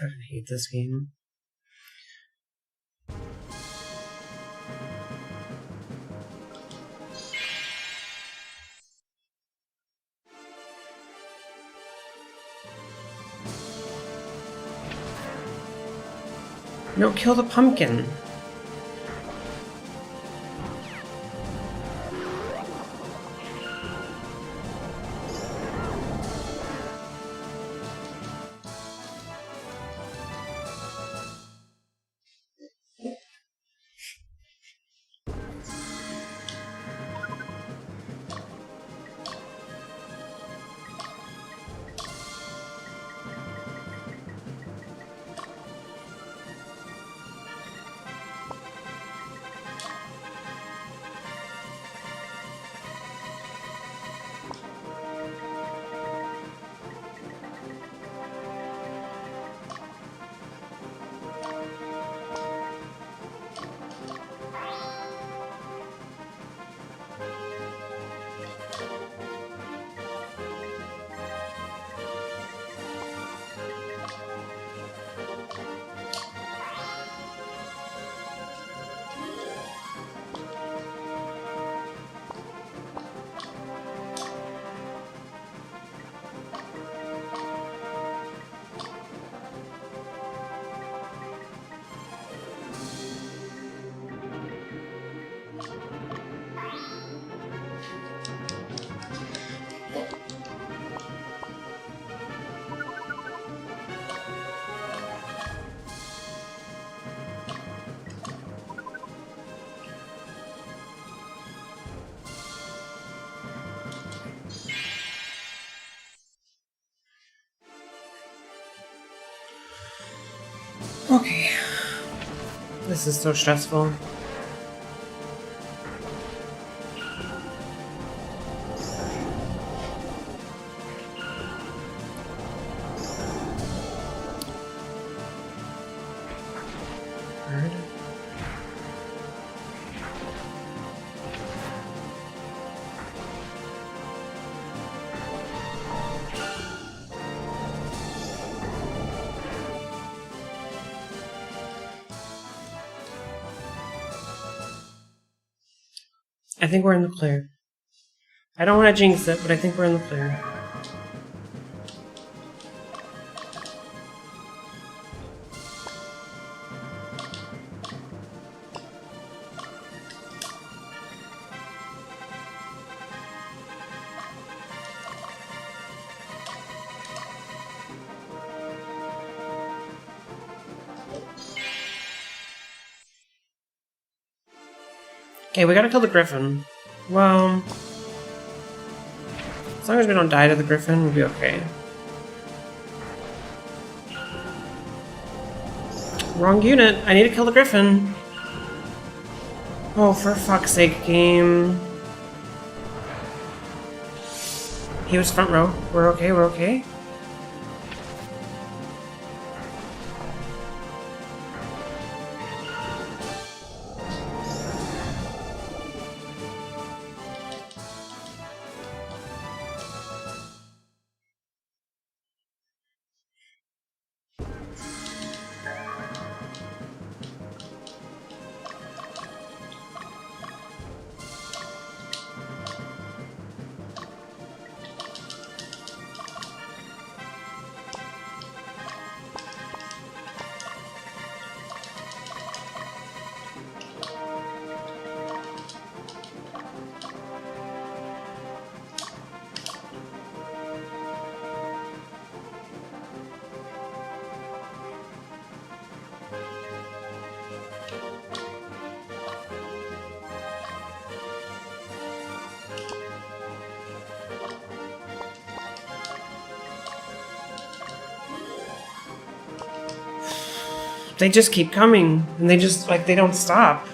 I fucking hate this game. No, kill the pumpkin. Okay. This is so stressful. Bird. I think we're in the clear. I don't want to jinx it, but I think we're in the clear. Okay, we gotta kill the griffin. Well, as long as we don't die to the griffin, we'll be okay. Wrong unit. I need to kill the griffin. Oh, for fuck's sake, game. He was front row. We're okay, we're okay. They just keep coming, and they just, like, they don't stop.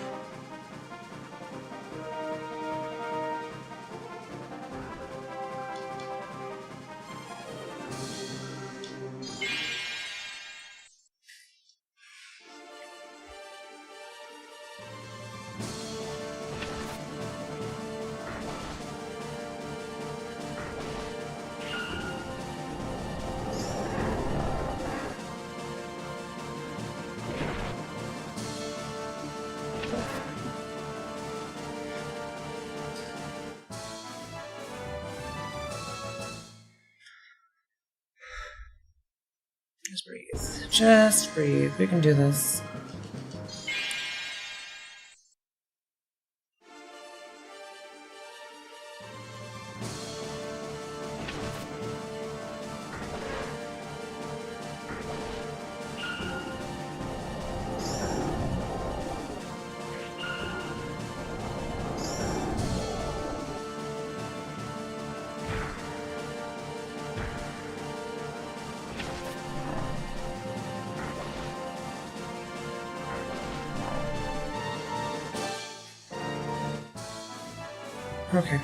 Just breathe. Just breathe. We can do this. Okay.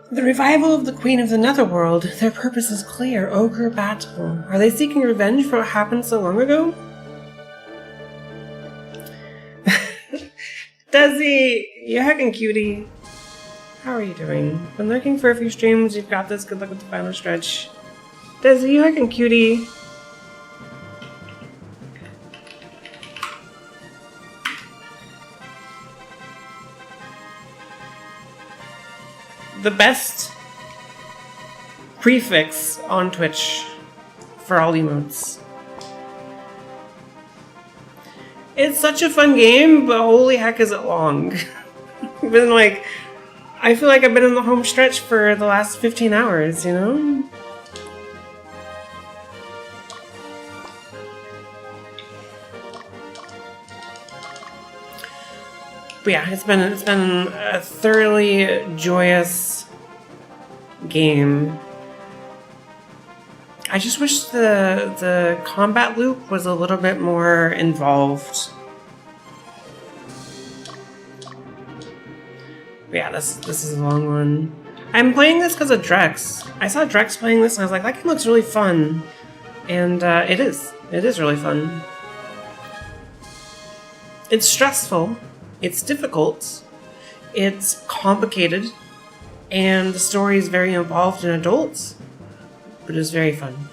The revival of the Queen of the Netherworld. Their purpose is clear. Ogre Battle. Are they seeking revenge for what happened so long ago? Desi! You heckin' cutie. How are you doing? Been lurking for a few streams. You've got this. Good luck with the final stretch. Desi, you heckin' cutie. The best prefix on Twitch for all emotes. It's such a fun game, but holy heck is it long. Been like, I feel like I've been in the home stretch for the last 15 hours, you know? But yeah, it's been a thoroughly joyous game. I just wish the combat loop was a little bit more involved. But yeah, this is a long one. I'm playing this because of Drex. I saw Drex playing this and I was like, that game looks really fun. And it is really fun. It's stressful, it's difficult, it's complicated, and the story is very involved in adults, but it's very fun.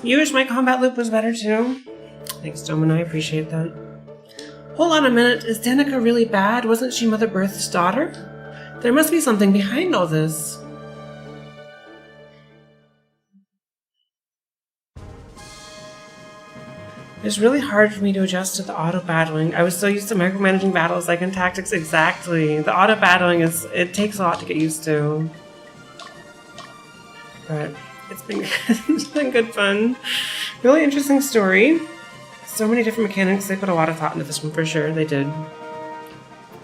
You wish my combat loop was better too? Thanks, Domino, I appreciate that. Hold on a minute, is Danica really bad? Wasn't she Mother Berth's daughter? There must be something behind all this. It's really hard for me to adjust to the auto-battling. I was so used to micromanaging battles like in Tactics. Exactly. The auto-battling it takes a lot to get used to. But it's been good fun. Really interesting story. So many different mechanics. They put a lot of thought into this one for sure. They did.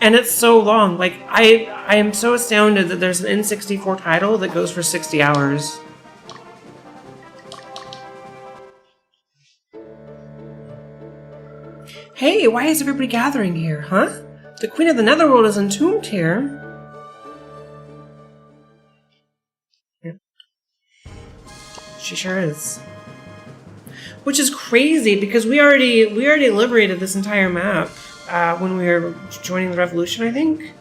And it's so long. Like, I am so astounded that there's an N64 title that goes for 60 hours. Hey, why is everybody gathering here, huh? The Queen of the Netherworld is entombed here. Yeah. She sure is. Which is crazy because we already liberated this entire map when we were joining the revolution, I think.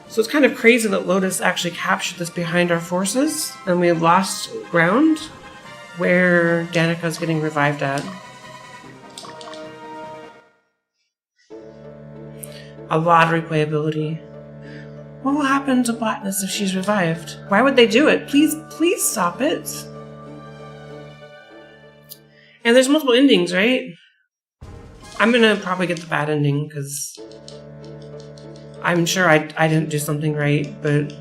So it's kind of crazy that Lotus actually captured this behind our forces, and we lost ground where Danica's getting revived at. A lot of replayability. What will happen to Blackness if she's revived? Why would they do it? Please stop it. And there's multiple endings, right? I'm gonna probably get the bad ending, because I'm sure I didn't do something right, but...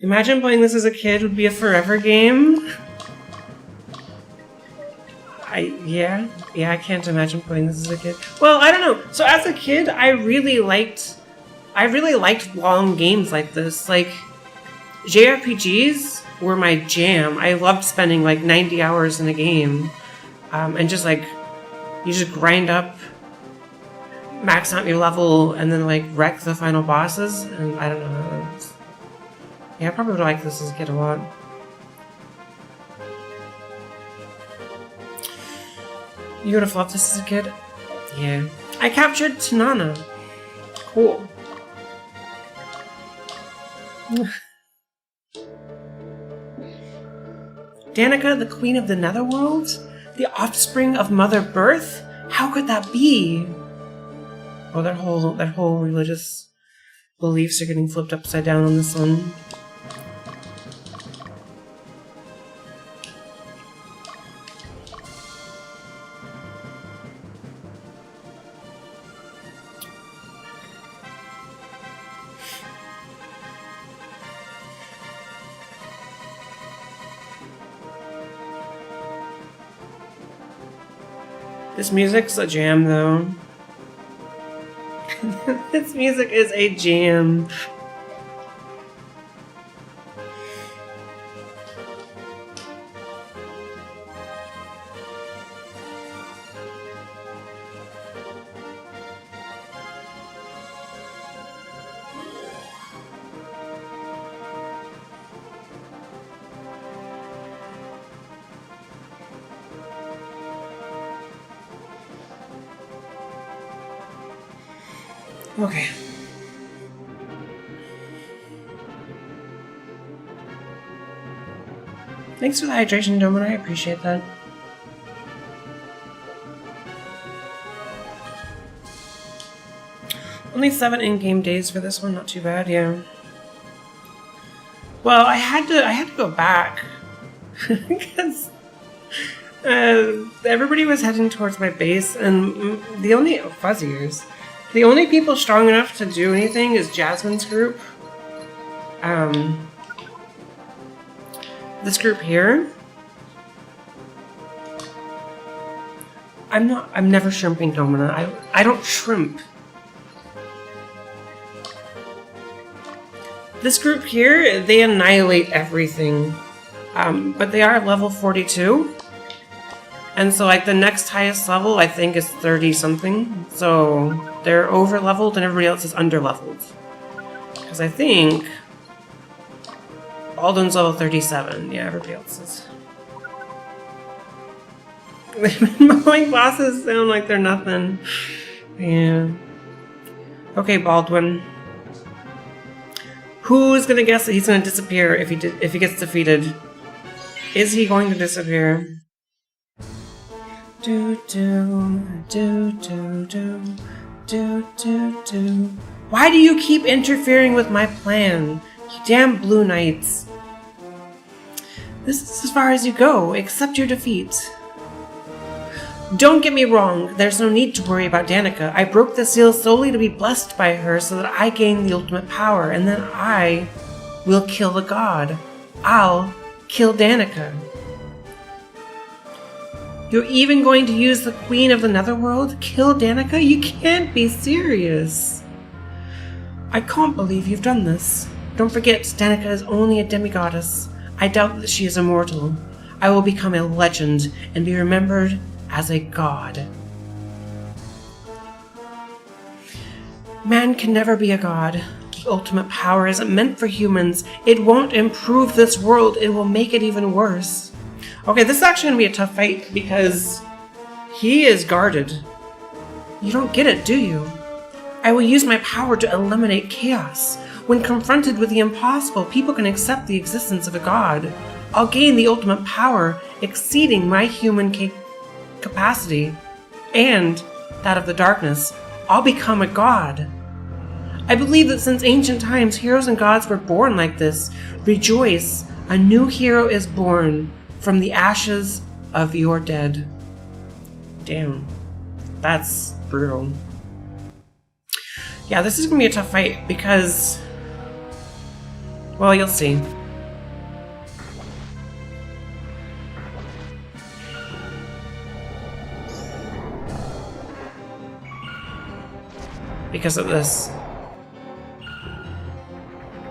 Imagine playing this as a kid would be a forever game. Yeah, I can't imagine playing this as a kid. Well, I don't know. So as a kid, I really liked long games like this. Like, JRPGs were my jam. I loved spending like 90 hours in a game. And just like, you just grind up, max out your level, and then like wreck the final bosses. And I don't know. Yeah, I probably would like this as a kid a lot. You would have loved this as a kid? Yeah. I captured Tanana. Cool. Danica, the Queen of the Netherworld? The offspring of Mother Birth? How could that be? Oh, their whole religious beliefs are getting flipped upside down on this one. This music's a jam, though. This music is a jam. Okay. Thanks for the hydration, Domin. I appreciate that. Only 7 in-game days for this one. Not too bad, yeah. Well, I had to go back because everybody was heading towards my base, and the only fuzzy ears. The only people strong enough to do anything is Jasmine's group. This group here. I'm never shrimping, Domina. I don't shrimp. This group here, they annihilate everything. But they are level 42. And so, like, the next highest level, I think, is 30-something. So, they're over-leveled and everybody else is under-leveled. Because I think... Alden's level 37. Yeah, everybody else is. My bosses sound like they're nothing. Yeah. Okay, Baldwin. Who's gonna guess that he's gonna disappear if he gets defeated? Is he going to disappear? Do do do do do do do do. Why do you keep interfering with my plan? You damn Blue Knights. This is as far as you go. Accept your defeat. Don't get me wrong, there's no need to worry about Danica. I broke the seal solely to be blessed by her so that I gain the ultimate power, and then I will kill the god. I'll kill Danica. You're even going to use the Queen of the Netherworld? Kill Danica? You can't be serious. I can't believe you've done this. Don't forget, Danica is only a demigoddess. I doubt that she is immortal. I will become a legend and be remembered as a god. Man can never be a god. The ultimate power isn't meant for humans. It won't improve this world. It will make it even worse. Okay, this is actually going to be a tough fight because he is guarded. You don't get it, do you? I will use my power to eliminate chaos. When confronted with the impossible, people can accept the existence of a god. I'll gain the ultimate power exceeding my human capacity and that of the darkness. I'll become a god. I believe that since ancient times, heroes and gods were born like this. Rejoice, a new hero is born from the ashes of your dead. Damn, that's brutal. Yeah, this is gonna be a tough fight because, well, you'll see. Because of this.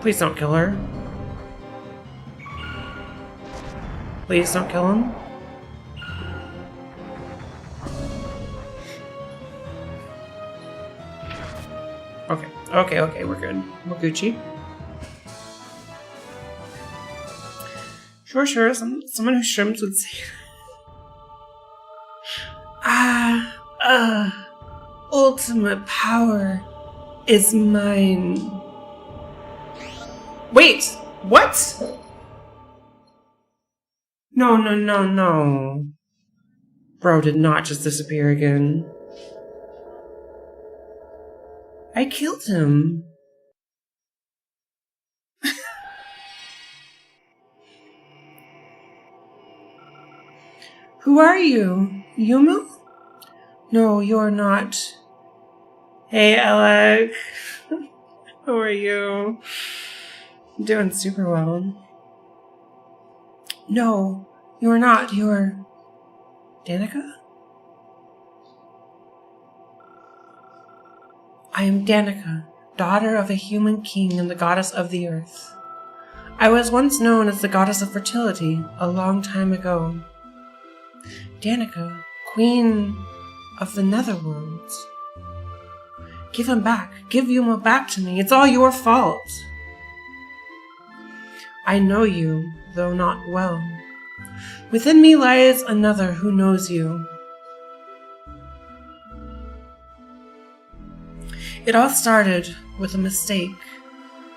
Please don't kill her. Please don't kill him. Okay, we're good. We're Gucci. Sure, someone who shrimps would say... ultimate power is mine. Wait, what? No. Bro did not just disappear again. I killed him. Who are you? Yumu? No, you're not. Hey, Alec. How are you? I'm doing super well. No, you're not. You're... Danica? I am Danica, daughter of a human king and the goddess of the earth. I was once known as the goddess of fertility a long time ago. Danica, queen of the Netherworld. Give him back. Give Yuma back to me. It's all your fault. I know you, though not well. Within me lies another who knows you. It all started with a mistake.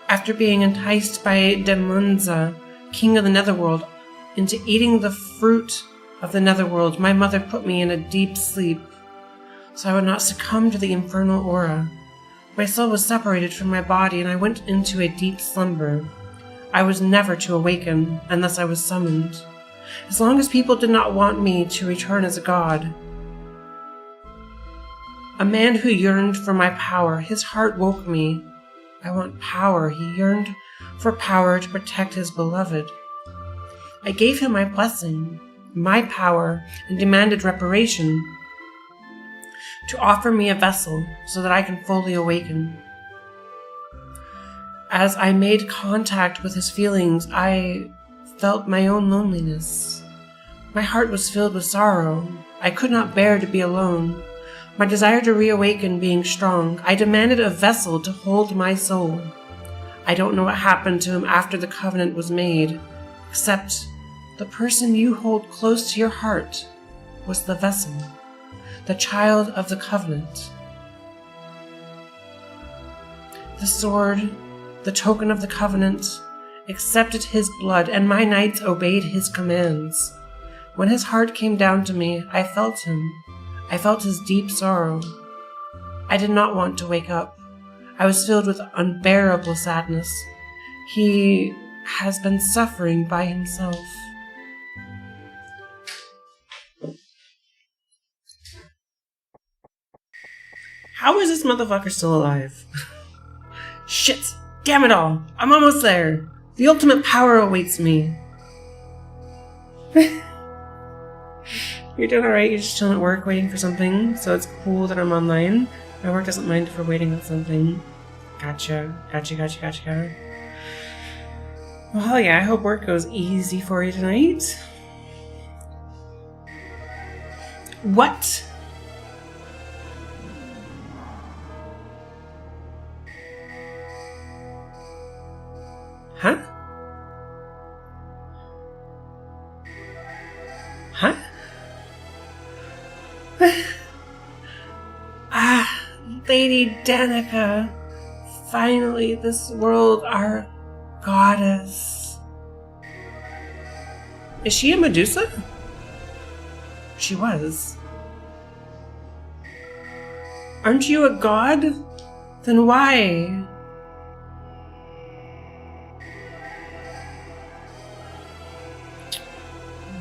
After being enticed by Demunza, king of the Netherworld, into eating the fruit of the Netherworld, my mother put me in a deep sleep, so I would not succumb to the infernal aura. My soul was separated from my body, and I went into a deep slumber. I was never to awaken unless I was summoned, as long as people did not want me to return as a god. A man who yearned for my power, his heart woke me. I want power. He yearned for power to protect his beloved. I gave him my blessing, my power, and demanded reparation. To offer me a vessel so that I can fully awaken. As I made contact with his feelings, I felt my own loneliness. My heart was filled with sorrow. I could not bear to be alone. My desire to reawaken being strong, I demanded a vessel to hold my soul. I don't know what happened to him after the covenant was made, except the person you hold close to your heart was the vessel, the child of the covenant. The sword, the token of the covenant, accepted his blood, and my knights obeyed his commands. When his heart came down to me, I felt him. I felt his deep sorrow. I did not want to wake up. I was filled with unbearable sadness. He has been suffering by himself. How is this motherfucker still alive? Shit! Damn it all! I'm almost there! The ultimate power awaits me. You're doing alright, you're just chilling at work waiting for something, so it's cool that I'm online. My work doesn't mind if we're waiting on something. Gotcha. Well, yeah, I hope work goes easy for you tonight. What? Huh? Huh? Lady Danica. Finally, this world, our goddess. Is she a Medusa? She was. Aren't you a god? Then why?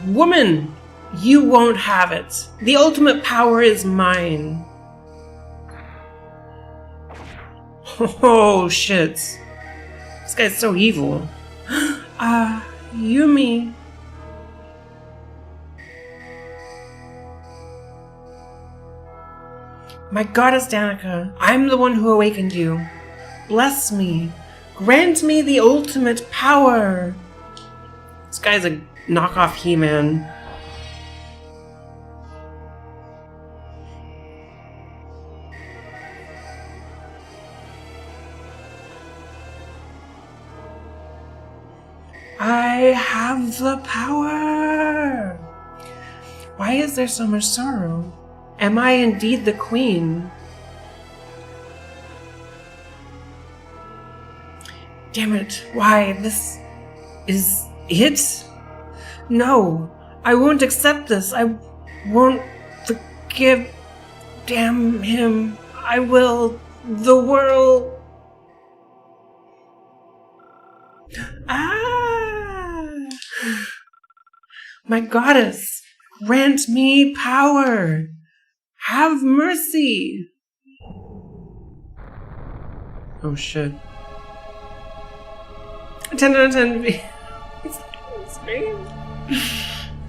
Woman, you won't have it. The ultimate power is mine. Oh, shit. This guy's so evil. Yumi. My goddess Danica, I'm the one who awakened you. Bless me. Grant me the ultimate power. This guy's a knockoff He-Man. I have the power! Why is there so much sorrow? Am I indeed the queen? Damn it, why, this is it? No, I won't accept this. I won't forgive. Damn him. I will. The world. My goddess, grant me power. Have mercy. Oh shit. 10 out of 10.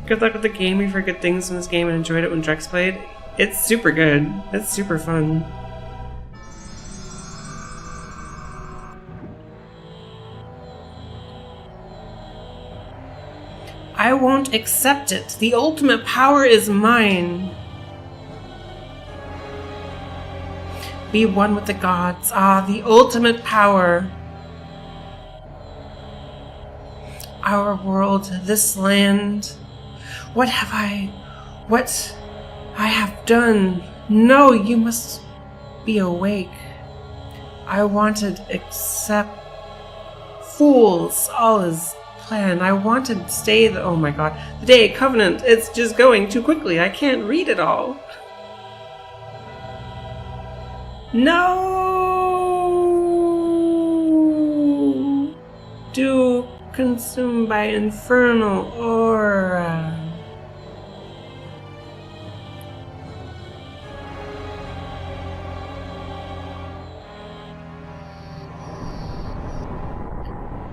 Good luck with the game. We've heard good things from this game and enjoyed it when Drex played. It's super good. It's super fun. I won't accept it. The ultimate power is mine. Be one with the gods. Ah, the ultimate power. Our world, this land. What have I have done? No, you must be awake. I wanted accept fools, all is planned. I wanted to stay oh my god. The day covenant, it's just going too quickly. I can't read it all. No! Do consumed by infernal aura.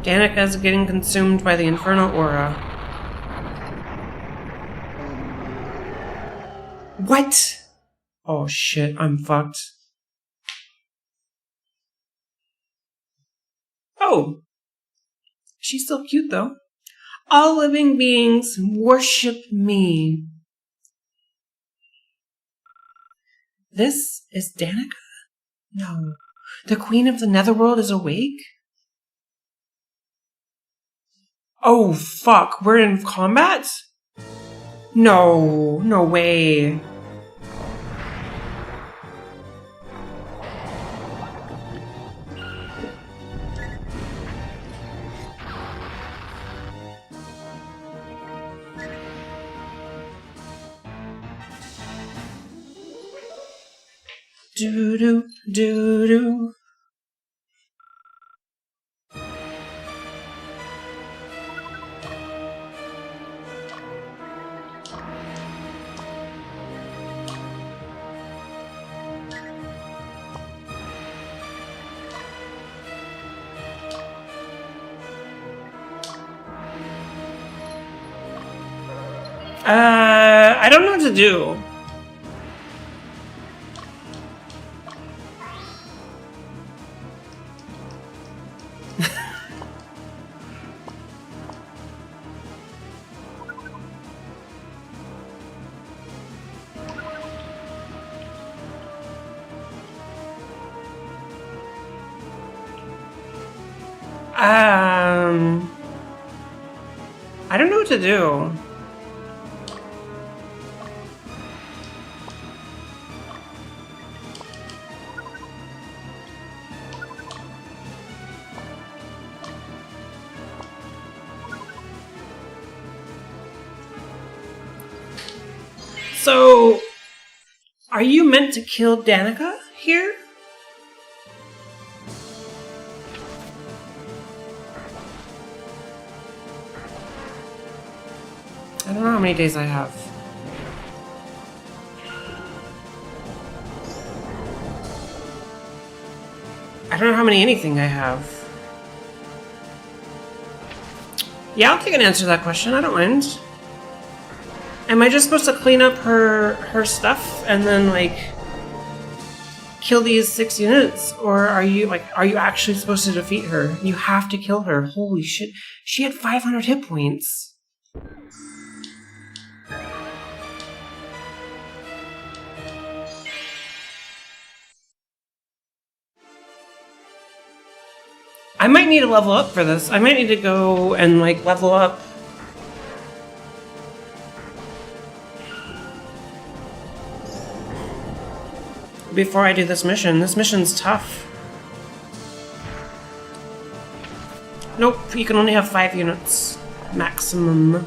Danica's getting consumed by the infernal aura. What? Oh shit, I'm fucked. Oh! She's still cute, though. All living beings worship me. This is Danica? No. The Queen of the Netherworld is awake? Oh, fuck. We're in combat? No. No way. Do-do, do-do. I don't know what to do. I don't know what to do. So, are you meant to kill Danica here? I don't know how many days I have. I don't know how many anything I have. Yeah, I'll take an answer to that question. I don't mind. Am I just supposed to clean up her stuff and then, like, kill these 6 units? Or are you actually supposed to defeat her? You have to kill her. Holy shit. She had 500 hit points. I might need to level up for this. I might need to go and, like, level up. Before I do this mission. This mission's tough. Nope, you can only have 5 units. Maximum.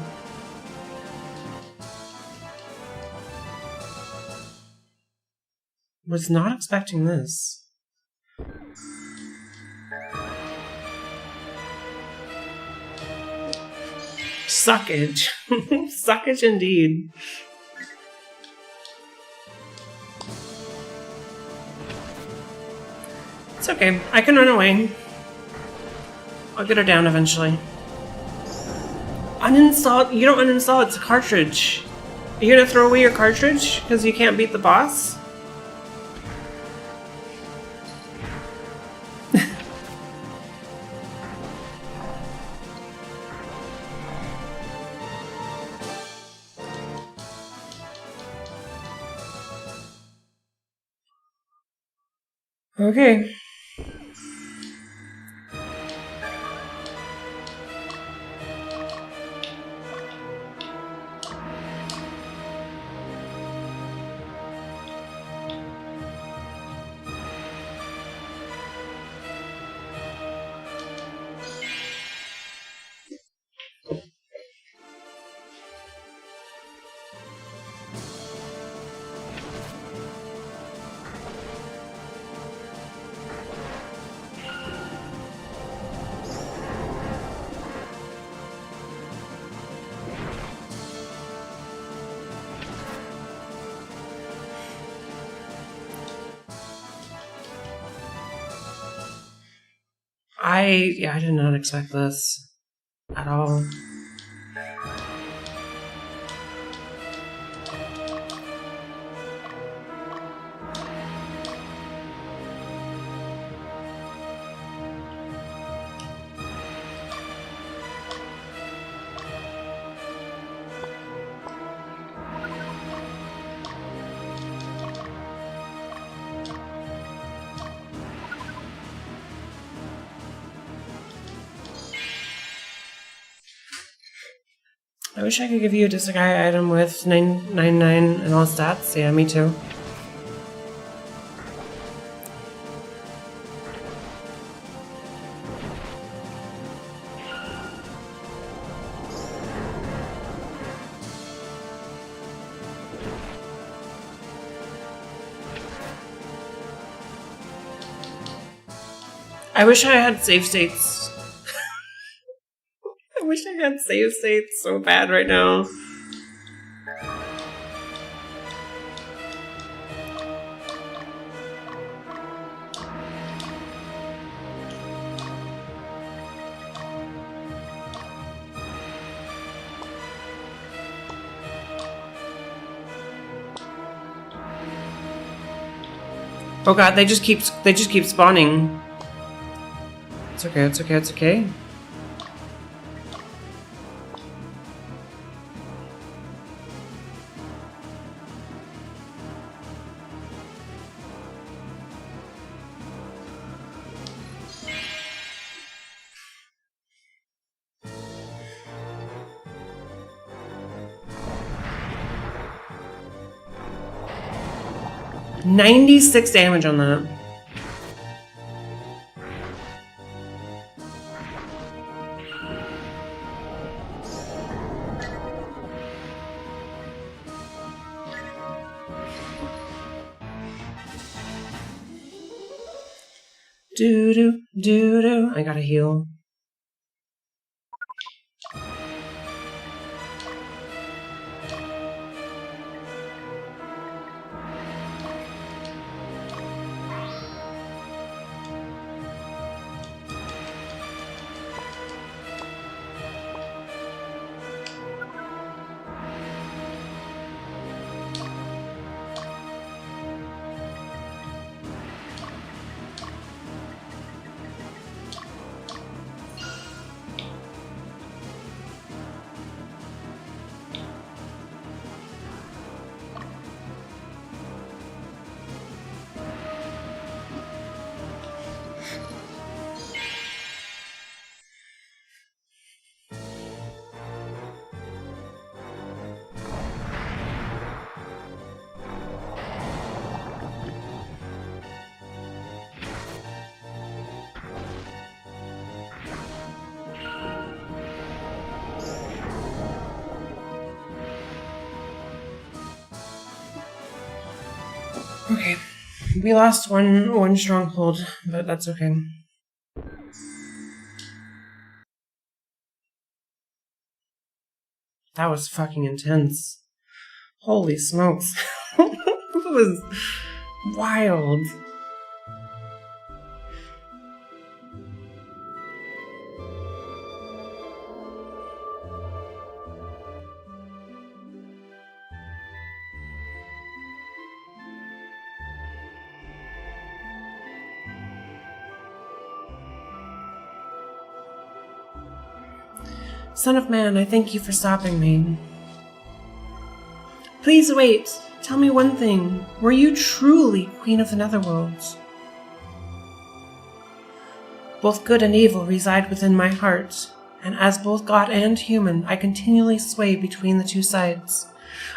Was not expecting this. Suckage. Suckage indeed. It's okay. I can run away. I'll get her down eventually. Uninstall? You don't uninstall, it's a cartridge. Are you gonna throw away your cartridge because you can't beat the boss? Okay. I did not expect this at all. I wish I could give you a Disagai item with 999 and all stats. Yeah, me too. I wish I had save states. I wish I had save states so bad right now. Oh god, they just keep spawning. It's okay, it's okay, it's okay. $96 damage on that. Do. I gotta heal. Okay, we lost one stronghold, but that's okay. That was fucking intense. Holy smokes. That was wild. Son of Man, I thank you for stopping me. Please wait. Tell me one thing. Were you truly Queen of the Netherworld? Both good and evil reside within my heart, and as both god and human, I continually sway between the two sides.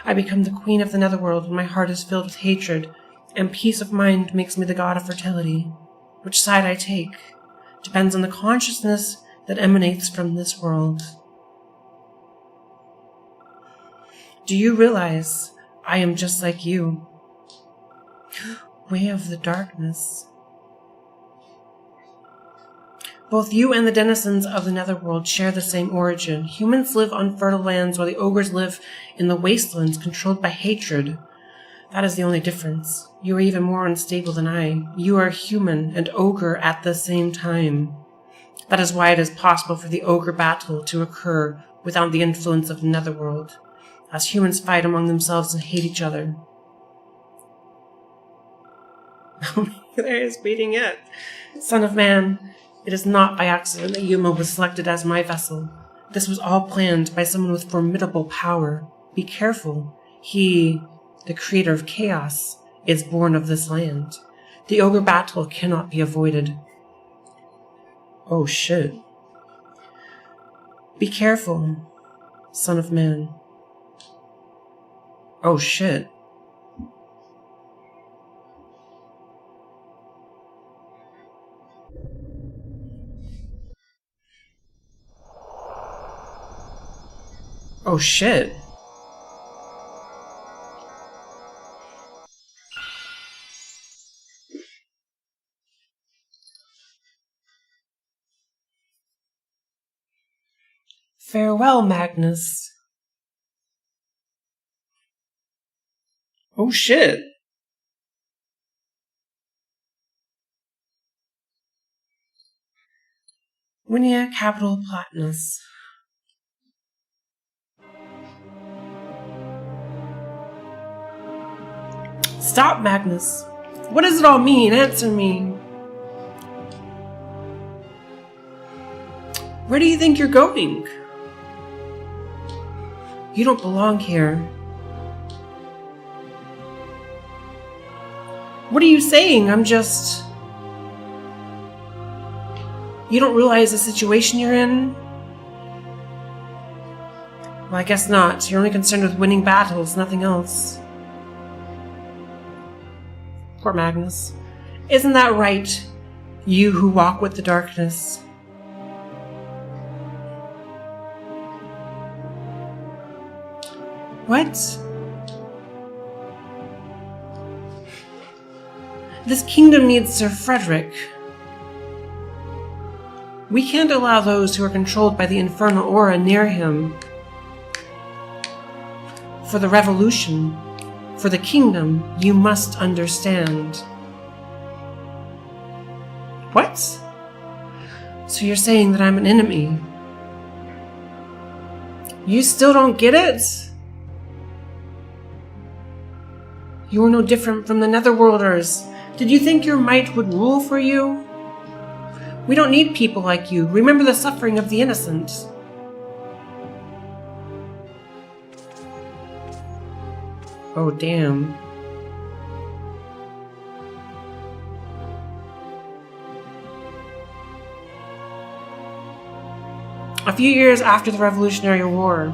I become the Queen of the Netherworld when my heart is filled with hatred, and peace of mind makes me the god of fertility. Which side I take depends on the consciousness that emanates from this world. Do you realize I am just like you? Way of the darkness. Both you and the denizens of the Netherworld share the same origin. Humans live on fertile lands while the ogres live in the wastelands controlled by hatred. That is the only difference. You are even more unstable than I. You are human and ogre at the same time. That is why it is possible for the Ogre Battle to occur without the influence of the Netherworld, as humans fight among themselves and hate each other. There is beating it. Son of Man, it is not by accident that Yuma was selected as my vessel. This was all planned by someone with formidable power. Be careful. He, the creator of chaos, is born of this land. The Ogre Battle cannot be avoided. Oh shit. Be careful. Son of Man. Oh shit. Oh shit. Farewell, Magnus. Oh shit. Winia, capital Platinus. Stop, Magnus. What does it all mean? Answer me. Where do you think you're going? You don't belong here. What are you saying? I'm just... You don't realize the situation you're in? Well, I guess not. You're only concerned with winning battles, nothing else. Poor Magnus. Isn't that right? You who walk with the darkness. What? This kingdom needs Sir Frederick. We can't allow those who are controlled by the infernal aura near him. For the revolution, for the kingdom, you must understand. What? So you're saying that I'm an enemy? You still don't get it? You are no different from the Netherworlders. Did you think your might would rule for you? We don't need people like you. Remember the suffering of the innocent. Oh, damn. A few years after the Revolutionary War,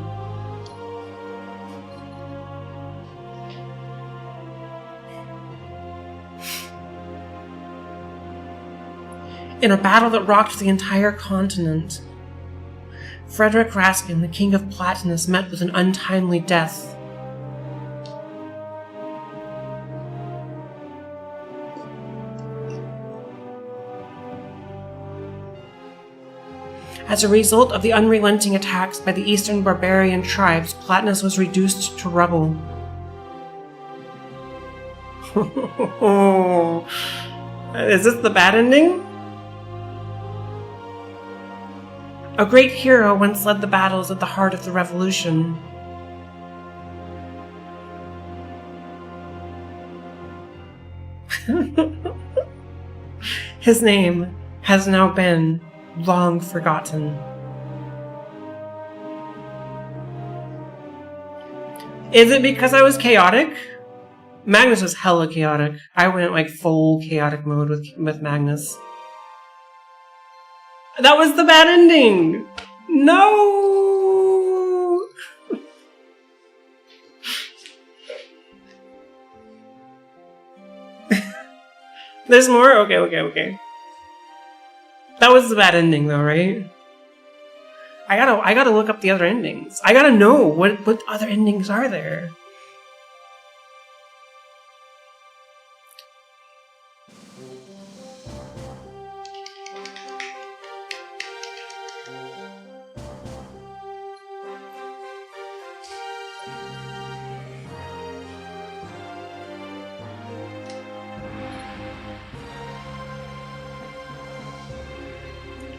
in a battle that rocked the entire continent, Frederick Raskin, the King of Platinus, met with an untimely death. As a result of the unrelenting attacks by the eastern barbarian tribes, Platinus was reduced to rubble. Is this the bad ending? A great hero once led the battles at the heart of the revolution. His name has now been long forgotten. Is it because I was chaotic? Magnus was hella chaotic. I went like full chaotic mode with Magnus. That was the bad ending! No! There's more? Okay. That was the bad ending though, right? I gotta look up the other endings. I gotta know what other endings are there.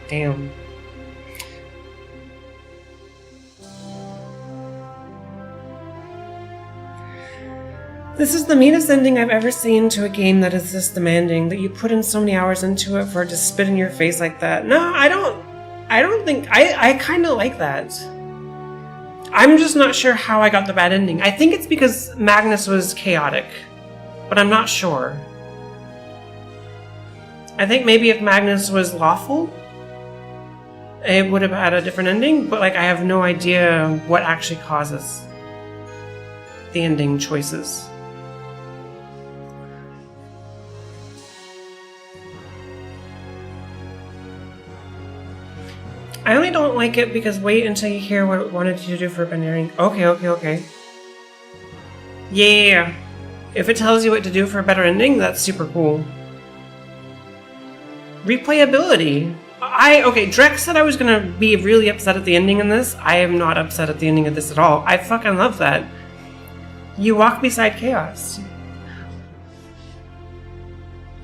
Damn. This is the meanest ending I've ever seen to a game that is this demanding, that you put in so many hours into it for it to spit in your face like that. No, I don't think... I kind of like that. I'm just not sure how I got the bad ending. I think it's because Magnus was chaotic, but I'm not sure. I think maybe if Magnus was lawful, it would have had a different ending, but like I have no idea what actually causes the ending choices. I only don't like it because wait until you hear what it wanted you to do for a ending. Okay. Yeah. If it tells you what to do for a better ending, that's super cool. Replayability. Okay, Drex said I was gonna be really upset at the ending in this. I am not upset at the ending of this at all. I fucking love that. You walk beside chaos.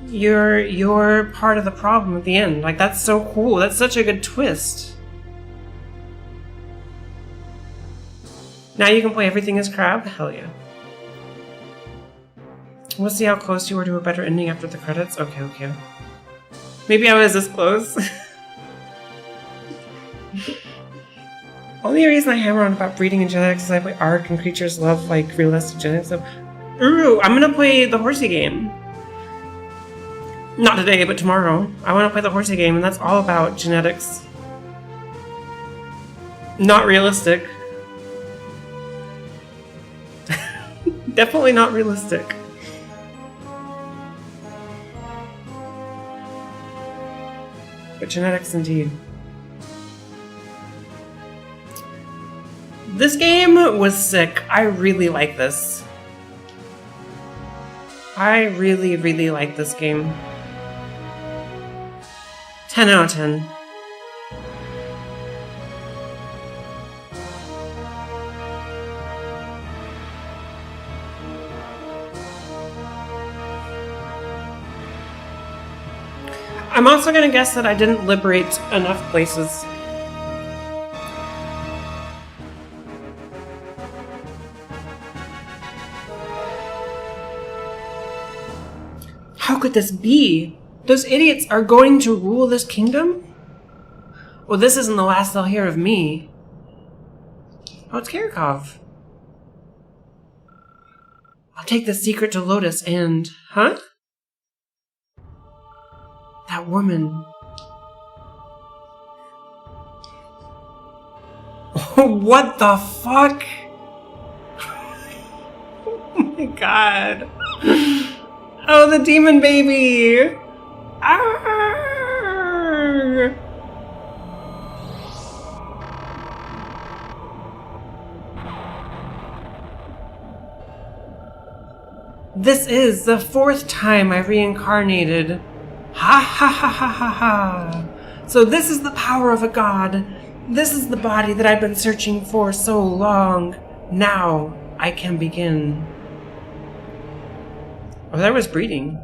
You're part of the problem at the end. Like, that's so cool. That's such a good twist. Now you can play everything as Crab? Hell yeah. We'll see how close you were to a better ending after the credits. Okay. Maybe I was this close. Only reason I hammer on about breeding and genetics is I play Ark and creatures love like realistic genetics. So, ooh, I'm gonna play the horsey game. Not today, but tomorrow. I want to play the horsey game, and that's all about genetics. Not realistic. Definitely not realistic. But genetics indeed. This game was sick. I really like this. I really like this game. 10 out of 10. I'm also gonna guess that I didn't liberate enough places. How could this be? Those idiots are going to rule this kingdom? Well, this isn't the last they'll hear of me. Oh, it's Kirikov. I'll take the secret to Lotus and... Huh? That woman. What the fuck? Oh my god. Oh, the demon baby! Arrgh. This is the 4th time I reincarnated. Ha ha ha ha ha ha! So this is the power of a god. This is the body that I've been searching for so long. Now I can begin. Oh, that was breeding.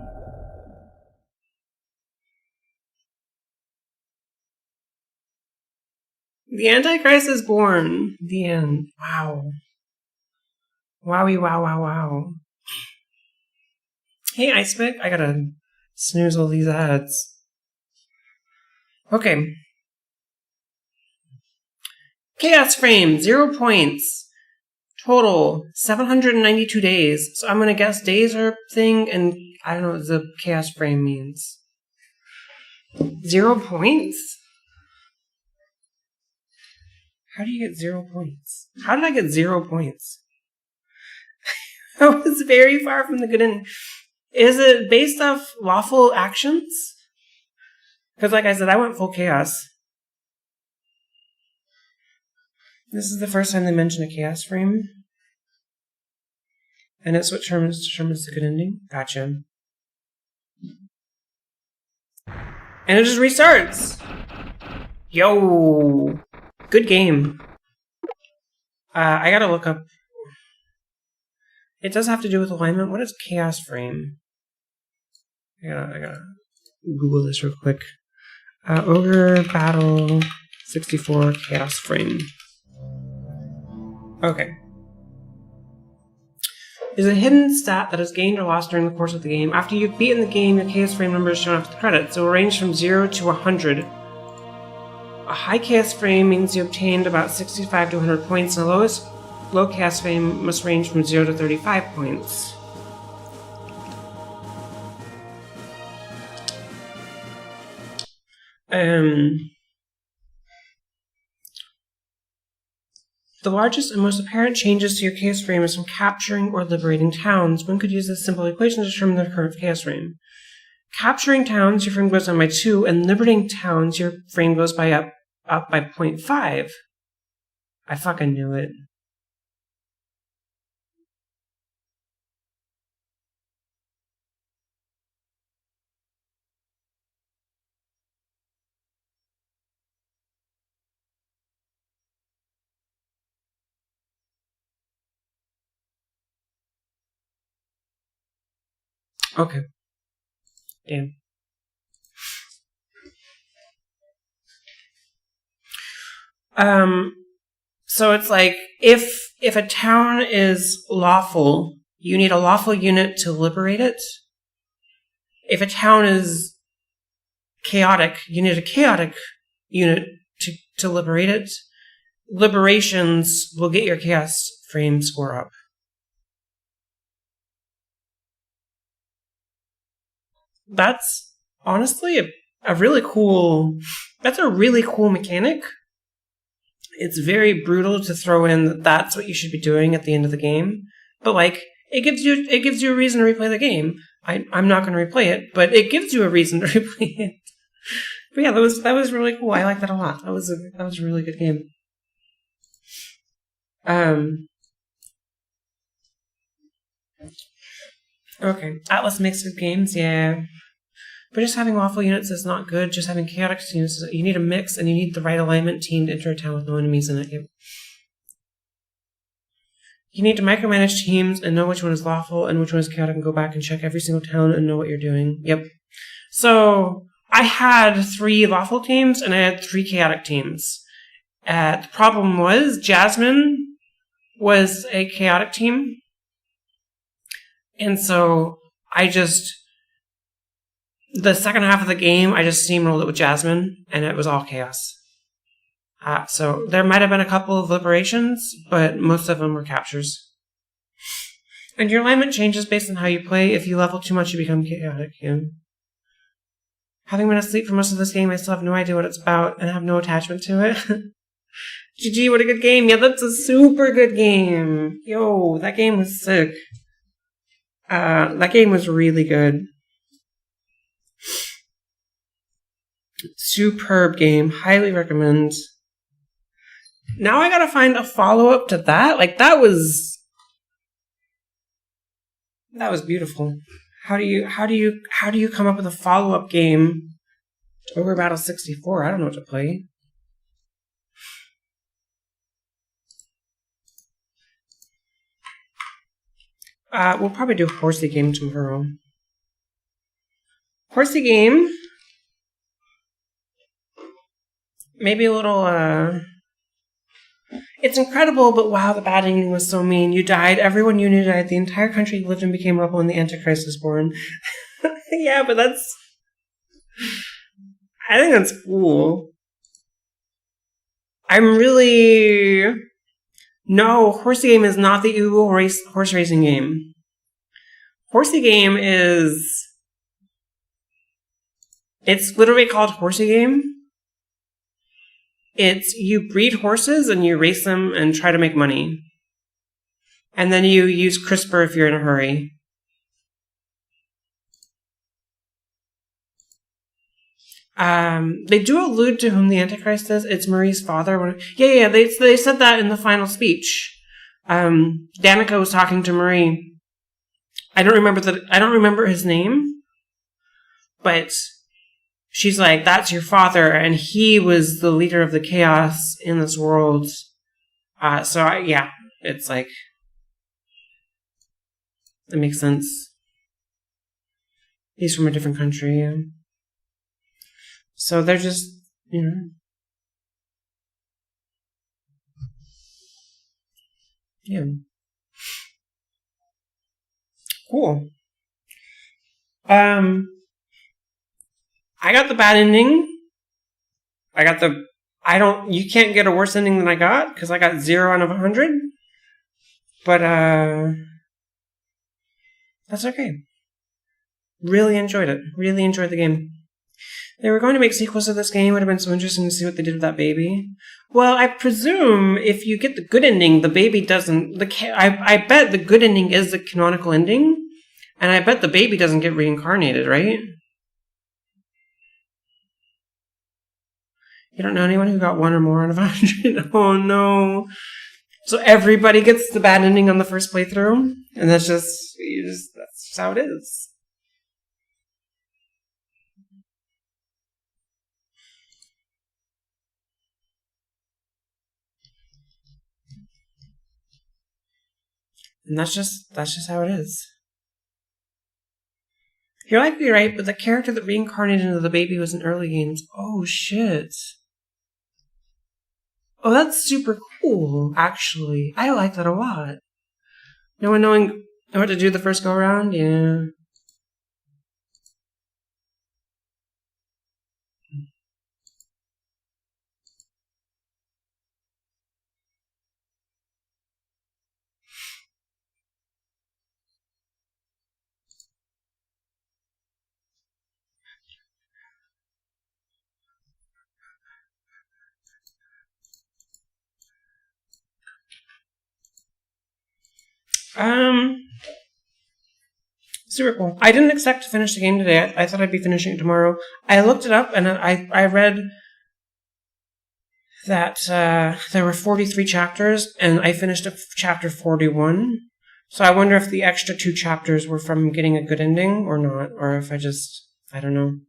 The Antichrist is born. The end. Wow. Wowie wow wow wow. Hey, Icepick, I gotta snooze all these ads. Okay. Chaos Frame, 0 points. Total, 792 days. So I'm gonna guess days are a thing, and I don't know what the Chaos Frame means. 0 points? How do you get 0 points? How did I get 0 points? I was very far from the good end. Is it based off lawful actions? Because like I said, I went full chaos. This is the first time they mention a chaos frame. And it's what determines the good ending? Gotcha. And it just restarts! Yo! Good game. I gotta look up... It does have to do with alignment. What is chaos frame? I gotta Google this real quick. Ogre Battle 64 chaos frame. Okay. Is a hidden stat that is gained or lost during the course of the game. After you've beaten the game, your chaos frame number is shown after the credits. It will range from 0 to 100. A high chaos frame means you obtained about 65 to 100 points, and the low chaos frame must range from 0 to 35 points. The largest and most apparent changes to your chaos frame is from capturing or liberating towns. One could use this simple equation to determine the current chaos frame. Capturing towns, your frame goes down by 2, and liberating towns, your frame goes by up by 0.5. I fucking knew it. Okay. Damn. So it's like, if a town is lawful, you need a lawful unit to liberate it. If a town is chaotic, you need a chaotic unit to liberate it. Liberations will get your chaos frame score up. That's honestly a really cool mechanic. It's very brutal to throw in that that's what you should be doing at the end of the game, but like it gives you a reason to replay the game. I'm not going to replay it, but it gives you a reason to replay it. But yeah, that was really cool. I like that a lot. That was a really good game. Okay, Atlas makes good games, yeah. But just having lawful units is not good. Just having chaotic units, you need a mix, and you need the right alignment team to enter a town with no enemies in it. Yep. You need to micromanage teams and know which one is lawful and which one is chaotic, and go back and check every single town and know what you're doing. Yep. So I had 3 lawful teams and I had 3 chaotic teams. The problem was Jasmine was a chaotic team, and so the second half of the game, I just steamrolled it with Jasmine, and it was all chaos. So there might have been a couple of liberations, but most of them were captures. And your alignment changes based on how you play. If you level too much, you become chaotic. Yeah. Having been asleep for most of this game, I still have no idea what it's about and have no attachment to it. GG, what a good game. Yeah, that's a super good game. Yo, that game was sick. That game was really good. Superb game. Highly recommend. Now I gotta find a follow-up to that. Like, that was beautiful. How do you come up with a follow-up game to Ogre Battle 64? I don't know what to play. We'll probably do Horsey Game tomorrow. Horsey Game. Maybe a little, It's incredible, but wow, the bad ending was so mean. You died, everyone you knew died, the entire country you lived in became rubble, and the Antichrist was born. Yeah, but I think that's cool. No, Horsey Game is not the Uber horse racing game. Horsey Game it's literally called Horsey Game. It's you breed horses and you race them and try to make money. And then you use CRISPR if you're in a hurry. They do allude to whom the Antichrist is. It's Marie's father. Yeah, they said that in the final speech. Danica was talking to Marie. I don't remember his name, but she's like, that's your father, and he was the leader of the chaos in this world. It's like, it makes sense. He's from a different country, yeah. So they're just, yeah. Cool. I got the bad ending. You can't get a worse ending than I got, because I got 0 out of 100. But, that's okay. Really enjoyed it. Really enjoyed the game. They were going to make sequels of this game. It would have been so interesting to see what they did with that baby. Well, I presume if you get the good ending, the baby doesn't... I bet the good ending is the canonical ending. And I bet the baby doesn't get reincarnated, right? You don't know anyone who got 1 or more out of 100? Oh, no. So everybody gets the bad ending on the first playthrough? And that's just how it is. And that's just how it is. You're likely right, but the character that reincarnated into the baby was in early games. Oh, shit. Oh, that's super cool, actually. I like that a lot. No one knowing what to do the first go-around? Yeah. Super cool. I didn't expect to finish the game today. I thought I'd be finishing it tomorrow. I looked it up and I read that there were 43 chapters and I finished up chapter 41. So I wonder if the extra 2 chapters were from getting a good ending or not, or if I don't know.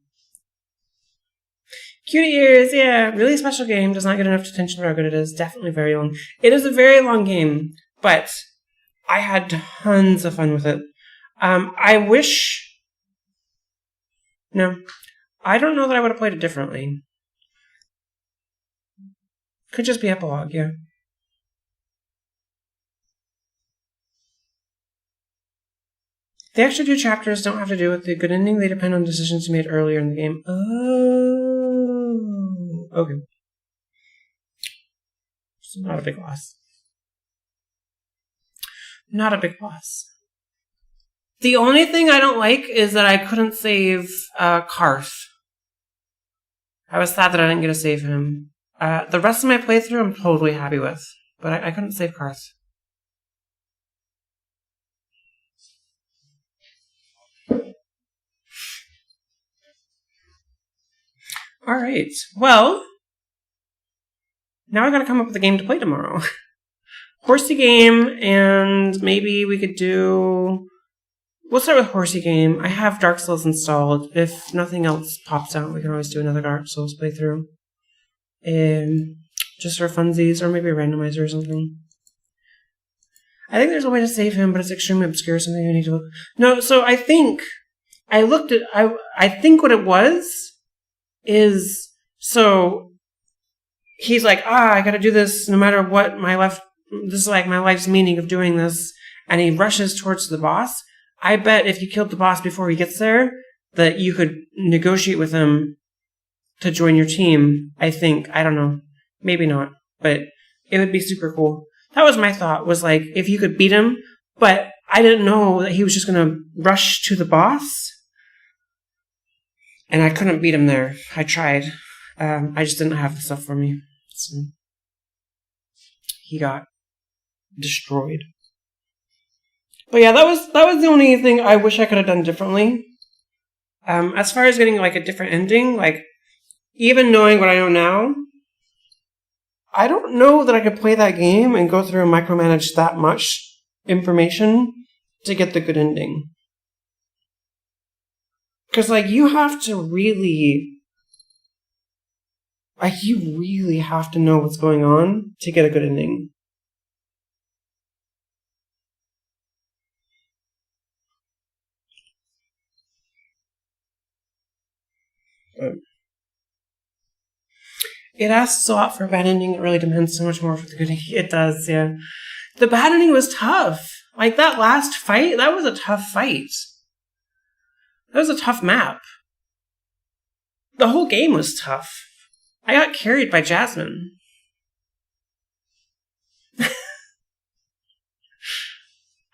Cutie Ears, yeah. Really special game. Does not get enough attention for how good it is. Definitely very long. It is a very long game, but I had tons of fun with it. I wish... No. I don't know that I would have played it differently. Could just be epilogue, yeah. The extra 2 chapters don't have to do with the good ending. They depend on decisions you made earlier in the game. Oh. Okay. So not a big loss. Not a big loss. The only thing I don't like is that I couldn't save Karth. I was sad that I didn't get to save him. The rest of my playthrough I'm totally happy with. But I couldn't save Karth. Alright. Well, now I gotta come up with a game to play tomorrow. Horsey game, and maybe we could do... We'll start with Horsey game. I have Dark Souls installed. If nothing else pops out, we can always do another Dark Souls playthrough. Just for funsies, or maybe a randomizer or something. I think there's a way to save him, but it's extremely obscure, something you need to look... No, so I think... I looked at... I think what it was is... So... He's like, I gotta do this no matter what my life... This is like my life's meaning of doing this. And he rushes towards the boss. I bet if you killed the boss before he gets there, that you could negotiate with him to join your team, I think. I don't know. Maybe not. But it would be super cool. That was my thought, was like, if you could beat him, but I didn't know that he was just going to rush to the boss. And I couldn't beat him there. I tried. I just didn't have the stuff for me. So he got destroyed. But yeah, that was the only thing I wish I could have done differently. As far as getting like a different ending, like even knowing what I know now, I don't know that I could play that game and go through and micromanage that much information to get the good ending. Because like you really have to know what's going on to get a good ending. It asks a lot for a bad ending. It really demands so much more for the good ending. It does, yeah. The bad ending was tough. Like, that last fight, that was a tough fight. That was a tough map. The whole game was tough. I got carried by Jasmine.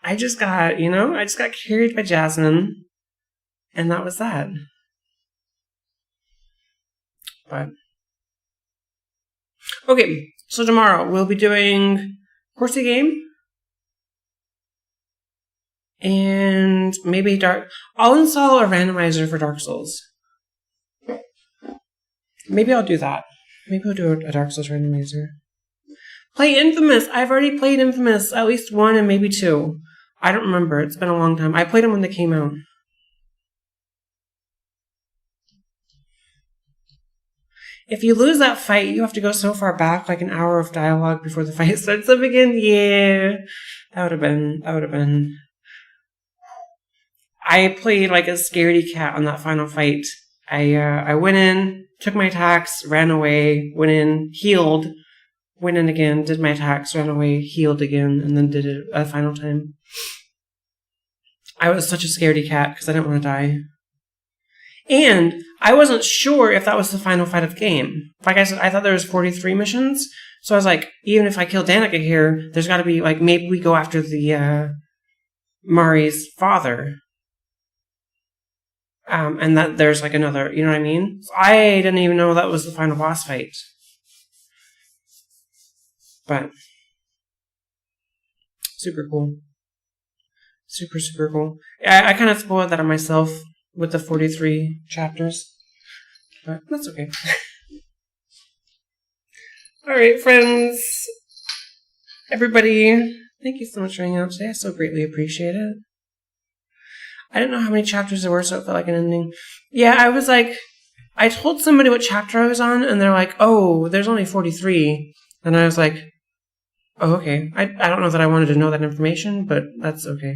I just got carried by Jasmine. And that was that. But okay, so tomorrow we'll be doing Horsey Game and maybe I'll install a randomizer for Dark Souls. Maybe I'll do that. Maybe I'll do a Dark Souls randomizer. Play Infamous. I've already played Infamous, at least 1 and maybe 2. I don't remember. It's been a long time. I played them when they came out. If you lose that fight, you have to go so far back, like an hour of dialogue before the fight starts up again. Yeah, that would have been. I played like a scaredy cat on that final fight. I went in, took my attacks, ran away, went in, healed, went in again, did my attacks, ran away, healed again, and then did it a final time. I was such a scaredy cat because I didn't want to die. And I wasn't sure if that was the final fight of the game. Like I said, I thought there was 43 missions. So I was like, even if I kill Danica here, there's got to be, like, maybe we go after the Mari's father. And that there's, like, another, you know what I mean? So I didn't even know that was the final boss fight. But super cool. Super, super cool. I kind of spoiled that on myself with the 43 chapters. But that's okay. Alright, friends. Everybody, thank you so much for hanging out today. I so greatly appreciate it. I didn't know how many chapters there were, so it felt like an ending. Yeah, I was like, I told somebody what chapter I was on, and they're like, oh, there's only 43. And I was like, oh, okay. I don't know that I wanted to know that information, but that's okay.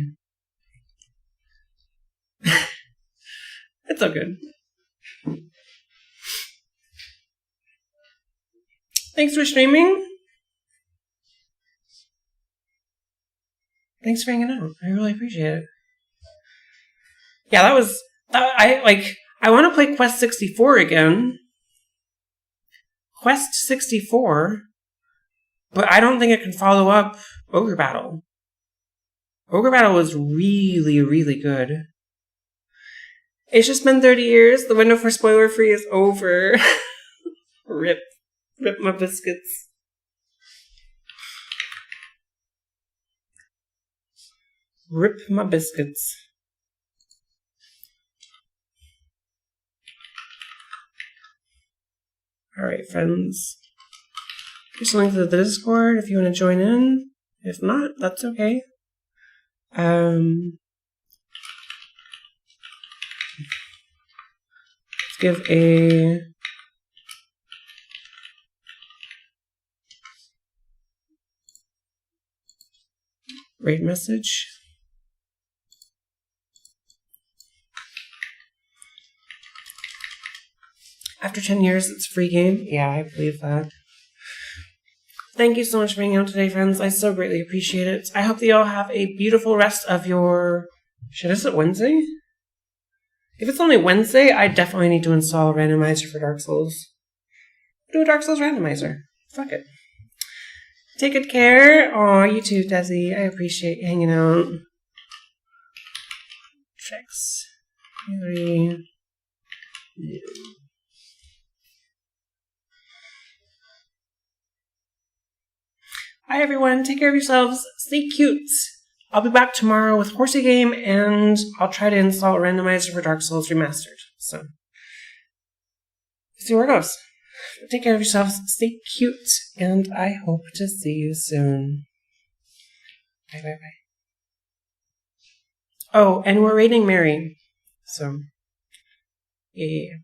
It's all good. Thanks for streaming. Thanks for hanging out. I really appreciate it. Yeah, I want to play Quest 64 again. Quest 64, but I don't think it can follow up Ogre Battle. Ogre Battle was really, really good. It's just been 30 years. The window for spoiler-free is over. Rip. Rip my biscuits. Rip my biscuits. Alright, friends. Here's a link to the Discord if you want to join in. If not, that's okay. Let's give a raid message. After 10 years, it's a free game. Yeah, I believe that. Thank you so much for hanging out today, friends. I so greatly appreciate it. I hope that you all have a beautiful rest of your... Shit, is it Wednesday? If it's only Wednesday, I definitely need to install a randomizer for Dark Souls. Do a Dark Souls randomizer. Fuck it. Take good care. Aw, you too, Desi. I appreciate you hanging out. Checks. 3. Yeah. Hi, everyone. Take care of yourselves. Stay cute. I'll be back tomorrow with Horsey Game, and I'll try to install a randomizer for Dark Souls Remastered. So, see where it goes. Take care of yourselves. Stay cute, and I hope to see you soon. Bye, bye, bye. Oh, and we're raiding Mary. So, yeah.